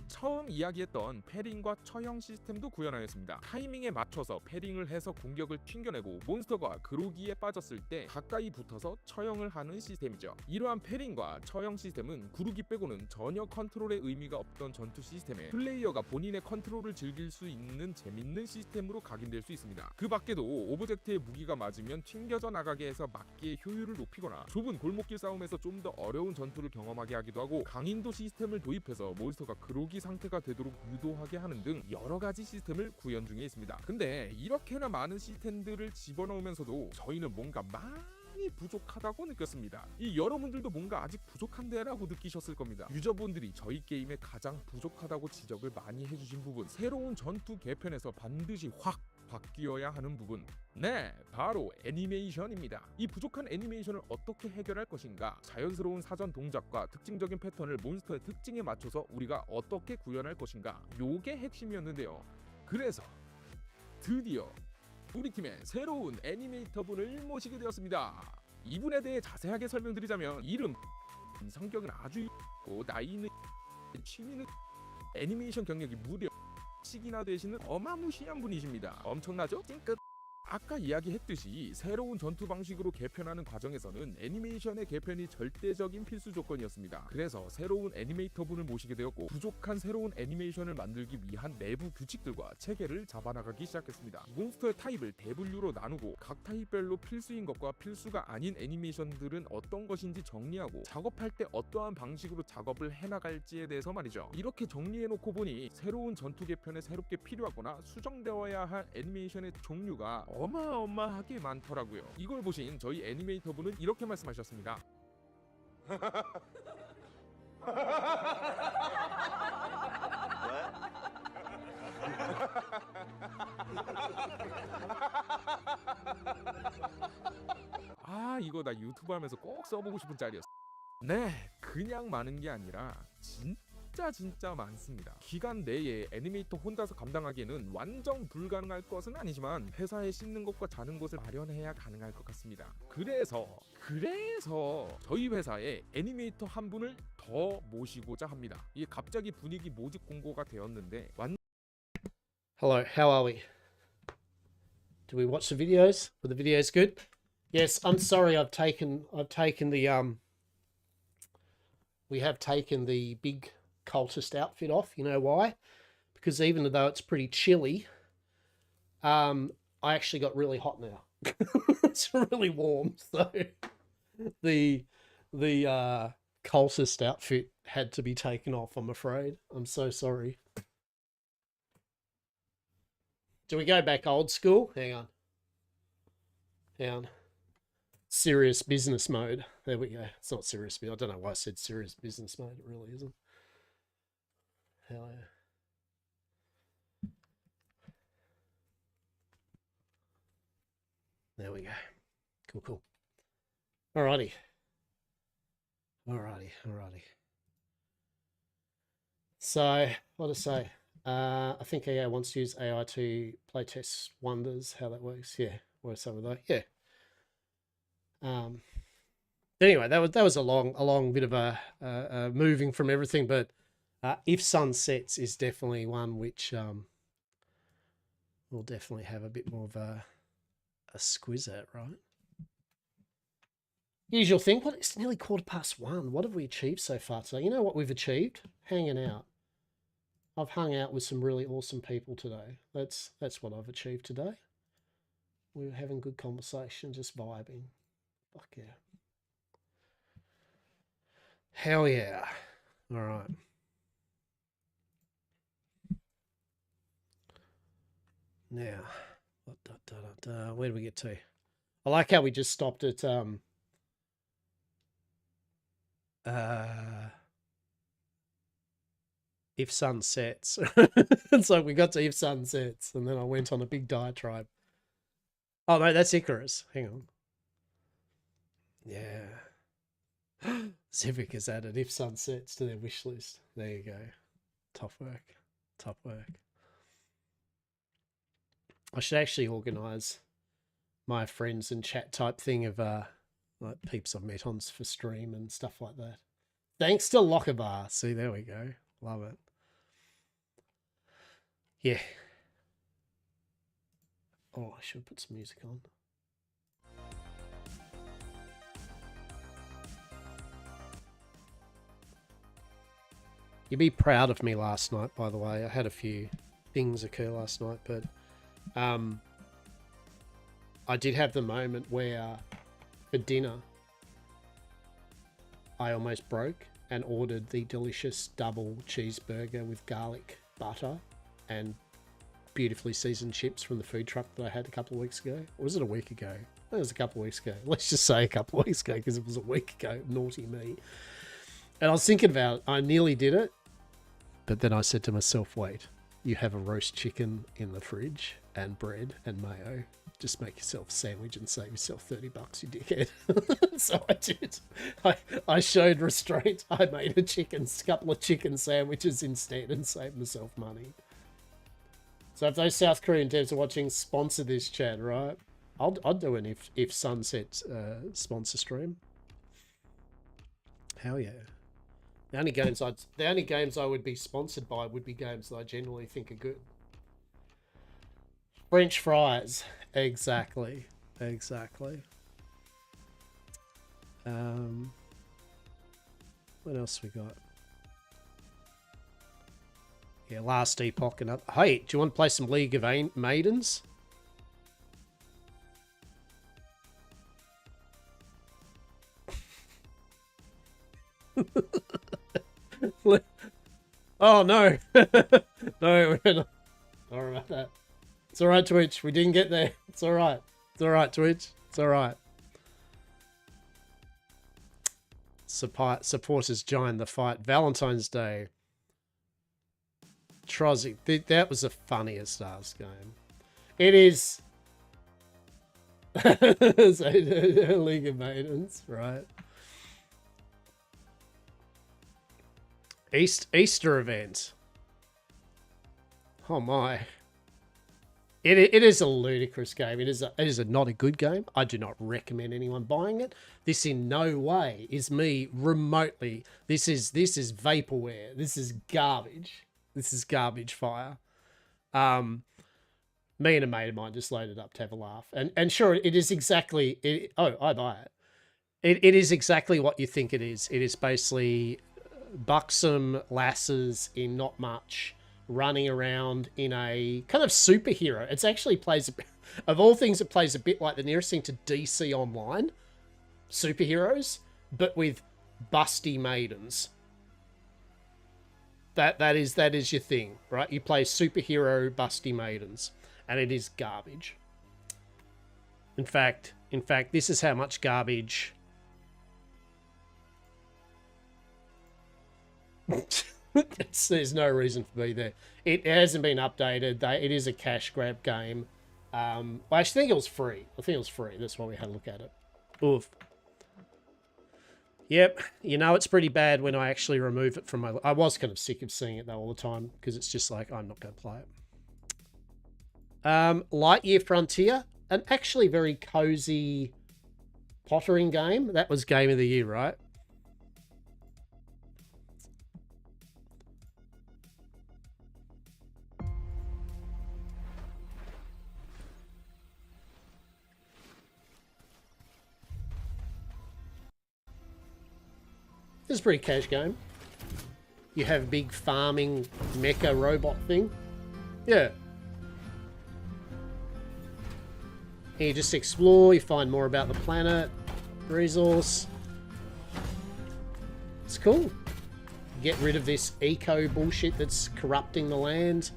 처음 이야기했던 패링과 처형 시스템도 구현하였습니다. 타이밍에 맞춰서 패링을 해서 공격을 튕겨내고 몬스터가 그로기에 빠졌을 때 가까이 붙어서 처형을 하는 시스템이죠. 이러한 패링과 처형 시스템은 구르기 빼고는 전혀 컨트롤의 의미가 없던 전투 시스템에 플레이어가 본인의 컨트롤을 즐길 수 있는 재밌는 시스템으로 각인될 수 있습니다. 그 밖에도 오브젝트의 무기가 맞으면 튕겨져 나가게 해서 막기의 효율을 높이거나 좁은 골목길 싸움에서 좀 더 어려운 전투를 경험하게 하기도 하고 강인도 시스템을 도입해서 몬스터가 그로기 상태가 되도록 유도하게 하는 등 여러 가지 시스템을 구현 중에 있습니다. 근데 이렇게나 많은 시스템들을 집어넣으면서도 저희는 뭔가 많이 부족하다고 느꼈습니다. 이 여러분들도 뭔가 아직 부족한데 라고 느끼셨을 겁니다. 유저분들이 저희 게임에 가장 부족하다고 지적을 많이 해주신 부분, 새로운 전투 개편에서 반드시 확 바뀌어야 하는 부분, 네, 바로 애니메이션입니다. 이 부족한 애니메이션을 어떻게 해결할 것인가? 자연스러운 사전 동작과 특징적인 패턴을 몬스터의 특징에 맞춰서 우리가 어떻게 구현할 것인가? 요게 핵심이었는데요. 그래서 드디어 우리 팀의 새로운 애니메이터분을 모시게 되었습니다. 이분에 대해 자세하게 설명드리자면 이름, 성격은 아주 있고 나이는, 취미는, 애니메이션 경력이 무려 씩이나 되시는 어마무시한 분이십니다. 엄청나죠? 찡끗. 아까 이야기했듯이 새로운 전투 방식으로 개편하는 과정에서는 애니메이션의 개편이 절대적인 필수 조건이었습니다. 그래서 새로운 애니메이터분을 모시게 되었고 부족한 새로운 애니메이션을 만들기 위한 내부 규칙들과 체계를 잡아나가기 시작했습니다. 몬스터의 타입을 대분류로 나누고 각 타입별로 필수인 것과 필수가 아닌 애니메이션들은 어떤 것인지 정리하고 작업할 때 어떠한 방식으로 작업을 해나갈지에 대해서 말이죠. 이렇게 정리해놓고 보니 새로운 전투 개편에 새롭게 필요하거나 수정되어야 할 애니메이션의 종류가 어마어마하게 많더라고요. 이걸 보신 저희 애니메이터분은 이렇게 말씀하셨습니다. 아, 이거 나 유튜브 하면서 꼭 써보고 싶은 짤이었어. 네, 그냥 많은 게 아니라 진짜 많습니다. 기간 내에 애니메이터 혼자서 감당하기에는 완전 불가능할 것은 아니지만 회사에 씻는 것과 자는 곳을 마련해야 가능할 것 같습니다. 그래서 저희 회사에 애니메이터 한 분을 더 모시고자 합니다. 이게 갑자기 분위기 모집 공고가 되었는데 Hello, how are we? Do we watch the videos? Were the videos good? Yes, I'm sorry. I've taken the we have taken the big cultist outfit off. You know why? Because even though it's pretty chilly, I actually got really hot now. It's really warm, so the cultist outfit had to be taken off. I'm afraid. I'm so sorry. Do we go back old school? Hang on. Hang on. Serious business mode. There we go. It's not serious. I don't know why I said serious business mode. It really isn't. Hell yeah. There we go. Cool. Alrighty. So, what to say? I think AI wants to use AI to playtest wonders. How that works? Yeah. What are some of those? Yeah. Anyway, that was a long bit of a moving from everything, but If Sun Sets is definitely one which we'll definitely have a bit more of a squiz at, right? Usual thing. What? It's nearly 1:15. What have we achieved so far today? You know what we've achieved? Hanging out. I've hung out with some really awesome people today. That's what I've achieved today. We were having good conversation, just vibing. Fuck yeah. Hell yeah. All right. Now, where do we get to? I like how we just stopped at If Sun Sets. So we got to If Sun Sets, and then I went on a big diatribe. Oh no, that's Icarus. Hang on. Yeah. Zivik has added If Sun Sets to their wish list. There you go. Top work. I should actually organise my friends and chat type thing of like peeps I've met on for stream and stuff like that. Thanks to Lockabar. See, there we go. Love it. Yeah. Oh, I should put some music on. You'd be proud of me last night, by the way. I had a few things occur last night, but I did have the moment where for dinner I almost broke and ordered the delicious double cheeseburger with garlic butter and beautifully seasoned chips from the food truck that I had a couple of weeks ago. Or was it a week ago? It was a couple of weeks ago. Let's just say a couple of weeks ago because it was a week ago. Naughty me. And I was thinking about it. I nearly did it. But then I said to myself, wait, you have a roast chicken in the fridge and bread and mayo. Just make yourself a sandwich and save yourself $30, you dickhead. So I did. I showed restraint. I made a couple of chicken sandwiches instead and saved myself money. So if those South Korean devs are watching, sponsor this chat, right? I'd do an if Sunset sponsor stream. Hell yeah. The only games I would be sponsored by would be games that I genuinely think are good. French fries. Exactly. What else we got? Yeah, Last Epoch and other. Hey, do you want to play some League of Maidens? Oh no. No, we're not. Sorry about that. It's alright, Twitch. We didn't get there. It's alright. It's alright, Twitch. It's alright. Supporters joined the fight. Valentine's Day. Trozic. That was the funniest ass game. It is. League of Maidens, right? Easter event. Oh my. It is a ludicrous game. It is a not a good game. I do not recommend anyone buying it. This in no way is me remotely. This is vaporware. This is garbage. This is garbage fire. Me and a mate of mine just loaded up to have a laugh. And sure, it is exactly I buy it. It is exactly what you think it is. It is basically buxom lasses in not much, running around in a kind of superhero. It's actually plays, of all things, it plays a bit like the nearest thing to DC Online superheroes, but with busty maidens. That is your thing, right? You play superhero busty maidens, and it is garbage. In fact, this is how much garbage. There's no reason for me there. It hasn't been updated. It is a cash grab game. I actually think it was free. That's why we had a look at it. Oof. Yep. You know it's pretty bad when I actually remove it from my... I was kind of sick of seeing it though all the time because it's just like, I'm not going to play it. Lightyear Frontier. An actually very cozy pottering game. That was Game of the Year, right? This is a pretty cash game. You have a big farming mecha robot thing. Yeah. And you just explore, you find more about the planet, resource. It's cool. Get rid of this eco bullshit that's corrupting the land.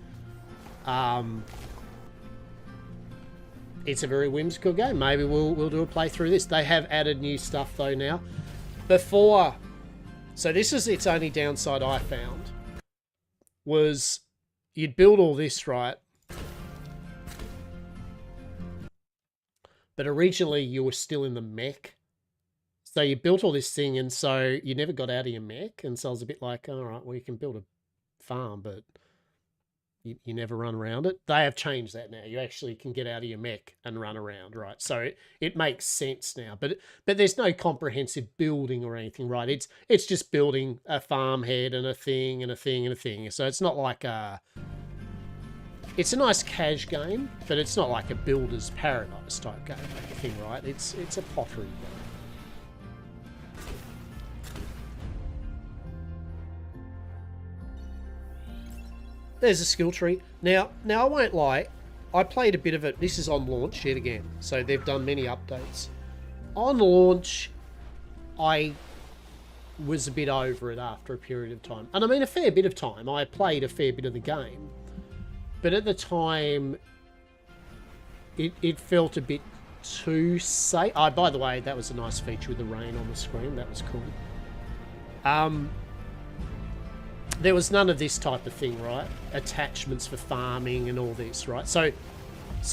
It's a very whimsical game. Maybe we'll do a playthrough of this. They have added new stuff though now. Before... So this is its only downside I found, was you'd build all this, right? But originally you were still in the mech. So you built all this thing and so you never got out of your mech. And so I was a bit like, all right, well, you can build a farm, but you never run around it. They have changed that now. You actually can get out of your mech and run around, right? So it makes sense now. But there's no comprehensive building or anything, right? It's just building a farm head and a thing and a thing and a thing. So it's not like a... It's a nice cash game, but it's not like a builder's paradise type game, like a thing, right? It's a pottery game. There's a skill tree. Now I won't lie, I played a bit of it. This is on launch yet again, so they've done many updates. On launch, I was a bit over it after a period of time. And I mean a fair bit of time. I played a fair bit of the game. But at the time, it felt a bit too safe. Oh, by the way, that was a nice feature with the rain on the screen. That was cool. There was none of this type of thing, right? Attachments for farming and all this, right? So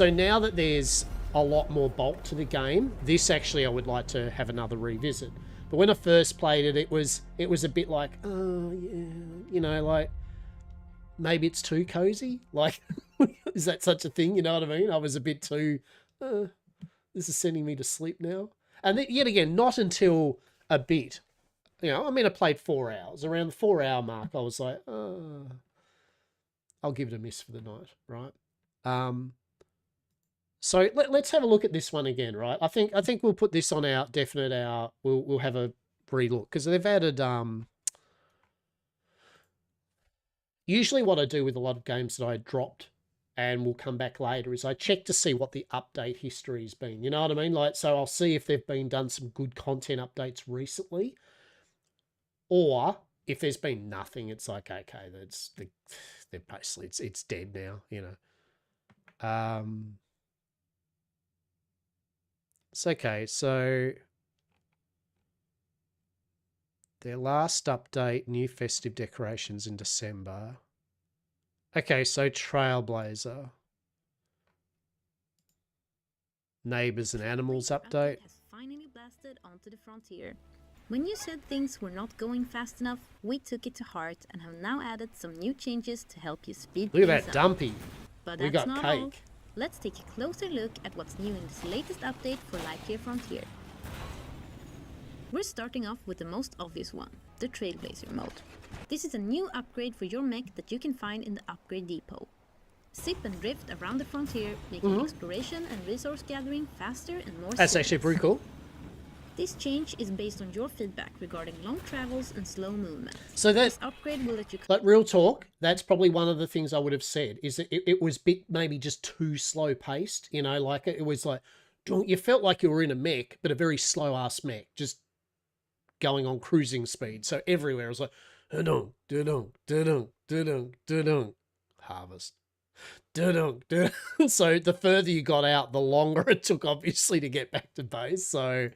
now that there's a lot more bulk to the game, this actually I would like to have another revisit. But when I first played it, it was a bit like, oh yeah, you know, like maybe it's too cozy. Like, is that such a thing? You know what I mean? I was a bit too. This is sending me to sleep now. And then, yet again, not until a bit. You know, I mean, I played 4 hours. Around the 4-hour mark, I was like, oh, I'll give it a miss for the night, right? So let's have a look at this one again, right? I think we'll put this on our definite. We'll have a relook because they've added. Usually, what I do with a lot of games that I dropped and will come back later is I check to see what the update history has been. You know what I mean? Like, so I'll see if they've been done some good content updates recently. Or if there's been nothing, it's like, okay, they're basically, it's dead now, you know. It's okay. So their last update, new festive decorations in December. Okay, so Trailblazer. Neighbors and Animals update. Has finally blasted onto the frontier. When you said things were not going fast enough, we took it to heart and have now added some new changes to help you speed Look at things that up. dumpy. But We that's got not all. cake. Let's take a closer look at what's new in this latest update for Lightyear Frontier. We're starting off with the most obvious one, the Trailblazer mode. This is a new upgrade for your mech that you can find in the upgrade depot. Zip and drift around the frontier, making exploration and resource gathering faster and more That's actually seamless. pretty cool. This change is based on your feedback regarding long travels and slow movement. So that, This upgrade will let you like, real talk, that's probably one of the things I would have said, is that it was bit maybe just too slow paced, you know, like it was like, you felt like you were in a mech, but a very slow ass mech, just going on cruising speed. So everywhere it was like, da-dunk, da-dunk, da-dunk, da-dunk, da-dunk, harvest. Da-dunk, da-dunk. So the further you got out, the longer it took, obviously, to get back to base. So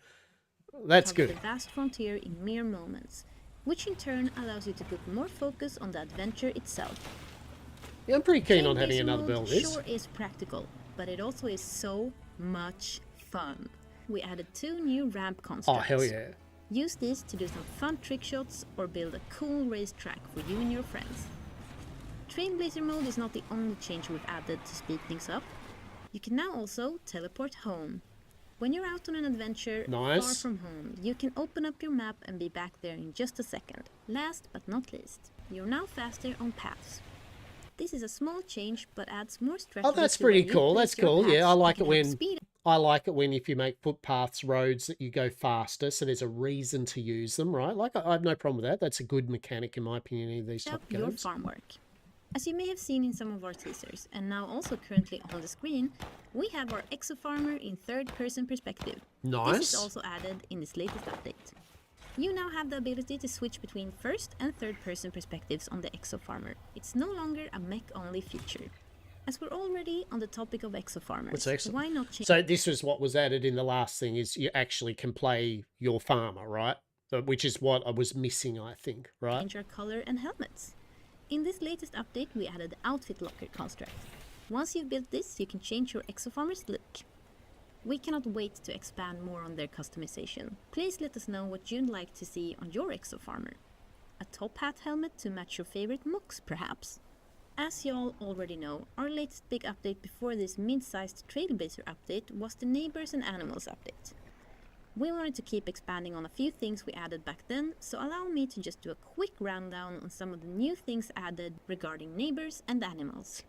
that's cover good. the vast frontier in mere moments, which in turn allows you to put more focus on the adventure itself. Yeah, I'm pretty keen on Trailblazer having another mode build of this. sure is practical, but it also is so much fun. We added 2 new ramp Oh, constructs. hell yeah. Use these to do some fun trick shots or build a cool racetrack for you and your friends. Trailblazer mode is not the only change we've added to speed things up. You can now also teleport home. When you're out on an adventure far Nice. from home, you can open up your map and be back there in just a second. Last but not least, you're now faster on paths. This is a small change but adds more strategy. Oh, that's to where pretty you cool. place That's your cool. Yeah, paths I and like can it have when speed. I like it when if you make footpaths, roads, that you go faster, so there's a reason to use them, right? Like I have no problem with that. That's a good mechanic in my opinion in these type Up of your games. farm work. As you may have seen in some of our teasers, and now also currently on the screen, we have our Exofarmer in third-person perspective. This Nice. is also added in this latest update. You now have the ability to switch between first and third-person perspectives on the Exofarmer. It's no longer a mech-only feature. As we're already on the topic of Exofarmers, That's excellent. why not change So this was what was added in the last thing, is you actually can play your farmer, right? Which is what I was missing, I think, right? our color and helmets? In this latest update, we added the Outfit Locker construct. Once you've built this, you can change your Exofarmer's look. We cannot wait to expand more on their customization. Please let us know what you'd like to see on your Exofarmer. A top hat helmet to match your favorite mooks, perhaps? As y'all already know, our latest big update before this mid-sized Trailblazer update was the Neighbors and Animals update. We wanted to keep expanding on a few things we added back then, so allow me to just do a quick rundown on some of the new things added regarding neighbors and animals.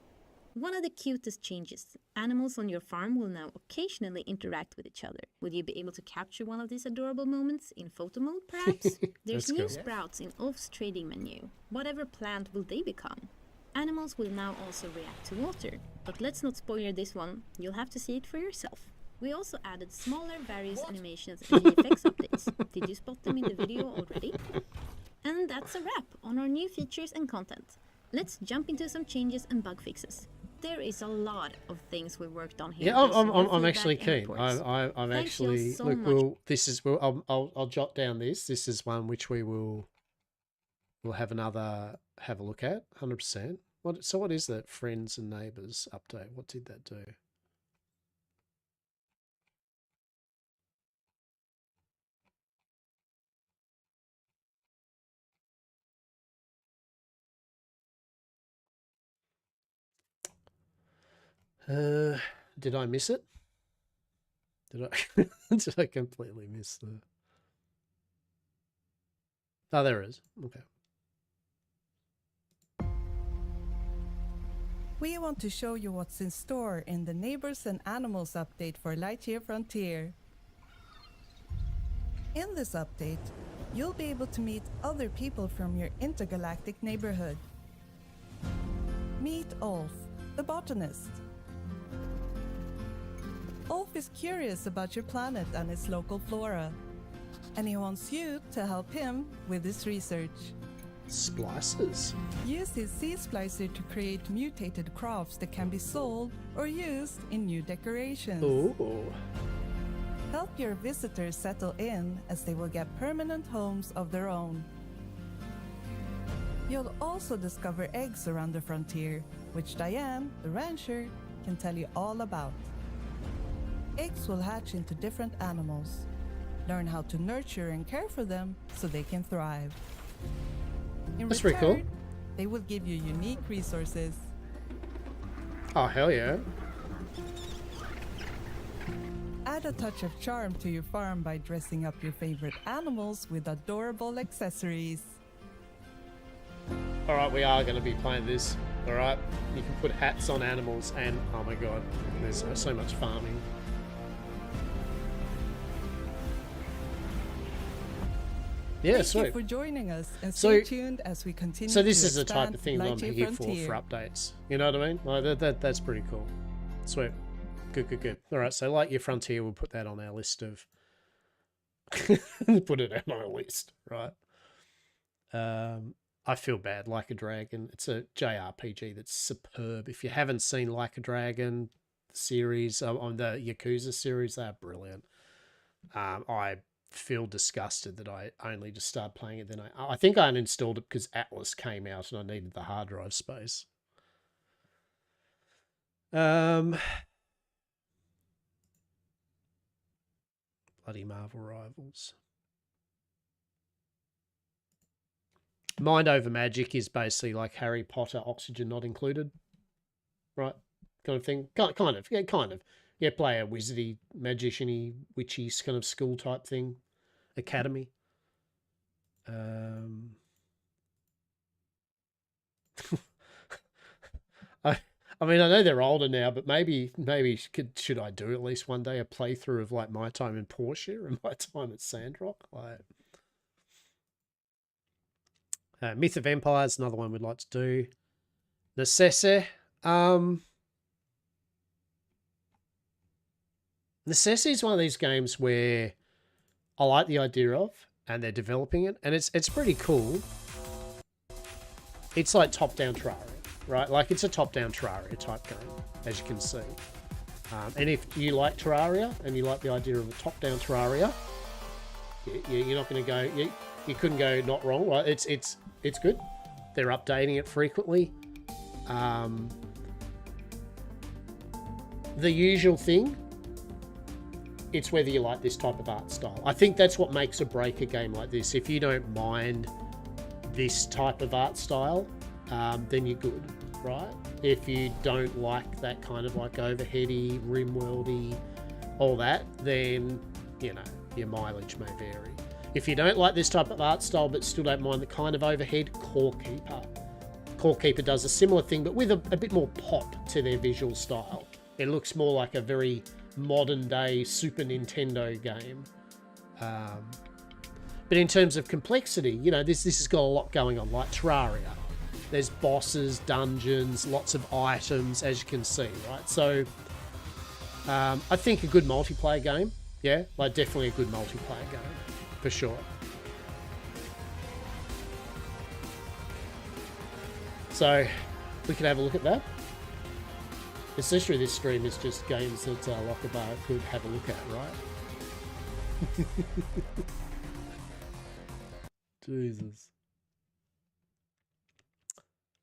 One of the cutest changes, animals on your farm will now occasionally interact with each other. Will you be able to capture one of these adorable moments in photo mode, perhaps? There's That's new cool. sprouts in Ulf's trading menu. Whatever plant will they become? Animals will now also react to water, but let's not spoil this one, you'll have to see it for yourself. We also added smaller various animations and VFX updates. Did you spot them in the video already? And that's a wrap on our new features and content. Let's jump into some changes and bug fixes. There is a lot of things we worked on here. Yeah, I'm, based on I'm, your I'm feedback actually and keen. reports. I'm Thank you actually so look. much. We'll this is. I'll jot down this. This is one which we'll have a look at. 100%. What is that? Friends and neighbors update. What did that do? Did I miss it? Did I did I completely miss the? Oh, there it is. Okay. We want to show you what's in store in the Neighbors and Animals update for Lightyear Frontier. In this update, you'll be able to meet other people from your intergalactic neighborhood. Meet Ulf, the botanist. Ulf is curious about your planet and its local flora, and he wants you to help him with his research. Splicers. Use his Sea Splicer to create mutated crafts that can be sold or used in new decorations. Ooh. Help your visitors settle in as they will get permanent homes of their own. You'll also discover eggs around the frontier, which Diane, the rancher, can tell you all about. Eggs will hatch into different animals. Learn how to nurture and care for them so they can thrive. In That's pretty cool. return, they will give you unique resources. Oh, hell yeah. Add a touch of charm to your farm by dressing up your favorite animals with adorable accessories. All right, we are going to be playing this. All right, you can put hats on animals, and oh my god, there's so much farming. Yeah, Thank sweet. you for joining us, and So- stay tuned as we continue. So this to is the type expand of thing that I'm Lightyear here Frontier. for updates. You know what I mean? Like that's pretty cool. Sweet. Good. All right, so Lightyear Frontier, we'll put that on our list of. Put it on our list, right? I feel bad. Like a Dragon. It's a JRPG that's superb. If you haven't seen Like a Dragon series on the Yakuza series, they're brilliant. I feel disgusted that I only just started playing it. Then I think I uninstalled it because Atlas came out and I needed the hard drive space. Bloody Marvel Rivals. Mind Over Magic is basically like Harry Potter, oxygen not included, right? Kind of thing. Kind of. Yeah, play a wizardy, magician-y, witchy kind of school type thing. Academy. I mean, I know they're older now, but maybe should I do at least one day a playthrough of like my time in Portia and my time at Sandrock? Like, Myth of Empires, another one we'd like to do. Necesse. Necesse is one of these games where I like the idea of, and they're developing it, and it's pretty cool. It's like top-down Terraria, right? Like it's a top-down Terraria type game, as you can see. And if you like Terraria and you like the idea of a top-down Terraria, you're not going to go. You couldn't go not wrong, right? It's good. They're updating it frequently. The usual thing. It's whether you like this type of art style. I think that's what makes or break a game like this. If you don't mind this type of art style, then you're good, right? If you don't like that kind of like overheady, rimworldy, all that, then, you know, your mileage may vary. If you don't like this type of art style but still don't mind the kind of overhead, Core Keeper. Core Keeper does a similar thing but with a bit more pop to their visual style. It looks more like a very modern day Super Nintendo game. But in terms of complexity, you know, this has got a lot going on, like Terraria. There's bosses, dungeons, lots of items, as you can see, right? So I think a good multiplayer game, yeah, like definitely a good multiplayer game, for sure. So we can have a look at that. Essentially, this stream is just games that Lockabar could have a look at, right? Jesus.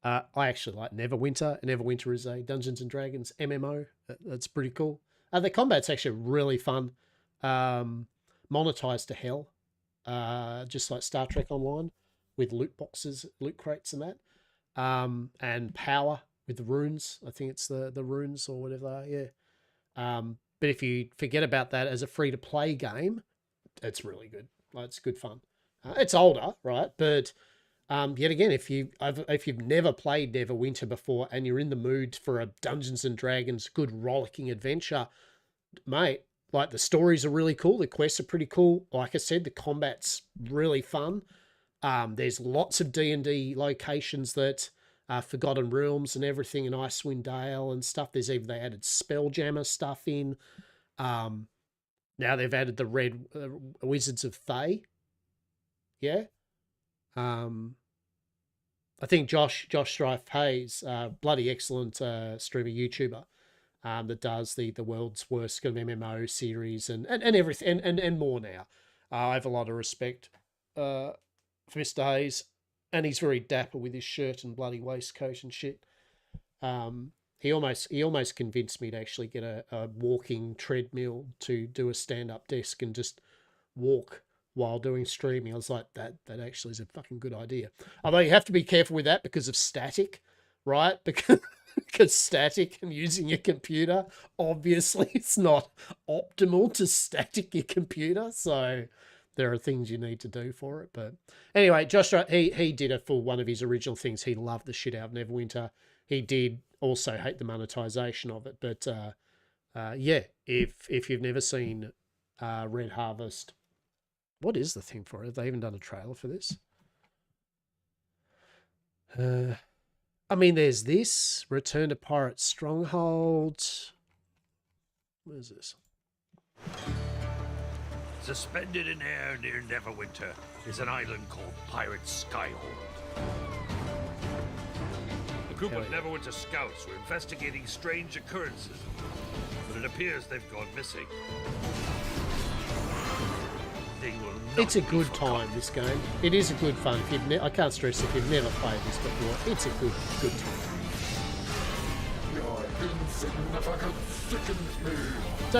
I actually like Neverwinter. Neverwinter is a Dungeons and Dragons MMO. That's pretty cool. The combat's actually really fun. Monetized to hell. Just like Star Trek Online with loot boxes, loot crates and that. And power with the runes. I think it's the runes or whatever, yeah. But if you forget about that as a free-to-play game, it's really good. Like, it's good fun. It's older, right? But yet again, if you've never played Neverwinter before and you're in the mood for a Dungeons and Dragons good rollicking adventure, mate, like the stories are really cool. The quests are pretty cool. Like I said, the combat's really fun. There's lots of D&D locations that Forgotten Realms and everything in Icewind Dale and stuff. They added Spelljammer stuff in. Now they've added the Red Wizards of Thay. Yeah. I think Josh Strife Hayes, bloody excellent streamer YouTuber, that does the world's worst kind of MMO series and everything and more now. I have a lot of respect for Mr. Hayes, and he's very dapper with his shirt and bloody waistcoat and shit. He almost convinced me to actually get a walking treadmill to do a stand-up desk and just walk while doing streaming. I was like, that actually is a fucking good idea. Although you have to be careful with that because of static, right? Because static and using your computer, obviously it's not optimal to static your computer. So there are things you need to do for it. But anyway, Joshua, he did it for one of his original things. He loved the shit out of Neverwinter. He did also hate the monetization of it. But yeah, if you've never seen Red Harvest, what is the thing for it? Have they even done a trailer for this? I mean, there's this, Return to Pirate Stronghold. What is this? Suspended in air near Neverwinter is an island called Pirate Skyhold. A group of Neverwinter scouts were investigating strange occurrences, but it appears they've gone missing. They will not It's a be good forgotten. time, this game. It is a good fun. If you've I can't stress if you've never played this before, it's a good time.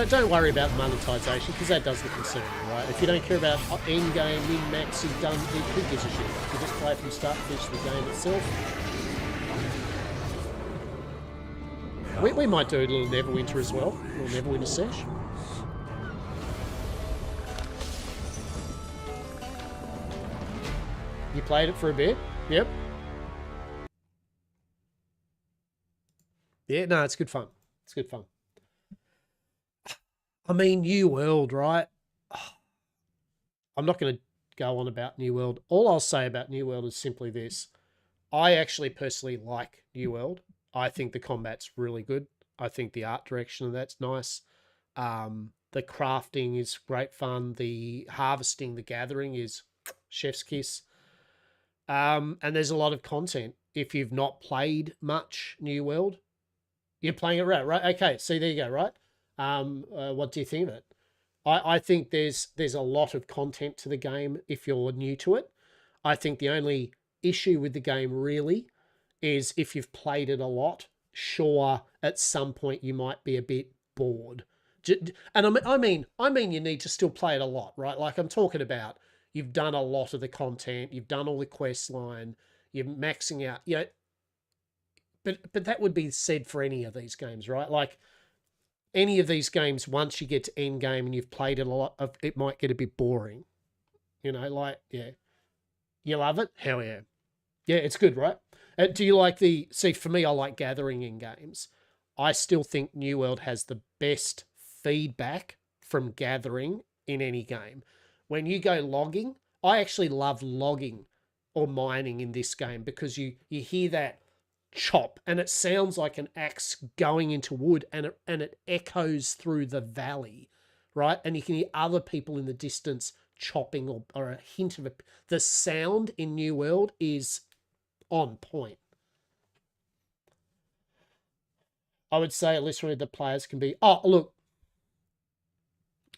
Don't worry about monetization because that doesn't concern you, right? If you don't care about end game, min max, you've done. Who gives a shit? You just play from start to finish the game itself. We might do a little Neverwinter as well, a little Neverwinter sesh. You played it for a bit? Yep. Yeah, no, it's good fun. It's good fun. I mean, New World, right? I'm not going to go on about New World. All I'll say about New World is simply this. I actually personally like New World. I think the combat's really good. I think the art direction of that's nice. The crafting is great fun. The harvesting, the gathering is chef's kiss. And there's a lot of content. If you've not played much New World, you're playing it right? Okay, see, there you go, right? What do you think of it? I think there's a lot of content to the game if you're new to it. I think the only issue with the game really is if you've played it a lot, sure, at some point you might be a bit bored. And I mean you need to still play it a lot, right? Like I'm talking about, you've done a lot of the content, you've done all the quest line, you're maxing out, you know, but that would be said for any of these games, right? Like any of these games, once you get to end game and you've played it a lot, it might get a bit boring. You know, like, yeah. You love it? Hell yeah. Yeah, it's good, right? Do you like see, for me, I like gathering in games. I still think New World has the best feedback from gathering in any game. When you go logging, I actually love logging or mining in this game because you hear that chop and it sounds like an axe going into wood and it echoes through the valley, right? And you can hear other people in the distance chopping or a hint of it. The sound in New World is on point. I would say at least one of the players can be, oh, look,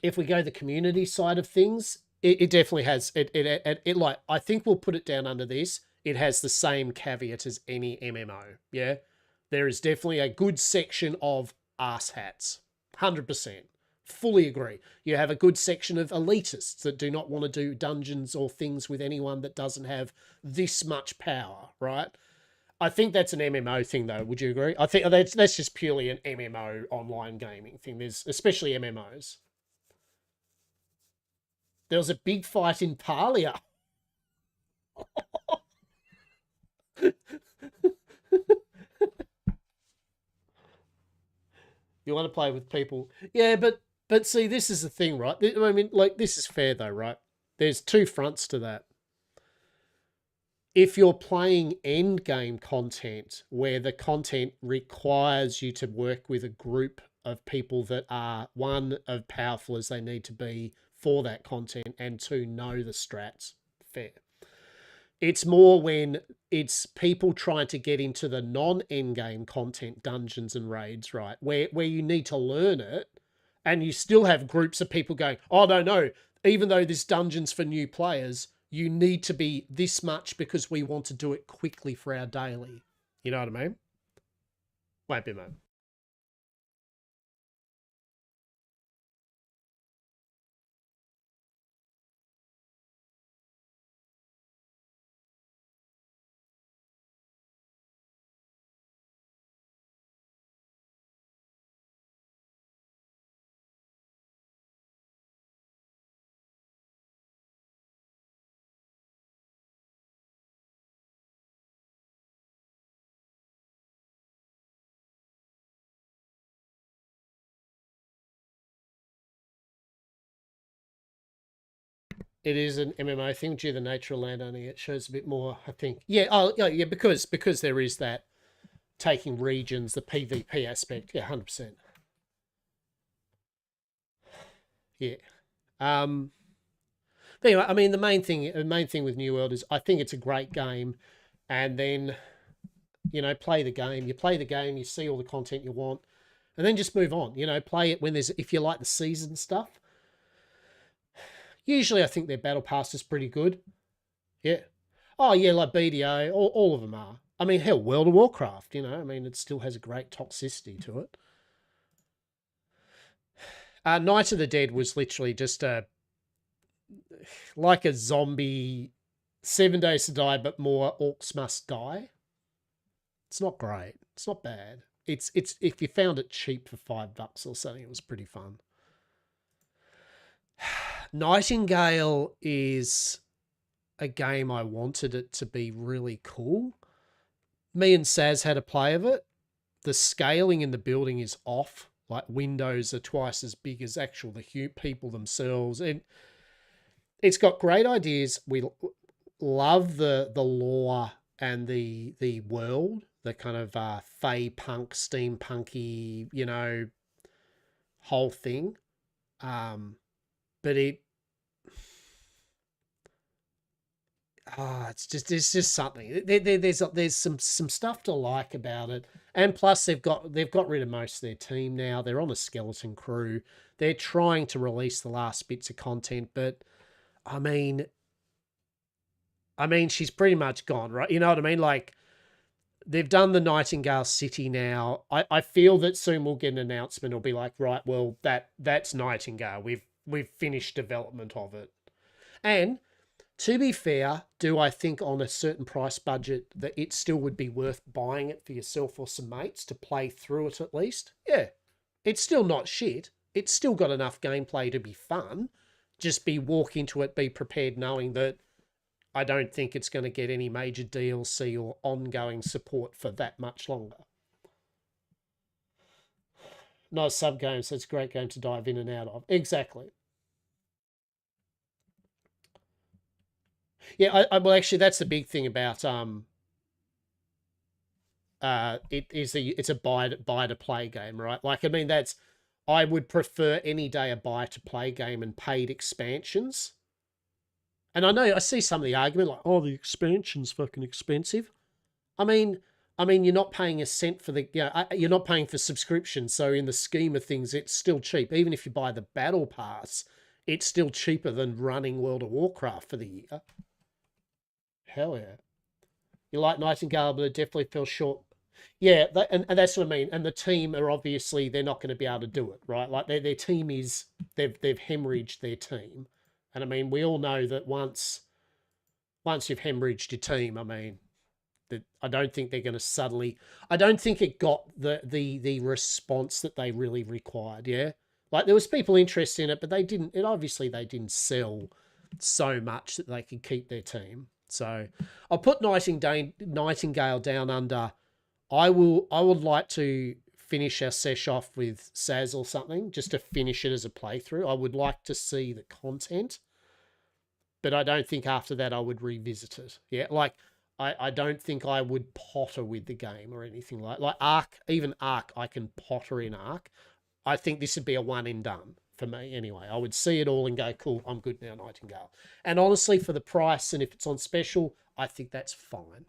if we go the community side of things, it definitely has, it like, I think we'll put it down under this. It has the same caveat as any MMO, yeah? There is definitely a good section of arse hats, 100%. Fully agree. You have a good section of elitists that do not want to do dungeons or things with anyone that doesn't have this much power, right? I think that's an MMO thing, though. Would you agree? I think that's just purely an MMO online gaming thing. There's especially MMOs. There was a big fight in Palia. You want to play with people. Yeah, but see, this is the thing, right? I mean, like, this is fair, though, right? There's two fronts to that. If you're playing end game content where the content requires you to work with a group of people that are, one, as powerful as they need to be for that content, and two, know the strats, fair. It's more when it's people trying to get into the non-end game content, dungeons and raids, right? Where you need to learn it, and you still have groups of people going, oh, no, even though this dungeon's for new players, you need to be this much because we want to do it quickly for our daily. You know what I mean? Won't be a moment. It is an MMO thing due to the nature of landowning. It shows a bit more, I think. Yeah, oh yeah, because there is that taking regions, the PvP aspect. Yeah, 100%. Yeah. But anyway, I mean, the main thing with New World is I think it's a great game, and then, you know, play the game. You play the game, you see all the content you want, and then just move on. You know, play it when if you like the season stuff. Usually, I think their battle pass is pretty good. Yeah. Oh yeah, like BDO, all of them are. I mean, hell, World of Warcraft. You know, I mean, it still has a great toxicity to it. Night of the Dead was literally just like a zombie 7 Days to Die, but more Orcs Must Die. It's not great. It's not bad. It's if you found it cheap for $5 or something, it was pretty fun. Nightingale is a game I wanted it to be really cool. Me and Saz had a play of it. The scaling in the building is off. Like, windows are twice as big as the people themselves. And it's got great ideas. We love the lore and the world, the kind of fey punk, steampunky, you know, whole thing. But it's just something. There's some stuff to like about it, and plus they've got rid of most of their team now. They're on a skeleton crew. They're trying to release the last bits of content, but I mean, she's pretty much gone, right? You know what I mean? Like, they've done the Nightingale City now. I feel that soon we'll get an announcement. It'll be like, right, well, that's Nightingale. We've finished development of it. And to be fair, do I think on a certain price budget that it still would be worth buying it for yourself or some mates to play through it at least? Yeah. It's still not shit. It's still got enough gameplay to be fun. Just walk into it, be prepared knowing that I don't think it's going to get any major DLC or ongoing support for that much longer. Not a sub game, so it's a great game to dive in and out of. Exactly. Yeah, well, actually, that's the big thing about it's a buy to play game, right? Like, I mean, I would prefer any day a buy to play game and paid expansions. And I see some of the argument like, oh, the expansion's fucking expensive. I mean, you're not paying a cent for you're not paying for subscription. So in the scheme of things, it's still cheap. Even if you buy the battle pass, it's still cheaper than running World of Warcraft for the year. Hell yeah. You like Nightingale, but it definitely fell short. Yeah, and that's what I mean. And the team are obviously, they're not going to be able to do it, right? Like, their team is, they've hemorrhaged their team. And I mean, we all know that once you've hemorrhaged your team, I mean, I don't think they're going to suddenly, I don't think it got the response that they really required, yeah? Like, there was people interested in it, but they didn't sell so much that they could keep their team. So I'll put Nightingale down under. I would like to finish our sesh off with Saz or something, just to finish it as a playthrough. I would like to see the content, but I don't think after that I would revisit it. Yeah, like, I don't think I would potter with the game or anything like Ark. Even Ark, I can potter in Ark. I think this would be a one and done for me anyway. I would see it all and go, cool, I'm good now, Nightingale. And honestly, for the price and if it's on special, I think that's fine.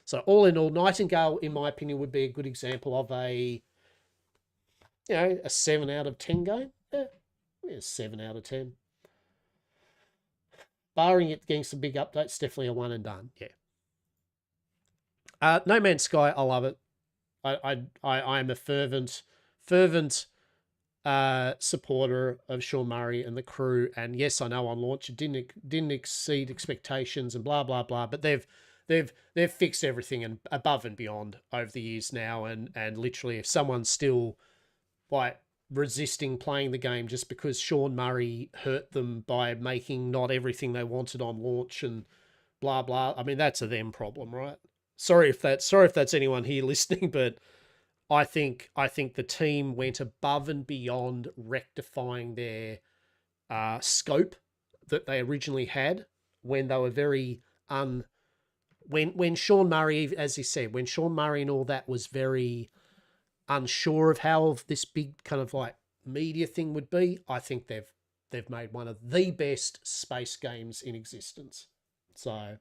So all in all, Nightingale, in my opinion, would be a good example of a 7 out of 10 game. Yeah, 7 out of 10. Barring it getting some big updates, definitely a one and done. Yeah. No Man's Sky, I love it. I am a fervent supporter of Sean Murray and the crew. And yes, I know on launch it didn't exceed expectations and blah blah blah. But they've fixed everything and above and beyond over the years now. And literally, if someone's still like resisting playing the game just because Sean Murray hurt them by making not everything they wanted on launch and blah blah, I mean, that's a them problem, right? Sorry if that's anyone here listening, but I think the team went above and beyond rectifying their scope that they originally had when they were very when Sean Murray, as he said, when Sean Murray and all that was very unsure of how this big kind of like media thing would be, I think they've made one of the best space games in existence. So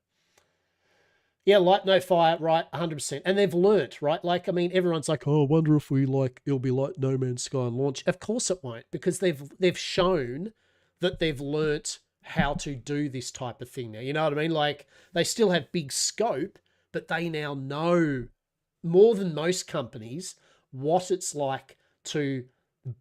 yeah, Light No Fire, right, 100%. And they've learnt, right? Like, I mean, everyone's like, oh, I wonder if it'll be like No Man's Sky on launch. Of course it won't, because they've shown that they've learnt how to do this type of thing now. You know what I mean? Like, they still have big scope, but they now know more than most companies what it's like to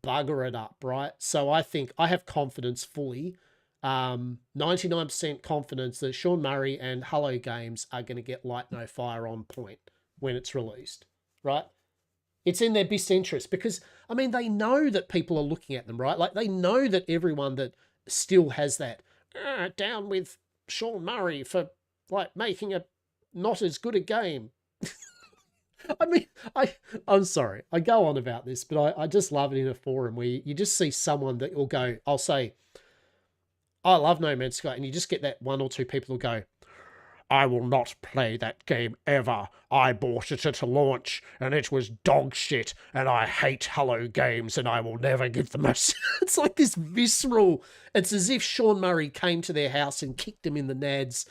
bugger it up, right? So I think I have confidence fully, 99% confidence that Sean Murray and Hello Games are going to get Light No Fire on point when it's released, right? It's in their best interest because, I mean, they know that people are looking at them, right? Like, they know that everyone that still has that, down with Sean Murray for, like, making a not as good a game. I mean, I'm sorry, I go on about this, but I just love it in a forum where you just see someone that will go, I'll say, I love No Man's Sky, and you just get that one or two people who go, I will not play that game ever. I bought it at launch, and it was dog shit, and I hate Hello Games, and I will never give them a... It's like this visceral... It's as if Sean Murray came to their house and kicked them in the nads,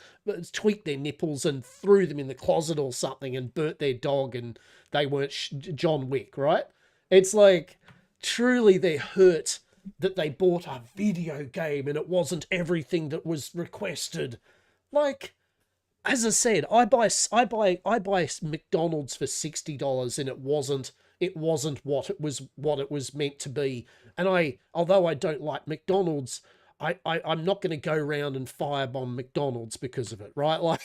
tweaked their nipples, and threw them in the closet or something, and burnt their dog, and they weren't John Wick, right? It's like, truly they're hurt that they bought a video game and it wasn't everything that was requested. Like, as I said, I buy McDonald's for $60 and it wasn't what it was meant to be. And although I don't like McDonald's, I'm not going to go around and firebomb McDonald's because of it, right? Like,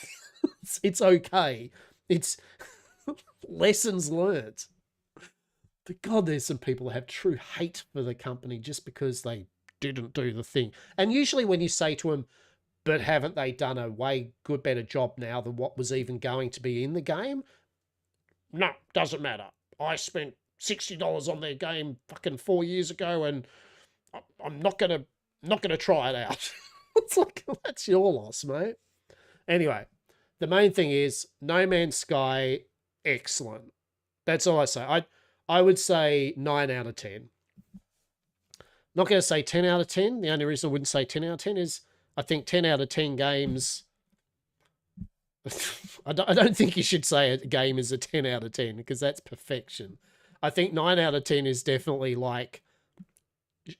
it's okay. It's lessons learned. But God, there's some people that have true hate for the company just because they didn't do the thing. And usually when you say to them, but haven't they done a way better job now than what was even going to be in the game? No, doesn't matter. I spent $60 on their game fucking 4 years ago and I'm not gonna try it out. It's like, that's your loss, mate. Anyway, the main thing is No Man's Sky, excellent. That's all I say. I would say 9 out of 10. Not going to say 10 out of 10. The only reason I wouldn't say 10 out of 10 is I think 10 out of 10 games... I don't think you should say a game is a 10 out of 10 because that's perfection. I think 9 out of 10 is definitely like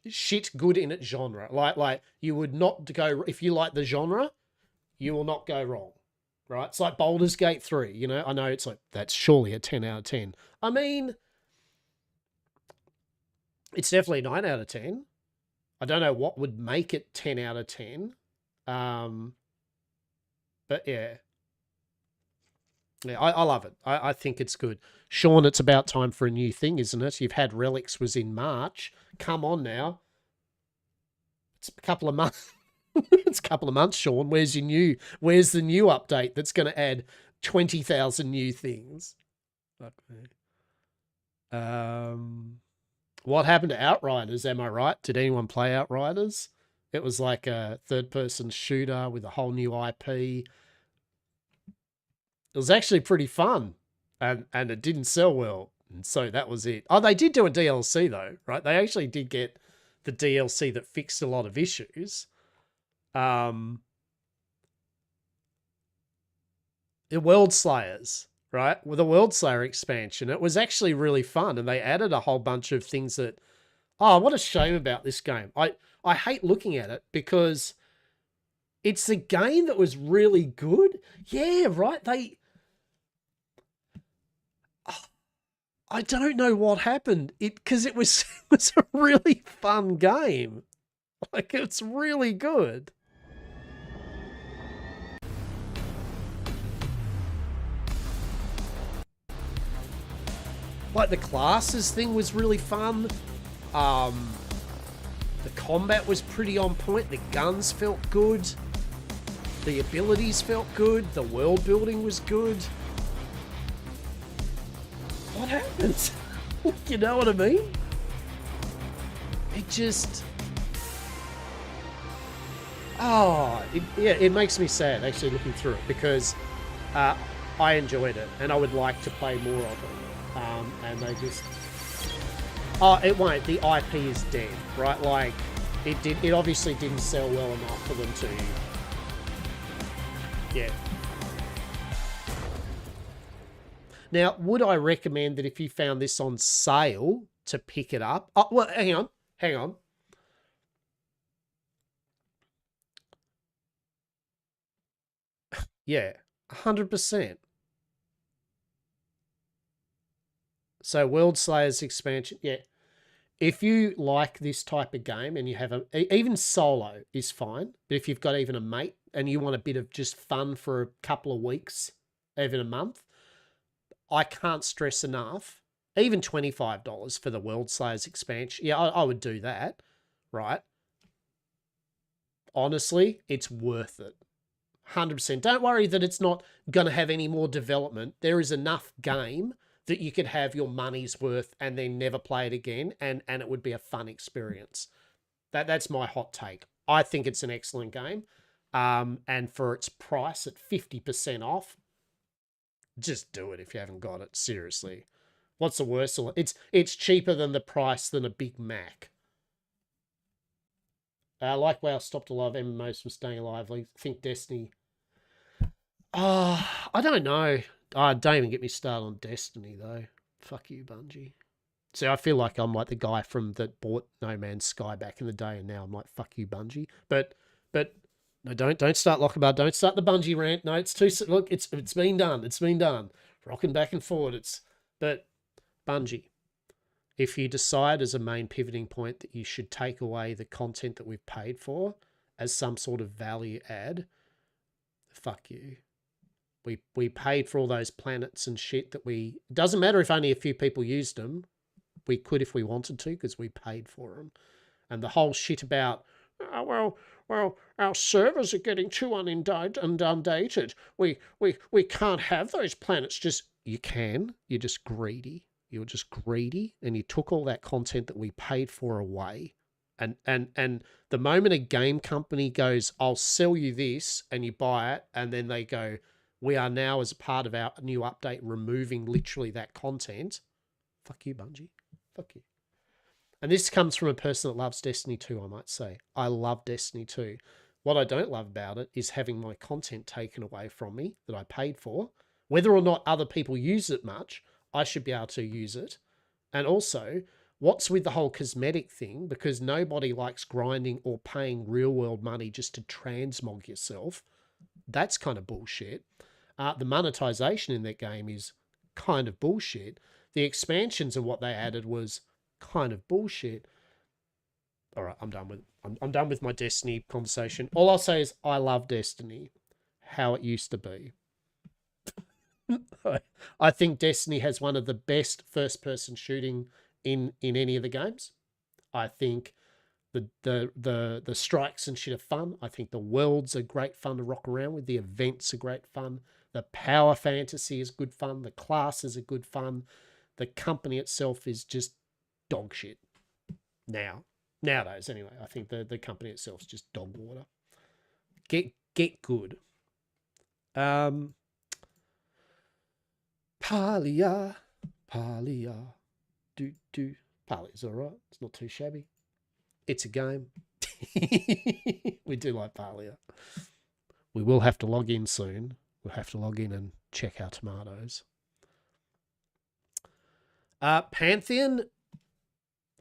shit good in its genre. Like you would not go... If you like the genre, you will not go wrong. Right? It's like Baldur's Gate 3. You know, I know it's like, that's surely a 10 out of 10. I mean... It's definitely 9 out of 10. I don't know what would make it 10 out of 10. But yeah. Yeah, I love it. I think it's good. Sean, it's about time for a new thing, isn't it? You've had Relics was in March. Come on now. It's a couple of months. It's a couple of months, Sean. Where's the new update that's going to add 20,000 new things? Okay. What happened to Outriders, am I right? Did anyone play Outriders? It was like a third-person shooter with a whole new IP. It was actually pretty fun, and it didn't sell well, and so that was it. Oh, they did do a DLC, though, right? They actually did get the DLC that fixed a lot of issues. The World Slayers... right? With the World Slayer expansion, it was actually really fun, and they added a whole bunch of things that... Oh, what a shame about this game. I hate looking at it because it's a game that was really good. Yeah, right? I don't know what happened. Because it was a really fun game. Like, it's really good. Like, the classes thing was really fun. The combat was pretty on point. The guns felt good. The abilities felt good. The world building was good. What happened? You know what I mean? It just... Oh, yeah, it makes me sad actually looking through it because I enjoyed it and I would like to play more of it. And they just... Oh, it won't. The IP is dead, right? Like, it obviously didn't sell well enough for them to... Yeah. Now, would I recommend that if you found this on sale to pick it up? Oh, well, hang on. Yeah, 100%. So World Slayers expansion, yeah. If you like this type of game and you have even solo is fine, but if you've got even a mate and you want a bit of just fun for a couple of weeks, even a month, I can't stress enough, even $25 for the World Slayers expansion. Yeah, I would do that, right? Honestly, it's worth it. 100%. Don't worry that it's not going to have any more development. There is enough game that you could have your money's worth and then never play it again, and it would be a fun experience. That's my hot take. I think it's an excellent game. And for its price at 50% off, just do it if you haven't got it. Seriously. What's the worst? It's cheaper than the price than a Big Mac. Like WoW stopped a lot of MMOs from staying alive. I think Destiny... I don't know. Don't even get me started on Destiny, though. Fuck you, Bungie. See, I feel like I'm like the guy that bought No Man's Sky back in the day, and now I'm like, fuck you, Bungie. But no, don't start Lochinvar. Don't start the Bungie rant. No, it's too... Look, it's been done. It's been done. Rocking back and forward. But Bungie, if you decide as a main pivoting point that you should take away the content that we've paid for as some sort of value add, fuck you. We paid for all those planets and shit that it doesn't matter if only a few people used them. We could if we wanted to because we paid for them. And the whole shit about, well, our servers are getting too undated. We can't have those planets. You can. You're just greedy. You're just greedy, and you took all that content that we paid for away. And the moment a game company goes, I'll sell you this, and you buy it, and then they go, we are now, as a part of our new update, removing literally that content. Fuck you, Bungie. Fuck you. And this comes from a person that loves Destiny 2, I might say. I love Destiny 2. What I don't love about it is having my content taken away from me that I paid for. Whether or not other people use it much, I should be able to use it. And also, what's with the whole cosmetic thing? Because nobody likes grinding or paying real world money just to transmog yourself. That's kind of bullshit. The monetization in that game is kind of bullshit. The expansions and what they added was kind of bullshit. All right, I'm done with my Destiny conversation. All I'll say is I love Destiny, how it used to be. I think Destiny has one of the best first-person shooting in any of the games. I think the strikes and shit are fun. I think the worlds are great fun to rock around with. The events are great fun. The power fantasy is good fun. The classes are good fun. The company itself is just dog shit. Nowadays, anyway. I think the company itself is just dog water. Get good. Palia. Palia's alright. It's not too shabby. It's a game. We do like Palia. We will have to log in soon. We'll have to log in and check our tomatoes. Pantheon.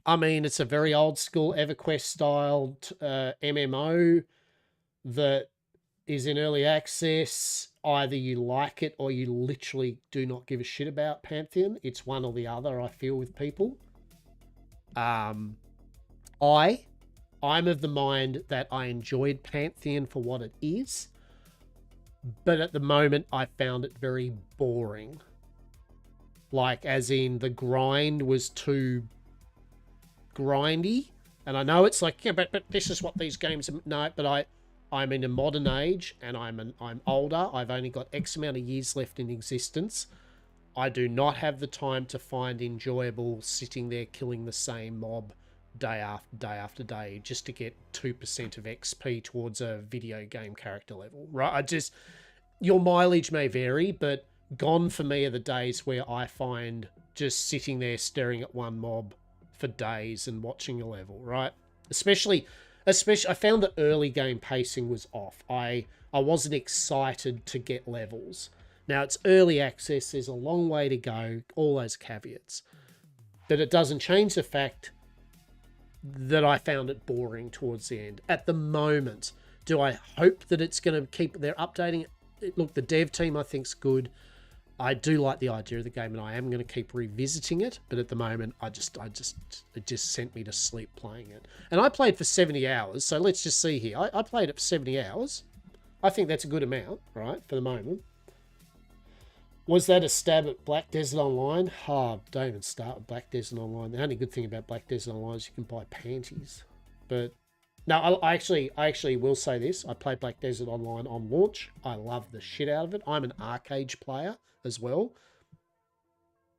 I mean, it's a very old school EverQuest style MMO that is in early access. Either you like it or you literally do not give a shit about Pantheon. It's one or the other, I feel, with people. I'm of the mind that I enjoyed Pantheon for what it is, but at the moment I found it very boring. Like, as in the grind was too grindy. And I know it's like, yeah, but this is what these games are. No, but I'm in a modern age and I'm older. I've only got X amount of years left in existence. I do not have the time to find enjoyable sitting there killing the same mob day after day after day just to get 2% of XP towards a video game character level, right? Your mileage may vary, but gone for me are the days where I find just sitting there staring at one mob for days and watching a level, right? Especially I found that early game pacing was off. I wasn't excited to get levels. Now, it's early access, there's a long way to go, all those caveats. But it doesn't change the fact that I found it boring towards the end. At the moment, do I hope that it's going to keep... They're updating it. Look, the dev team I think's good. I do like the idea of the game, and I am going to keep revisiting it. But at the moment, it just sent me to sleep playing it. And I played for 70 hours, so let's just see here. I played it for 70 hours. I think that's a good amount, right, for the moment. Was that a stab at Black Desert Online? Oh, don't even start with Black Desert Online. The only good thing about Black Desert Online is you can buy panties. But no, I actually will say this. I played Black Desert Online on launch. I love the shit out of it. I'm an arcade player as well,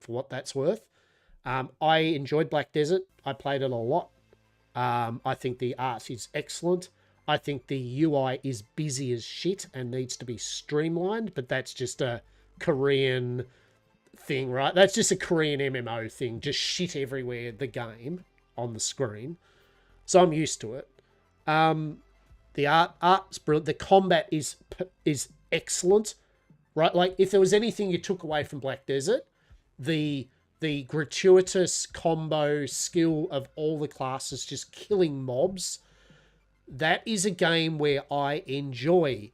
for what that's worth. I enjoyed Black Desert. I played it a lot. I think the art is excellent. I think the UI is busy as shit and needs to be streamlined, but that's just a Korean thing, right? That's just a Korean MMO thing. Just shit everywhere, the game on the screen. So I'm used to it. The art's brilliant. The combat is excellent, right? Like, if there was anything you took away from Black Desert, the gratuitous combo skill of all the classes just killing mobs, that is a game where I enjoy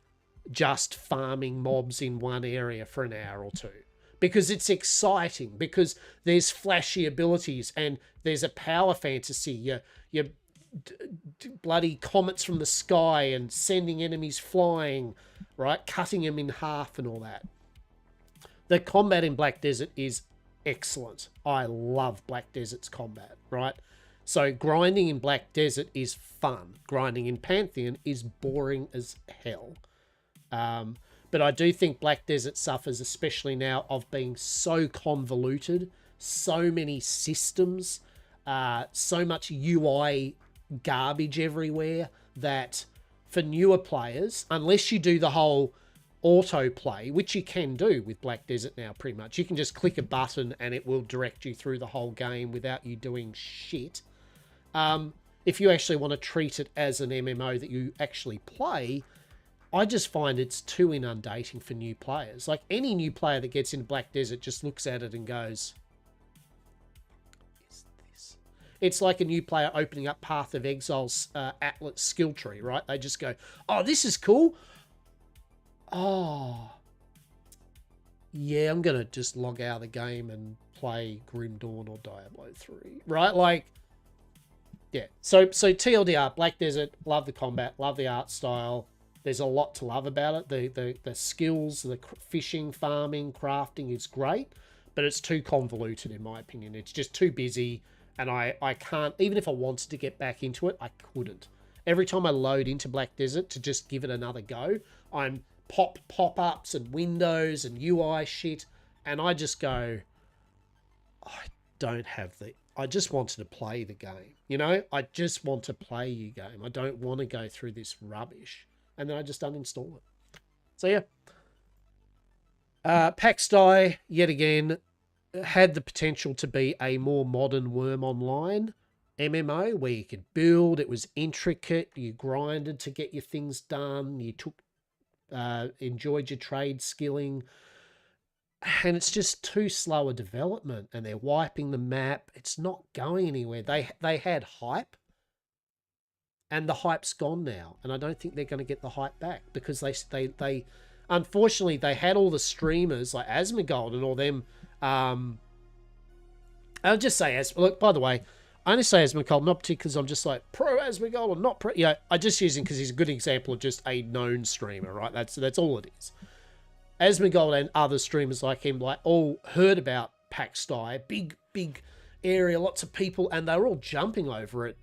just farming mobs in one area for an hour or two, because it's exciting, because there's flashy abilities and there's a power fantasy. You bloody comets from the sky and sending enemies flying, right? Cutting them in half and all that. The combat in Black Desert is excellent. I love Black Desert's combat, right? So grinding in Black Desert is fun. Grinding in Pantheon is boring as hell. But I do think Black Desert suffers, especially now, of being so convoluted, so many systems, so much UI garbage everywhere, that for newer players, unless you do the whole autoplay, which you can do with Black Desert now pretty much, you can just click a button and it will direct you through the whole game without you doing shit. If you actually want to treat it as an MMO that you actually play, I just find it's too inundating for new players. Like, any new player that gets into Black Desert just looks at it and goes, is this? It's like a new player opening up Path of Exile's Atlas skill tree, right? They just go, oh, this is cool. Oh, yeah, I'm going to just log out of the game and play Grim Dawn or Diablo 3, right? Like, yeah. So TLDR, Black Desert, love the combat, love the art style. There's a lot to love about it. The skills, the fishing, farming, crafting is great, but it's too convoluted in my opinion. It's just too busy, and I can't, even if I wanted to get back into it, I couldn't. Every time I load into Black Desert to just give it another go, I'm pop-ups and windows and UI shit, and I just go, I just wanted to play the game. You know, I just want to play your game. I don't want to go through this rubbish. And then I just uninstall it. So yeah. PAX Die, yet again, had the potential to be a more modern Worm Online MMO where you could build. It was intricate. You grinded to get your things done. You enjoyed your trade skilling. And it's just too slow a development. And they're wiping the map. It's not going anywhere. They had hype. And the hype's gone now, and I don't think they're going to get the hype back, because they unfortunately, they had all the streamers like Asmongold and all them. I'll just say, look, by the way, I only say Asmongold not because I'm just like pro Asmongold or not pro. Yeah, I just use him because he's a good example of just a known streamer, right? That's all it is. Asmongold and other streamers like him, like, all heard about PAX Die, big area, lots of people, and they're all jumping over it.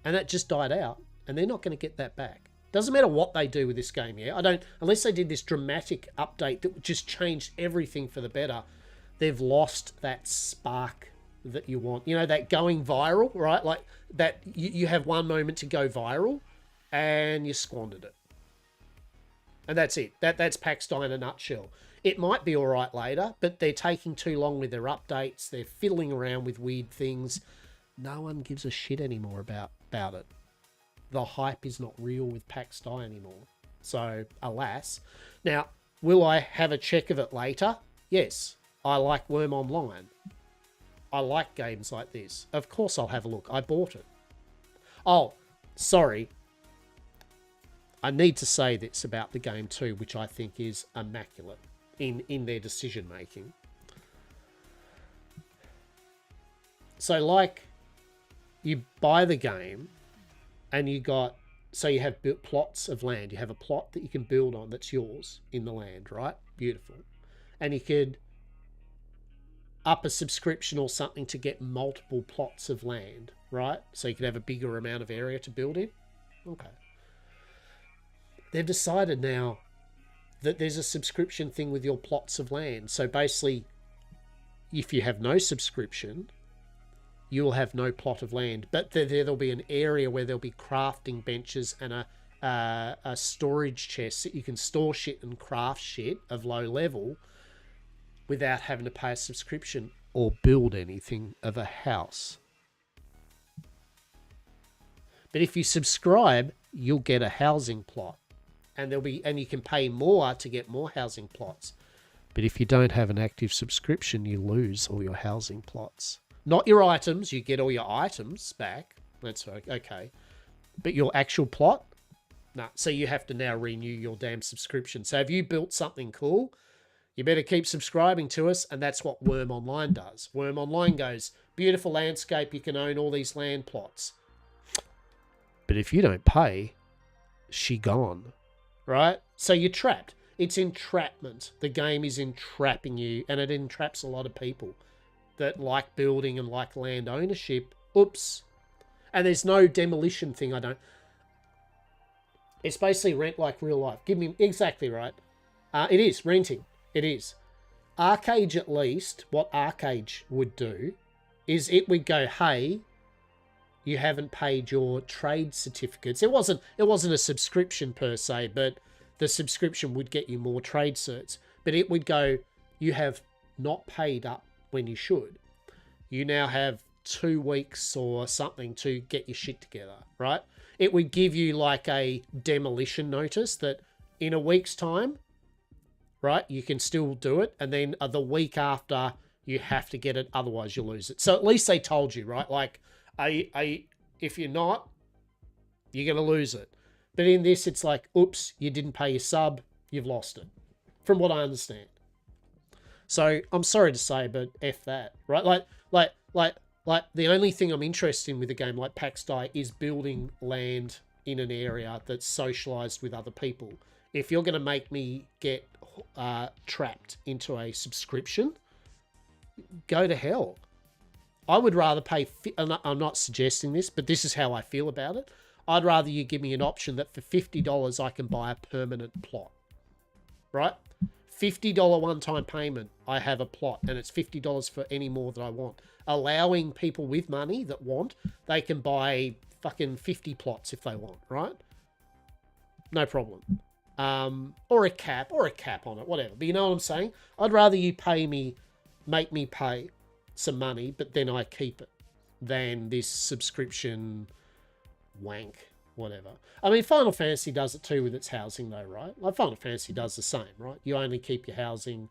And that just died out, and they're not going to get that back. Doesn't matter what they do with this game, yeah? Unless they did this dramatic update that just changed everything for the better, they've lost that spark that you want. You know, that going viral, right? Like that you have one moment to go viral and you squandered it. And that's it. That's PAX Die in a nutshell. It might be all right later, but they're taking too long with their updates. They're fiddling around with weird things. No one gives a shit anymore about it. The hype is not real with PAX Die anymore. So, alas. Now, will I have a check of it later? Yes. I like Worm Online. I like games like this. Of course I'll have a look. I bought it. Oh, sorry. I need to say this about the game too, which I think is immaculate in their decision making. So like, you buy the game and you have built plots of land. You have a plot that you can build on that's yours in the land, right? Beautiful. And you could up a subscription or something to get multiple plots of land, right? So you could have a bigger amount of area to build in. Okay. They've decided now that there's a subscription thing with your plots of land. So basically, if you have no subscription, you will have no plot of land. But there'll be an area where there'll be crafting benches and a storage chest that you can store shit and craft shit of low level without having to pay a subscription or build anything of a house. But if you subscribe, you'll get a housing plot. And you can pay more to get more housing plots. But if you don't have an active subscription, you lose all your housing plots. Not your items, you get all your items back. That's okay. But your actual plot? Nah. So you have to now renew your damn subscription. So if you built something cool, you better keep subscribing to us, and that's what Worm Online does. Worm Online goes, beautiful landscape, you can own all these land plots. But if you don't pay, she gone. Right? So you're trapped. It's entrapment. The game is entrapping you, and it entraps a lot of people that like building and like land ownership. Oops. And there's no demolition thing. It's basically rent like real life. Give me exactly right. It is renting. It is. Arcade, at least, what Arcade would do is it would go, hey, you haven't paid your trade certificates. It wasn't a subscription per se, but the subscription would get you more trade certs. But it would go, you have not paid up when you should. You now have 2 weeks or something to get your shit together, right? It would give you like a demolition notice that in a week's time, right, you can still do it. And then the week after, you have to get it, otherwise you'll lose it. So at least they told you, right? Like, if you're not, you're going to lose it. But in this, it's like, oops, you didn't pay your sub, you've lost it. From what I understand. So I'm sorry to say, but F that, right? Like the only thing I'm interested in with a game like PAX Die is building land in an area that's socialized with other people. If you're going to make me get trapped into a subscription, go to hell. I would rather pay, I'm not suggesting this, but this is how I feel about it. I'd rather you give me an option that for $50 I can buy a permanent plot, right? $50 one-time payment, I have a plot, and it's $50 for any more that I want. Allowing people with money that want, they can buy fucking 50 plots if they want, right? No problem. Or a cap on it, whatever. But you know what I'm saying? I'd rather you make me pay some money, but then I keep it, than this subscription wank, whatever. I mean, Final Fantasy does it too with its housing though, right? Like Final Fantasy does the same, right? You only keep your housing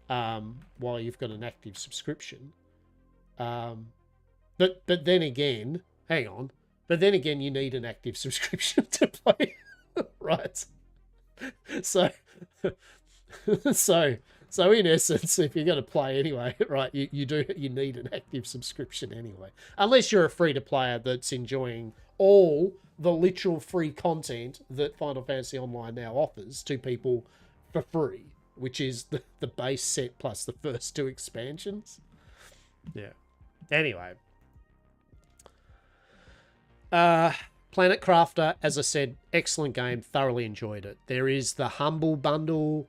while you've got an active subscription. But then again, hang on. But then again, you need an active subscription to play, right? So in essence, if you're going to play anyway, right, you need an active subscription anyway. Unless you're a free-to player that's enjoying all the literal free content that Final Fantasy Online now offers to people for free, which is the base set plus the first 2 expansions. Yeah. Anyway. Planet Crafter, as I said, excellent game. Thoroughly enjoyed it. There is the Humble Bundle,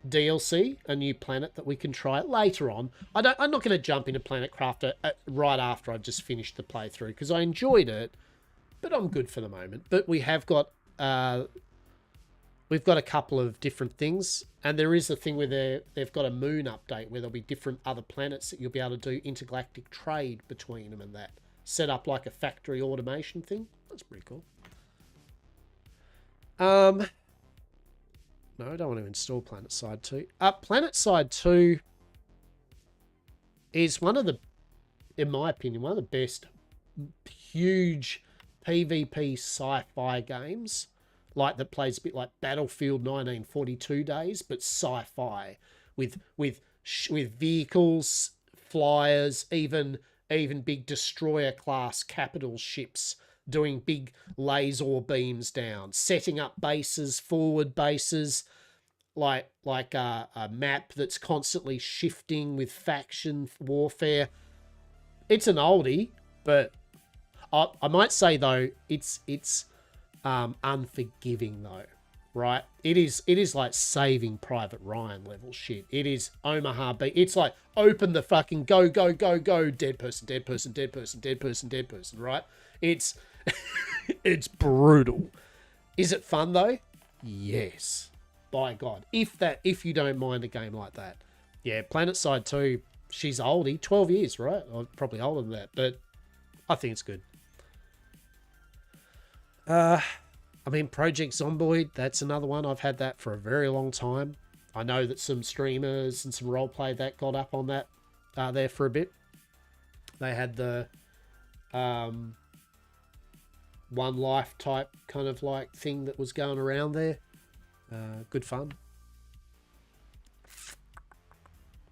DLC, a new planet that we can try later on. I'm not going to jump into Planet Crafter right after I've just finished the playthrough because I enjoyed it, but I'm good for the moment. But we have got we've got a couple of different things, and there is a thing where they've got a moon update where there'll be different other planets that you'll be able to do intergalactic trade between them and that. Set up like a factory automation thing. That's pretty cool. No, I don't want to install PlanetSide 2. PlanetSide 2 is one of the, in my opinion, one of the best huge PvP sci-fi games. Like that plays a bit like Battlefield 1942 days, but sci-fi with vehicles, flyers, even big destroyer class capital ships doing big laser beams down, setting up bases, forward bases, like a map that's constantly shifting with faction warfare. It's an oldie, but I might say though it's unforgiving though, right? It is like Saving Private Ryan level shit. It is Omaha Beach. It's like open the fucking go, dead person, dead person, dead person, dead person, dead person, right? It's it's brutal. Is it fun though? Yes. By God. If you don't mind a game like that. Yeah, PlanetSide 2, she's oldie, 12 years, right? Or probably older than that, but I think it's good. I mean, Project Zomboid, that's another one. I've had that for a very long time. I know that some streamers and some roleplay that got up on that there for a bit. They had the One Life type kind of like thing that was going around there. Good fun.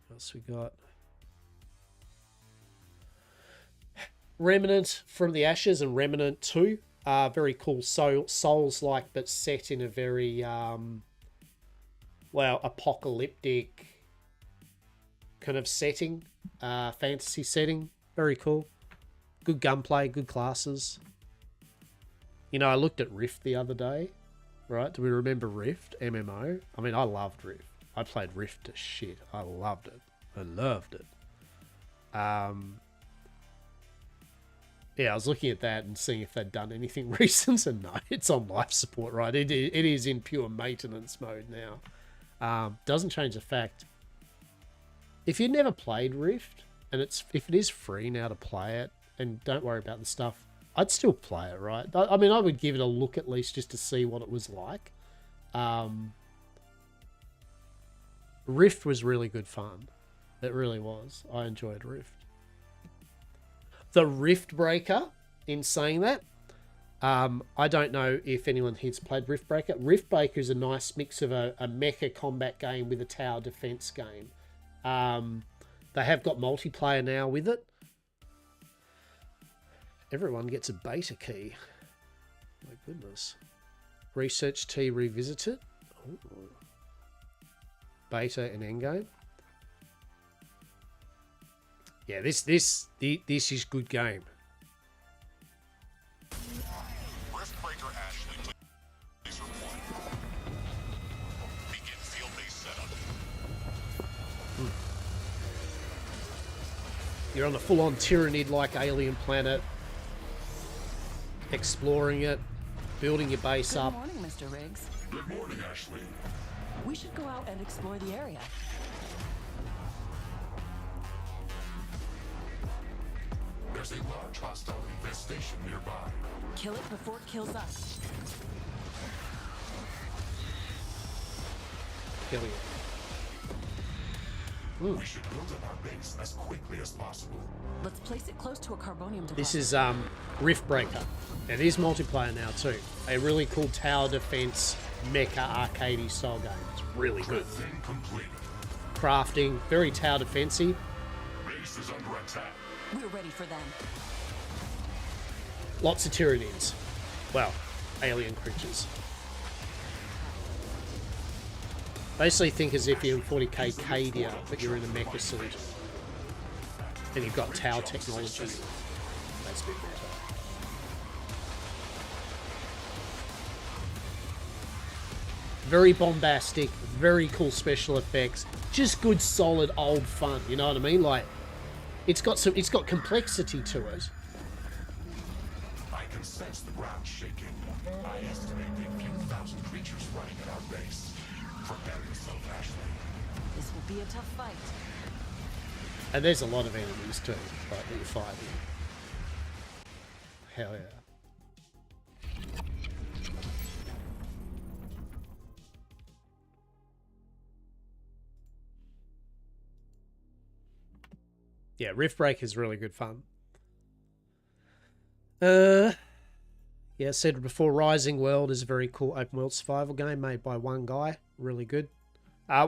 What else we got? Remnant from the Ashes and Remnant 2. Very cool Souls-like, but set in a very, well, apocalyptic kind of setting, fantasy setting. Very cool. Good gunplay, good classes. You know, I looked at Rift the other day, right? Do we remember Rift, MMO? I mean, I loved Rift. I played Rift to shit. I loved it. I loved it. Yeah, I was looking at that and seeing if they'd done anything recent, and no, it's on life support, right? It is in pure maintenance mode now. Doesn't change the fact, if you've never played Rift, and if it is free now to play it, and don't worry about the stuff, I'd still play it, right? I mean, I would give it a look at least just to see what it was like. Rift was really good fun. It really was. I enjoyed Rift. The Rift Breaker, in saying that, I don't know if anyone here's played Rift Breaker. Rift Breaker is a nice mix of a mecha combat game with a tower defense game. They have got multiplayer now with it. Everyone gets a beta key. My goodness. Research T Revisited. Ooh. Beta and endgame. Yeah, this is good game. Riftbreaker Ashley, please report. Begin field-based setup. You're on a full-on Tyrannid-like alien planet, exploring it, building your base up. Good morning, Mr. Riggs. Good morning, Ashley. We should go out and explore the area. There's a large hostile infestation nearby. Kill it before it kills us. Kill you. We should build up our base as quickly as possible. Let's place it close to a carbonium deposit. This is Rift Breaker. It is multiplayer now too. A really cool tower defense mecha arcadey style game. It's really good. Complete. Crafting, very tower defensy. Base is under attack. We're ready for them. Lots of Tyranids. Well, alien creatures. Basically think as if you're in 40k Cadia, but you're in a mecha suit. And you've got Tau technology. That's a bit better. very bombastic, very cool special effects, just good solid old fun, you know what I mean? Like, it's got complexity to it. I can sense the ground shaking. I estimate a few thousand creatures running at our base. Prepare yourself, Ashley. This will be a tough fight. And there's a lot of enemies too, like, that you're fighting. Hell yeah. Yeah, Rift Break is really good fun. Yeah, I said before, Rising World is a very cool open world survival game made by one guy. Really good.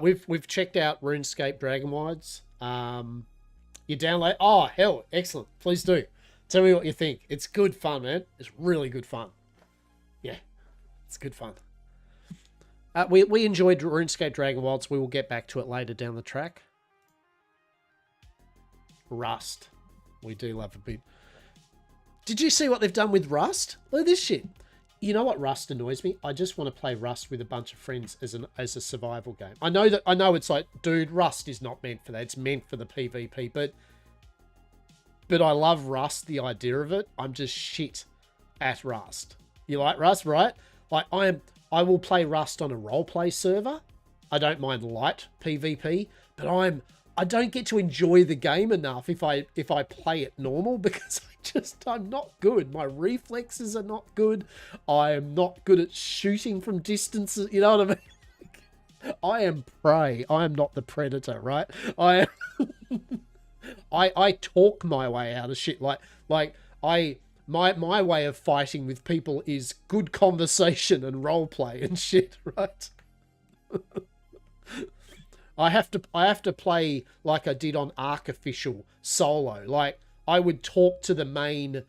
We've checked out RuneScape Dragonwides. You download. Oh hell, excellent! Please do. Tell me what you think. It's good fun, man. It's really good fun. Yeah, it's good fun. We enjoyed RuneScape Dragonwides. We will get back to it later down the track. Rust. We do love a bit. Did you see what they've done with Rust? Look at this shit. You know what Rust annoys me? I just want to play Rust with a bunch of friends as a survival game. I know it's like, dude, Rust is not meant for that. It's meant for the PvP, but I love Rust, the idea of it. I'm just shit at Rust. You like Rust, right? Like I will play Rust on a roleplay server. I don't mind light PvP, but I don't get to enjoy the game enough if I play it normal, because I'm not good. My reflexes are not good. I am not good at shooting from distances. You know what I mean? I am prey. I am not the predator, right? I talk my way out of shit. My way of fighting with people is good conversation and roleplay and shit, right? I have to play like I did on Arc Official solo. Like, I would talk to the main,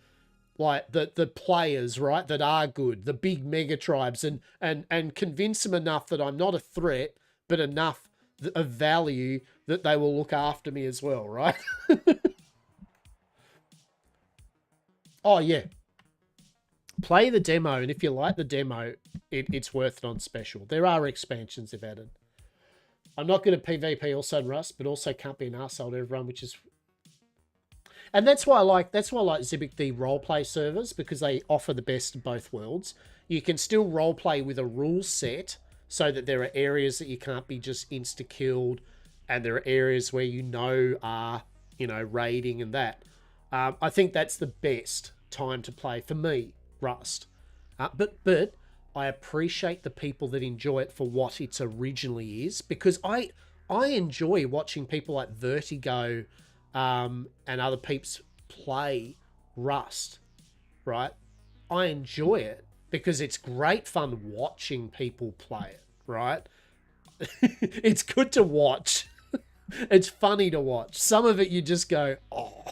like the players, right, that are good, the big mega tribes, and convince them enough that I'm not a threat, but enough of value that they will look after me as well, right? Oh yeah. Play the demo, and if you like the demo, it's worth it on special. There are expansions they've added. I'm not good at PvP also in Rust, but also can't be an arsehole to everyone, which is... And that's why I like Xebec the roleplay servers, because they offer the best of both worlds. You can still roleplay with a rule set, so that there are areas that you can't be just insta-killed, and there are areas where are, raiding and that. I think that's the best time to play, for me, Rust. But I appreciate the people that enjoy it for what it originally is, because I enjoy watching people like Vertigo and other peeps play Rust, right? I enjoy it because it's great fun watching people play it, right? It's good to watch. It's funny to watch. Some of it you just go, oh,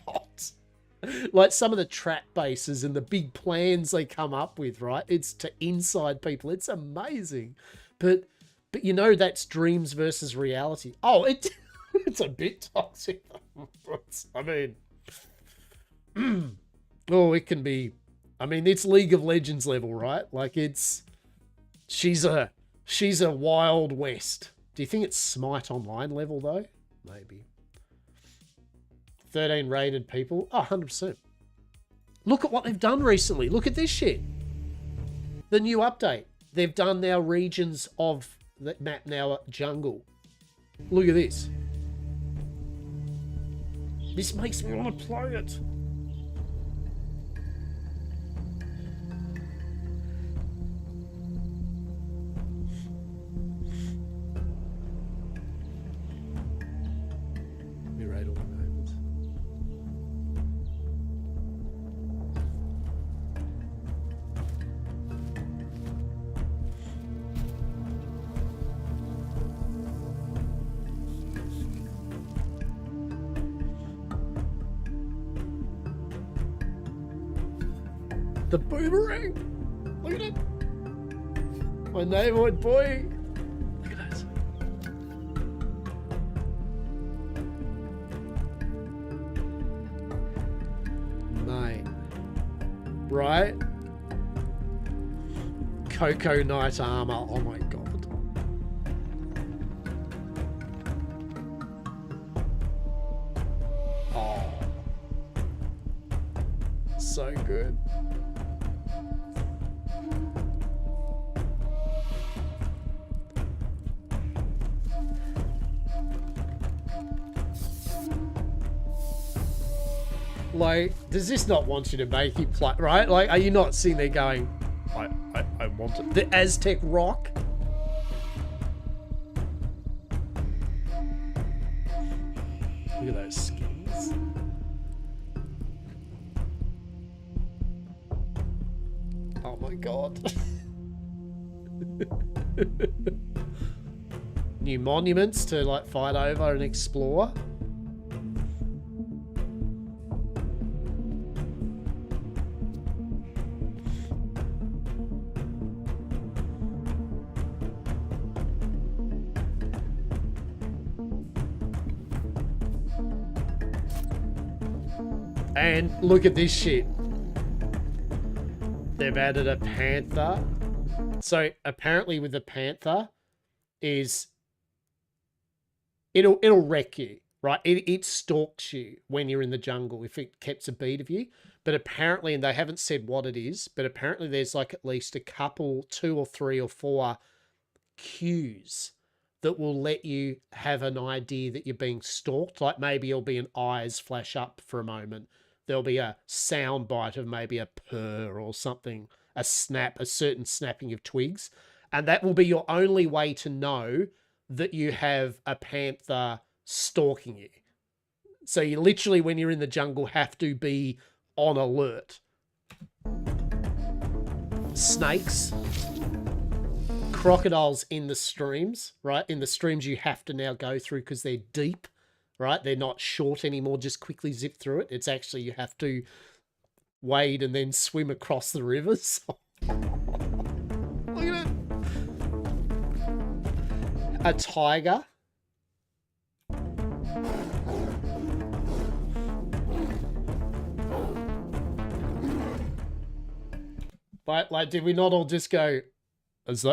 God. Like some of the trap bases and the big plans they come up with, right? It's to inside people. It's amazing. But that's dreams versus reality. Oh, it's a bit toxic. I mean, it can be. I mean, it's League of Legends level, right? Like she's a Wild West. Do you think it's Smite Online level though? Maybe. 13 rated people. Oh, 100%. Look at what they've done recently. Look at this shit. The new update. They've done now regions of that map now jungle. Look at this. This makes me want to play it. Let me raid all the names. The boomerang. Look at it. My neighborhood boy. Look at that. Mate. Right? Coco Knight armor. Oh my God. so good. Like, does this not want you to make you play, right? Like, are you not sitting there going, I want it. The Aztec rock? Look at those skins. Oh my god. New monuments to like fight over and explore. And look at this shit. They've added a panther. So apparently with the panther is it'll wreck you, right? It stalks you when you're in the jungle if it keeps a beat of you. But apparently, and they haven't said what it is, but apparently there's like at least a couple, 2 or 3 or 4 cues that will let you have an idea that you're being stalked. Like maybe it'll be an eyes flash up for a moment. There'll be a sound bite of maybe a purr or something, a snap, a certain snapping of twigs. And that will be your only way to know that you have a panther stalking you. So you literally, when you're in the jungle, have to be on alert. Snakes. Crocodiles in the streams, right? In the streams you have to now go through because they're deep. Right? They're not short anymore, just quickly zip through it. It's actually, you have to wade and then swim across the rivers. Look at it. A tiger. Like, did we not all just go,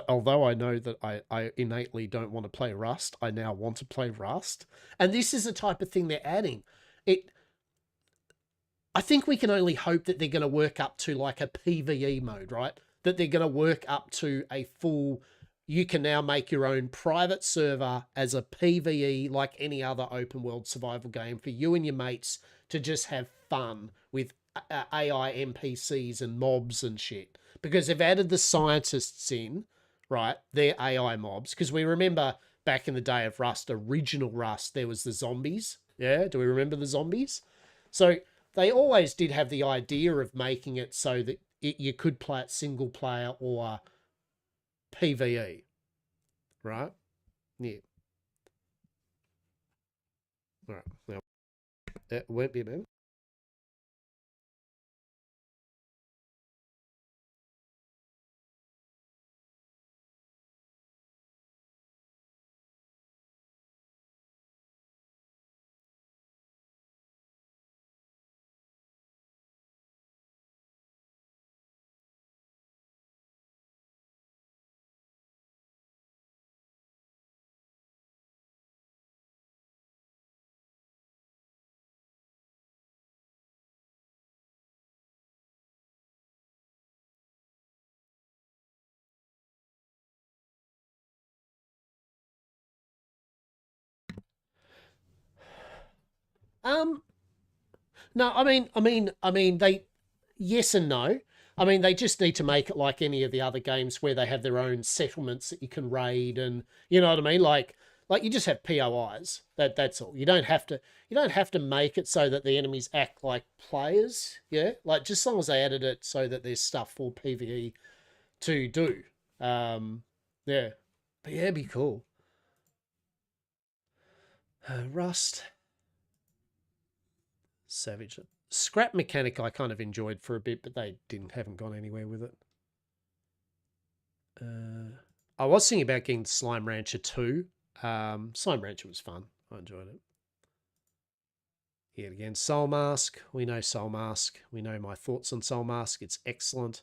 although I know that I innately don't want to play Rust, I now want to play Rust. And this is the type of thing they're adding. I think we can only hope that they're going to work up to like a PvE mode, right? That they're going to work up to a full, you can now make your own private server as a PvE like any other open world survival game for you and your mates to just have fun with AI NPCs and mobs and shit. Because they've added the scientists in, right? They're AI mobs. Because we remember back in the day of Rust, original Rust, there was the zombies. Yeah, do we remember the zombies? So they always did have the idea of making it so that you could play it single player or PvE. Right? Yeah. All right. Now, it won't be a minute. No, I mean, they, yes and no. I mean, they just need to make it like any of the other games where they have their own settlements that you can raid, and you know what I mean. Like you just have POIs. That's all. You don't have to make it so that the enemies act like players. Yeah, like just as long as they added it so that there's stuff for PvE to do. Yeah, but yeah, it'd be cool. Rust. Savage. Scrap Mechanic I kind of enjoyed for a bit, but they haven't gone anywhere with it. I was thinking about getting Slime Rancher 2. Slime Rancher was fun. I enjoyed it. Yet again, Soul Mask. We know Soul Mask. We know my thoughts on Soul Mask. It's excellent.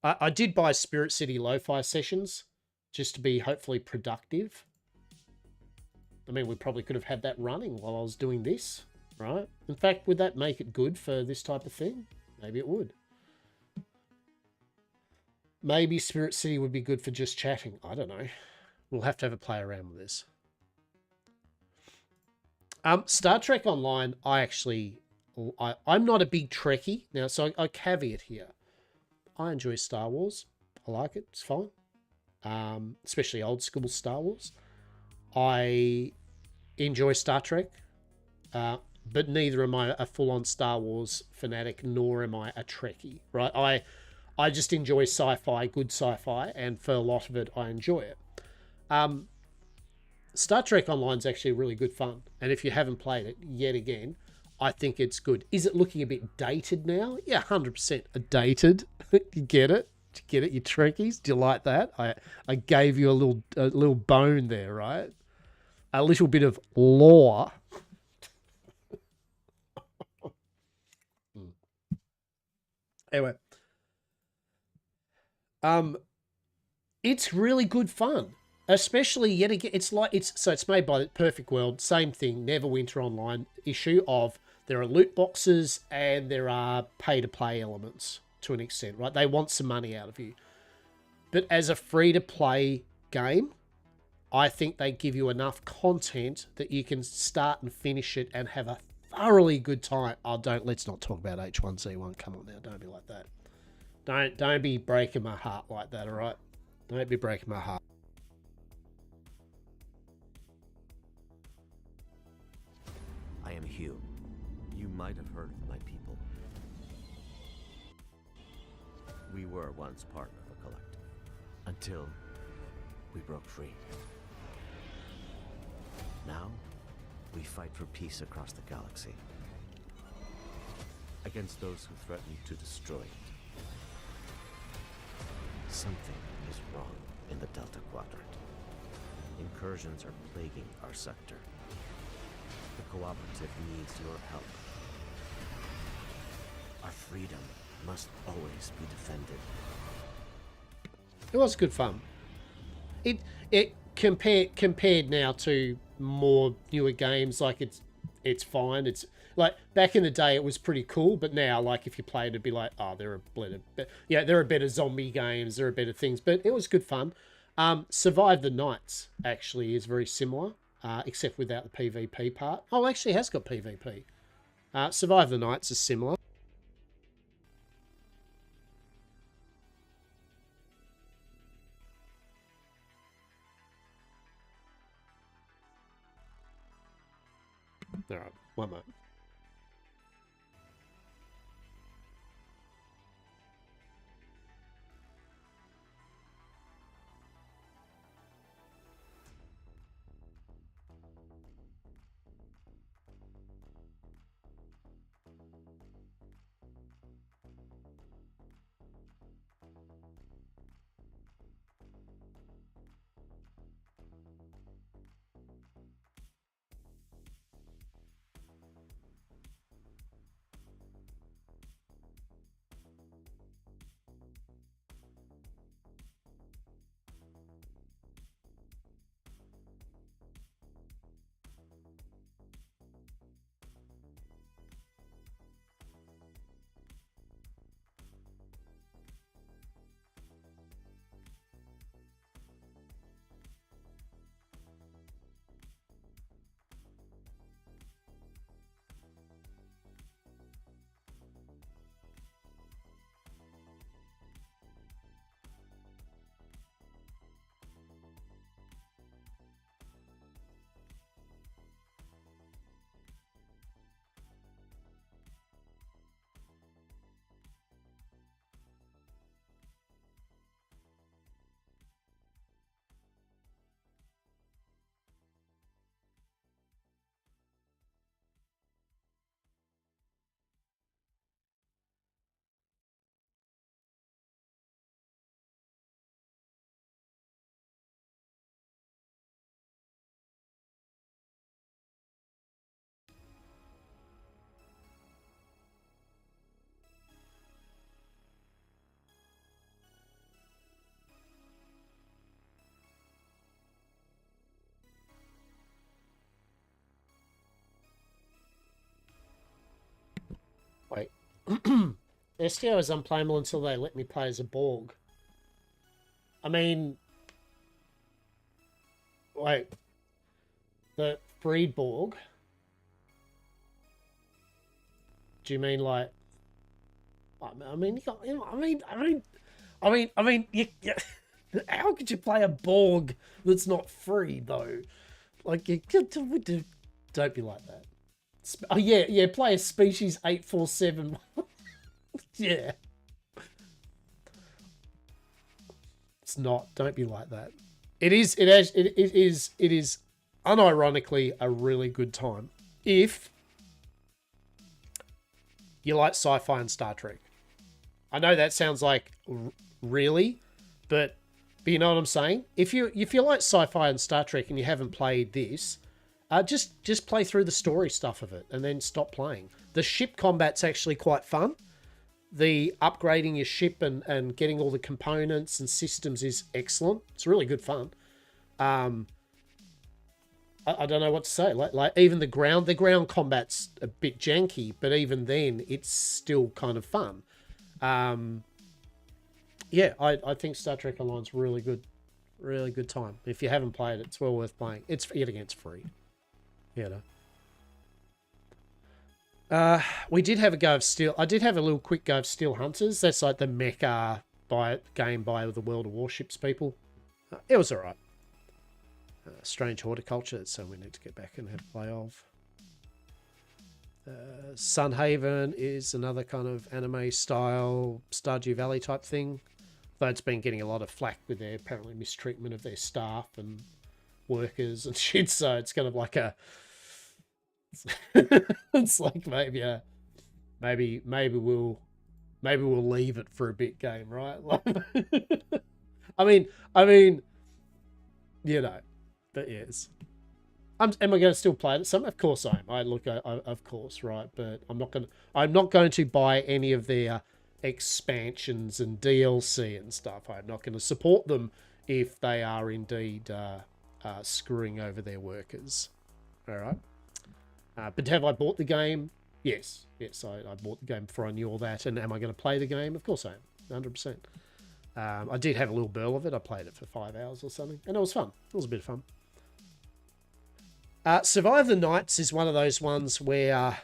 I did buy Spirit City Lo-Fi Sessions just to be hopefully productive. I mean, we probably could have had that running while I was doing this. Right? In fact, would that make it good for this type of thing? Maybe it would. Maybe Spirit City would be good for just chatting. I don't know. We'll have to have a play around with this. Star Trek Online, I'm not a big Trekkie. Now, so I caveat here. I enjoy Star Wars. I like it. It's fine. Especially old school Star Wars. I enjoy Star Trek. But neither am I a full-on Star Wars fanatic, nor am I a Trekkie, right? I just enjoy sci-fi, good sci-fi, and for a lot of it, I enjoy it. Star Trek Online is actually really good fun, and if you haven't played it yet again, I think it's good. Is it looking a bit dated now? Yeah, 100% dated. You get it? Do you get it, you Trekkies? Do you like that? I gave you a little bone there, right? A little bit of lore. Anyway, it's really good fun, especially yet again. It's made by Perfect World, same thing. Neverwinter Online issue of there are loot boxes and there are pay to play elements to an extent, right? They want some money out of you, but as a free to play game, I think they give you enough content that you can start and finish it and have a thoroughly good time. Let's not talk about H1Z1. Come on now, don't be like that. Don't be breaking my heart like that, all right? Don't be breaking my heart. I am Hugh. You might have heard of my people. We were once part of a collective, until we broke free. Now, we fight for peace across the galaxy, against those who threaten to destroy it. Something is wrong in the Delta Quadrant. Incursions are plaguing our sector. The Cooperative needs your help. Our freedom must always be defended. It was good fun. It compared now to more newer games, like it's fine. It's like back in the day it was pretty cool, but now like if you play it, it'd be like, oh, there are better zombie games, there are better things, but it was good fun. Survive the Nights actually is very similar, except without the PvP part. Oh, actually it has got PvP. Survive the Nights is similar. All right, one moment. Wait. STO is unplayable until they let me play as a Borg. I mean, wait, the freed Borg? Do you mean like? I mean, how could you play a Borg that's not free though? Like, don't be like that. Oh yeah, play a species 847. Yeah. It's not. Don't be like that. It is unironically a really good time if you like sci-fi and Star Trek. I know that sounds like really, but you know what I'm saying? If you like sci-fi and Star Trek and you haven't played this, just play through the story stuff of it and then stop playing. The ship combat's actually quite fun. The upgrading your ship and getting all the components and systems is excellent. It's really good fun. I don't know what to say. Like even the ground combat's a bit janky, but even then it's still kind of fun. Yeah, I think Star Trek Online's really good time. If you haven't played it, it's well worth playing. It's yet again, it's free. You know. We did have a go of Steel. I did have a little quick go of Steel Hunters. That's like the mecha game by the World of Warships people. It was alright. Strange Horticulture, so we need to get back and have play of. Sunhaven is another kind of anime style Stardew Valley type thing. Though it's been getting a lot of flack with their apparently mistreatment of their staff and workers and shit, so it's kind of like a it's like maybe we'll leave it for a bit game, right? I mean, you know, but yes. Am I going to still play it? Of course I am. Of course, right? But I'm not going to buy any of their expansions and DLC and stuff. I'm not going to support them if they are indeed screwing over their workers. All right. But have I bought the game? Yes, I bought the game before I knew all that. And am I going to play the game? Of course I am, 100%. I did have a little burl of it. I played it for 5 hours or something, and it was fun. It was a bit of fun. Survive the Nights is one of those ones where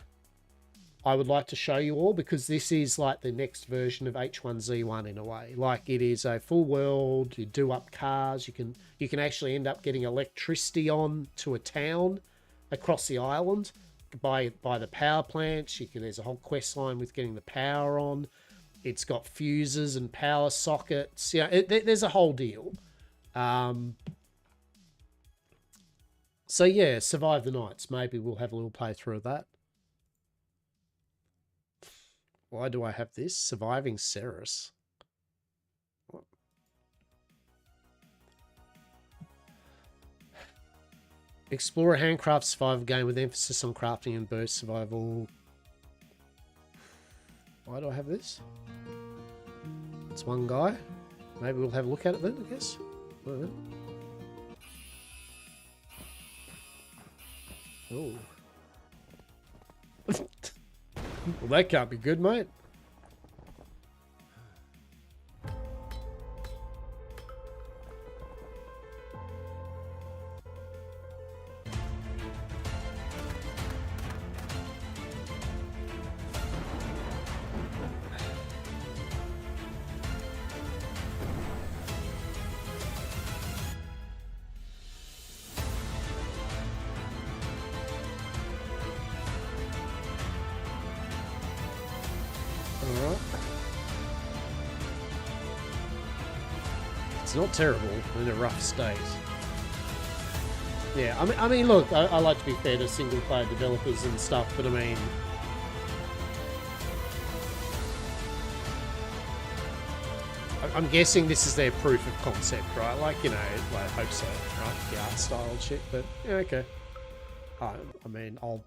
I would like to show you all, because this is like the next version of H1Z1 in a way. Like, it is a full world. You do up cars. You can actually end up getting electricity on to a town across the island by the power plants. There's a whole quest line with getting the power on. It's got fuses and power sockets. Yeah, there's a whole deal. So yeah, Survive the Nights. Maybe we'll have a little playthrough of that. Why do I have this? Surviving Ceres. What? Explore a handcraft survival game with emphasis on crafting and burst survival. Why do I have this? It's one guy. Maybe we'll have a look at it then, I guess. Oh. Well, that can't be good, mate. It's not terrible, in a rough state. Yeah, I mean, look, I like to be fair to single-player developers and stuff, but I mean, I'm guessing this is their proof of concept, right? Like, you know, I hope so, right? The art style and shit, but yeah, okay. I mean, I'll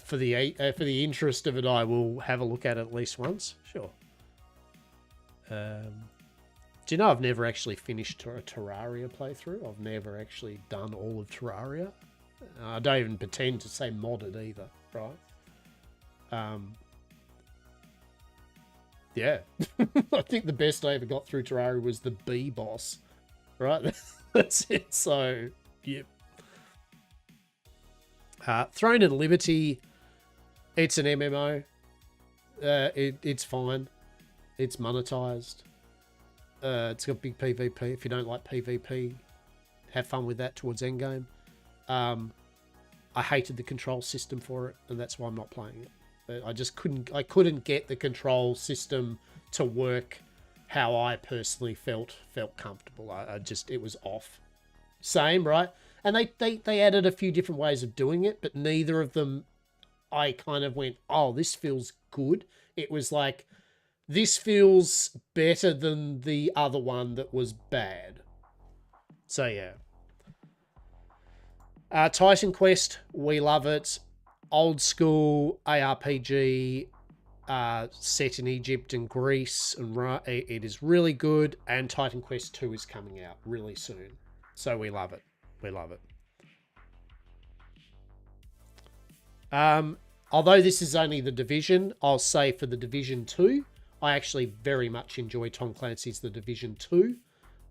for the interest of it, I will have a look at it at least once. Sure. Do you know I've never actually finished a Terraria playthrough? I've never actually done all of Terraria. I don't even pretend to say modded either, right? Yeah. I think the best I ever got through Terraria was the B boss. Right? That's it. So, yep. Throne and Liberty, it's an MMO. It's fine. It's monetized. It's got big PvP. If you don't like PvP, have fun with that towards endgame. I hated the control system for it, and that's why I'm not playing it. I couldn't get the control system to work how I personally felt comfortable. It was off. Same, right? And they added a few different ways of doing it, but neither of them I kind of went, oh, this feels good. It was like, this feels better than the other one that was bad. So yeah. Titan Quest, we love it. Old school ARPG set in Egypt and Greece, and it is really good. And Titan Quest 2 is coming out really soon, so we love it. We love it. Although this is only the Division, I'll say for the Division 2, I actually very much enjoy Tom Clancy's The Division 2.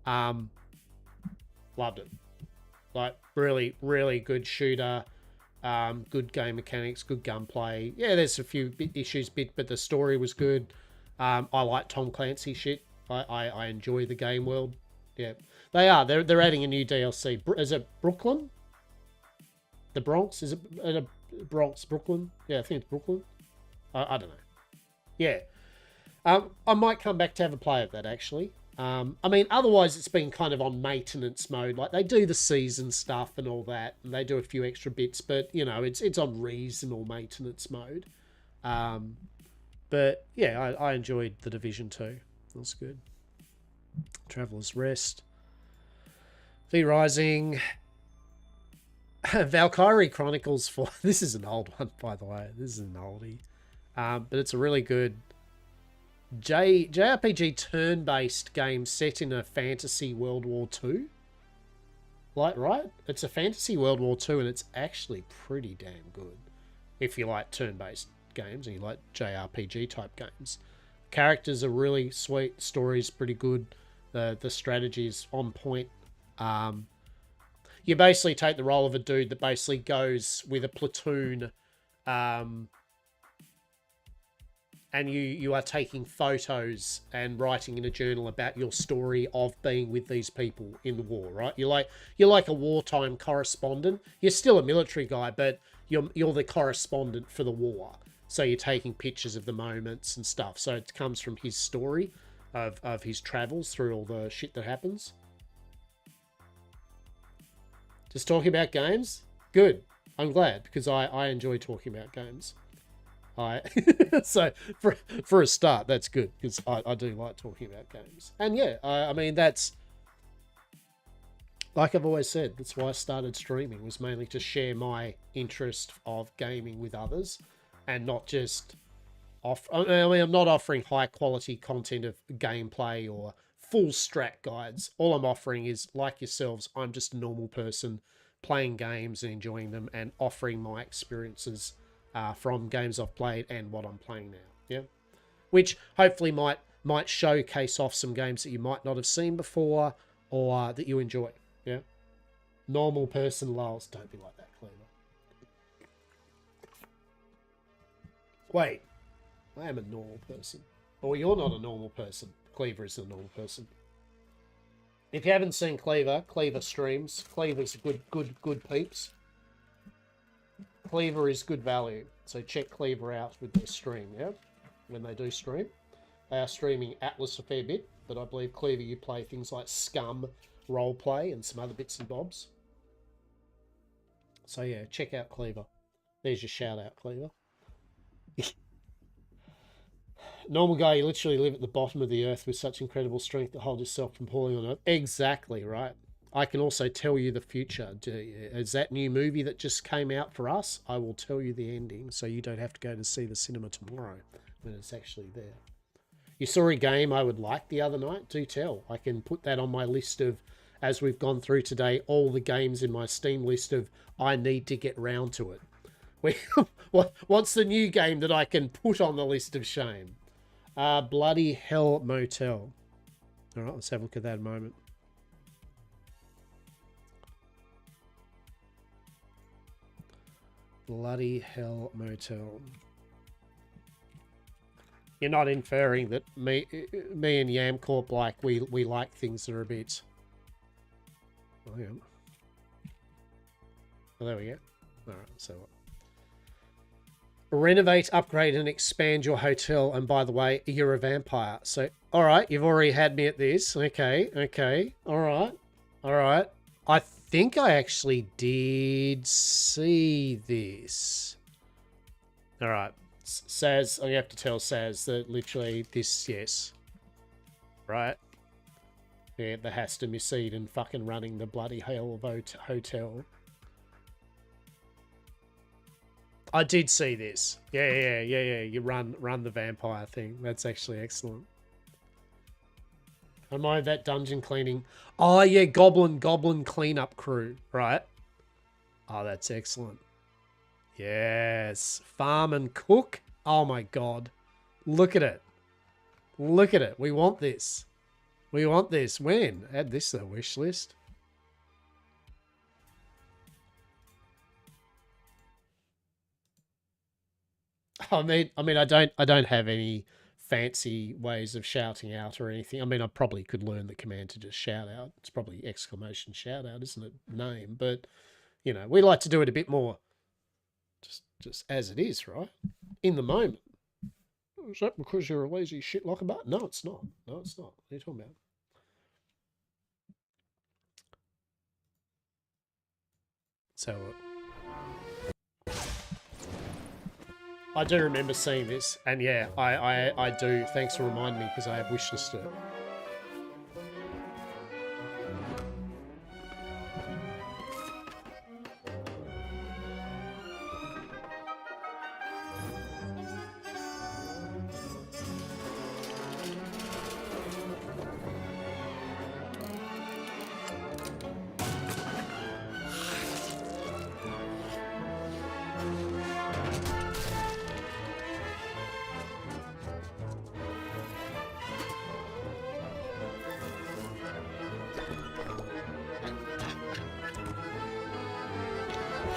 Loved it. Like, really, really good shooter. Good game mechanics, good gunplay. Yeah, there's a few issues, but the story was good. I like Tom Clancy shit. I enjoy the game world. Yeah, they are. They're adding a new DLC. Is it Brooklyn? The Bronx? Is it Bronx, Brooklyn? Yeah, I think it's Brooklyn. I don't know. Yeah. I might come back to have a play of that, actually. I mean, otherwise it's been kind of on maintenance mode. Like, they do the season stuff and all that, and they do a few extra bits, but, you know, it's on reasonable maintenance mode. But, yeah, I enjoyed The Division 2. That was good. Traveler's Rest. V Rising. Valkyrie Chronicles 4. This is an old one, by the way. This is an oldie. But it's a really good JRPG turn-based game set in a fantasy World War II. Like, right? It's a fantasy World War II, and it's actually pretty damn good. If you like turn-based games and you like JRPG type games. Characters are really sweet. The story's pretty good. The strategy is on point. You basically take the role of a dude that basically goes with a platoon, and you are taking photos and writing in a journal about your story of being with these people in the war, right? You're like a wartime correspondent. You're still a military guy, but you're the correspondent for the war. So you're taking pictures of the moments and stuff. So it comes from his story of his travels through all the shit that happens. Just talking about games? Good. I'm glad, because I enjoy talking about games. So for a start, that's good, because I do like talking about games. And yeah, I mean, that's, like I've always said, that's why I started streaming, was mainly to share my interest of gaming with others, and not just I'm not offering high quality content of gameplay or full strat guides. All I'm offering is, like yourselves, I'm just a normal person playing games and enjoying them, and offering my experiences from games I've played and what I'm playing now. Yeah, which hopefully might showcase off some games that you might not have seen before, or that you enjoy. Yeah, normal person lols. Don't be like that, Cleaver. Wait, I am a normal person. Or you're not a normal person. Cleaver is a normal person. If you haven't seen Cleaver streams. Cleaver's good peeps. Cleaver is good value. So check Cleaver out with their stream, yeah? When they do stream. They are streaming Atlas a fair bit, but I believe, Cleaver, you play things like Scum, Roleplay, and some other bits and bobs. So yeah, check out Cleaver. There's your shout out, Cleaver. Normal guy, you literally live at the bottom of the earth with such incredible strength to hold yourself from falling on earth. Exactly, right? I can also tell you the future. Is that new movie that just came out for us? I will tell you the ending, so you don't have to go to see the cinema tomorrow when it's actually there. You saw a game I would like the other night? Do tell. I can put that on my list of, as we've gone through today, all the games in my Steam list of, I need to get round to it. What's the new game that I can put on the list of shame? Bloody Hell Motel. All right, let's have a look at that in a moment. Bloody Hell Motel. You're not inferring that me and Yamcorp we like things that are a bit. Oh, yeah. Oh, there we go. All right, so what? Renovate, upgrade, and expand your hotel. And by the way, you're a vampire. So, all right, you've already had me at this. Okay. All right. I think I actually did see this. All right. Saz, I have to tell Saz that literally this, yes. Right? Yeah, the Hasta Museed fucking running the bloody hell of hotel. I did see this. Yeah. You run the vampire thing. That's actually excellent. Am I that dungeon cleaning? Oh yeah, goblin cleanup crew, right? Oh, that's excellent. Yes, farm and cook. Oh my god, look at it. Look at it. We want this. We want this. When? Add this to the wish list. I mean, I don't have any fancy ways of shouting out or anything. I mean, I probably could learn the command to just shout out. It's probably exclamation shout out, isn't it? Name, but you know, we like to do it a bit more just as it is, right? In the moment. Is that because you're a lazy shit like a butt? No, it's not. No, it's not. What are you talking about? So I do remember seeing this, and yeah, I do. Thanks for reminding me, because I have wishlisted it.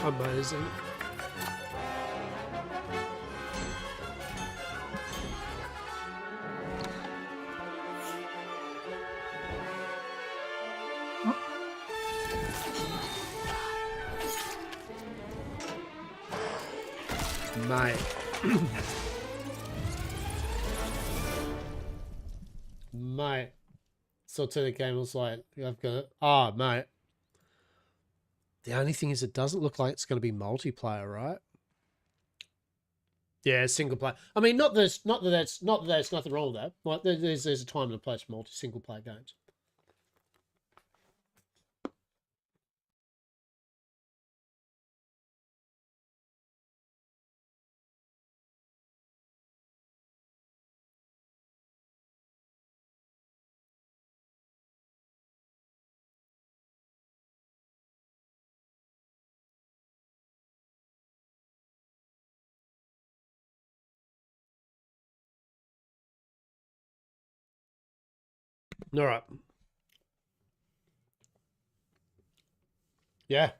Amazing. Mate. Mate. So to the game was like, I've got, oh, mate. The only thing is it doesn't look like it's going to be multiplayer, right? Yeah, single player. I mean, not that there's nothing wrong with that. Like, there's a time and a place for single player games. All right. Yeah.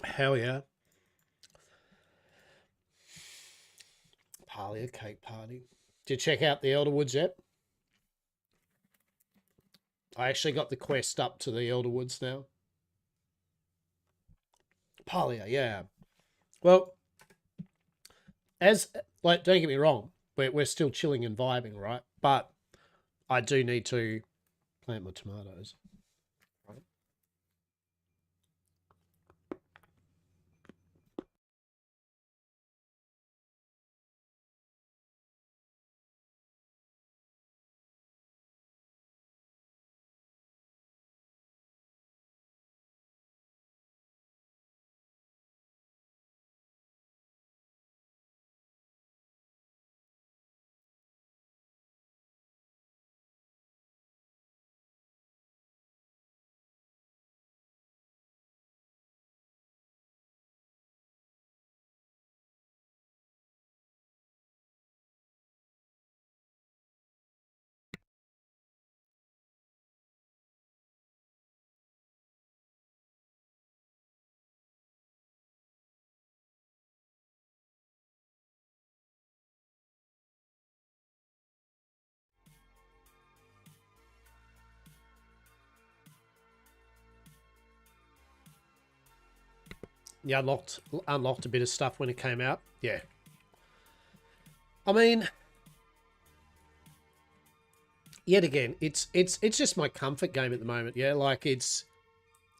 Hell yeah. Parlia cake party. Did you check out the Elderwoods yet? I actually got the quest up to the Elderwoods now. Parlia, yeah. Well, don't get me wrong, we're still chilling and vibing, right? But I do need to plant my tomatoes. Yeah, unlocked a bit of stuff when it came out. Yeah. I mean, yet again, it's just my comfort game at the moment. Yeah, like it's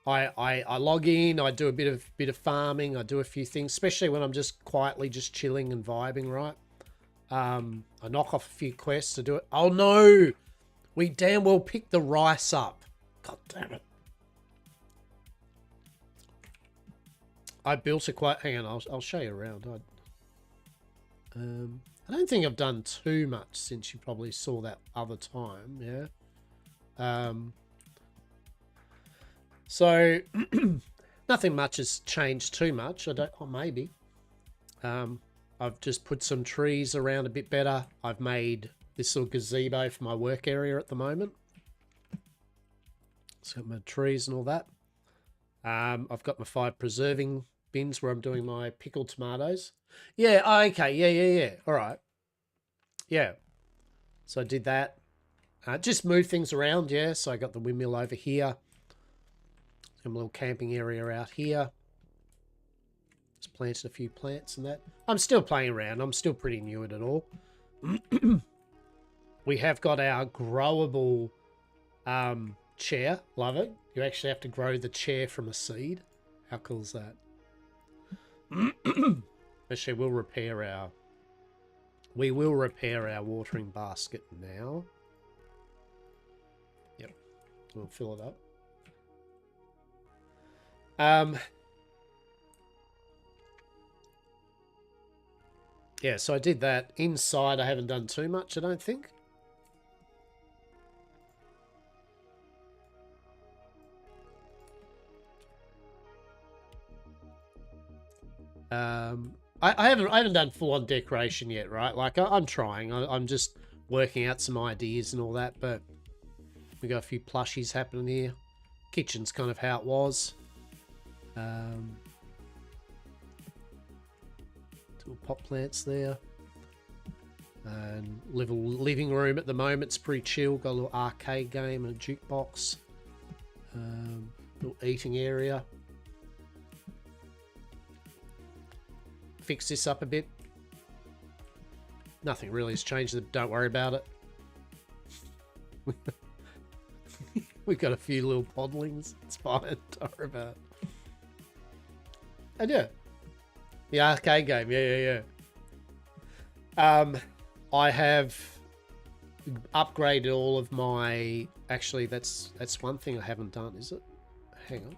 I log in, I do a bit of farming, I do a few things, especially when I'm just quietly just chilling and vibing, right? I knock off a few quests to do it. Oh no, we damn well picked the rice up. God damn it. I built a quite. Hang on, I'll show you around. I don't think I've done too much since you probably saw that other time. Yeah. So nothing much has changed too much. I don't. Or maybe. I've just put some trees around a bit better. I've made this little gazebo for my work area at the moment. It's got my trees and all that. I've got my 5 preserving bins where I'm doing my pickled tomatoes. Yeah, okay, yeah. All right. Yeah. So I did that. Just move things around, yeah. So I got the windmill over here. Got my little camping area out here. Just planted a few plants and that. I'm still playing around. I'm still pretty new at it all. We have got our growable chair. Love it. You actually have to grow the chair from a seed. How cool is that? Actually, we will repair our watering basket now. Yep. We'll fill it up. Yeah, so I did that. Inside, I haven't done too much, I don't think. I haven't done full-on decoration yet, right? Like, I'm trying. I'm just working out some ideas and all that, but we got a few plushies happening here. Kitchen's kind of how it was. Two pot plants there. And little living room at the moment. It's pretty chill. Got a little arcade game and a jukebox. Little eating area. Fix this up a bit. Nothing really has changed. Don't worry about it. We've got a few little podlings. It's fine. Don't worry about it. And yeah. The arcade game. Yeah. I have upgraded all of my... Actually, that's one thing I haven't done, is it? Hang on.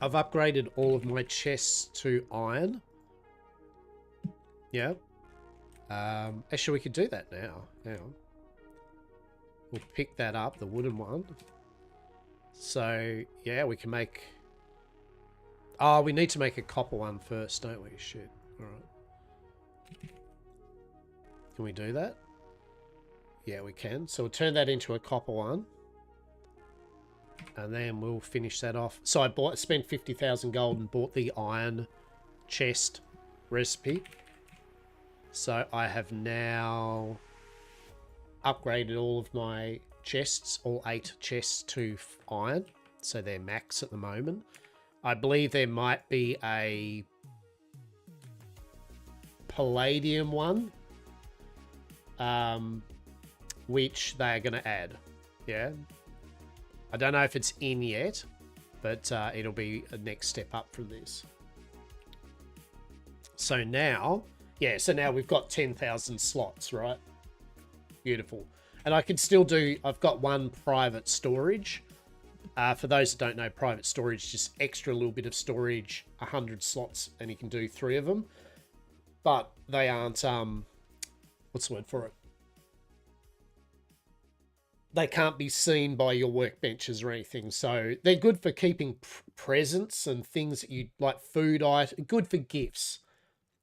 I've upgraded all of my chests to iron. Yeah. Actually, we could do that now. Hang on. We'll pick that up, the wooden one. So, yeah, we can make... Oh, we need to make a copper one first, don't we? Shit. Alright. Can we do that? Yeah, we can. So we'll turn that into a copper one. And then we'll finish that off. So I spent 50,000 gold and bought the iron chest recipe. So I have now upgraded all of my chests, all 8 chests to iron. So they're max at the moment. I believe there might be a palladium one, which they're going to add. Yeah. I don't know if it's in yet, but it'll be a next step up from this. So now, yeah, so now we've got 10,000 slots, right? Beautiful. And I can still do, I've got one private storage. For those that don't know, private storage, just extra little bit of storage, 100 slots, and you can do 3 of them. But they aren't, what's the word for it? They can't be seen by your workbenches or anything. So they're good for keeping presents and things that you like, food items, good for gifts.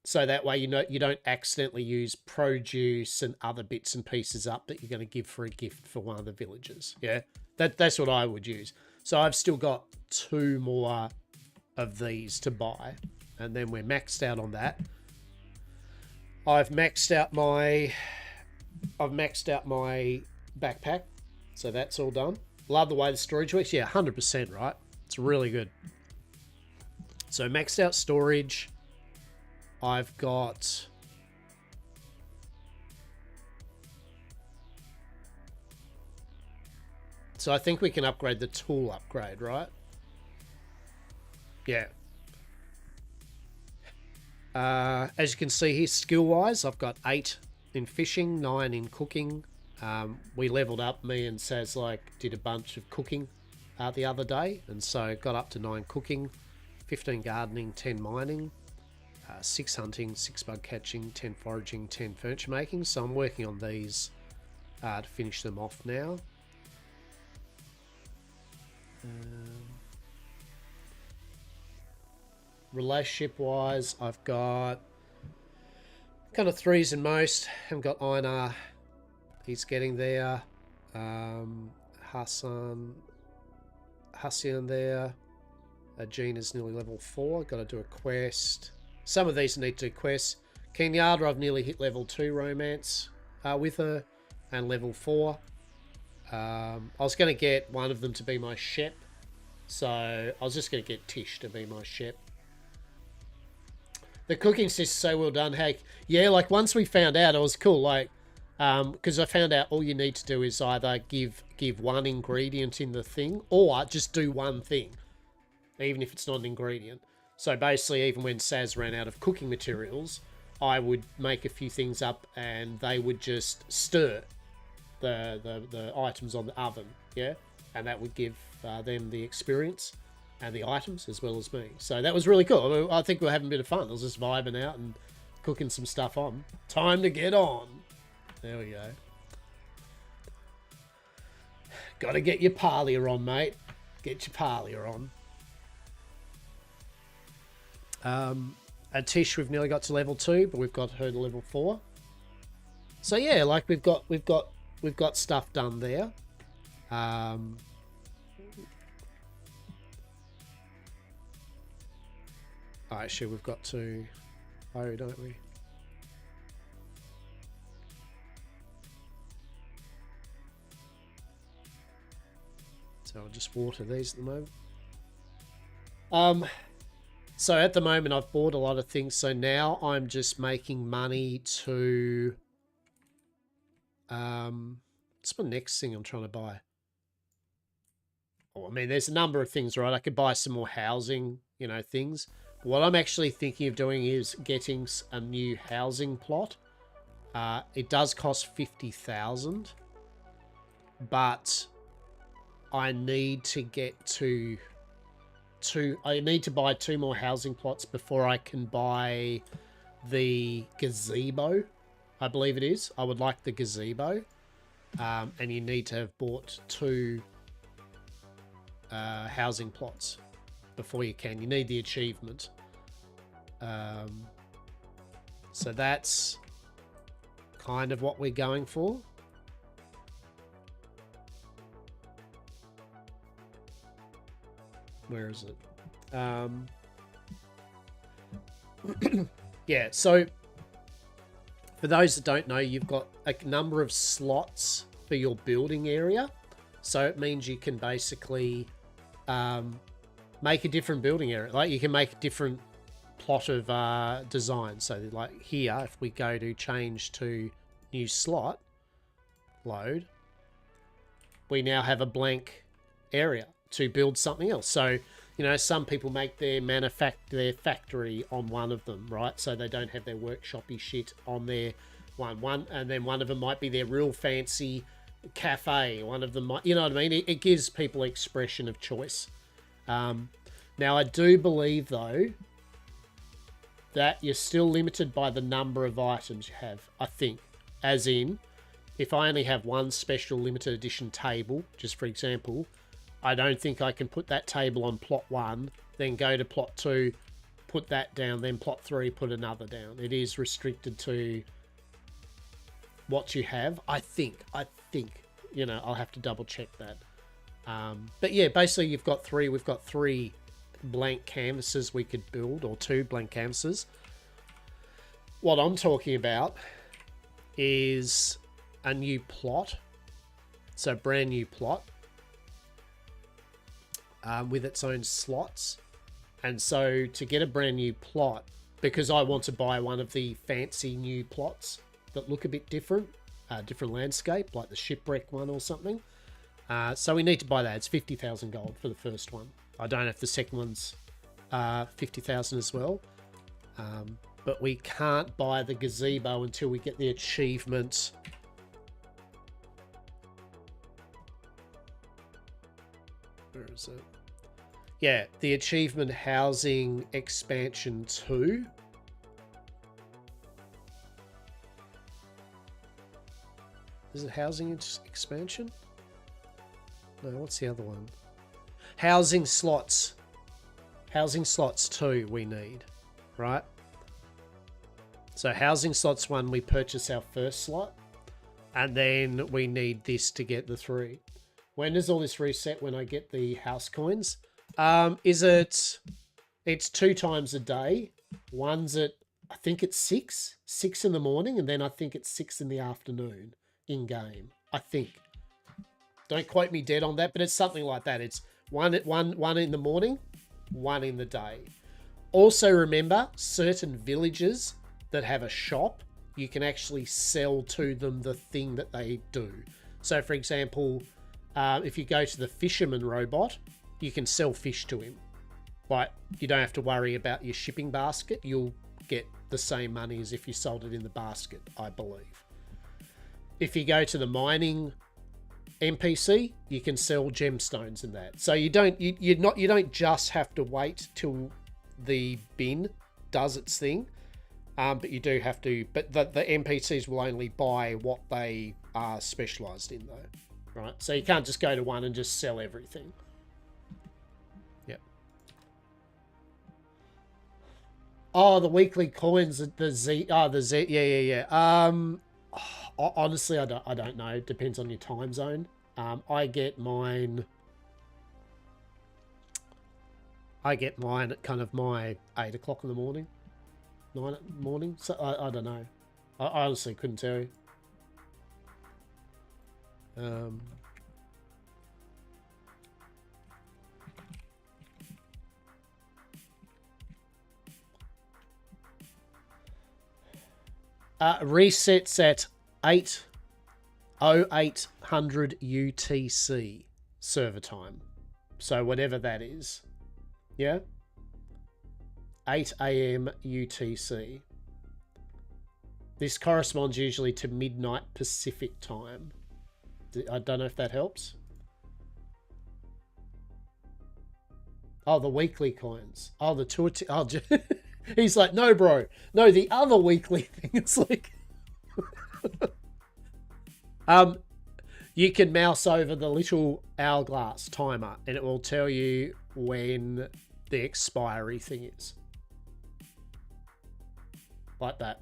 So that way, you know, you don't accidentally use produce and other bits and pieces up that you're going to give for a gift for one of the villagers. Yeah, that's what I would use. So I've still got 2 more of these to buy, and then we're maxed out on that. I've maxed out my backpack, so that's all done. Love the way the storage works. Yeah, 100%, right? It's really good. So maxed out storage. I've got... So I think we can upgrade the tool upgrade, right? Yeah. As you can see here, skill-wise, I've got 8 in fishing, 9 in cooking. We leveled up, me and Saz did a bunch of cooking the other day, and so got up to 9 cooking, 15 gardening, 10 mining, 6 hunting, 6 bug catching, 10 foraging, 10 furniture making. So I'm working on these to finish them off now. Relationship wise, I've got kind of 3s in most. Haven't got Einar, he's getting there. Hassan there. Gina's nearly level 4. Got to do a quest. Some of these need to do quests. Kenyatta, I've nearly hit level 2 romance with her, and level 4. I was going to get one of them to be my Shep, so I was just going to get Tish to be my Shep. The cooking system's so well done, Hank. Yeah, once we found out, it was cool. Because I found out all you need to do is either give one ingredient in the thing, or just do one thing, even if it's not an ingredient. So basically, even when Saz ran out of cooking materials, I would make a few things up, and they would just stir the items on the oven, yeah, and that would give them the experience and the items as well as me. So that was really cool. I think we were having a bit of fun. I was just vibing out and cooking some stuff on. Time to get on. There we go. Got to get your parlier on, mate. Get your parlier on. At Tish, we've nearly got to level 2, but we've got her to level 4. So yeah, we've got stuff done there. Actually, we've got to... Oh, don't we? So I'll just water these at the moment. So at the moment, I've bought a lot of things. So now I'm just making money to... what's my next thing I'm trying to buy? Oh, I mean, there's a number of things, right? I could buy some more housing, things. What I'm actually thinking of doing is getting a new housing plot. It does cost 50,000, but I need to get to I need to buy 2 more housing plots before I can buy the gazebo. I believe it is. I would like the gazebo, and you need to have bought 2 housing plots before you can. You need the achievement. So that's kind of what we're going for. Where is it? Yeah, so for those that don't know, you've got a number of slots for your building area. So it means you can basically make a different building area. You can make a different plot of design. So here, if we go to change to new slot, load, we now have a blank area to build something else. So, some people make their factory on one of them, right? So they don't have their workshopy shit on their one, and then one of them might be their real fancy cafe. One of them might, you know what I mean? It gives people expression of choice. Now, I do believe, though, that you're still limited by the number of items you have, I think. As in, if I only have one special limited edition table, just for example, I don't think I can put that table on plot 1, then go to plot 2, put that down, then plot 3, put another down. It is restricted to what you have. I think, I'll have to double check that. But yeah, basically we've got 3 blank canvases we could build, or 2 blank canvases. What I'm talking about is a new plot. So brand new plot with its own slots. And so to get a brand new plot, because I want to buy one of the fancy new plots that look a bit different, different landscape, like the shipwreck one or something. So we need to buy that. It's 50,000 gold for the first one. I don't know if the second one's 50,000 as well. But we can't buy the gazebo until we get the achievement. Where is it? Yeah, the achievement Housing Expansion 2. Is it Housing Expansion? No, what's the other one? Housing Slots. Housing Slots 2 we need, right? So Housing Slots 1, we purchase our first slot. And then we need this to get the 3. When does all this reset when I get the house coins? It's 2 times a day. One's at, I think it's 6 in the morning, and then I think it's 6 in the afternoon in game. I think. Don't quote me dead on that, but it's something like that. It's one in the morning, 1 in the day. Also remember, certain villages that have a shop, you can actually sell to them the thing that they do. So for example, if you go to the fisherman robot, you can sell fish to him. Like, you don't have to worry about your shipping basket. You'll get the same money as if you sold it in the basket, I believe. If you go to the mining NPC, you can sell gemstones and that. So you don't just have to wait till the bin does its thing, but you do have to. But the NPCs will only buy what they are specialized in, though, right? So you can't just go to one and just sell everything. Yep. Oh, the weekly coins, the Z. Yeah. Honestly, I don't know. It depends on your time zone. I get mine at kind of my 8 o'clock in the morning, 9 in the morning. So I don't know. I honestly couldn't tell you. Resets at 0800 UTC server time. So whatever that is. Yeah? 8 AM UTC. This corresponds usually to midnight Pacific time. I don't know if that helps. Oh, the weekly coins. Oh, the tour... He's like, no, bro. No, the other weekly thing. It's like... you can mouse over the little hourglass timer and it will tell you when the expiry thing is. Like that.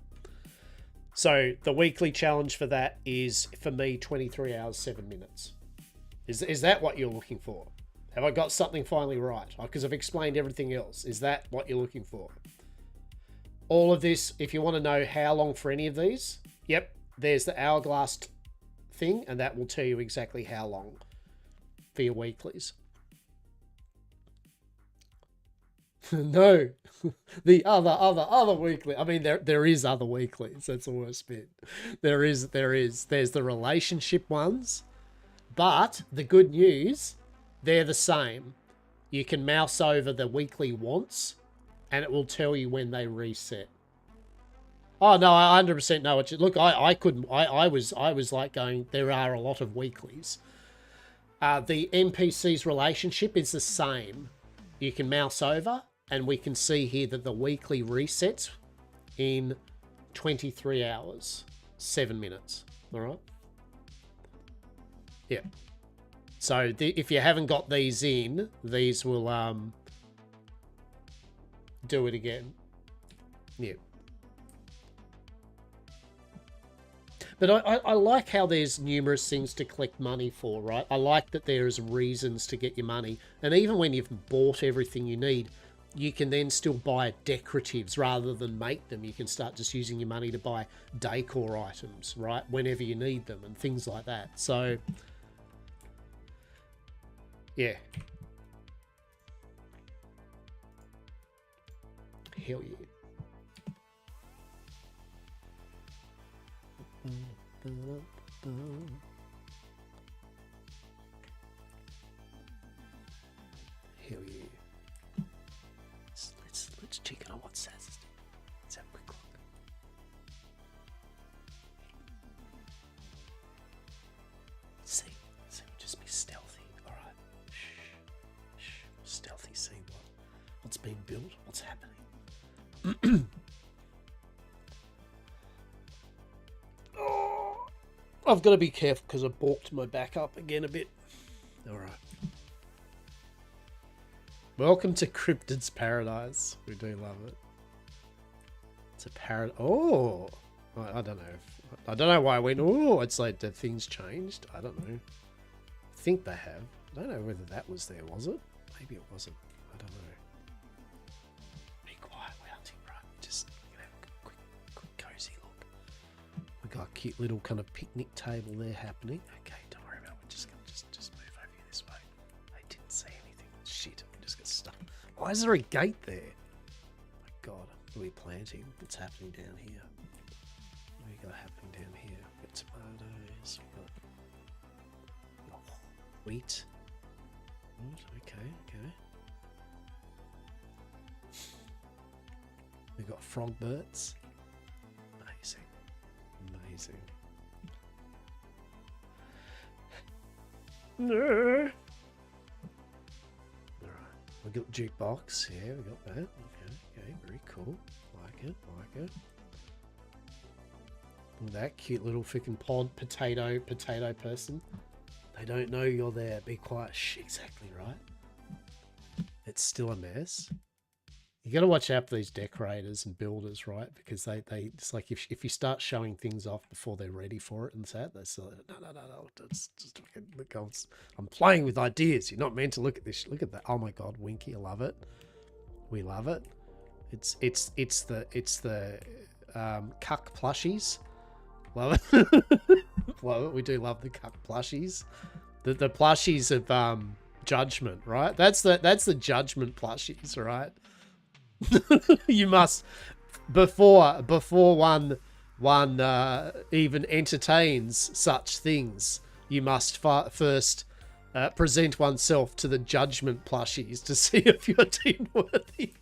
So the weekly challenge for that is, for me, 23 hours, 7 minutes. Is that what you're looking for? Have I got something finally right? Because I've explained everything else. Is that what you're looking for? All of this, if you want to know how long for any of these, yep, there's the hourglass thing, and that will tell you exactly how long for your weeklies. No, the other weekly. I mean, there is other weeklies. That's the worst bit. There's the relationship ones, but the good news, they're the same. You can mouse over the weekly wants, and it will tell you when they reset. Oh no, I 100% know what you look. I couldn't. I was like going. There are a lot of weeklies. The NPC's relationship is the same. You can mouse over, and we can see here that the weekly resets in 23 hours, 7 minutes. All right. Yeah. So if you haven't got these in, these will do it again. Yeah. But I like how there's numerous things to collect money for, right? I like that there's reasons to get your money. And even when you've bought everything you need, you can then still buy decoratives rather than make them. You can start just using your money to buy decor items, right? Whenever you need them and things like that. So, yeah. Hell yeah. Hell yeah. Let's check out what Saz is doing. Let's have a quick look. See, just be stealthy. Alright. Shh. Stealthy, see what's being built, what's happening. Oh, I've got to be careful because I balked my back up again a bit. Alright. Welcome to Cryptid's Paradise. We do love it. It's a paradise. Oh, I don't know. I don't know why I went. Oh, it's like the things changed. I don't know. I think they have. I don't know whether that was there. Was it? Maybe it wasn't. I don't know. Be quiet. We're hunting, right? Just have a quick cozy look. We got a cute little kind of picnic table there happening. Okay, don't worry about it. We're just gonna just move over here this way. I didn't say anything. Shit. Just get stuck. Why is there a gate there? My God, what are we planting? What's happening down here? What do we got happening down here? We've got tomatoes. We've got wheat. Okay. We've got frog birds. Amazing. No. We got jukebox, yeah, we got that. Okay, very cool. Like it. Look at that cute little freaking pod potato person. They don't know you're there. Be quiet. Shh, exactly right. It's still a mess. You got to watch out for these decorators and builders, right? Because they it's like if you start showing things off before they're ready for it and that, they're still no. Just look, I'm playing with ideas. You're not meant to look at this. Look at that. Oh my God, Winky, I love it. We love it. It's the cuck plushies. Love it. Love it. We do love the cuck plushies. The plushies of Judgment, right? That's the Judgment plushies, right? You must before one even entertains such things, you must first present oneself to the Judgment plushies to see if you're team worthy.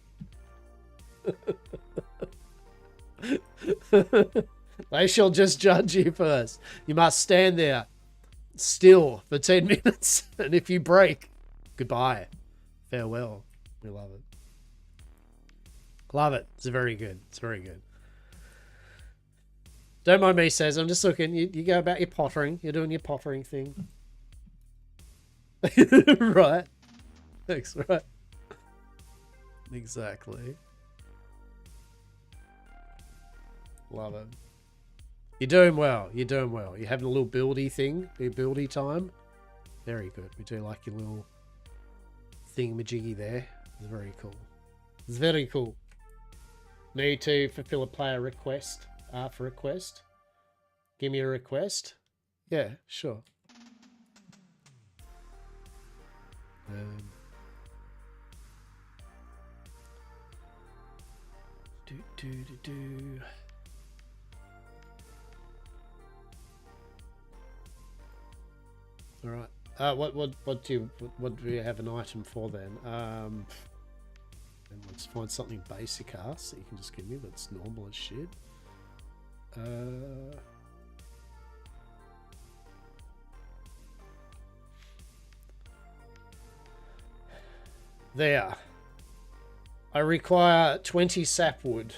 They shall just judge you first. You must stand there still for 10 minutes, and if you break, goodbye, farewell. We love it. Love it. It's very good. It's very good. Don't mind me, Says. I'm just looking. You go about your pottering. You're doing your pottering thing. Right. Thanks, right. Exactly. Love it. You're doing well. You're doing well. You're having a little buildy thing. Your buildy time. Very good. We do like your little thingamajiggy there. It's very cool. It's very cool. Need to fulfill a player request. For request. Give me a request. Yeah, sure. All right. What do you have an item for then? And let's find something basic ass that you can just give me that's normal as shit. There. I require 20 sapwood.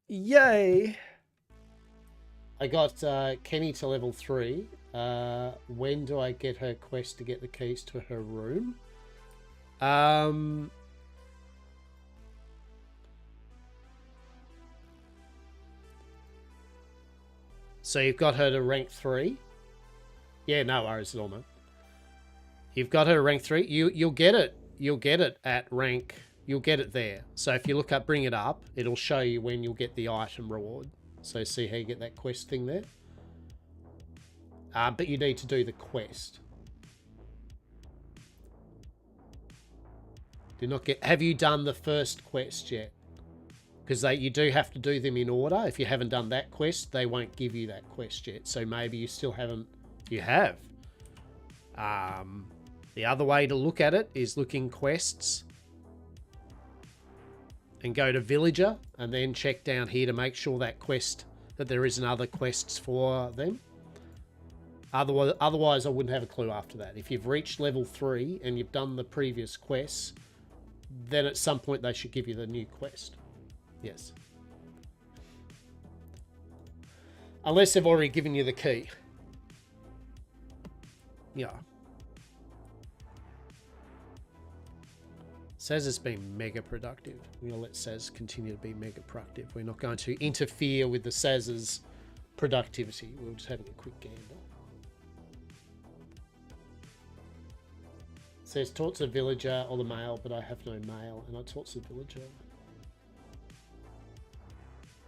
Yay! I got Kenny to level 3. When do I get her quest to get the keys to her room? So you've got her to rank 3? Yeah, no worries at all, man. You've got her to rank 3. You'll get it. You'll get it at rank. You'll get it there. So if you look up, bring it up, it'll show you when you'll get the item reward. So see how you get that quest thing there? But you need to do the quest. Have you done the first quest yet? Because you do have to do them in order. If you haven't done that quest, they won't give you that quest yet. So maybe you still haven't. You have. The other way to look at it is look in quests and go to villager and then check down here to make sure that there isn't other quests for them. Otherwise, I wouldn't have a clue after that. If you've reached level 3 and you've done the previous quests, then at some point they should give you the new quest. Yes. Unless they've already given you the key. Yeah. Saz has been mega productive. We're going to let Saz continue to be mega productive. We're not going to interfere with the Saz's productivity. We're just having a quick gander. Says, talk to the villager or the male, but I have no mail, and I talk to the villager.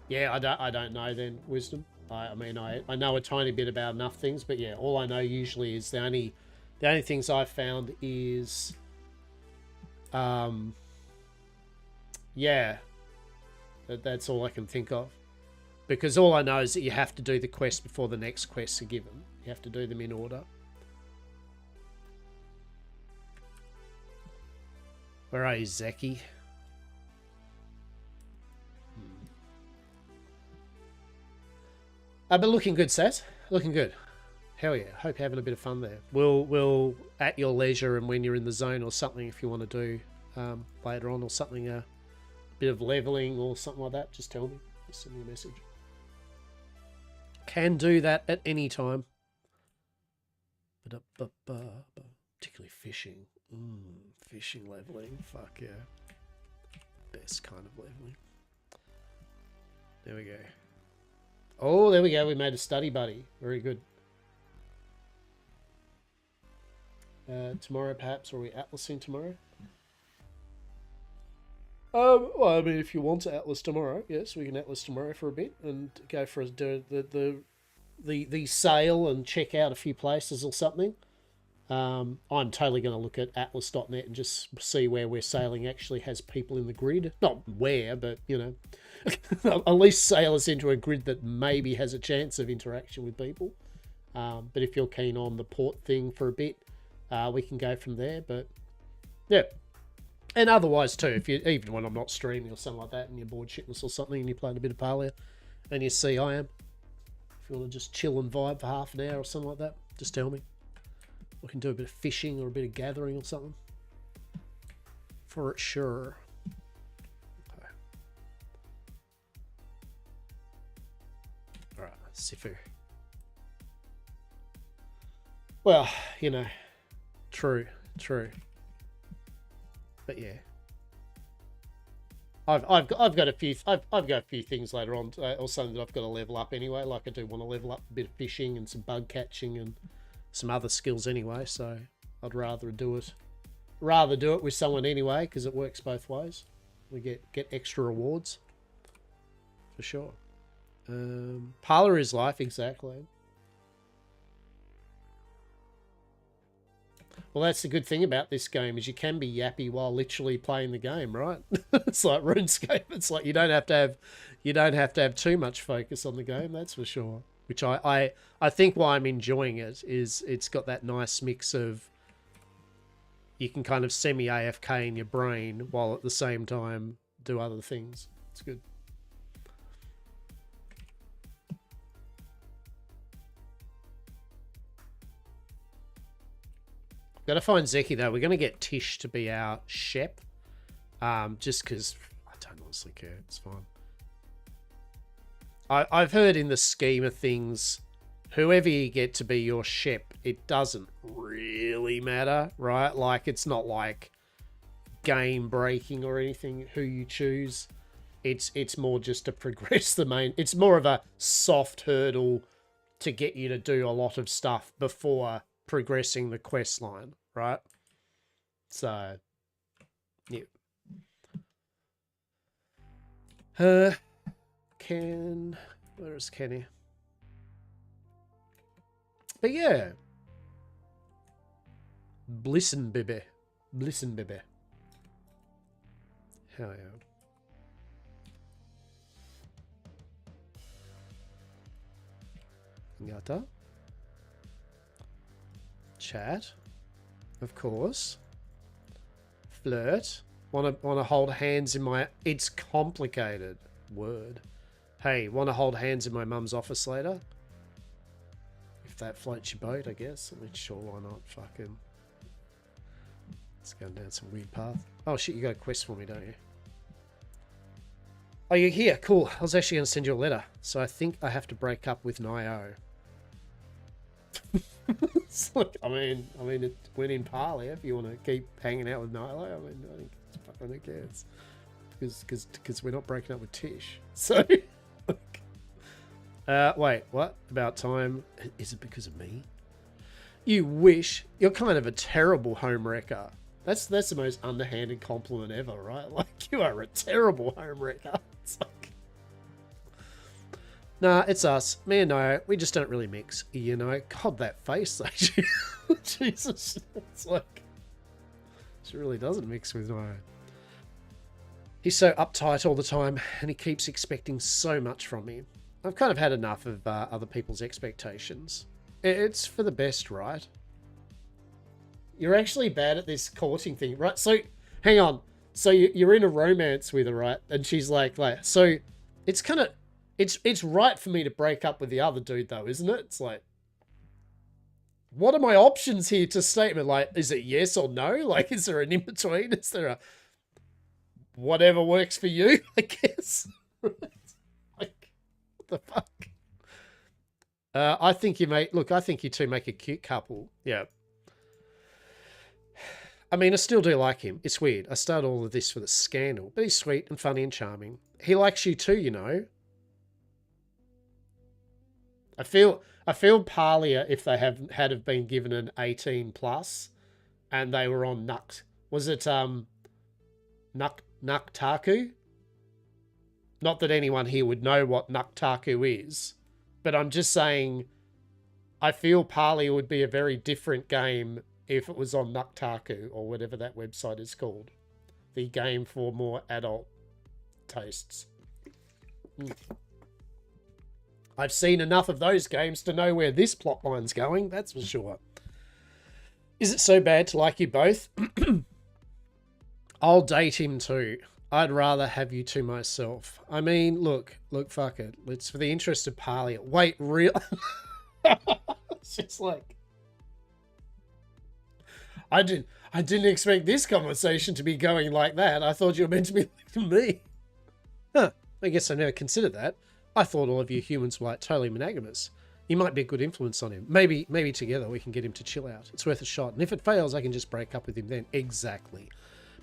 Yeah, I don't know then, Wisdom. I mean, I know a tiny bit about enough things, but yeah, all I know usually is the only things I've found is, yeah, that's all I can think of. Because all I know is that you have to do the quest before the next quests are given. You have to do them in order. Where are you, Zeki? But looking good, Saz. Looking good. Hell yeah. Hope you're having a bit of fun there. We'll at your leisure and when you're in the zone or something, if you want to do later on or something, a bit of leveling or something like that, just tell me. Just send me a message. Can do that at any time. Particularly fishing. Fishing leveling. Fuck yeah. Best kind of leveling. There we go. Oh, there we go. We made a study buddy. Very good. Tomorrow, perhaps, or are we atlasing tomorrow? Well, I mean, if you want to atlas tomorrow, yes, we can atlas tomorrow for a bit and go for the sail and check out a few places or something. I'm totally going to look at atlas.net and just see where we're sailing actually has people in the grid. Not where, but, you know, at least sail us into a grid that maybe has a chance of interaction with people. But if you're keen on the port thing for a bit, we can go from there. But, yeah. And otherwise, too, even when I'm not streaming or something like that and you're bored shitless or something and you're playing a bit of Palia and you see I am, if you want to just chill and vibe for half an hour or something like that, just tell me. We can do a bit of fishing or a bit of gathering or something. For sure. Okay. Alright, Sifu. Well, you know, true. But yeah. I've got a few things later on or something that I've got to level up anyway. Like I do want to level up a bit of fishing and some bug catching and some other skills anyway, so I'd rather do it with someone anyway, because it works both ways. We get extra rewards for sure. Parlor is life, exactly. Well, that's the good thing about this game is you can be yappy while literally playing the game, right? It's like RuneScape. It's like you don't have to have too much focus on the game, that's for sure. Which I think why I'm enjoying it is it's got that nice mix of you can kind of semi-AFK in your brain while at the same time do other things. It's good. Got to find Zeki though. We're going to get Tish to be our Shep. Just because I don't honestly care. It's fine. I've heard in the scheme of things, whoever you get to be your Shep, it doesn't really matter, right? Like, it's not like game breaking or anything who you choose. It's more just to progress the main. It's more of a soft hurdle to get you to do a lot of stuff before progressing the quest line, right? So, yeah. Where is Kenny? But yeah. Blissen, baby. Blissen, baby. Hell yeah. Yata. Chat. Of course. Flirt. Wanna hold hands in my... It's complicated. Word. Hey, wanna hold hands in my mum's office later? If that floats your boat, I guess. I mean, sure, why not? Fucking... It's going down some weird path. Oh shit, you got a quest for me, don't you? Oh, you're here. Cool. I was actually going to send you a letter. So I think I have to break up with Nio. Look, I mean, it went in parley. If you want to keep hanging out with Nilo, I mean, I think it's fucking who cares? Because we're not breaking up with Tish. So, wait, what? About time? Is it because of me? You wish. You're kind of a terrible home wrecker. That's the most underhanded compliment ever, right? Like, you are a terrible home wrecker. It's like, nah, it's us. Me and Nio, we just don't really mix, you know? God, that face, though. Jesus. It's like, she really doesn't mix with Nio. He's so uptight all the time, and he keeps expecting so much from me. I've kind of had enough of other people's expectations. It's for the best, right? You're actually bad at this courting thing, right? So, hang on. So you're in a romance with her, right? And she's like, so it's kind of, it's right for me to break up with the other dude, though, isn't it? It's like, what are my options here to statement? Like, is it yes or no? Like, is there an in between? Is there a whatever works for you? I guess. Like, what the fuck? I think I think you two make a cute couple. Yeah. I mean, I still do like him. It's weird. I started all of this for the scandal, but he's sweet and funny and charming. He likes you too, you know. I feel Parlia if they had been given an 18 plus and they were on was it Nuktaku? Not that anyone here would know what Nuktaku is, but I'm just saying I feel Parlia would be a very different game if it was on Nuktaku or whatever that website is called. The game for more adult tastes. I've seen enough of those games to know where this plotline's going, that's for sure. Is it so bad to like you both? I'll date him too. I'd rather have you to myself. I mean, look, fuck it. It's for the interest of Parlia. Wait, real? It's just like... I didn't expect this conversation to be going like that. I thought you were meant to be like me. Huh. I guess I never considered that. I thought all of you humans were like totally monogamous. You might be a good influence on him. Maybe together we can get him to chill out. It's worth a shot. And if it fails, I can just break up with him then. Exactly.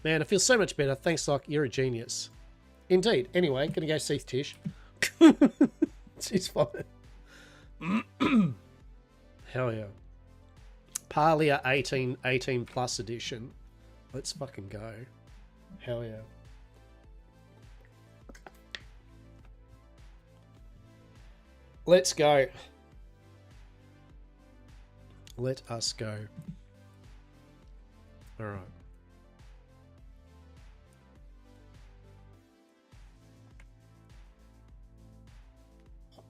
Man, I feel so much better. Thanks, Locke. You're a genius. Indeed. Anyway, gonna go see Tish. She's fine. Hell yeah. Parlia 18 plus edition. Let's fucking go. Hell yeah. Let's go. Let us go. All right.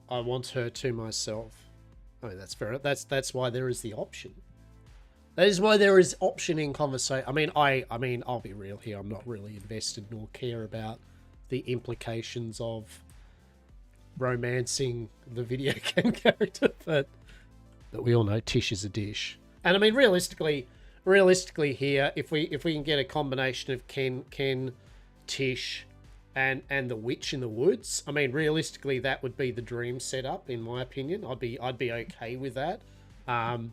I want her to myself. I mean, that's fair. That's why there is the option. That is why there is option in conversation. I mean, I'll be real here. I'm not really invested nor care about the implications of romancing the video game character, but we all know Tish is a dish. And I mean, realistically here, if we can get a combination of Ken, Tish, and the witch in the woods, I mean, realistically, that would be the dream setup, in my opinion. I'd be okay with that. And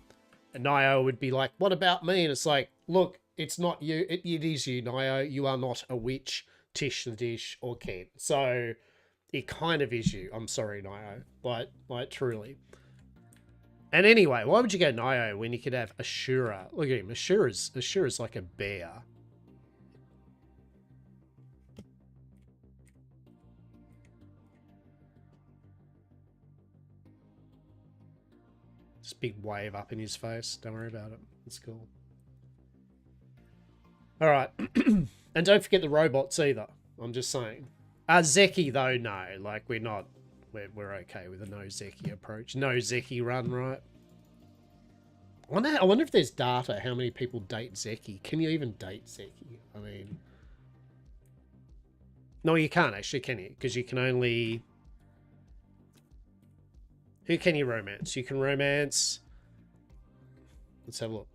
Nio would be like, what about me? And it's like, look, it's not you. It is you, Nio. You are not a witch, Tish the dish, or Ken. So it kind of is you. I'm sorry, Nio. Like truly. And anyway, why would you go Nio when you could have Ashura? Look at him. Ashura's like a bear. Just big wave up in his face. Don't worry about it. It's cool. All right. And don't forget the robots either. I'm just saying. Zeki, though, no. Like, we're not... We're okay with a no Zeki approach. No Zeki run, right? I wonder if there's data how many people date Zeki. Can you even date Zeki? I mean... No, you can't actually, can you? Because you can only... Who can you romance? You can romance... Let's have a look.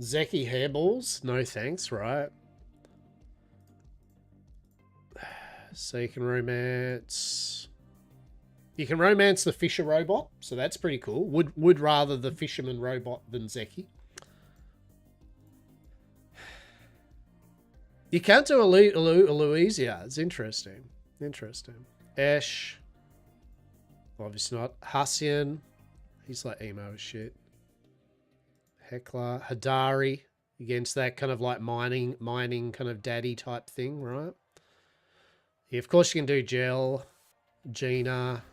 Zeki hairballs? No thanks, right? So you can romance... You can romance the Fisher robot, so that's pretty cool. Would rather the Fisherman robot than Zeki. You can't do a Louisia. It's interesting. Interesting. Ash. Obviously not. Hassian. He's like emo as shit. Heckler. Hadari. Against that kind of like mining kind of daddy type thing, right? Yeah, of course you can do Gel. Gina.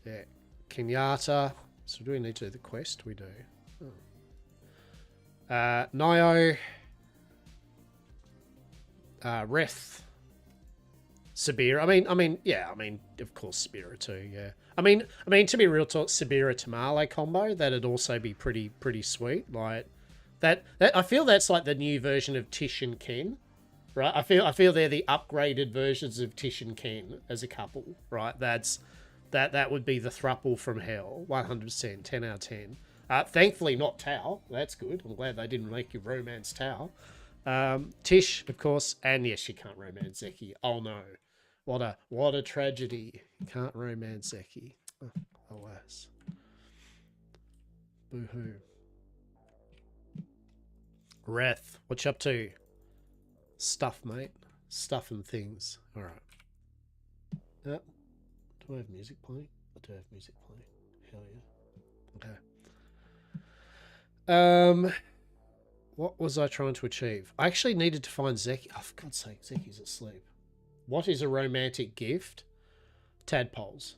Yeah. Kenyatta. So do we need to do the quest? We do. Oh. Nio. Reth. Sabira. I mean, yeah, of course Sabira too, yeah. I mean, to be real talk, Sabira Tamale combo, that'd also be pretty sweet. Like that I feel that's like the new version of Tish and Ken. Right? I feel they're the upgraded versions of Tish and Ken as a couple, right? That would be the thruple from hell. 100%, 10 out of 10. Thankfully not Tao. That's good. I'm glad they didn't make you romance Tao. Tish, of course, and yes, you can't romance Zeki. Oh no. What a tragedy. You can't romance Zeki. Oh, alas. Boo-hoo. Reth, what you up to? Stuff, mate. Stuff and things. Alright. Do I have music playing? I do have music playing. Hell yeah. Okay. What was I trying to achieve? I actually needed to find Zeki. Oh, for God's sake, Zeki's asleep. What is a romantic gift? Tadpoles.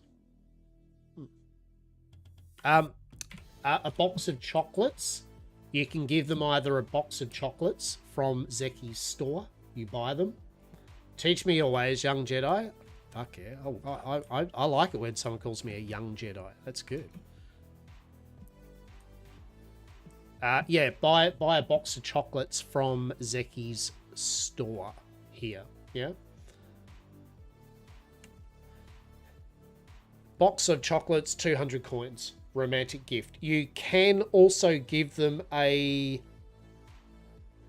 A box of chocolates. You can give them either a box of chocolates from Zeki's store. You buy them. Teach me your ways, young Jedi. Fuck yeah. Oh, I like it when someone calls me a young Jedi. That's good. Yeah, buy a box of chocolates from Zeki's store here. Yeah. Box of chocolates, 200 coins. Romantic gift. You can also give them a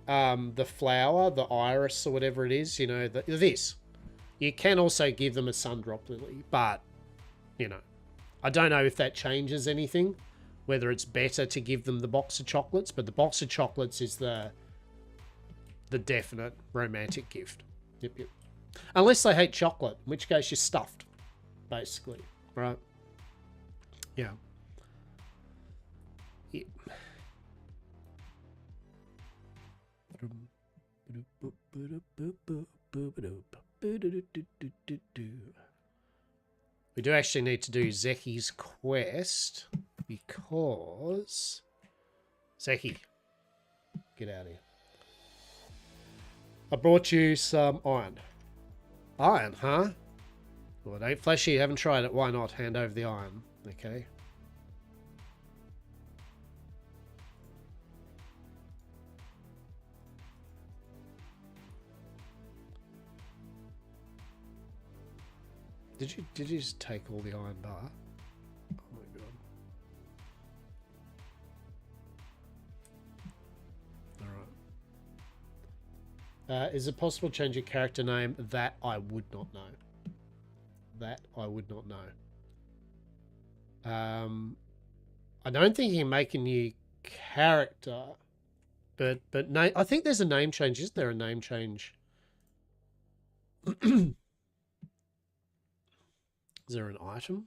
the flower, the iris or whatever it is, you know, this. You can also give them a Sundrop Lily, but you know, I don't know if that changes anything, whether it's better to give them the box of chocolates, but the box of chocolates is the definite romantic gift. Yep. Unless they hate chocolate, in which case you're stuffed, basically, right? Yeah. Yeah. We do actually need to do Zeki's quest because Zeki, get out of here. I brought you some iron. Iron, huh? Well, it ain't flashy. You haven't tried it. Why not? Hand over the iron. Okay. Did you just take all the iron bar? Oh my god. Alright. Is it possible to change your character name? That I would not know. That I would not know. I don't think you can make a new character. But no, I think there's a name change. Isn't there a name change? Is there an item?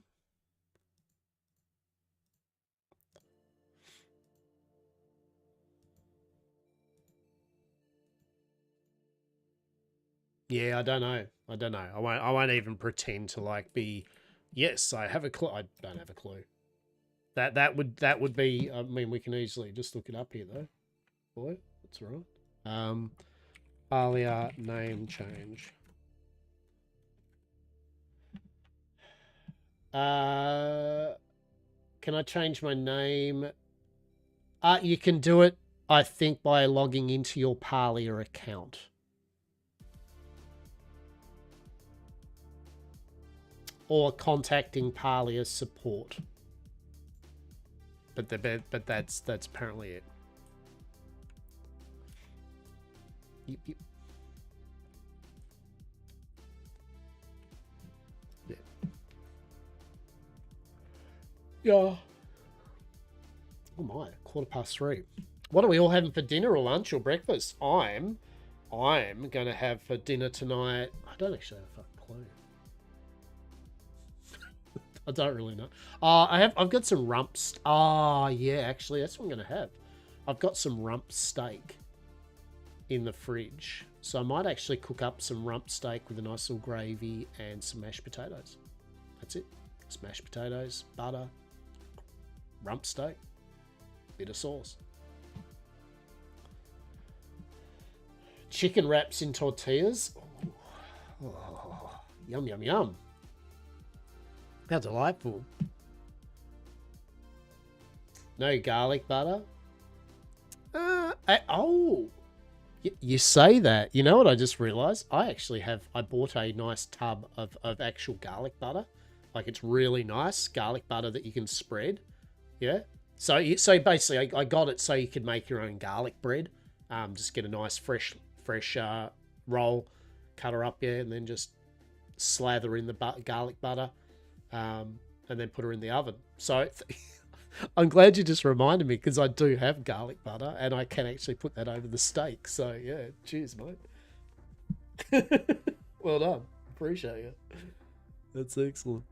Yeah, I don't know. I won't even pretend to like be. Yes, I have a clue. I don't have a clue. That would be. I mean, we can easily just look it up here though. Boy, that's all right. Alia name change. Can I change my name? You can do it, I think, by logging into your Parlia account. Or contacting Parlia support. But that's apparently it. Yep, yep. Yeah. Yeah. Oh my, 3:15. What are we all having for dinner or lunch or breakfast? I'm gonna have for dinner tonight. I don't actually have a fucking clue. I don't really know. I've got some rump. Yeah, actually, that's what I'm gonna have. I've got some rump steak in the fridge, so I might actually cook up some rump steak with a nice little gravy and some mashed potatoes. That's it. Some mashed potatoes, butter, rump steak, bit of sauce. Chicken wraps in tortillas. Oh, yum, yum, yum. How delightful. No garlic butter. You say that. You know what I just realized? I bought a nice tub of actual garlic butter. Like, it's really nice garlic butter that you can spread. Yeah. So basically, I got it so you could make your own garlic bread. Just get a nice fresh roll, cut her up, yeah, and then just slather in the garlic butter. And then put her in the oven. So I'm glad you just reminded me, because I do have garlic butter and I can actually put that over the steak. So yeah, cheers, mate. Well done. Appreciate it. That's excellent.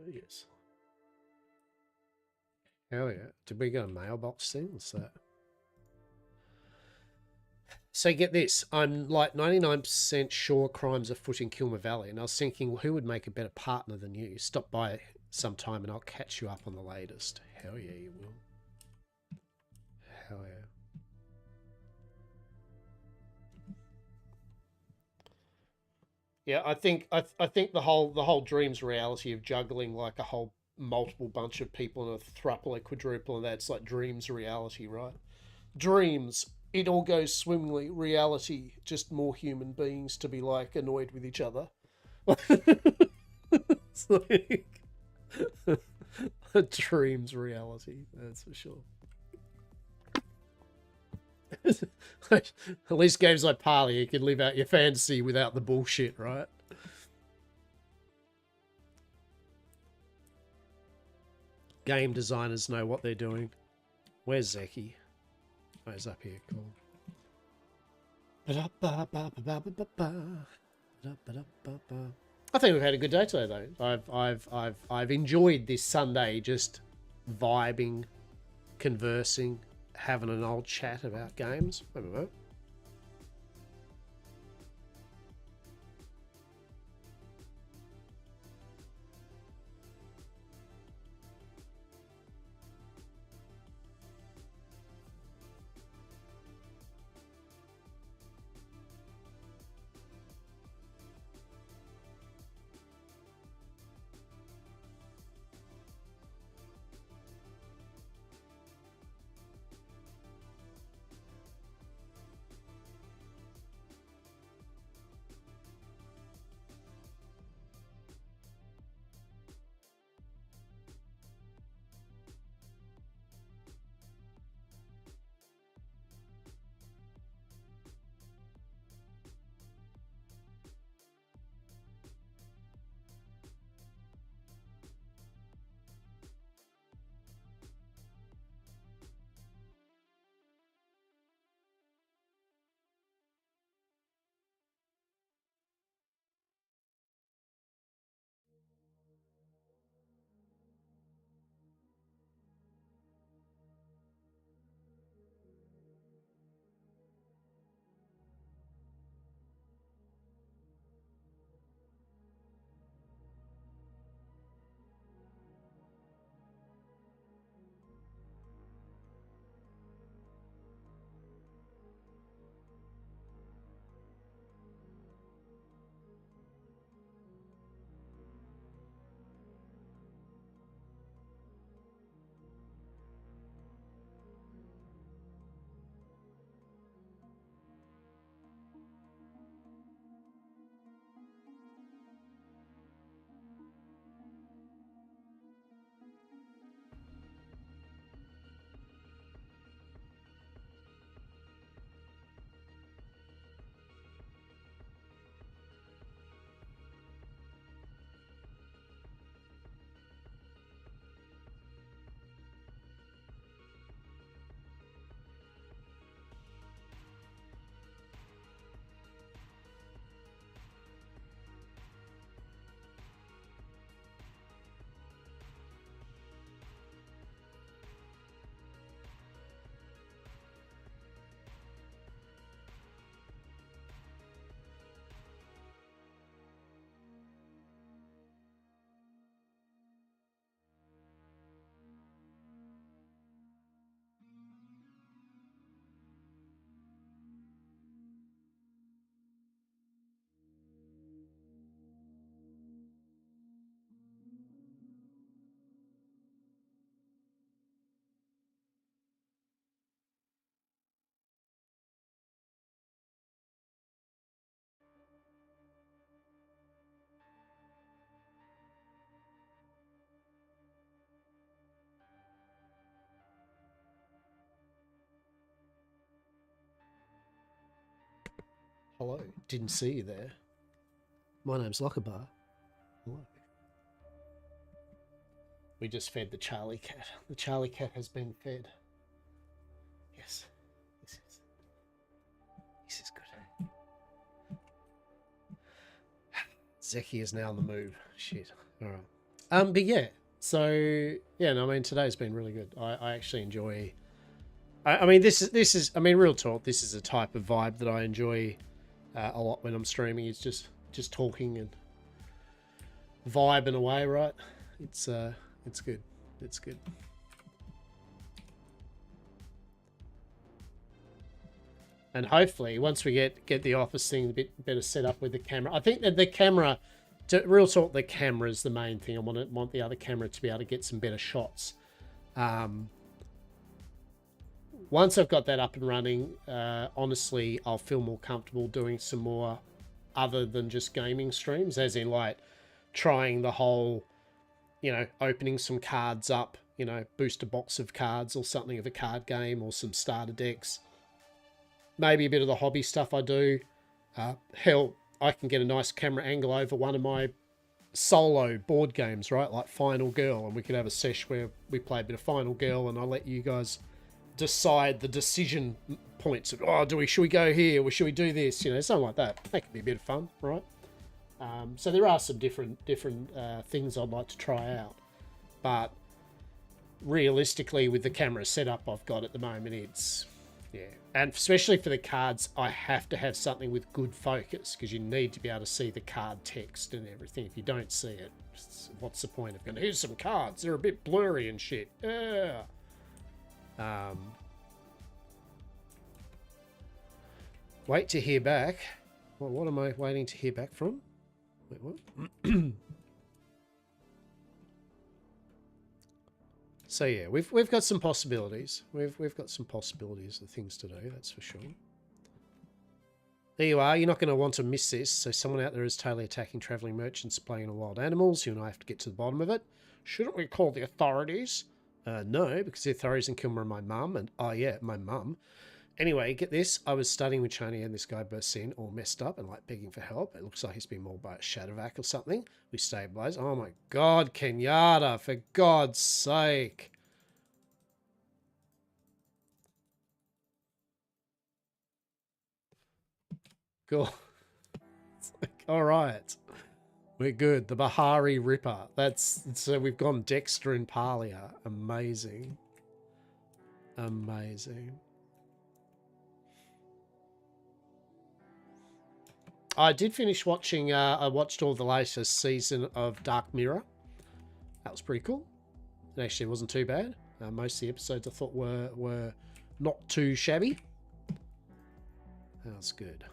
Yes. Hell yeah. Did we get a mailbox thing? What's that? So get this. I'm like 99% sure crime's afoot in Kilmer Valley, and I was thinking, who would make a better partner than you? Stop by sometime and I'll catch you up on the latest. Hell yeah, you will. Hell yeah. Yeah, I think the whole dreams reality of juggling like a whole multiple bunch of people in a thruple, a quadruple, and that's like dreams reality, right? Dreams, it all goes swimmingly. Reality, just more human beings to be like annoyed with each other. It's like a dreams reality, that's for sure. At least games like Parley, you can live out your fantasy without the bullshit, right? Game designers know what they're doing. Where's Zeki? Oh, he's up here. Cool. I think we've had a good day today, though. I've enjoyed this Sunday, just vibing, conversing, having an old chat about games. Wait a minute. Hello. Didn't see you there. My name's Lockabar. Hello. We just fed the Charlie cat. The Charlie cat has been fed. Yes. This is good. Zeki is now on the move. Shit. Alright. But yeah. So yeah, no, I mean today's been really good. I actually enjoy I mean this is I mean real talk, this is a type of vibe that I enjoy a lot when I'm streaming. It's just talking and vibing away, right? It's good. It's good. And hopefully, once we get the office thing a bit better set up with the camera, I think that the camera, real talk, the camera is the main thing. I want the other camera to be able to get some better shots. Once I've got that up and running, honestly, I'll feel more comfortable doing some more other than just gaming streams, as in like trying the whole, you know, opening some cards up, you know, boost a box of cards or something of a card game or some starter decks. Maybe a bit of the hobby stuff I do. Hell, I can get a nice camera angle over one of my solo board games, right? Like Final Girl, and we could have a sesh where we play a bit of Final Girl and I let you guys decide the decision points of, oh, should we go here or should we do this? You know, something like that. That could be a bit of fun, right? So there are some different things I'd like to try out, but realistically, with the camera setup I've got at the moment, it's and especially for the cards, I have to have something with good focus because you need to be able to see the card text and everything. If you don't see it, what's the point of going, here's some cards, they're a bit blurry and shit. Yeah. Wait to hear back. Well, what am I waiting to hear back from? Wait, what? So yeah, we've got some possibilities. We've got some possibilities of things to do, that's for sure. There you are. You're not going to want to miss this. So someone out there is totally attacking traveling merchants playing on wild animals. You and I have to get to the bottom of it. Shouldn't we call the authorities? No, because the authorities in Kilmer are my mum, and oh yeah, my mum. Anyway, get this. I was studying with Chani and this guy bursts in all messed up and like begging for help. It looks like he's been mauled by a Shadowvac or something. We stabilize. Oh my god, Kenyatta, for God's sake. Cool. It's like, all right. We're good. The Bahari Ripper. So we've gone Dexter and Parlia. Amazing. Amazing. I did finish watching, I watched all the latest season of Dark Mirror. That was pretty cool. It actually wasn't too bad. Most of the episodes I thought were not too shabby. That was good.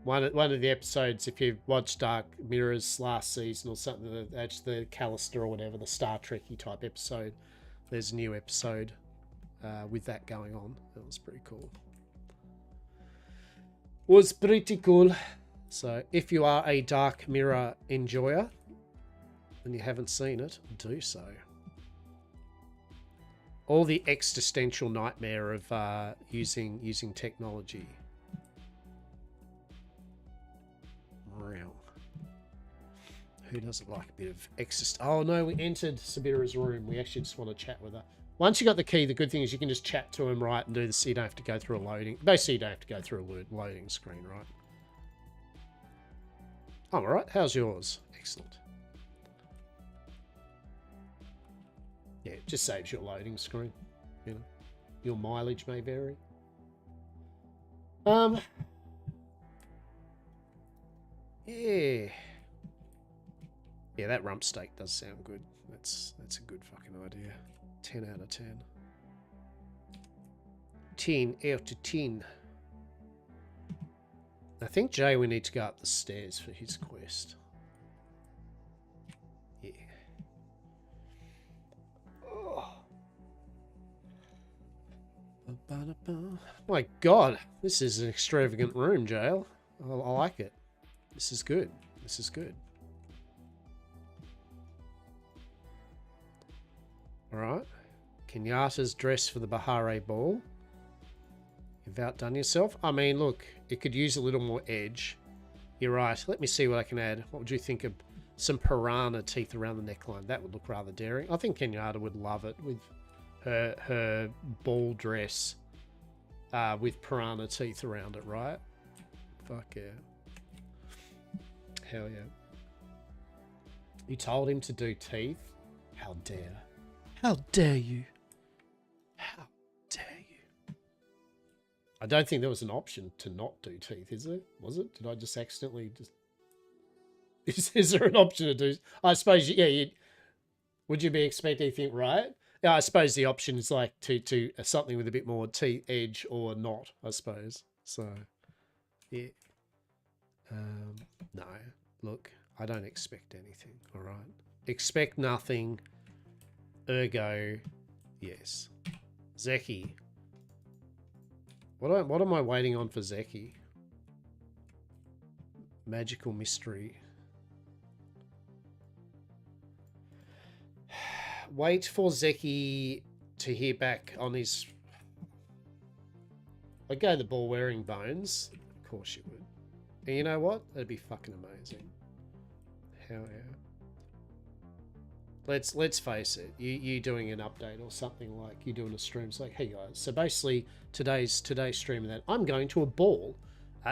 One of the episodes, if you've watched Dark Mirror's last season or something, that's the Callister or whatever, the Star Trek-y type episode, there's a new episode with that going on. That was pretty cool. Was pretty cool. So if you are a Dark Mirror enjoyer and you haven't seen it, do so. All the existential nightmare of using technology. Real. Who doesn't like a bit of oh no, we entered Sabira's room. We actually just want to chat with her. Once you got the key, the good thing is you can just chat to him, right, and do this. So you don't have to go through a loading. Basically, you don't have to go through a loading screen, right? I'm all right. How's yours? Excellent. Yeah, it just saves your loading screen. You know, your mileage may vary. Yeah. Yeah, that rump steak does sound good. That's a good fucking idea. 10 out of 10. 10 out of 10. I think, Jay, we need to go up the stairs for his quest. Yeah. Oh. My God, this is an extravagant room, Jail. I like it. This is good. This is good. All right. Kenyatta's dress for the Bahare ball. You've outdone yourself. I mean, look, it could use a little more edge. You're right. Let me see what I can add. What would you think of some piranha teeth around the neckline? That would look rather daring. I think Kenyatta would love it with her ball dress with piranha teeth around it, right? Fuck yeah. Hell yeah. You told him to do teeth? How dare. How dare you? How dare you? I don't think there was an option to not do teeth, is there? Was it? Did I just accidentally just... Is there an option to do... I suppose, yeah, would you be expecting anything, right? Yeah, I suppose the option is like to something with a bit more teeth edge or not, I suppose. So, yeah. No, look, I don't expect anything, all right? Expect nothing, ergo, yes. Zeki. What am I waiting on for Zeki? Magical mystery. Wait for Zeki to hear back on his... I'd go the ball wearing bones. Of course you would. And you know what? That'd be fucking amazing. Hell yeah. Let's face it. You doing an update or something, like you doing a stream. It's like, hey guys. So basically today's stream that I'm going to a ball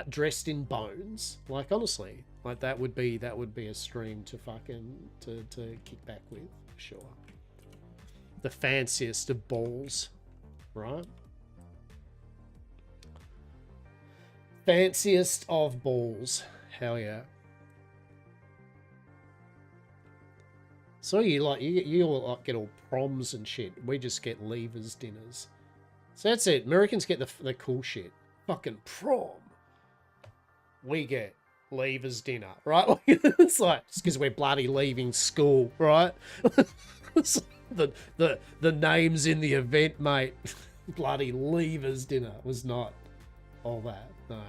dressed in bones. Like honestly, like that would be a stream to fucking to kick back with, for sure. The fanciest of balls, right? Fanciest of balls. Hell yeah. So you all like get all proms and shit. We just get levers dinners. So that's it. Americans get the cool shit. Fucking prom. We get levers dinner, right? It's like just because we're bloody leaving school, right? the names in the event, mate. Bloody levers dinner was not all that. No.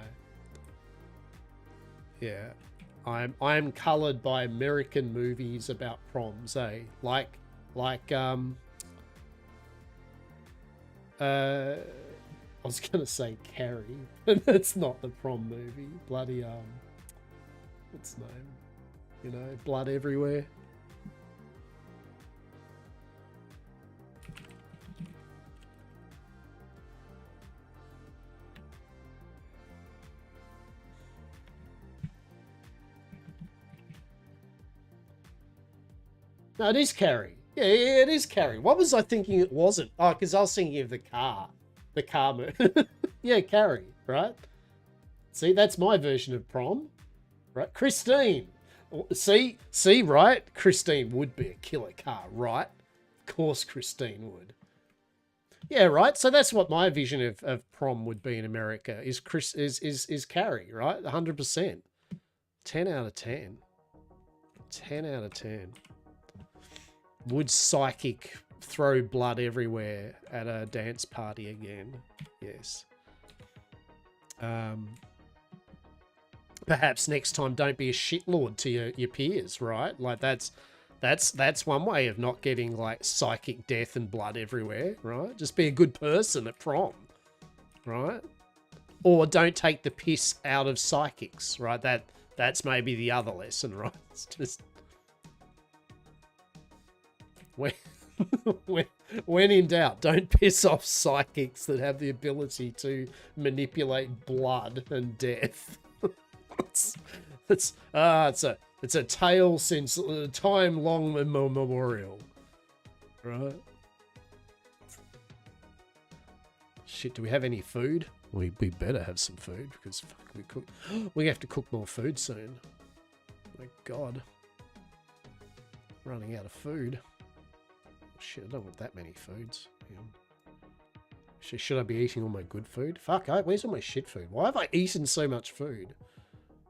Yeah. I'm coloured by American movies about proms, eh? I was gonna say Carrie, but that's not the prom movie. Bloody what's the name? You know, blood everywhere. No, it is Carrie. Yeah, it is Carrie. What was I thinking it wasn't? Oh, because I was thinking of the car movie. Yeah, Carrie, right? See, that's my version of prom, right? Christine. See, right? Christine would be a killer car, right? Of course Christine would. Yeah, right? So that's what my vision of prom would be in America, is Carrie, right? 100%. 10 out of 10. 10 out of 10. Would psychic throw blood everywhere at a dance party again? Yes. Perhaps next time don't be a shitlord to your peers, right? Like that's one way of not getting like psychic death and blood everywhere, right? Just be a good person at prom, right? Or don't take the piss out of psychics, right? That's maybe the other lesson, right? It's just when in doubt, don't piss off psychics that have the ability to manipulate blood and death. It's a tale since time long immemorial, right? Shit, do we have any food? We better have some food because fuck, we have to cook more food soon. My God, running out of food. Shit, I don't want that many foods. Yeah. Should I be eating all my good food? Fuck, where's all my shit food? Why have I eaten so much food?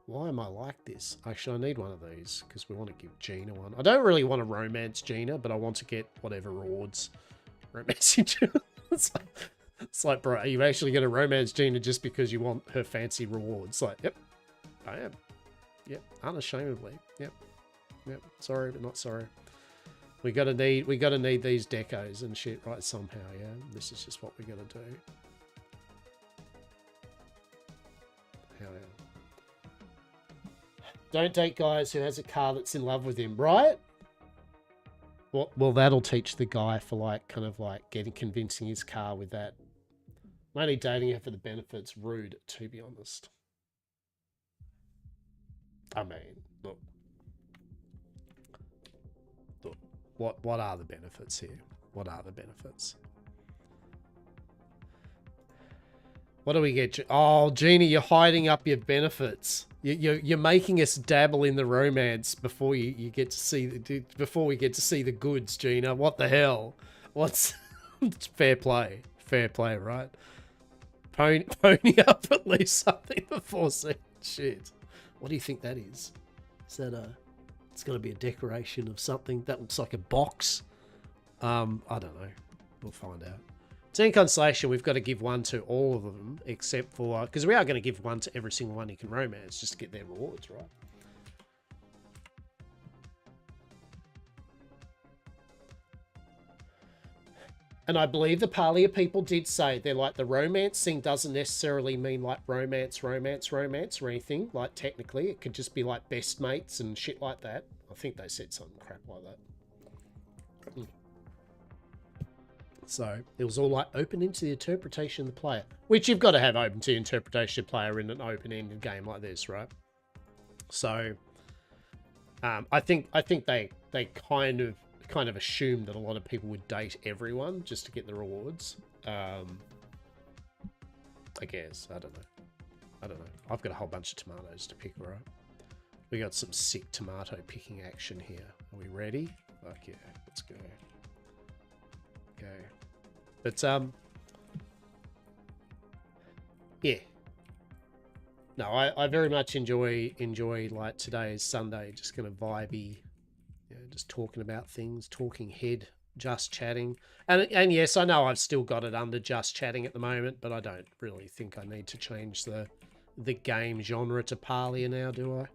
Why am I like this? Actually, I need one of these because we want to give Gina one. I don't really want to romance Gina, but I want to get whatever rewards. Romancing Gina. It's like, bro, are you actually going to romance Gina just because you want her fancy rewards? Like, yep, I am. Yep, unashamedly. Yep. Sorry, but not sorry. We gotta need these decos and shit right somehow, yeah? This is just what we gotta do. Hell yeah. Don't date guys who has a car that's in love with him, right? Well, that'll teach the guy for like, kind of like convincing his car with that. I'm only dating her for the benefits. Rude, to be honest. I mean, look. What are the benefits here? What are the benefits? What do we get? Oh, Gina, you're hiding up your benefits. You're making us dabble in the romance before you get to see before we get to see the goods, Gina. What the hell? What's it's fair play, right? Pony up at least something before seeing shit. What do you think that is? Is that it's going to be a decoration of something that looks like a box? I don't know. We'll find out. Team Constellation, we've got to give one to all of them, except for... Because we are going to give one to every single one you can romance, just to get their rewards, right? And I believe the Palia people did say, they're like, the romance thing doesn't necessarily mean like romance or anything. Like, technically, it could just be like best mates and shit like that. I think they said something crap like that. So it was all like open into the interpretation of the player, which you've got to have open to the interpretation of the player in an open-ended game like this, right? So I think they kind of assumed that a lot of people would date everyone just to get the rewards. I guess I don't know. I've got a whole bunch of tomatoes to pick, right? We got some sick tomato picking action here. Are we ready? Fuck yeah, let's go. Okay. But yeah. No, I very much enjoy like today's Sunday, just kind of vibey, you know, just talking about things, talking head, just chatting. And yes, I know I've still got it under just chatting at the moment, but I don't really think I need to change the game genre to Palia now, do I?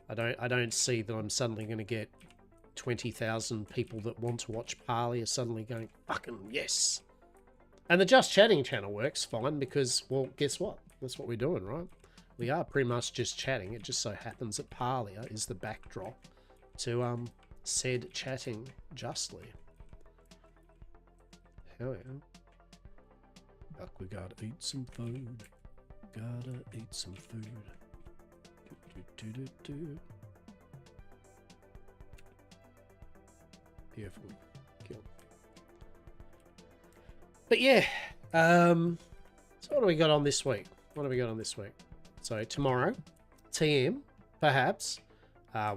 I don't see that I'm suddenly going to get 20,000 people that want to watch Parley are suddenly going, fucking yes. And the Just Chatting channel works fine because, well, guess what? That's what we're doing, right? We are pretty much just chatting. It just so happens that Parlia is the backdrop to said chatting justly. Hell yeah. Fuck, we gotta eat some food. Gotta eat some food. Do. Beautiful. Cool. But yeah, so what do we got on this week? So tomorrow, TM, perhaps,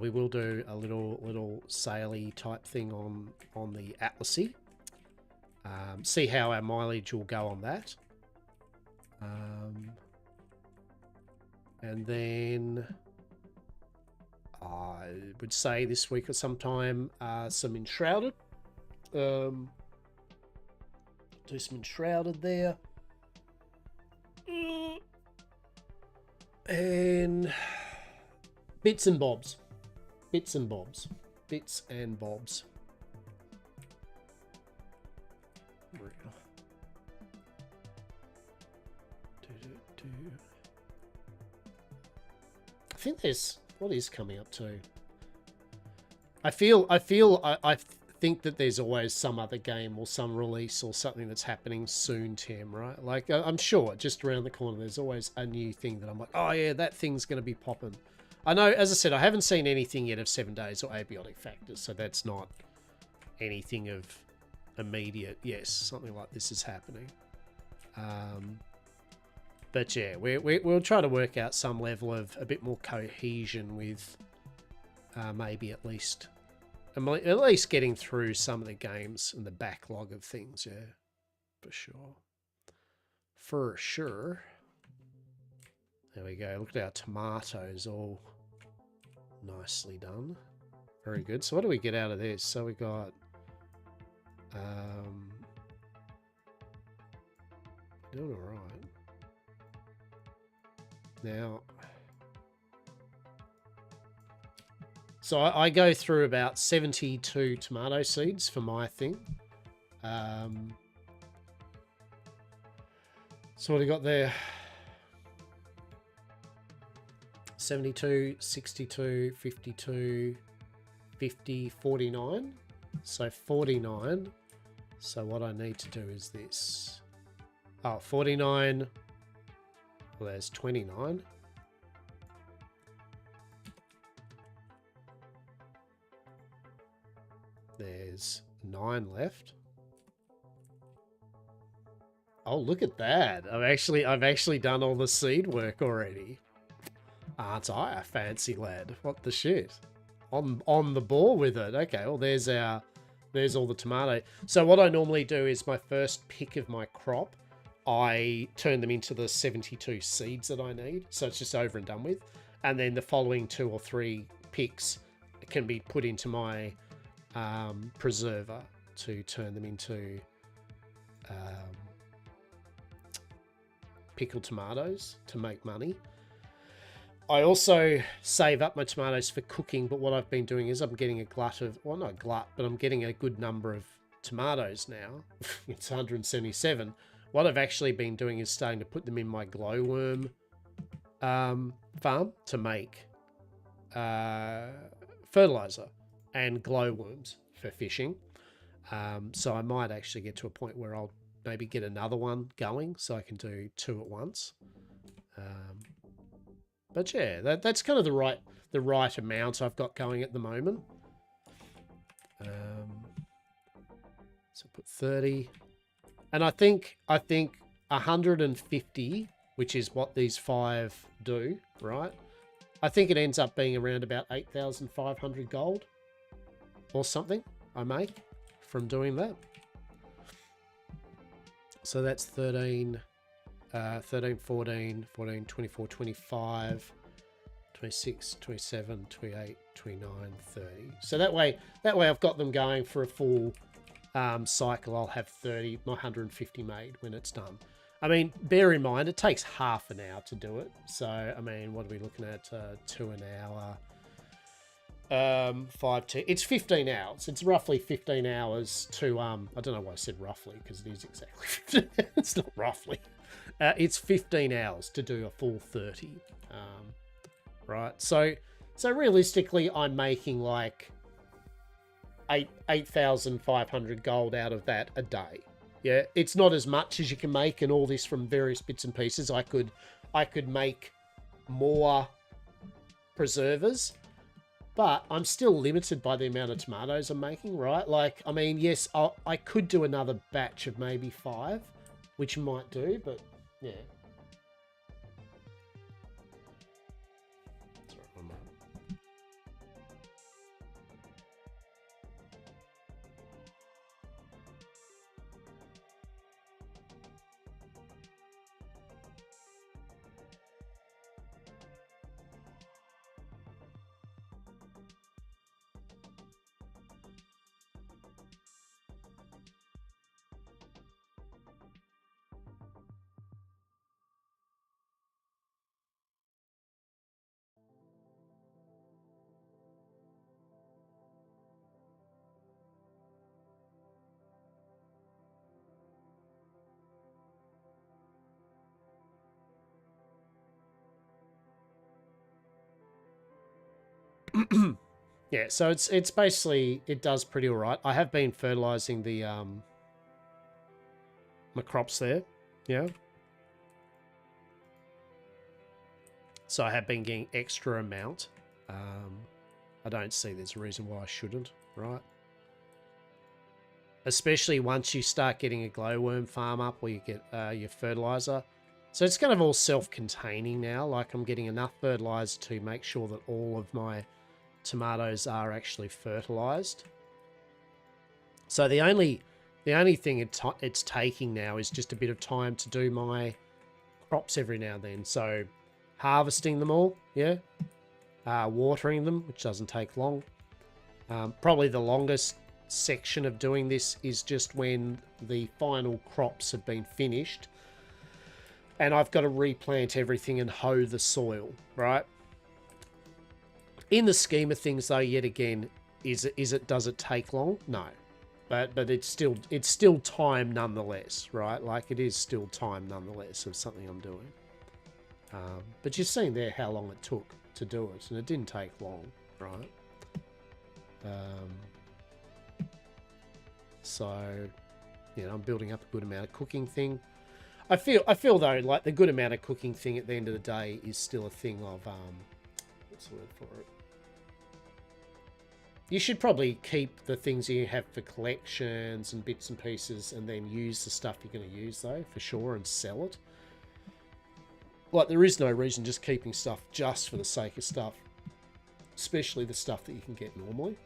we will do a little saily type thing on the Atlasy. See how our mileage will go on that. And then I would say this week or sometime some Enshrouded. Do some Enshrouded there. And bits and bobs. I think there's what is coming up too. I think that there's always some other game or some release or something that's happening soon, Tim, right? Like, I'm sure just around the corner there's always a new thing that I'm like, oh yeah, that thing's going to be popping. I know, as I said, I haven't seen anything yet of 7 Days or Abiotic Factors, so that's not anything of immediate, yes, something like this is happening. But yeah, we'll try to work out some level of a bit more cohesion with maybe at least getting through some of the games and the backlog of things, yeah, for sure. There we go. Look at our tomatoes, all nicely done. Very good. So what do we get out of this? So we got doing all right. Now, So I go through about 72 tomato seeds for my thing. So what do you got there? 72, 62, 52, 50, 49. So 49. So what I need to do is this. Oh, 49. Well, there's 29. There's 9 left. Oh, look at that. I've actually done all the seed work already. Aren't I a fancy lad? What the shit? On the ball with it. Okay, well there's all the tomato. So what I normally do is my first pick of my crop, I turn them into the 72 seeds that I need. So it's just over and done with. And then the following 2 or 3 picks can be put into my preserver to turn them into pickled tomatoes to make money. I also save up my tomatoes for cooking, but what I've been doing is I'm getting a glut of, well, not a glut, but I'm getting a good number of tomatoes now. It's 177. What I've actually been doing is starting to put them in my glowworm farm to make fertilizer and glowworms for fishing. So I might actually get to a point where I'll maybe get another one going so I can do 2 at once. But yeah, that's kind of the right amount I've got going at the moment. So put 30, and I think 150, which is what these 5 do, right? I think it ends up being around about 8,500 gold or something I make from doing that. So that's 13, 14, 24, 25, 26, 27, 28, 29, 30. So that way I've got them going for a full cycle. I'll have 30, my 150 made when it's done. I mean, bear in mind, it takes half an hour to do it. So, I mean, what are we looking at? 2 an hour. 5, 10. It's 15 hours. It's roughly 15 hours to, I don't know why I said roughly, because it is exactly 15. It's not roughly. It's 15 hours to do a full 30. Right. So realistically, I'm making like 8,500 gold out of that a day. Yeah. It's not as much as you can make and all this from various bits and pieces. I could make more preservers, but I'm still limited by the amount of tomatoes I'm making, right? Like, I mean, yes, I could do another batch of maybe 5, which you might do, but yeah. Sorry, one moment. Yeah, so it's basically, it does pretty all right. I have been fertilizing the my crops there, yeah. So I have been getting extra amount. I don't see there's a reason why I shouldn't, right? Especially once you start getting a glowworm farm up where you get your fertilizer. So it's kind of all self-containing now. Like, I'm getting enough fertilizer to make sure that all of my tomatoes are actually fertilized. So the only thing it's taking now is just a bit of time to do my crops every now and then. So harvesting them all, yeah, watering them, which doesn't take long. Probably the longest section of doing this is just when the final crops have been finished and I've got to replant everything and hoe the soil, right? In the scheme of things, though, yet again, does it take long? No, but it's still time nonetheless, right? Like it is still time nonetheless of something I'm doing. But you've seen there how long it took to do it, and it didn't take long, right? So, you know, I'm building up a good amount of cooking thing. I feel though, like the good amount of cooking thing at the end of the day is still a thing of, what's the word for it? You should probably keep the things you have for collections and bits and pieces, and then use the stuff you're going to use though, for sure, and sell it. Like, there is no reason just keeping stuff just for the sake of stuff, especially the stuff that you can get normally.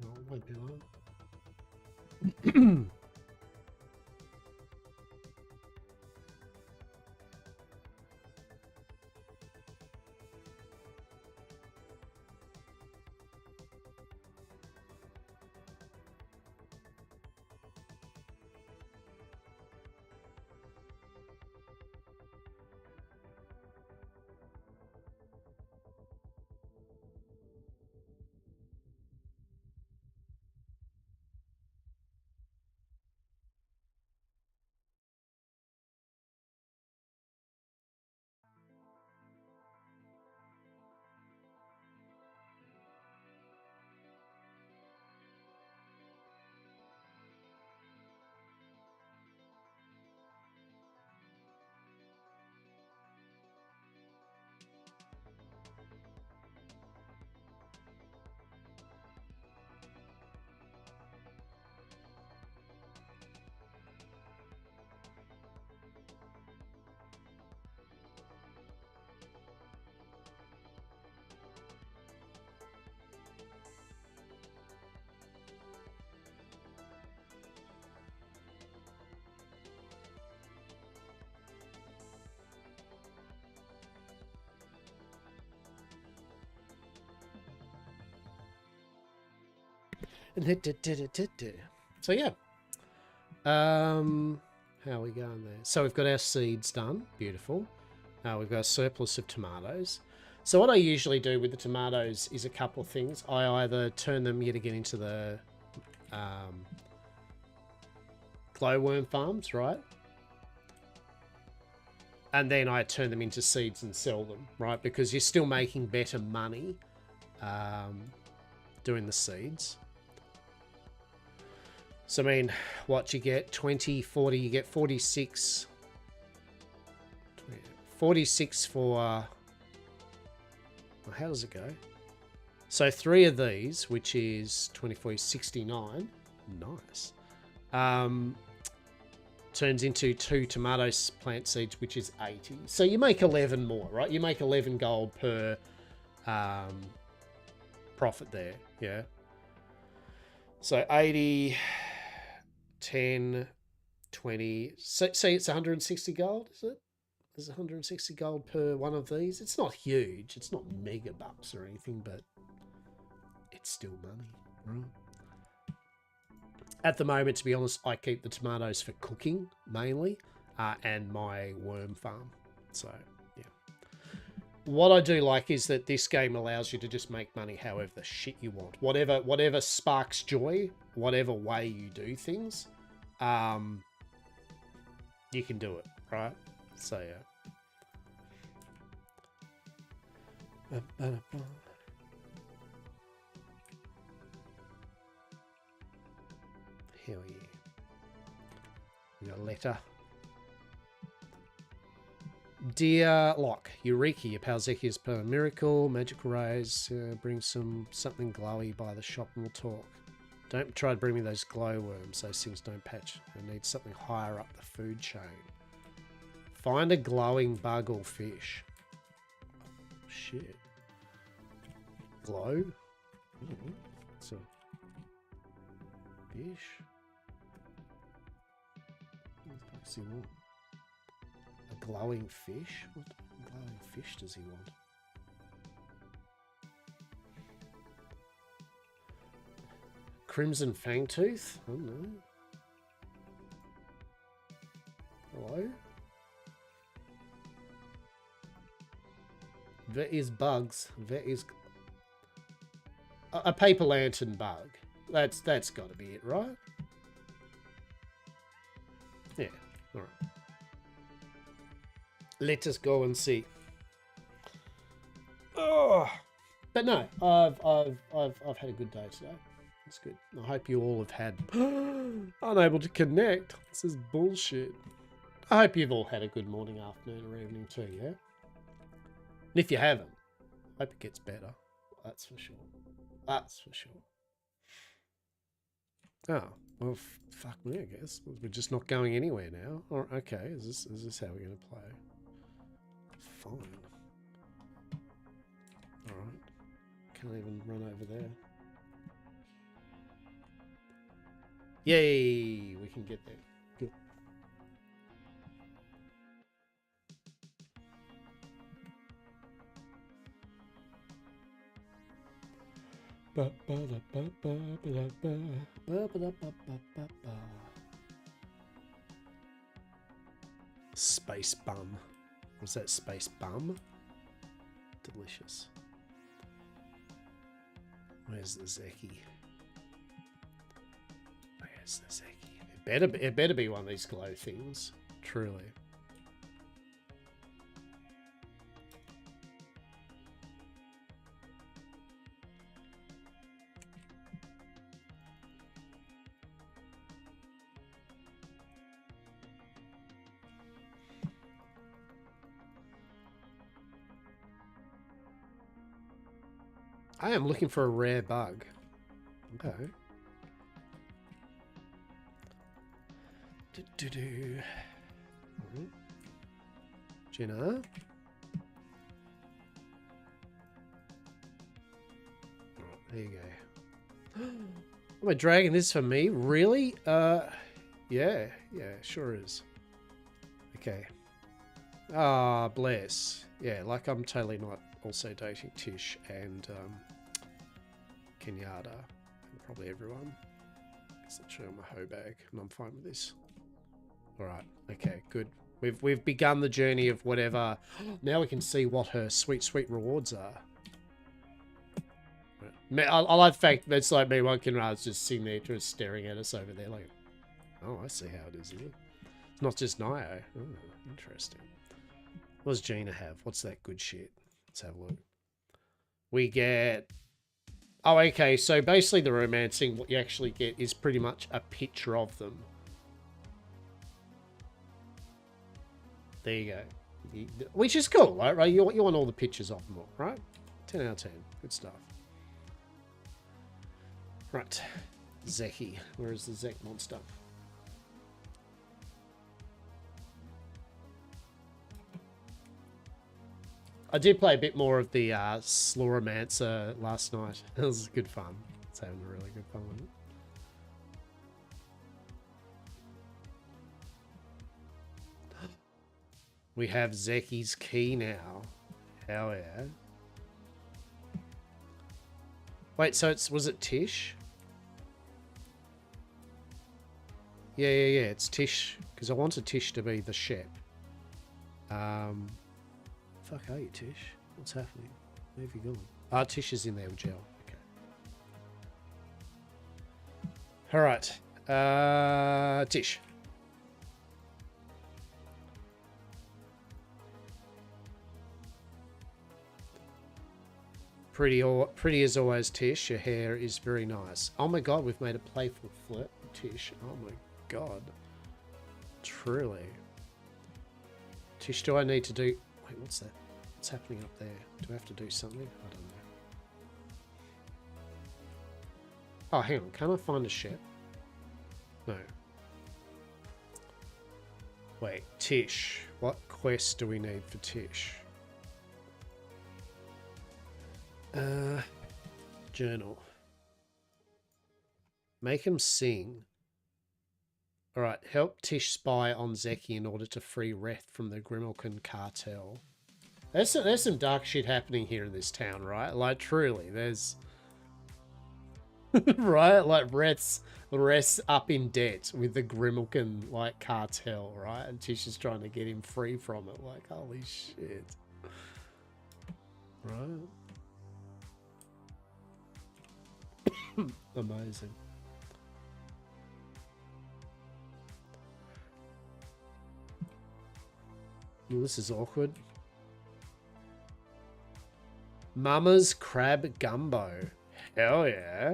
No, it won't be long. So yeah, how are we going there? So we've got our seeds done, beautiful. We've got a surplus of tomatoes. So what I usually do with the tomatoes is a couple of things. I either turn them yet again into the glowworm farms, right? And then I turn them into seeds and sell them, right? Because you're still making better money doing the seeds. So, I mean, what you get, 20, 40, you get 46. 46 for... well, how does it go? So 3 of these, which is 24, 69. Nice. Turns into 2 tomato plant seeds, which is 80. So you make 11 more, right? You make 11 gold per profit there. Yeah. So 80, 10, 20. See, it's 160 gold, is it? There's 160 gold per one of these. It's not huge. It's not mega bucks or anything, but it's still money, right? At the moment, to be honest, I keep the tomatoes for cooking mainly, and my worm farm. So, yeah. What I do like is that this game allows you to just make money however the shit you want. Whatever sparks joy, whatever way you do things, you can do it, right? So, yeah. Hell yeah. We got a letter. Dear Locke, Eureka, your pal Zeki is per miracle. Magical rays, bring something glowy by the shop and we'll talk. Don't try to bring me those glowworms. Those things don't patch. I need something higher up the food chain. Find a glowing bug or fish. Oh, shit. Glow? So, fish? What does he want? A glowing fish? What glowing fish does he want? Crimson Fangtooth? I don't know. Hello? There is bugs. There is a paper lantern bug. That's got to be it, right? Yeah. All right. Let us go and see. Oh, but no, I've had a good day today. It's good. I hope you all have had. Unable to connect. This is bullshit. I hope you've all had a good morning, afternoon, or evening too. Yeah. And if you haven't, I hope it gets better. That's for sure. That's for sure. Oh, well, fuck me, I guess. We're just not going anywhere now. Or, okay, is this how we're going to play? Fine. Alright. Can't even run over there. Yay! We can get there. Good. Space bum. Was that space bum? Delicious. Where's the Zeki? Where's the Zeki? It better be one of these glow things. Truly. I am looking for a rare bug. Okay. Jenna. There you go. Am I dragging this for me? Really? Yeah, sure is. Okay. Ah, bless. Yeah, like I'm totally not also dating Tish and Kenyatta and probably everyone. Guess I'll show my hoe bag and I'm fine with this. Alright, okay, good. We've begun the journey of whatever. Now we can see what her sweet rewards are. I like the fact that it's like me, one Kenyatta's just sitting there just staring at us over there like, oh, I see how it is it? It's not just Nio. Oh, interesting. What does Gina have? What's that good shit? Let's have a look. We get... Oh, okay. So basically the romancing, what you actually get is pretty much a picture of them. There you go. Which is cool, right? You want all the pictures of them all, right? 10 out of 10. Good stuff. Right. Zeki. Where is the Zek monster? I did play a bit more of the Slaughtermancer last night. It was good fun. I was having a really good fun with it. We have Zeki's key now. Hell yeah. Wait, so was it Tish? Yeah, it's Tish. Because I wanted Tish to be the ship. Fuck are you, Tish? What's happening? Where have you gone? Ah, Tish is in there with Jill. Okay. Alright. Tish. Pretty as always, Tish. Your hair is very nice. Oh my god, we've made a playful flirt, Tish. Oh my god. Truly. Tish, do I need to do... Wait, what's that? What's happening up there? Do I have to do something? I don't know. Oh, hang on. Can I find a ship? No. Wait, Tish. What quest do we need for Tish? Journal. Make him sing. Alright, help Tish spy on Zeki in order to free Reth from the Grimalkin cartel. There's some dark shit happening here in this town, right? Like, truly, there's... right? Like, Reth's up in debt with the Grimalkin, like, cartel, right? And Tish is trying to get him free from it. Like, holy shit. Right? Amazing. Well, this is awkward. Mama's crab gumbo. Hell yeah.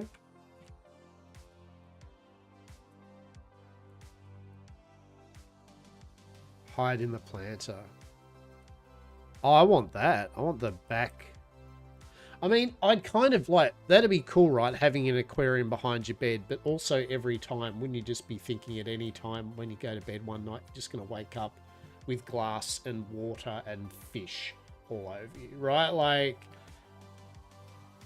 Hide in the planter. Oh, I want that. I want the back. I mean, I'd kind of like... That'd be cool, right? Having an aquarium behind your bed. But also every time, wouldn't you just be thinking at any time when you go to bed one night, you're just going to wake up with glass and water and fish all over you, right? Like...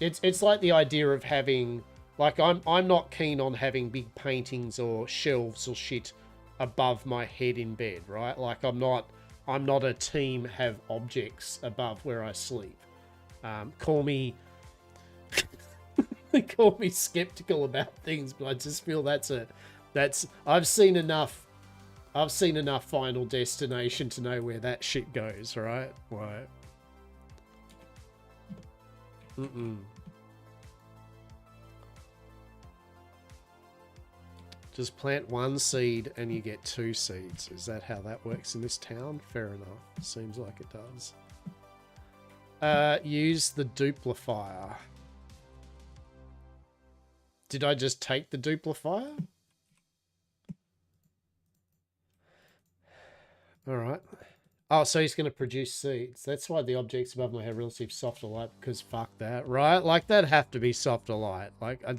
It's like the idea of having... Like, I'm not keen on having big paintings or shelves or shit above my head in bed, right? Like, I'm not a team have objects above where I sleep. Call me skeptical about things, but I just feel I've seen enough Final Destination to know where that shit goes, right? Right. Just plant one seed and you get 2 seeds. Is that how that works in this town? Fair enough. Seems like it does. Use the duplifier. Did I just take the duplifier? Alright. Oh, so he's going to produce seeds. That's why the objects above my head receive softer light, because fuck that, right? Like, that'd have to be softer light. Like, I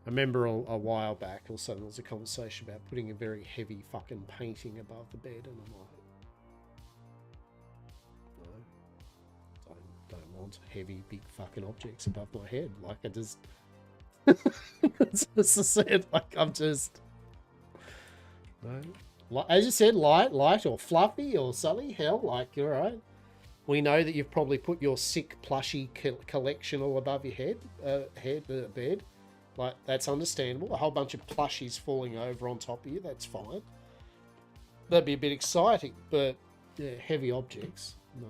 remember a while back, all of a sudden there was a conversation about putting a very heavy fucking painting above the bed, and I'm like, don't want heavy, big fucking objects above my head. Like, I just... as I said, like, I'm just... No. As you said, light or fluffy or something, hell, like, you're right. We know that you've probably put your sick plushie collection all above your bed. Like, that's understandable. A whole bunch of plushies falling over on top of you, that's fine. That'd be a bit exciting, but yeah, heavy objects, no.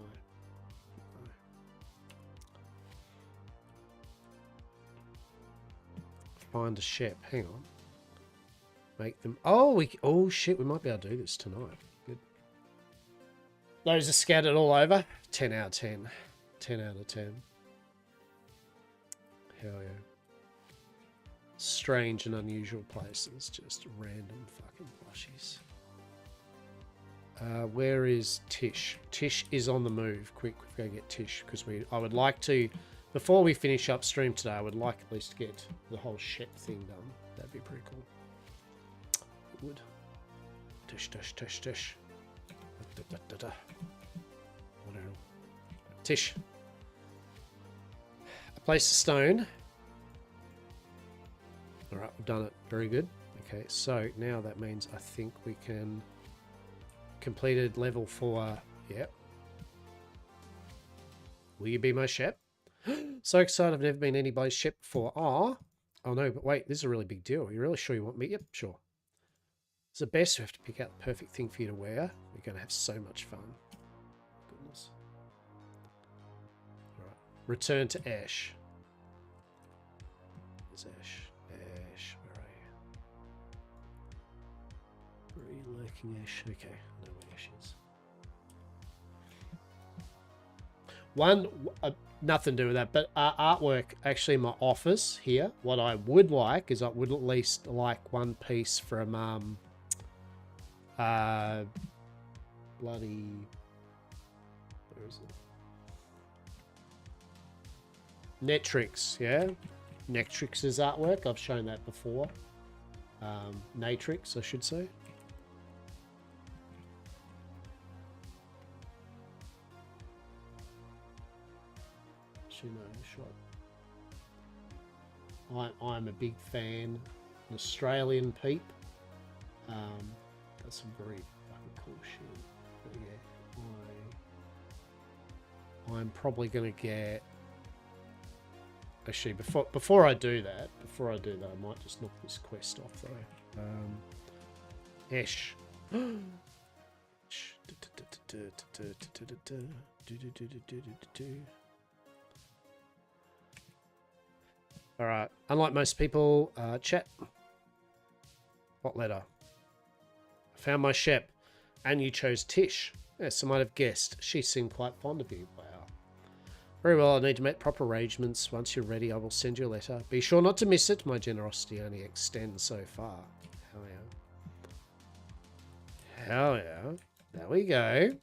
Find a ship. Hang on. Make them... Oh, oh shit, we might be able to do this tonight. Good. Those are scattered all over. 10 out of 10. 10 out of 10. Hell yeah. Strange and unusual places. Just random fucking plushies. Where is Tish? Tish is on the move. Quick, we've got to get Tish, because I would like to... Before we finish up stream today, I would like at least to get the whole ship thing done. That'd be pretty cool. It would. Tish, Tish, Tish, Tish. Tish. I placed a stone. All right, we've done it. Very good. Okay, so now that means I think we can completed level 4. Yep. Will you be my ship? So excited, I've never been anybody's ship before. Oh no, but wait, this is a really big deal. Are you really sure you want me? Yep, sure. It's the best. We have to pick out the perfect thing for you to wear. We're going to have so much fun. Goodness. All right. Return to Ash. Where's Ash? Ash, where are you? Where are you lurking, Ash? Okay, I know where Ash is. Nothing to do with that, but artwork actually in my office here. What I would like is I would at least like one piece from bloody, where is it? Netrix, yeah, Netrix's artwork. I've shown that before. Natrix, I should say. I'm a big fan. An Australian peep. That's some very fucking cool shit. But yeah, I'm probably gonna get. Actually, before I do that, I might just knock this quest off though. Ash. All right. Unlike most people, chat. What letter? I found my ship, and you chose Tish. Yes, I might have guessed. She seemed quite fond of you. Wow. Very well. I need to make proper arrangements. Once you're ready, I will send you a letter. Be sure not to miss it. My generosity only extends so far. Hell yeah. Hell yeah. There we go.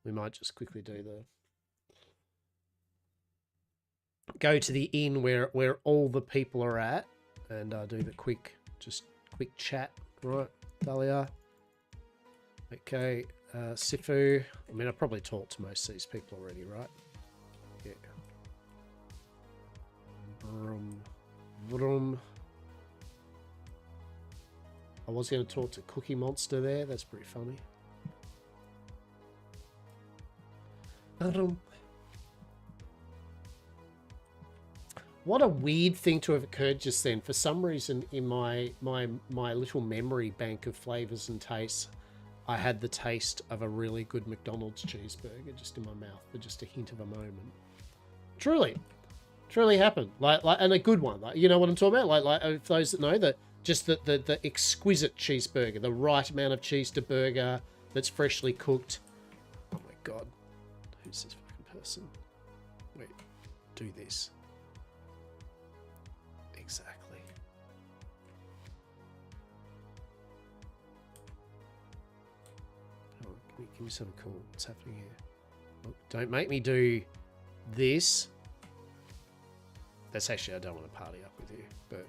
We might just quickly do the. Go to the inn where all the people are at and do the quick chat, right, Dahlia? Okay, Sifu. I mean, I've probably talked to most of these people already, right? Yeah. Vroom. Vroom. I was going to talk to Cookie Monster there. That's pretty funny. Vroom. What a weird thing to have occurred just then. For some reason, in my little memory bank of flavors and tastes, I had the taste of a really good McDonald's cheeseburger just in my mouth for just a hint of a moment. Truly happened. Like, and a good one. Like, you know what I'm talking about? Like for those that know, that just the exquisite cheeseburger, the right amount of cheese to burger that's freshly cooked. Oh my god, who's this fucking person? Wait, do this. Exactly. Oh, give me something cool. What's happening here? Oh, don't make me do this. That's actually, I don't want to party up with you, but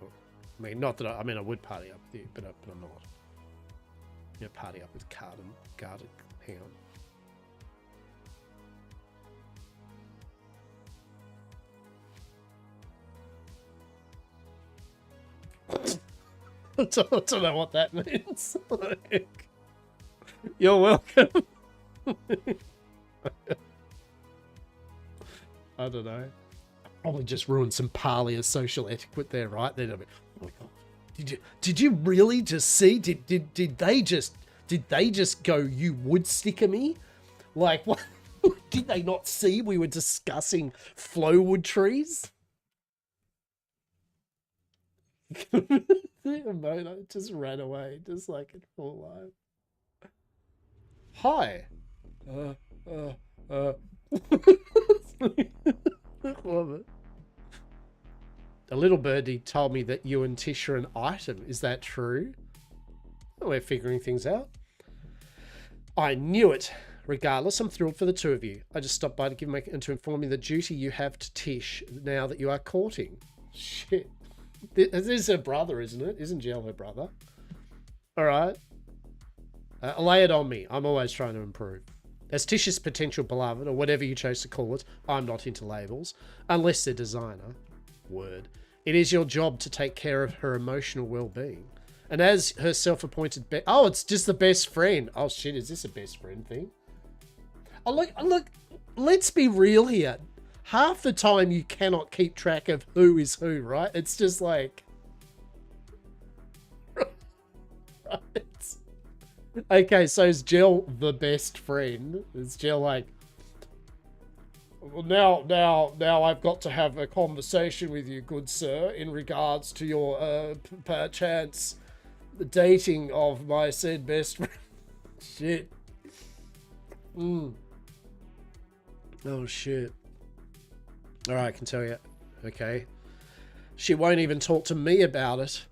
well, I mean, not that I mean, I would party up with you, but I'm not. You know, party up with Garden. Hang on. I don't know what that means. Like, you're welcome. I don't know. Probably just ruined some parley social etiquette there, right? Then, oh my god, did you really just see? Did they just go? You wood sticker me? Like what? Did they not see we were discussing flowwood trees? The emote just ran away, just like in full life. Hi. Love it. A little birdie told me that you and Tish are an item. Is that true? We're figuring things out. I knew it. Regardless, I'm thrilled for the two of you. I just stopped by to inform you the duty you have to Tish now that you are courting. Shit. This is her brother, isn't it? Isn't Jill her brother? All right. Lay it on me. I'm always trying to improve. As Tish's potential beloved, or whatever you chose to call it, I'm not into labels. Unless they're designer. Word. It is your job to take care of her emotional well-being. And as her self-appointed oh, it's just the best friend. Oh shit, is this a best friend thing? Oh look, let's be real here. Half the time you cannot keep track of who is who, right? It's just like... right. Okay, so is Jill the best friend? Is Jill like... Well, now I've got to have a conversation with you, good sir, in regards to your, perchance, dating of my said best friend. Shit. Oh, shit. Alright, I can tell you. Okay. She won't even talk to me about it.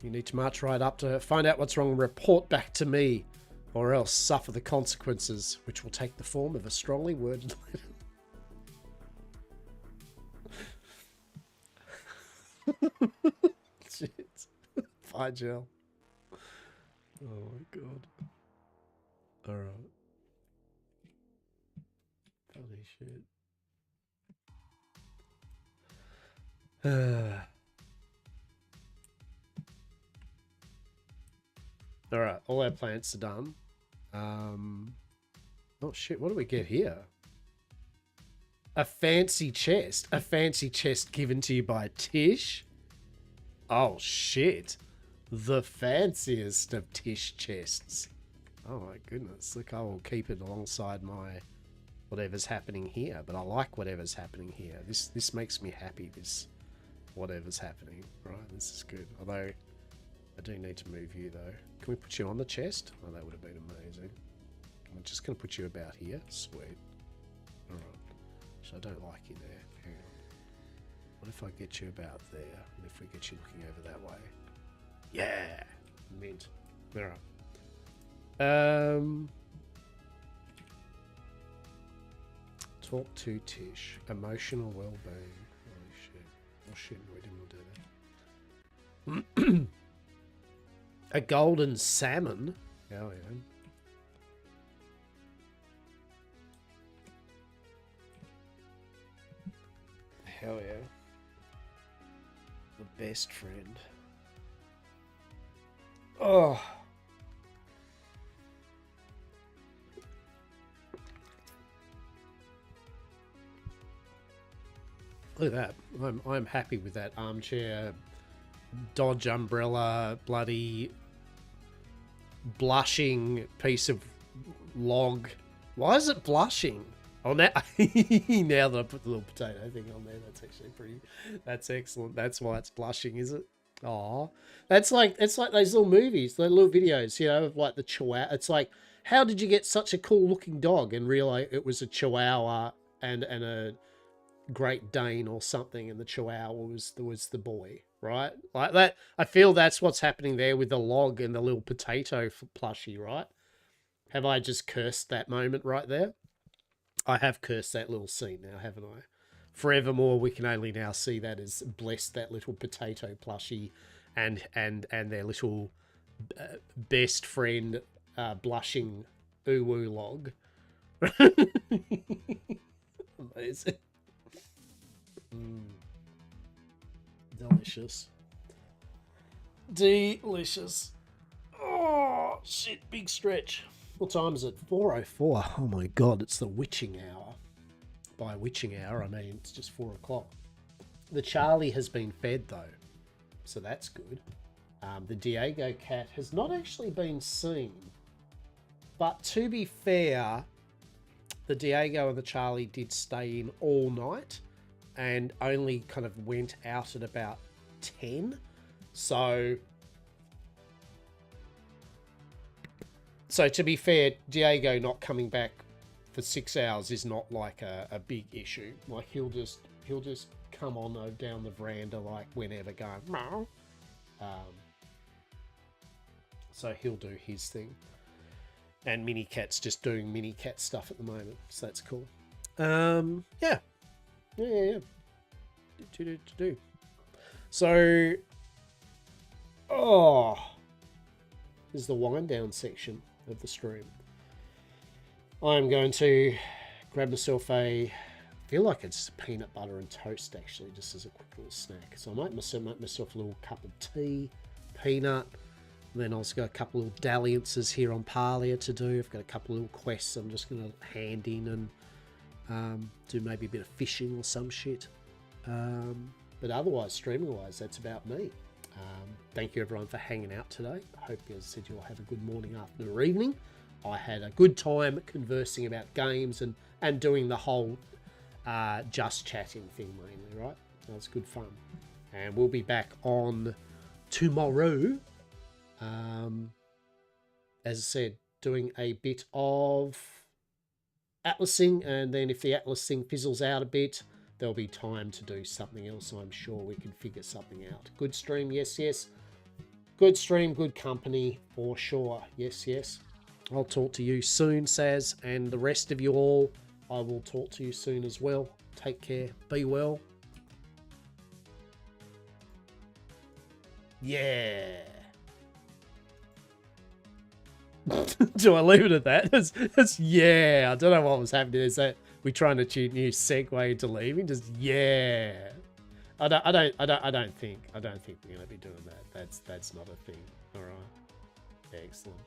You need to march right up to her, find out what's wrong, and report back to me, or else suffer the consequences, which will take the form of a strongly worded letter. Shit. Bye, Jill. Oh my god. Alright. Holy shit. Alright, all our plants are done. Oh shit, what do we get here? A fancy chest. A fancy chest given to you by Tish. Oh shit. The fanciest of Tish chests. Oh my goodness. Look, I will keep it alongside my whatever's happening here. But I like whatever's happening here. This makes me happy, this whatever's happening. Right, this is good. Although, I do need to move you though. Can we put you on the chest? Oh, that would have been amazing. I'm just going to put you about here. Sweet. Alright. So I don't like you there. Hang on. What if I get you about there? And if we get you looking over that way? Yeah! Mint. Alright. Talk to Tish. Emotional well-being. Holy shit. Oh shit, we didn't want to do that. A golden salmon? Oh yeah. Hell yeah. The best friend. Oh. Look at that. I'm happy with that armchair, Dodge umbrella, bloody blushing piece of log. Why is it blushing? Oh, now, now that I put the little potato thing on there, that's actually pretty, that's excellent. That's why it's blushing, is it? Aw. It's like those little movies, the little videos, you know, of like the chihuahua. It's like, how did you get such a cool looking dog and realize it was a chihuahua and a Great Dane or something, and the chihuahua was the boy, right? Like that. I feel that's what's happening there with the log and the little potato plushie, right? Have I just cursed that moment right there? I have cursed that little scene now, haven't I? Forevermore, we can only now see that as bless that little potato plushie and their little best friend blushing uwu log. Amazing. Delicious. Delicious. Oh, shit, big stretch. What time is it? 4:04. Oh my god, it's the witching hour. By witching hour, I mean it's just 4 o'clock. The Charlie has been fed though, so that's good. The Diego cat has not actually been seen, but to be fair, the Diego and the Charlie did stay in all night and only kind of went out at about 10. So to be fair, Diego not coming back for 6 hours is not like a big issue. Like he'll just come on down the veranda like whenever going. So he'll do his thing. And Mini Cat's just doing Mini Cat stuff at the moment, so that's cool. Yeah. Do. So, this is the wind down section. of the stream. I'm going to grab myself I feel like it's peanut butter and toast actually, just as a quick little snack. So I might make myself a little cup of tea, peanut, and then I've also got a couple of little dalliances here on Parlia to do. I've got a couple of little quests I'm just going to hand in and do maybe a bit of fishing or some shit. But otherwise, streaming-wise, that's about me. Thank you everyone for hanging out today. I hope, as I said, you all have a good morning, afternoon, or evening. I had a good time conversing about games and doing the whole just chatting thing mainly, right? That was good fun. And we'll be back on tomorrow. As I said, doing a bit of atlasing, and then if the atlas thing fizzles out a bit, there'll be time to do something else. I'm sure we can figure something out. Good stream, yes, yes. Good stream, good company, for sure. Yes, yes. I'll talk to you soon, Saz, and the rest of you all, I will talk to you soon as well. Take care. Be well. Yeah. Do I leave it at that? That's yeah. I don't know what was happening. Is that we trying to achieve new segue into leaving? Just yeah. I don't think we're gonna be doing that. That's not a thing. All right. Excellent.